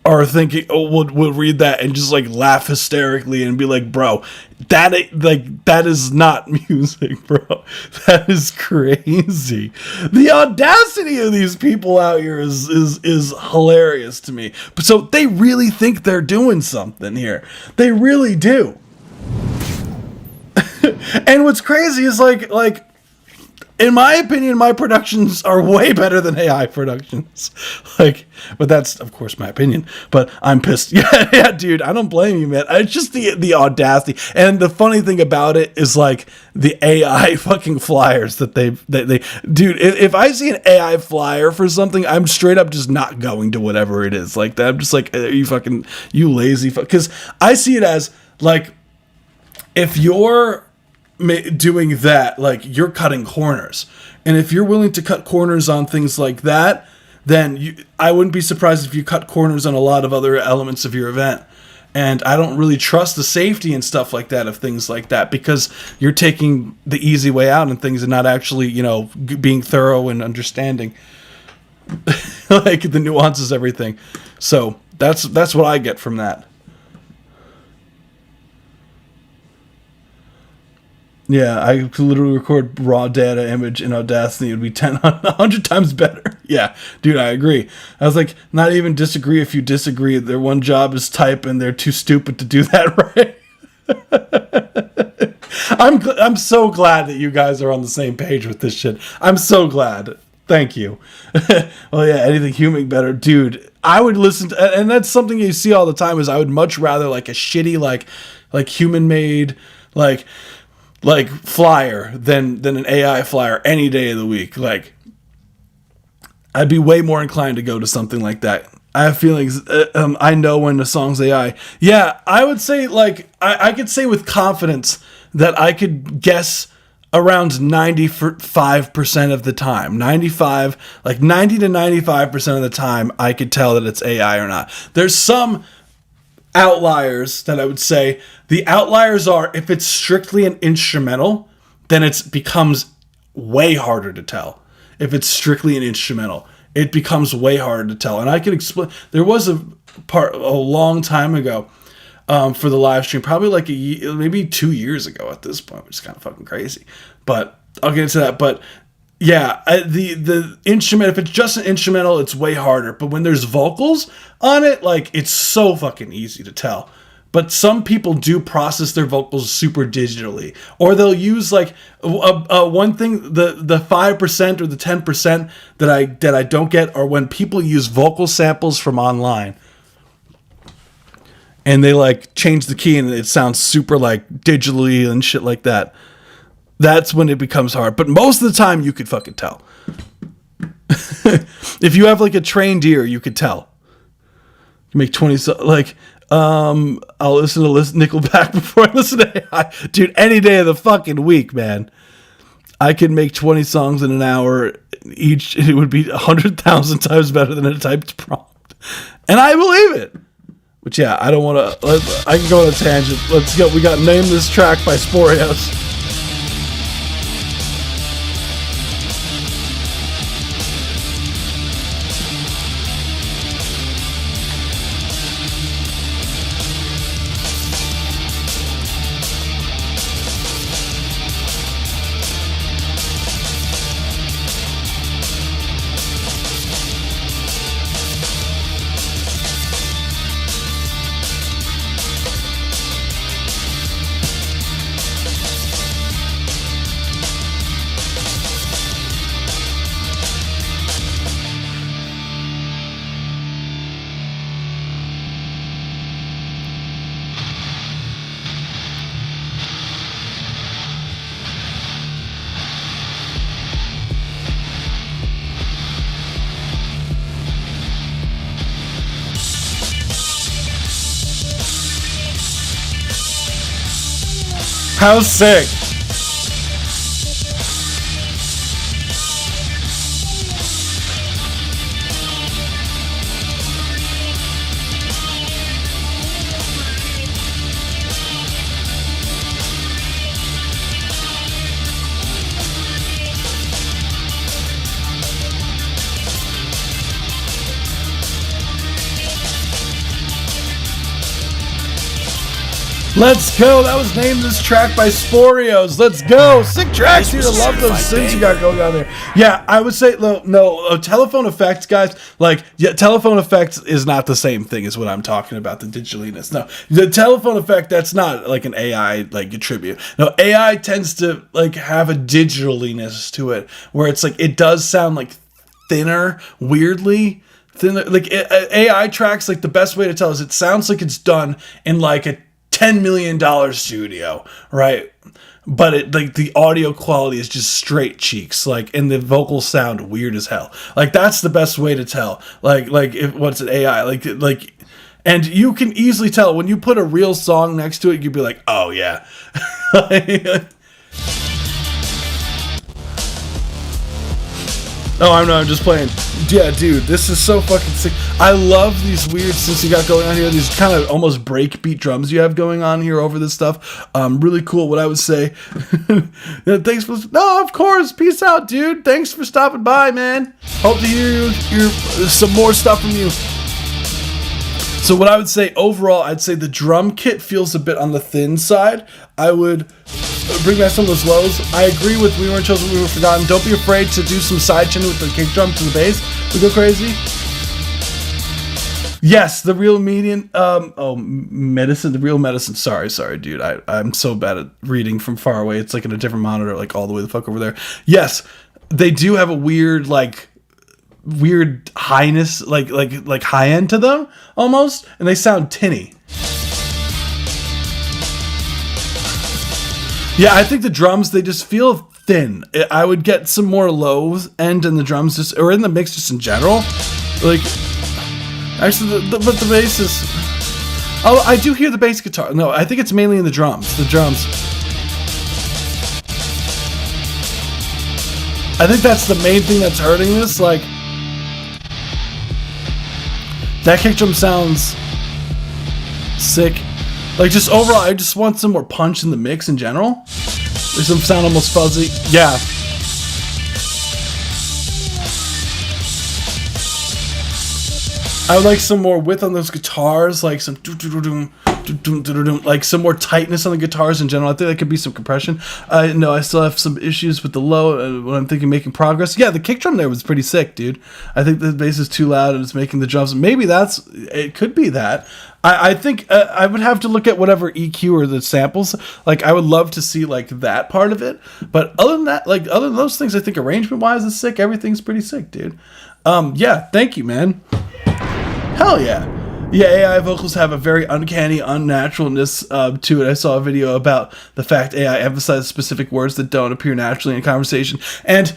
are thinking, would read that and just like laugh hysterically and be like, bro, that is not music, bro. That is crazy. The audacity of these people out here is hilarious to me. But so they really think they're doing something here. They really do. And what's crazy is like in my opinion, my productions are way better than AI productions. Like, but that's of course my opinion. But I'm pissed. Yeah, dude. I don't blame you, man. It's just the audacity. And the funny thing about it is like the AI fucking flyers that they dude. If I see an AI flyer for something, I'm straight up just not going to whatever it is. Like that. I'm just like, you lazy fuck. Because I see it as like, if you're doing that, like you're cutting corners, and if you're willing to cut corners on things like that, then I wouldn't be surprised if you cut corners on a lot of other elements of your event. And I don't really trust the safety and stuff like that of things like that, because you're taking the easy way out and things and not actually, being thorough and understanding like the nuances, everything. So that's what I get from that. Yeah, I could literally record raw data image in Audacity. It would be 100 times better. Yeah, dude, I agree. I was like, not even disagree if you disagree. Their one job is type, and they're too stupid to do that right. I'm so glad that you guys are on the same page with this shit. I'm so glad. Thank you. Well, yeah, anything human better. Dude, I would listen to, and that's something you see all the time, is I would much rather like a shitty, like human-made, like flyer than an AI flyer any day of the week. Like, I'd be way more inclined to go to something like that. I have feelings. I know when the song's AI. Yeah, I would say like I could say with confidence that I could guess around 95% of the time. 90 to 95% of the time, I could tell that it's AI or not. There's some outliers that I would say. The outliers are, if it's strictly an instrumental, then it becomes way harder to tell. If it's strictly an instrumental, it becomes way harder to tell. And I can explain. There was a long time ago for the live stream, probably like maybe 2 years ago at this point, which is kind of fucking crazy. But I'll get into that. But yeah, the instrument, if it's just an instrumental, it's way harder. But when there's vocals on it, like, it's so fucking easy to tell. But some people do process their vocals super digitally, or they'll use like one thing, the 5% or the 10% that I don't get are when people use vocal samples from online, and they like change the key and it sounds super like digitally and shit like that. That's when it becomes hard. But most of the time, you could fucking tell. If you have like a trained ear, you could tell. You make 20 like. I'll listen to Nickelback before I listen to AI. Dude, any day of the fucking week, man. I could make 20 songs in an hour each. It would be 100,000 times better than a typed prompt. And I believe it. But yeah, I don't want to. I can go on a tangent. Let's go. We got Name This Track by Sporios. How sick. Let's go. That was named this track by Sporios. Let's go. Sick tracks, dude. I love those synths you got going on there. Yeah, I would say no. Telephone effects, guys. Like, yeah, telephone effects is not the same thing as what I'm talking about. The digitaliness. No, the telephone effect. That's not like an AI like attribute. No, AI tends to like have a digitaliness to it, where it's like it does sound like thinner, weirdly. Like AI tracks, like the best way to tell is it sounds like it's done in like a $10 million studio, right? But it like the audio quality is just straight cheeks, like, and the vocals sound weird as hell. Like that's the best way to tell. Like if what's an AI like, and you can easily tell when you put a real song next to it. You'd be like, oh yeah. Oh, I'm just playing. Yeah, dude, this is so fucking sick. I love these weird synths you got going on here. These kind of almost breakbeat drums you have going on here over this stuff. Really cool. What I would say. Thanks for. No, of course. Peace out, dude. Thanks for stopping by, man. Hope to hear some more stuff from you. So what I would say overall, I'd say the drum kit feels a bit on the thin side. I would bring back some of those lows. I agree with We Weren't Chosen, We Were Forgotten. Don't be afraid to do some side chin with the kick drum to the bass. We go crazy. Yes, the real median. Medicine. The real medicine. Sorry, dude. I'm so bad at reading from far away. It's like in a different monitor, like all the way the fuck over there. Yes, they do have a weird highness, like high end to them almost, and they sound tinny. Yeah, I think the drums, they just feel thin. I would get some more lows end in the drums, just or in the mix, just in general. Like, actually, but the bass is. Oh, I do hear the bass guitar. No, I think it's mainly in the drums. The drums. I think that's the main thing that's hurting this. Like, that kick drum sounds sick. Like, just overall, I just want some more punch in the mix in general. There's some sound almost fuzzy. Yeah. I would like some more width on those guitars, like some like some more tightness on the guitars in general. I think that could be some compression. No, I still have some issues with the low when I'm thinking making progress. Yeah, the kick drum there was pretty sick, dude. I think the bass is too loud and it's making the drums. Maybe it could be that. I think I would have to look at whatever EQ or the samples. Like, I would love to see like that part of it. But other than that, like other than those things, I think arrangement wise is sick. Everything's pretty sick, dude. Yeah, thank you, man. Hell yeah. Yeah, AI vocals have a very uncanny unnaturalness to it. I saw a video about the fact AI emphasizes specific words that don't appear naturally in conversation. And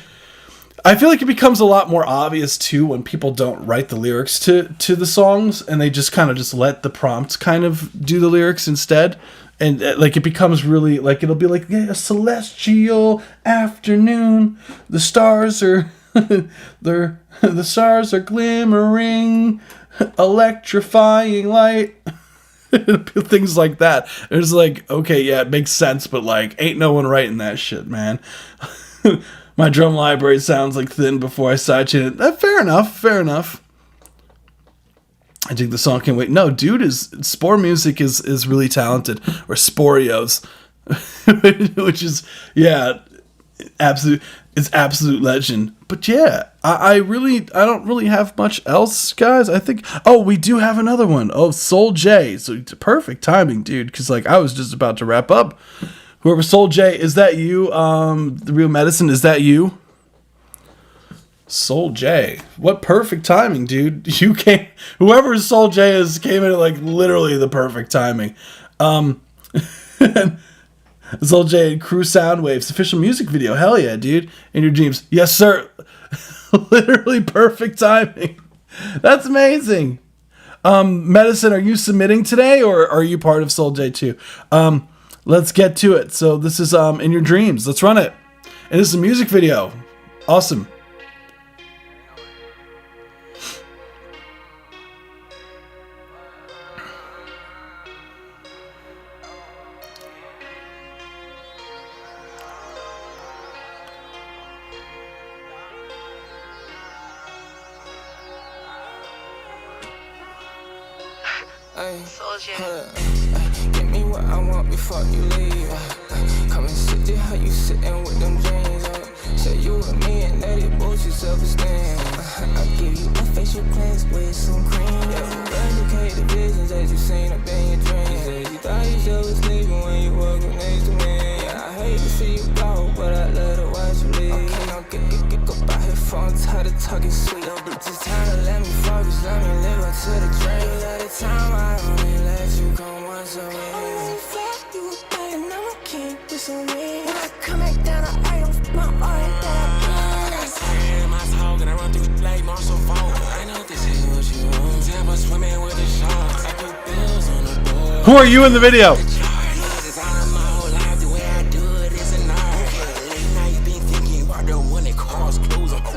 I feel like it becomes a lot more obvious, too, when people don't write the lyrics to the songs, and they just kind of just let the prompts kind of do the lyrics instead. And like it becomes really, like it'll be like, yeah, a celestial afternoon. The stars are, the stars are glimmering. Electrifying light. Things like that. It's like, okay, yeah, it makes sense, but like ain't no one writing that shit, man. My drum library sounds like thin before I sidechain it. Fair enough. I think the song can't wait. No, dude, Spore Music is really talented. Or Sporios. Which is, yeah, absolute legend. But yeah, I don't really have much else, guys. I think, we do have another one. Oh, Soul J. So perfect timing, dude, because like I was just about to wrap up. Whoever Soul J, is that you? The Real Medicine, is that you? Soul J. What perfect timing, dude. Whoever Soul J is came in at like literally the perfect timing. Soul J and Crew Soundwaves official music video. Hell yeah, dude. In your dreams. Yes, sir. Literally perfect timing. That's amazing. Medicine, are you submitting today or are you part of Soul J too? Let's get to it. So this is In Your Dreams. Let's run it. And this is a music video. Awesome. Give me what I want before you leave. Come and sit there, how you sitting with them jeans on. Say you with me and that it boosts your self-esteem. I'll give you a facial cleanse with some cream. Eradicate the visions that you seen up in your dreams. You said you thought you still was sleeping when you woke up next to me. Yeah, I hate to see you go, but I love to watch you leave. Okay, now get up out here, phone, tired of talking sweet. Just time to let me focus, let me live up to the dream. At the time, I only let you come once a week. You were bad, now I can't disagree. When I come back down, I don't my art that I got sand in my talk and I run through like Marshall Falk. I know this is what you want. Tampa swimming with the sharks. I put bills on the board. Who are you in the video?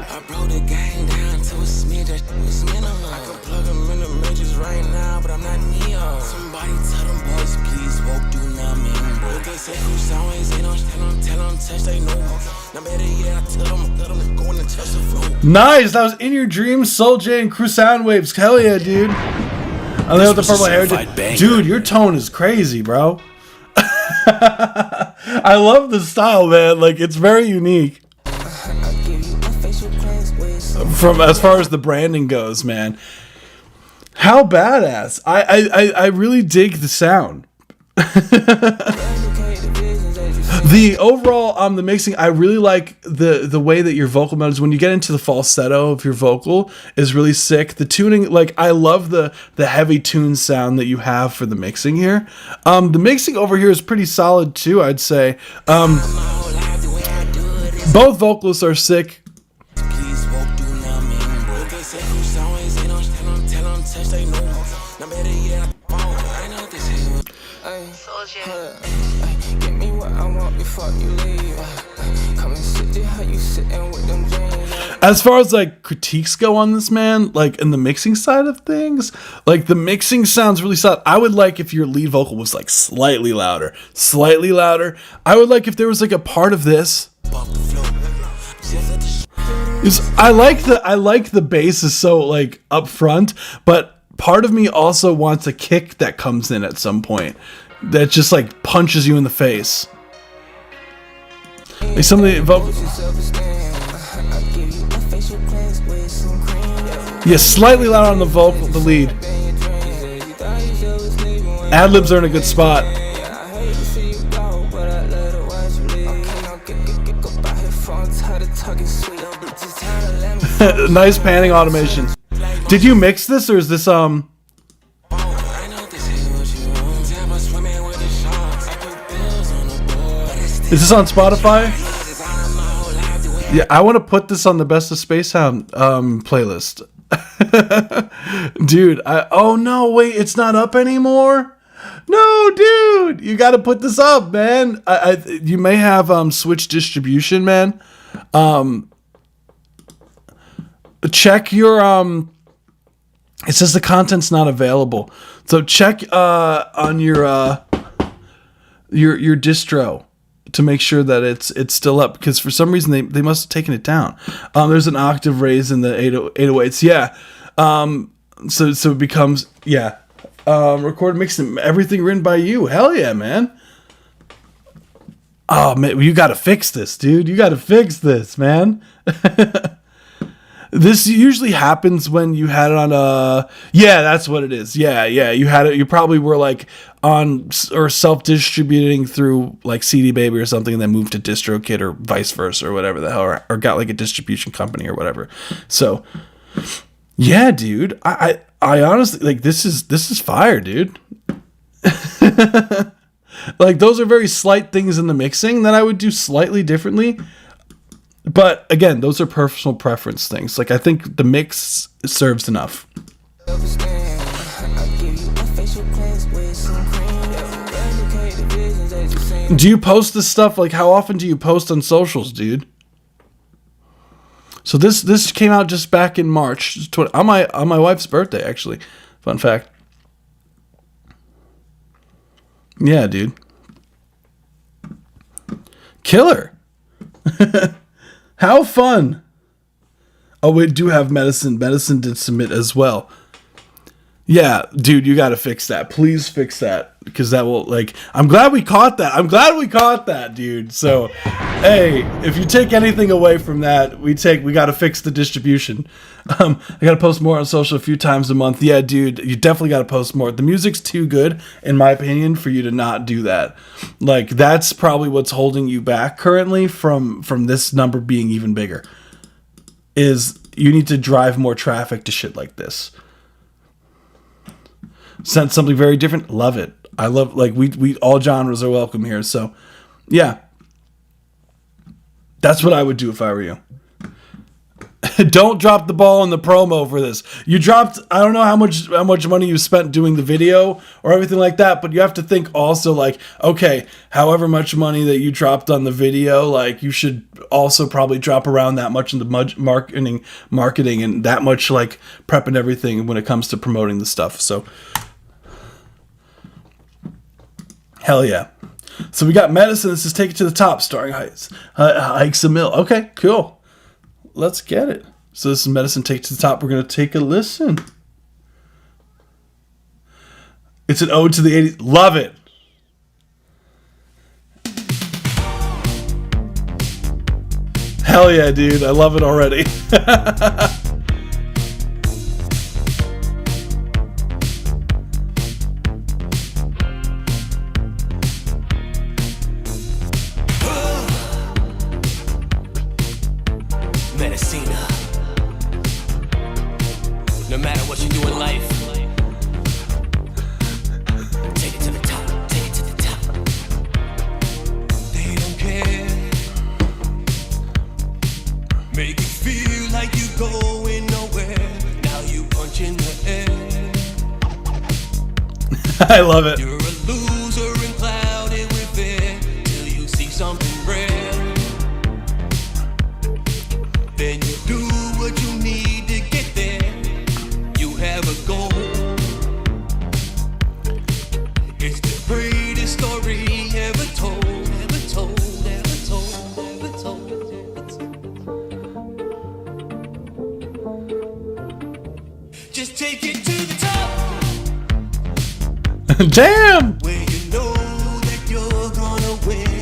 I broke the gang down to a smidge, that was minimum. I can plug them in the matrix right now, but I'm not Neo. Somebody tell them boys, please woke, do not mean bro. They say who's always ain't on, tell them, touch they know. Now better yeah, I tell them to go in and touch the floor. Nice, that was In Your Dreams, Soul J and Crew Soundwaves. Hell yeah, dude. I love the purple hair. Dude, your tone is crazy, bro. I love the style, man. Like, it's very unique. From as far as the branding goes, man, how badass! I really dig the sound. The overall the mixing, I really like the way that your vocal melodies, when you get into the falsetto of your vocal, is really sick. The tuning, like, I love the heavy tune sound that you have for the mixing here. The mixing over here is pretty solid too, I'd say. Both vocalists are sick. Give me what I want before you leave. Come and sit there, how you sitting with them jeans. As far as like critiques go on this, man, like in the mixing side of things, like the mixing sounds really solid. I would like if your lead vocal was like slightly louder. I would like if there was like a part of this. I like the bass is so like up front, but part of me also wants a kick that comes in at some point that just like punches you in the face. Like some of the vocals. Yeah, slightly loud on the vocal, the lead. Ad-libs are in a good spot. Nice panning automation. Did you mix this, or is this Is this on Spotify? Yeah, I want to put this on the Best of Space Sound playlist. Dude, oh no, wait, it's not up anymore? No, dude, you got to put this up, man. You may have switched distribution, man. Check your it says the content's not available. So check on your distro to make sure that it's still up, because for some reason they must have taken it down. There's an octave raise in the 808s. Yeah. So it becomes, yeah. Recorded, mixed, and everything written by you. Hell yeah, man. Oh man, you got to fix this, dude. You got to fix this, man. This usually happens when you had it on yeah, that's what it is. Yeah, you had it. You probably were like on or self-distributing through like CD Baby or something, and then moved to DistroKid or vice versa or whatever the hell, or got like a distribution company or whatever. So, yeah, dude, I honestly, like, this is fire, dude. Like, those are very slight things in the mixing that I would do slightly differently. But again, those are personal preference things. Like, I think the mix serves enough. Do you post this stuff? Like, how often do you post on socials, dude? So this came out just back in March, on my wife's birthday, actually. Fun fact. Yeah, dude. Killer. How fun. Oh, we do have Medicine. Medicine did submit as well. Yeah, dude, you got to fix that. Please fix that, because that will, like, I'm glad we caught that, dude. So, hey, if you take anything away from that, we got to fix the distribution. I got to post more on social a few times a month. Yeah, dude, you definitely got to post more. The music's too good, in my opinion, for you to not do that. Like, that's probably what's holding you back currently from this number being even bigger, is you need to drive more traffic to shit like this. Sent something very different. Love it. I love, like, we all genres are welcome here. So, yeah, that's what I would do if I were you. Don't drop the ball in the promo for this. You dropped, I don't know how much money you spent doing the video or everything like that, but you have to think also, like, okay, however much money that you dropped on the video, like, you should also probably drop around that much in the marketing and that much, like, prep and everything when it comes to promoting the stuff. So, hell yeah. So we got Medicine. This is Take It to the Top, starring Hikes a Mill. Okay, cool. Let's get it. So this is Medicine, Take It to the Top. We're going to take a listen. It's an ode to the 80s. Love it. Hell yeah, dude. I love it already. Medicina. No matter what you do in life, take it to the top, take it to the top. They don't care. Make you feel like you going nowhere. Now you punch in the air. I love it. You're a loser and clouded with fear till you see something rare. Then you do what you need to get there. You have a goal. It's the greatest story ever told, ever told, ever told, ever told, ever told. Just take it to the top. Damn! Where you know that you're gonna win.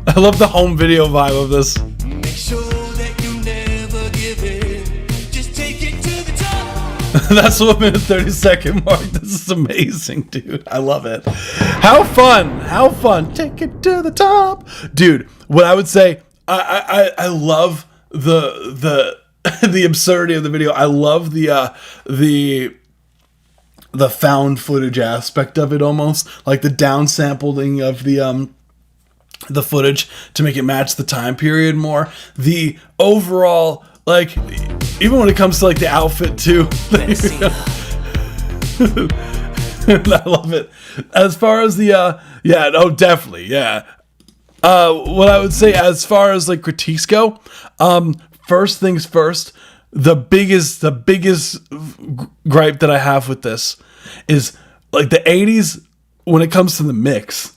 I love the home video vibe of this. Make sure that you never give in. Just take it to the top. That's the 1 minute 30-second mark. This is amazing, dude. I love it. How fun! How fun! Take it to the top, dude. What I would say, I love the the absurdity of the video. I love the found footage aspect of it, almost like the downsampling of the footage to make it match the time period more. The overall, like, even when it comes to, like, the outfit too. I love it. As far as the yeah, oh, definitely, yeah. What I would say as far as, like, critiques go, first things first, the biggest gripe that I have with this is, like, the 80s, when it comes to the mix,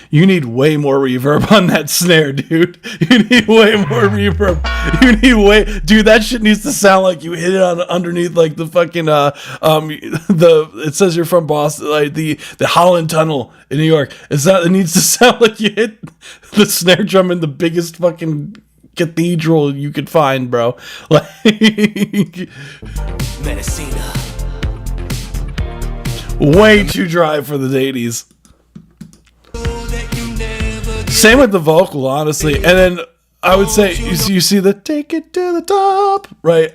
you need way more reverb on that snare, dude. You need way more reverb. Dude, that shit needs to sound like you hit it on underneath, like, the fucking it says you're from Boston, like the Holland Tunnel in New York. It needs to sound like you hit the snare drum in the biggest fucking cathedral you could find, bro. Like, Medicina. Way too dry for the 80s. Same with the vocal, honestly. And then I would say you see the take it to the top, right?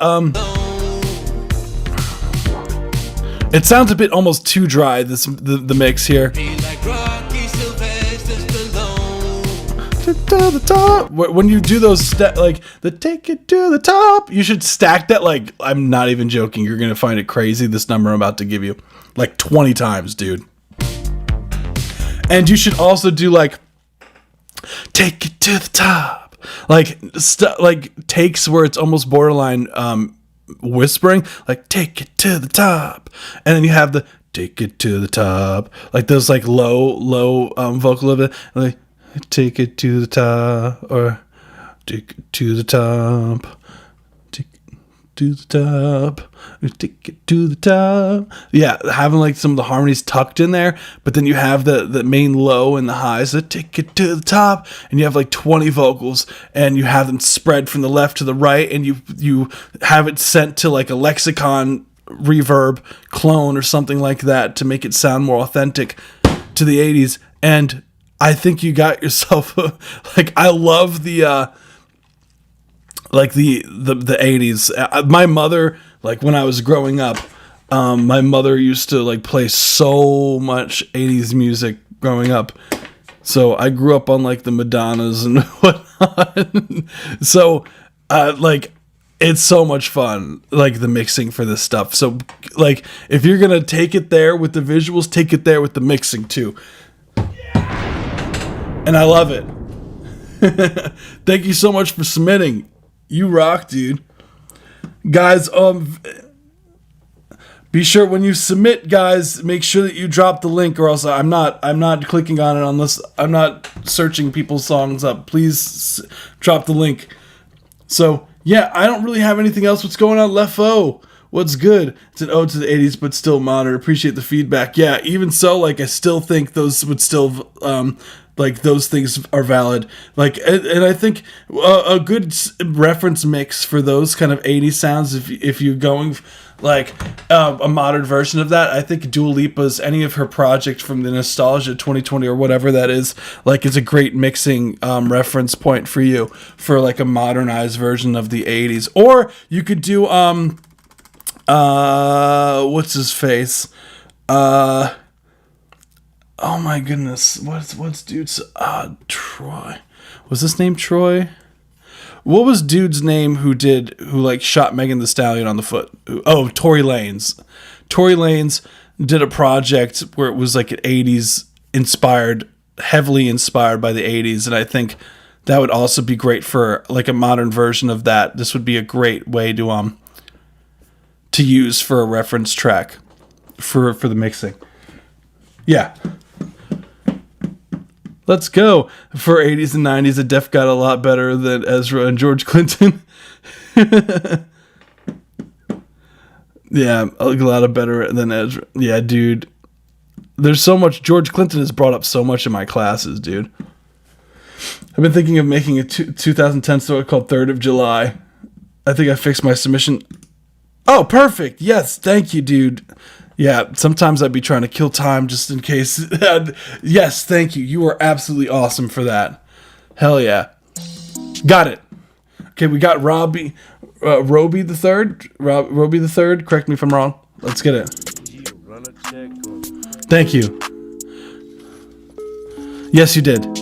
It sounds a bit almost too dry, the mix here. To the top. When you do those like the take it to the top, you should stack that, like, I'm not even joking, you're gonna find it crazy, this number I'm about to give you, like 20 times, dude. And you should also do, like, take it to the top, like like takes where it's almost borderline whispering, like take it to the top, and then you have the take it to the top, like those, like, low vocal of it, like take it to the top, or take it to the top, take to the top, take it to the top. Yeah, having like some of the harmonies tucked in there, but then you have the main low and the highs, the take it to the top, and you have like 20 vocals, and you have them spread from the left to the right, and you have it sent to like a lexicon reverb clone or something like that to make it sound more authentic to the 80s. And I think you got yourself like, I love the like the 80s. My mother, like when I was growing up, my mother used to like play so much 80s music growing up. So I grew up on like the Madonnas and whatnot. So like, it's so much fun, like the mixing for this stuff. So like, if you're gonna take it there with the visuals, take it there with the mixing too. And I love it. Thank you so much for submitting. You rock, dude. Guys, be sure when you submit, guys, make sure that you drop the link, or else I'm not clicking on it unless I'm not searching people's songs up. Please drop the link. So yeah, I don't really have anything else. What's going on, Lefo? What's good? It's an ode to the 80s, but still modern. Appreciate the feedback. Yeah, even so, like, I still think those would still, like, those things are valid. Like, and I think a good reference mix for those kind of 80s sounds, if you're going, like, a modern version of that, I think Dua Lipa's, any of her project from the Nostalgia 2020 or whatever that is a great mixing reference point for you for, like, a modernized version of the 80s. Or you could do, what's his face? Oh my goodness. What's dude's, Troy. Was his name Troy? What was dude's name who like shot Megan Thee Stallion on the foot? Oh, Tory Lanez. Tory Lanez did a project where it was like an 80s inspired, heavily inspired by the 80s. And I think that would also be great for like a modern version of that. This would be a great way to use for a reference track for the mixing. Yeah. Let's go. For 80s and 90s, the Def got a lot better than Ezra and George Clinton. Yeah, a lot of better than Ezra. Yeah, dude. There's so much. George Clinton has brought up so much in my classes, dude. I've been thinking of making a 2010 story called 3rd of July. I think I fixed my submission. Oh, perfect. Yes, thank you, dude. Yeah, sometimes I'd be trying to kill time just in case. Yes, thank you. You are absolutely awesome for that. Hell yeah. Got it. Okay, we got Roby the third. Roby the third. Correct me if I'm wrong. Let's get it. Thank you. Yes, you did. 1,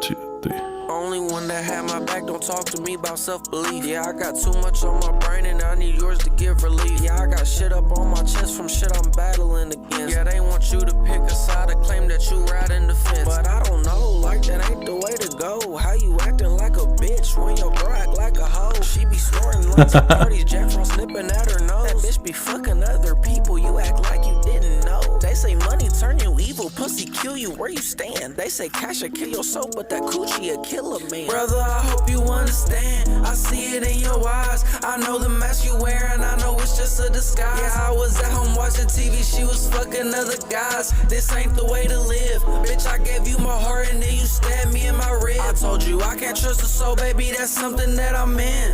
2, 3. Only one that had my back, don't talk to me about self-belief. Yeah, I got too much on my brain and I need yours to give relief. Yeah, I got shit up on my chest from shit I'm battling against. Yeah, they want you to pick a side, to claim that you ride in the fence. But I don't know, like that ain't the way to go. How you acting like a bitch when your bro act like a hoe? She be snorting lots of parties, Jack Frost nipping at her nose. That bitch be fucking other people, you act like you didn't know. They say money turn you evil, pussy kill you where you stand. They say cash will kill your soul, but that coochie will kill a man. Brother, I hope you understand, I see it in your eyes. I know the mask you wearing, I know it's just a disguise. Yeah, I was at home watching TV, she was fucking other guys. This ain't the way to live. Bitch, I gave you my heart and then you stabbed me in my rib. I told you I can't trust a soul, baby, that's something that I'm in.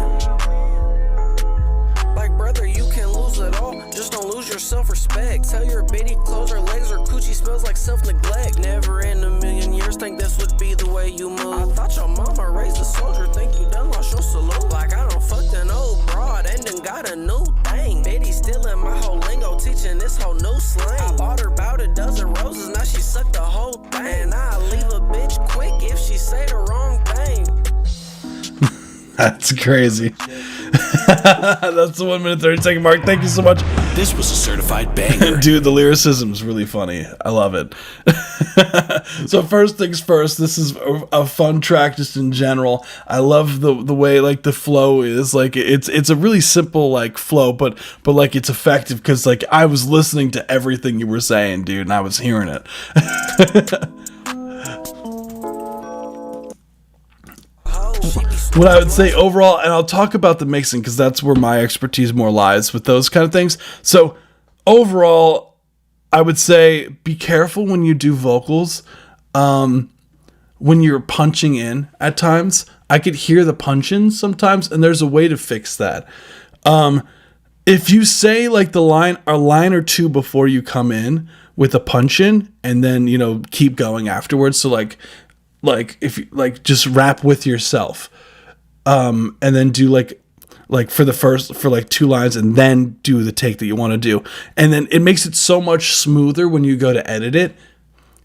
Like, brother, you can lose it all, just don't lose your self-respect. Tell your bitty close her legs, her coochie smells like self-neglect. Never in a million years think this would be the way you move. I thought your mama raised a soldier, think you done lost your salute. Like I don't fucked an old broad and then got a new thing. Bitty stealing my whole lingo, teaching this whole new slang. I bought her about a dozen roses, now she sucked the whole thing. And I leave a bitch quick if she say the wrong thing. That's crazy. That's the 1 minute 30-second mark. Thank you so much. This was a certified banger. Dude, the lyricism is really funny. I love it. So first things first, this is a fun track just in general. I love the way like the flow is. Like it's a really simple like flow, but like it's effective because like I was listening to everything you were saying, dude, and I was hearing it. She be what I would say overall, and I'll talk about the mixing because that's where my expertise more lies with those kind of things. So overall, I would say be careful when you do vocals. When you're punching in at times, I could hear the punch-ins sometimes, and there's a way to fix that. If you say like a line or two before you come in with a punch-in, and then, you know, keep going afterwards. So like if you like just rap with yourself, and then do like for like 2 lines, and then do the take that you want to do, and then it makes it so much smoother when you go to edit it.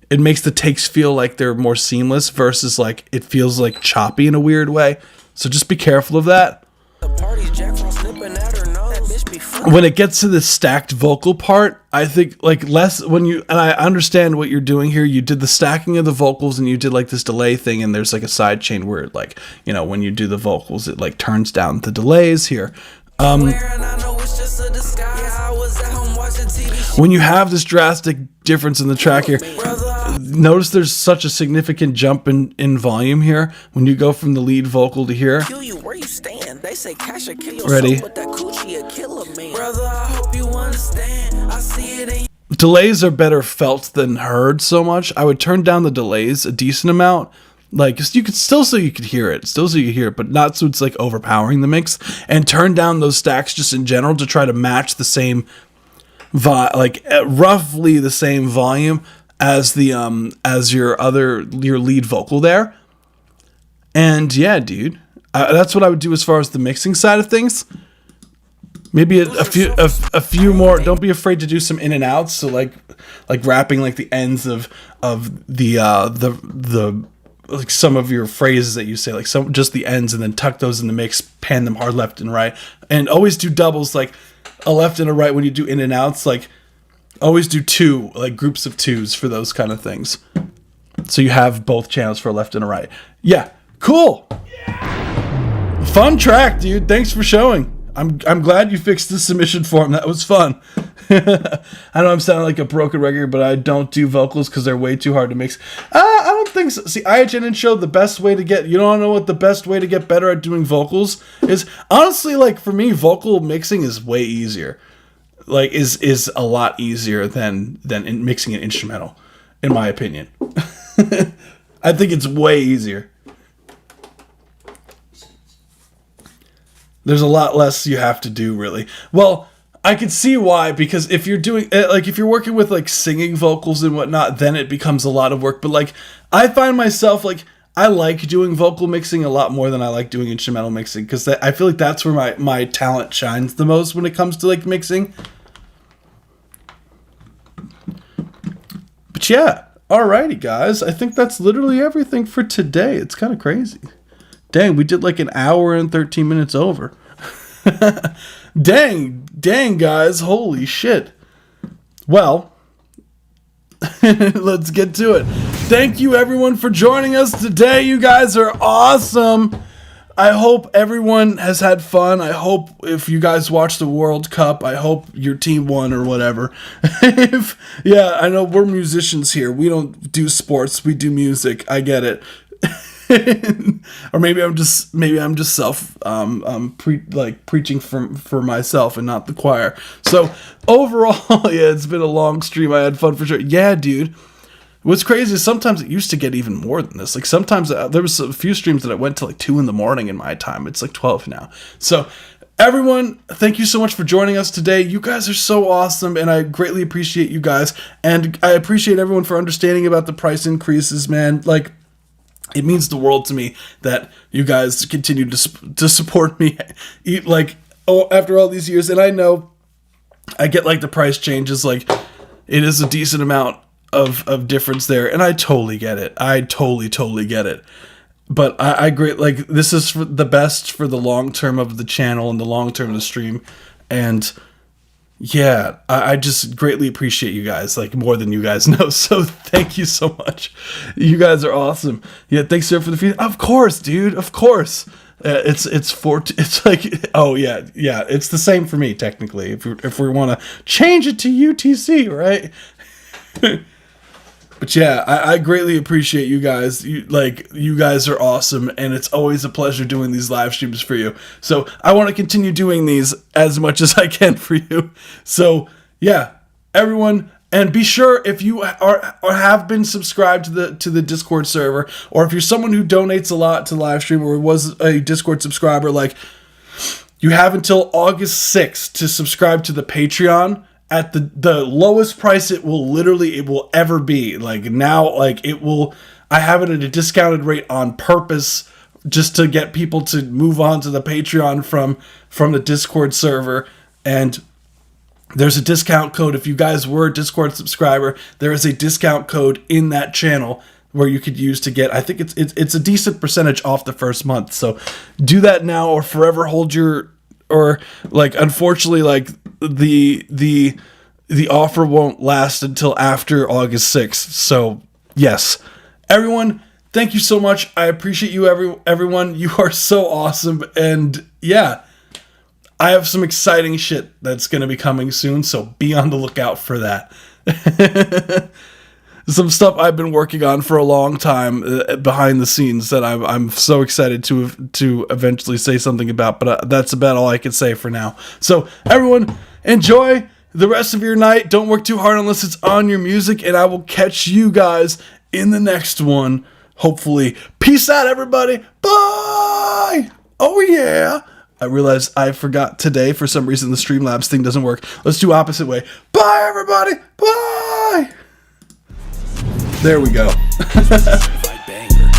It makes the takes feel like they're more seamless versus like it feels like choppy in a weird way. So just be careful of that. When it gets to the stacked vocal part, I think like less when you, and I understand what you're doing here. You did the stacking of the vocals and you did like this delay thing, and there's like a side chain where it like, you know, when you do the vocals, it like turns down the delays here. When you have this drastic difference in the track here, notice there's such a significant jump in volume here when you go from the lead vocal to here. Ready? Delays are better felt than heard so much. I would turn down the delays a decent amount. Like you could still so you could hear it, but not so it's like overpowering the mix. And turn down those stacks just in general to try to match the same roughly the same volume as the as your lead vocal there. And yeah, dude, that's what I would do as far as the mixing side of things. Maybe a few more. Don't be afraid to do some in and outs. So like wrapping like the ends of the like some of your phrases that you say, like some just the ends, and then tuck those in the mix, pan them hard left and right, and always do doubles, like a left and a right when you do in and outs. Like always do 2, like groups of 2s for those kind of things, so you have both channels for a left and a right. Yeah, cool. Fun track, dude. Thanks for showing. I'm glad you fixed the submission form. That was fun. I know I'm sounding like a broken record, but I don't do vocals because they're way too hard to mix. I don't think so. See, IHN showed the best way to get, you don't know what the best way to get better at doing vocals is? Honestly, like for me, vocal mixing is way easier. Like is a lot easier than in mixing an instrumental, in my opinion. I think it's way easier. There's a lot less you have to do, really. Well, I can see why, because if you're doing, like, if you're working with, like, singing vocals and whatnot, then it becomes a lot of work. But, like, I find myself, like, I like doing vocal mixing a lot more than I like doing instrumental mixing, because I feel like that's where my talent shines the most when it comes to, like, mixing. But, yeah. Alrighty, guys. I think that's literally everything for today. It's kind of crazy. Dang, we did like an hour and 13 minutes over. Dang, guys. Holy shit. Well, let's get to it. Thank you, everyone, for joining us today. You guys are awesome. I hope everyone has had fun. I hope if you guys watch the World Cup, I hope your team won or whatever. Yeah, I know we're musicians here. We don't do sports. We do music. I get it. Or maybe I'm just self preaching for myself and not the choir. So overall, yeah, it's been a long stream. I had fun for sure. Yeah, dude. What's crazy is sometimes it used to get even more than this. Like sometimes there was a few streams that I went to like 2 a.m. in my time. It's like 12 now. So everyone, thank you so much for joining us today. You guys are so awesome, and I greatly appreciate you guys. And I appreciate everyone for understanding about the price increases, man. Like, it means the world to me that you guys continue to support me, after all these years. And I know I get like the price changes, like it is a decent amount of difference there, and I totally get it. I totally get it. But I great like this is for the best for the long term of the channel and the long term of the stream, and yeah, I just greatly appreciate you guys, like more than you guys know. So thank you so much. You guys are awesome. Yeah, thanks for the feedback. Of course, dude. Of course. It's like, oh yeah. It's the same for me technically. If we want to change it to UTC, right? But yeah, I greatly appreciate you guys. You guys are awesome, and it's always a pleasure doing these live streams for you. So I want to continue doing these as much as I can for you. So yeah, everyone, and be sure if you are or have been subscribed to the Discord server, or if you're someone who donates a lot to live stream or was a Discord subscriber, like, you have until August 6th to subscribe to the Patreon. At the lowest price it will ever be. Like now, like I have it at a discounted rate on purpose just to get people to move on to the Patreon from the Discord server. And there's a discount code. If you guys were a Discord subscriber, there is a discount code in that channel where you could use to get, I think it's a decent percentage off the first month. So do that now or forever hold your, or like, unfortunately, like the offer won't last until after August 6th. So yes, everyone, thank you so much. I appreciate you, everyone. You are so awesome. And yeah, I have some exciting shit that's going to be coming soon. So be on the lookout for that. Some stuff I've been working on for a long time behind the scenes that I'm so excited to eventually say something about, but that's about all I can say for now. So everyone, enjoy the rest of your night. Don't work too hard unless it's on your music, and I will catch you guys in the next one, hopefully. Peace out, everybody. Bye. Oh yeah. I realized I forgot today, for some reason, the Streamlabs thing doesn't work. Let's do opposite way. Bye, everybody. Bye. There we go. Certified banger.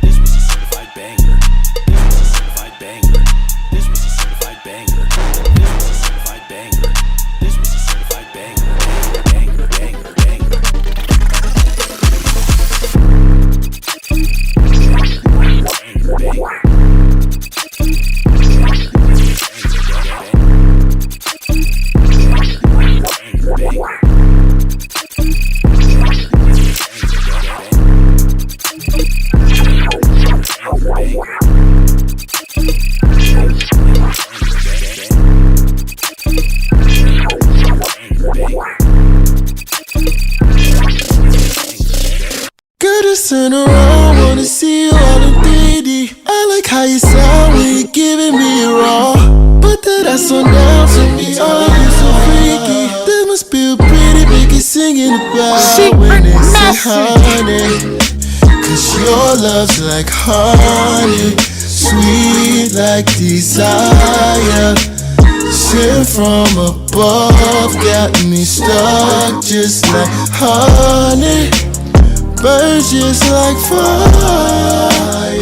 This was a certified banger. This was a certified banger. This was a certified banger. This was a certified banger. This was a certified banger. Banger, banger, banger. Banger, banger. Girl, just turn around, wanna see you all in 3D. I like how you sound when you're giving me a raw. Put that ass on down to me, oh, you so freaky. That must feel pretty, make it singing about when they say honey. Cause your love's like honey, sweet like desire. Sent from above, got me stuck just like honey. Burns just like fire.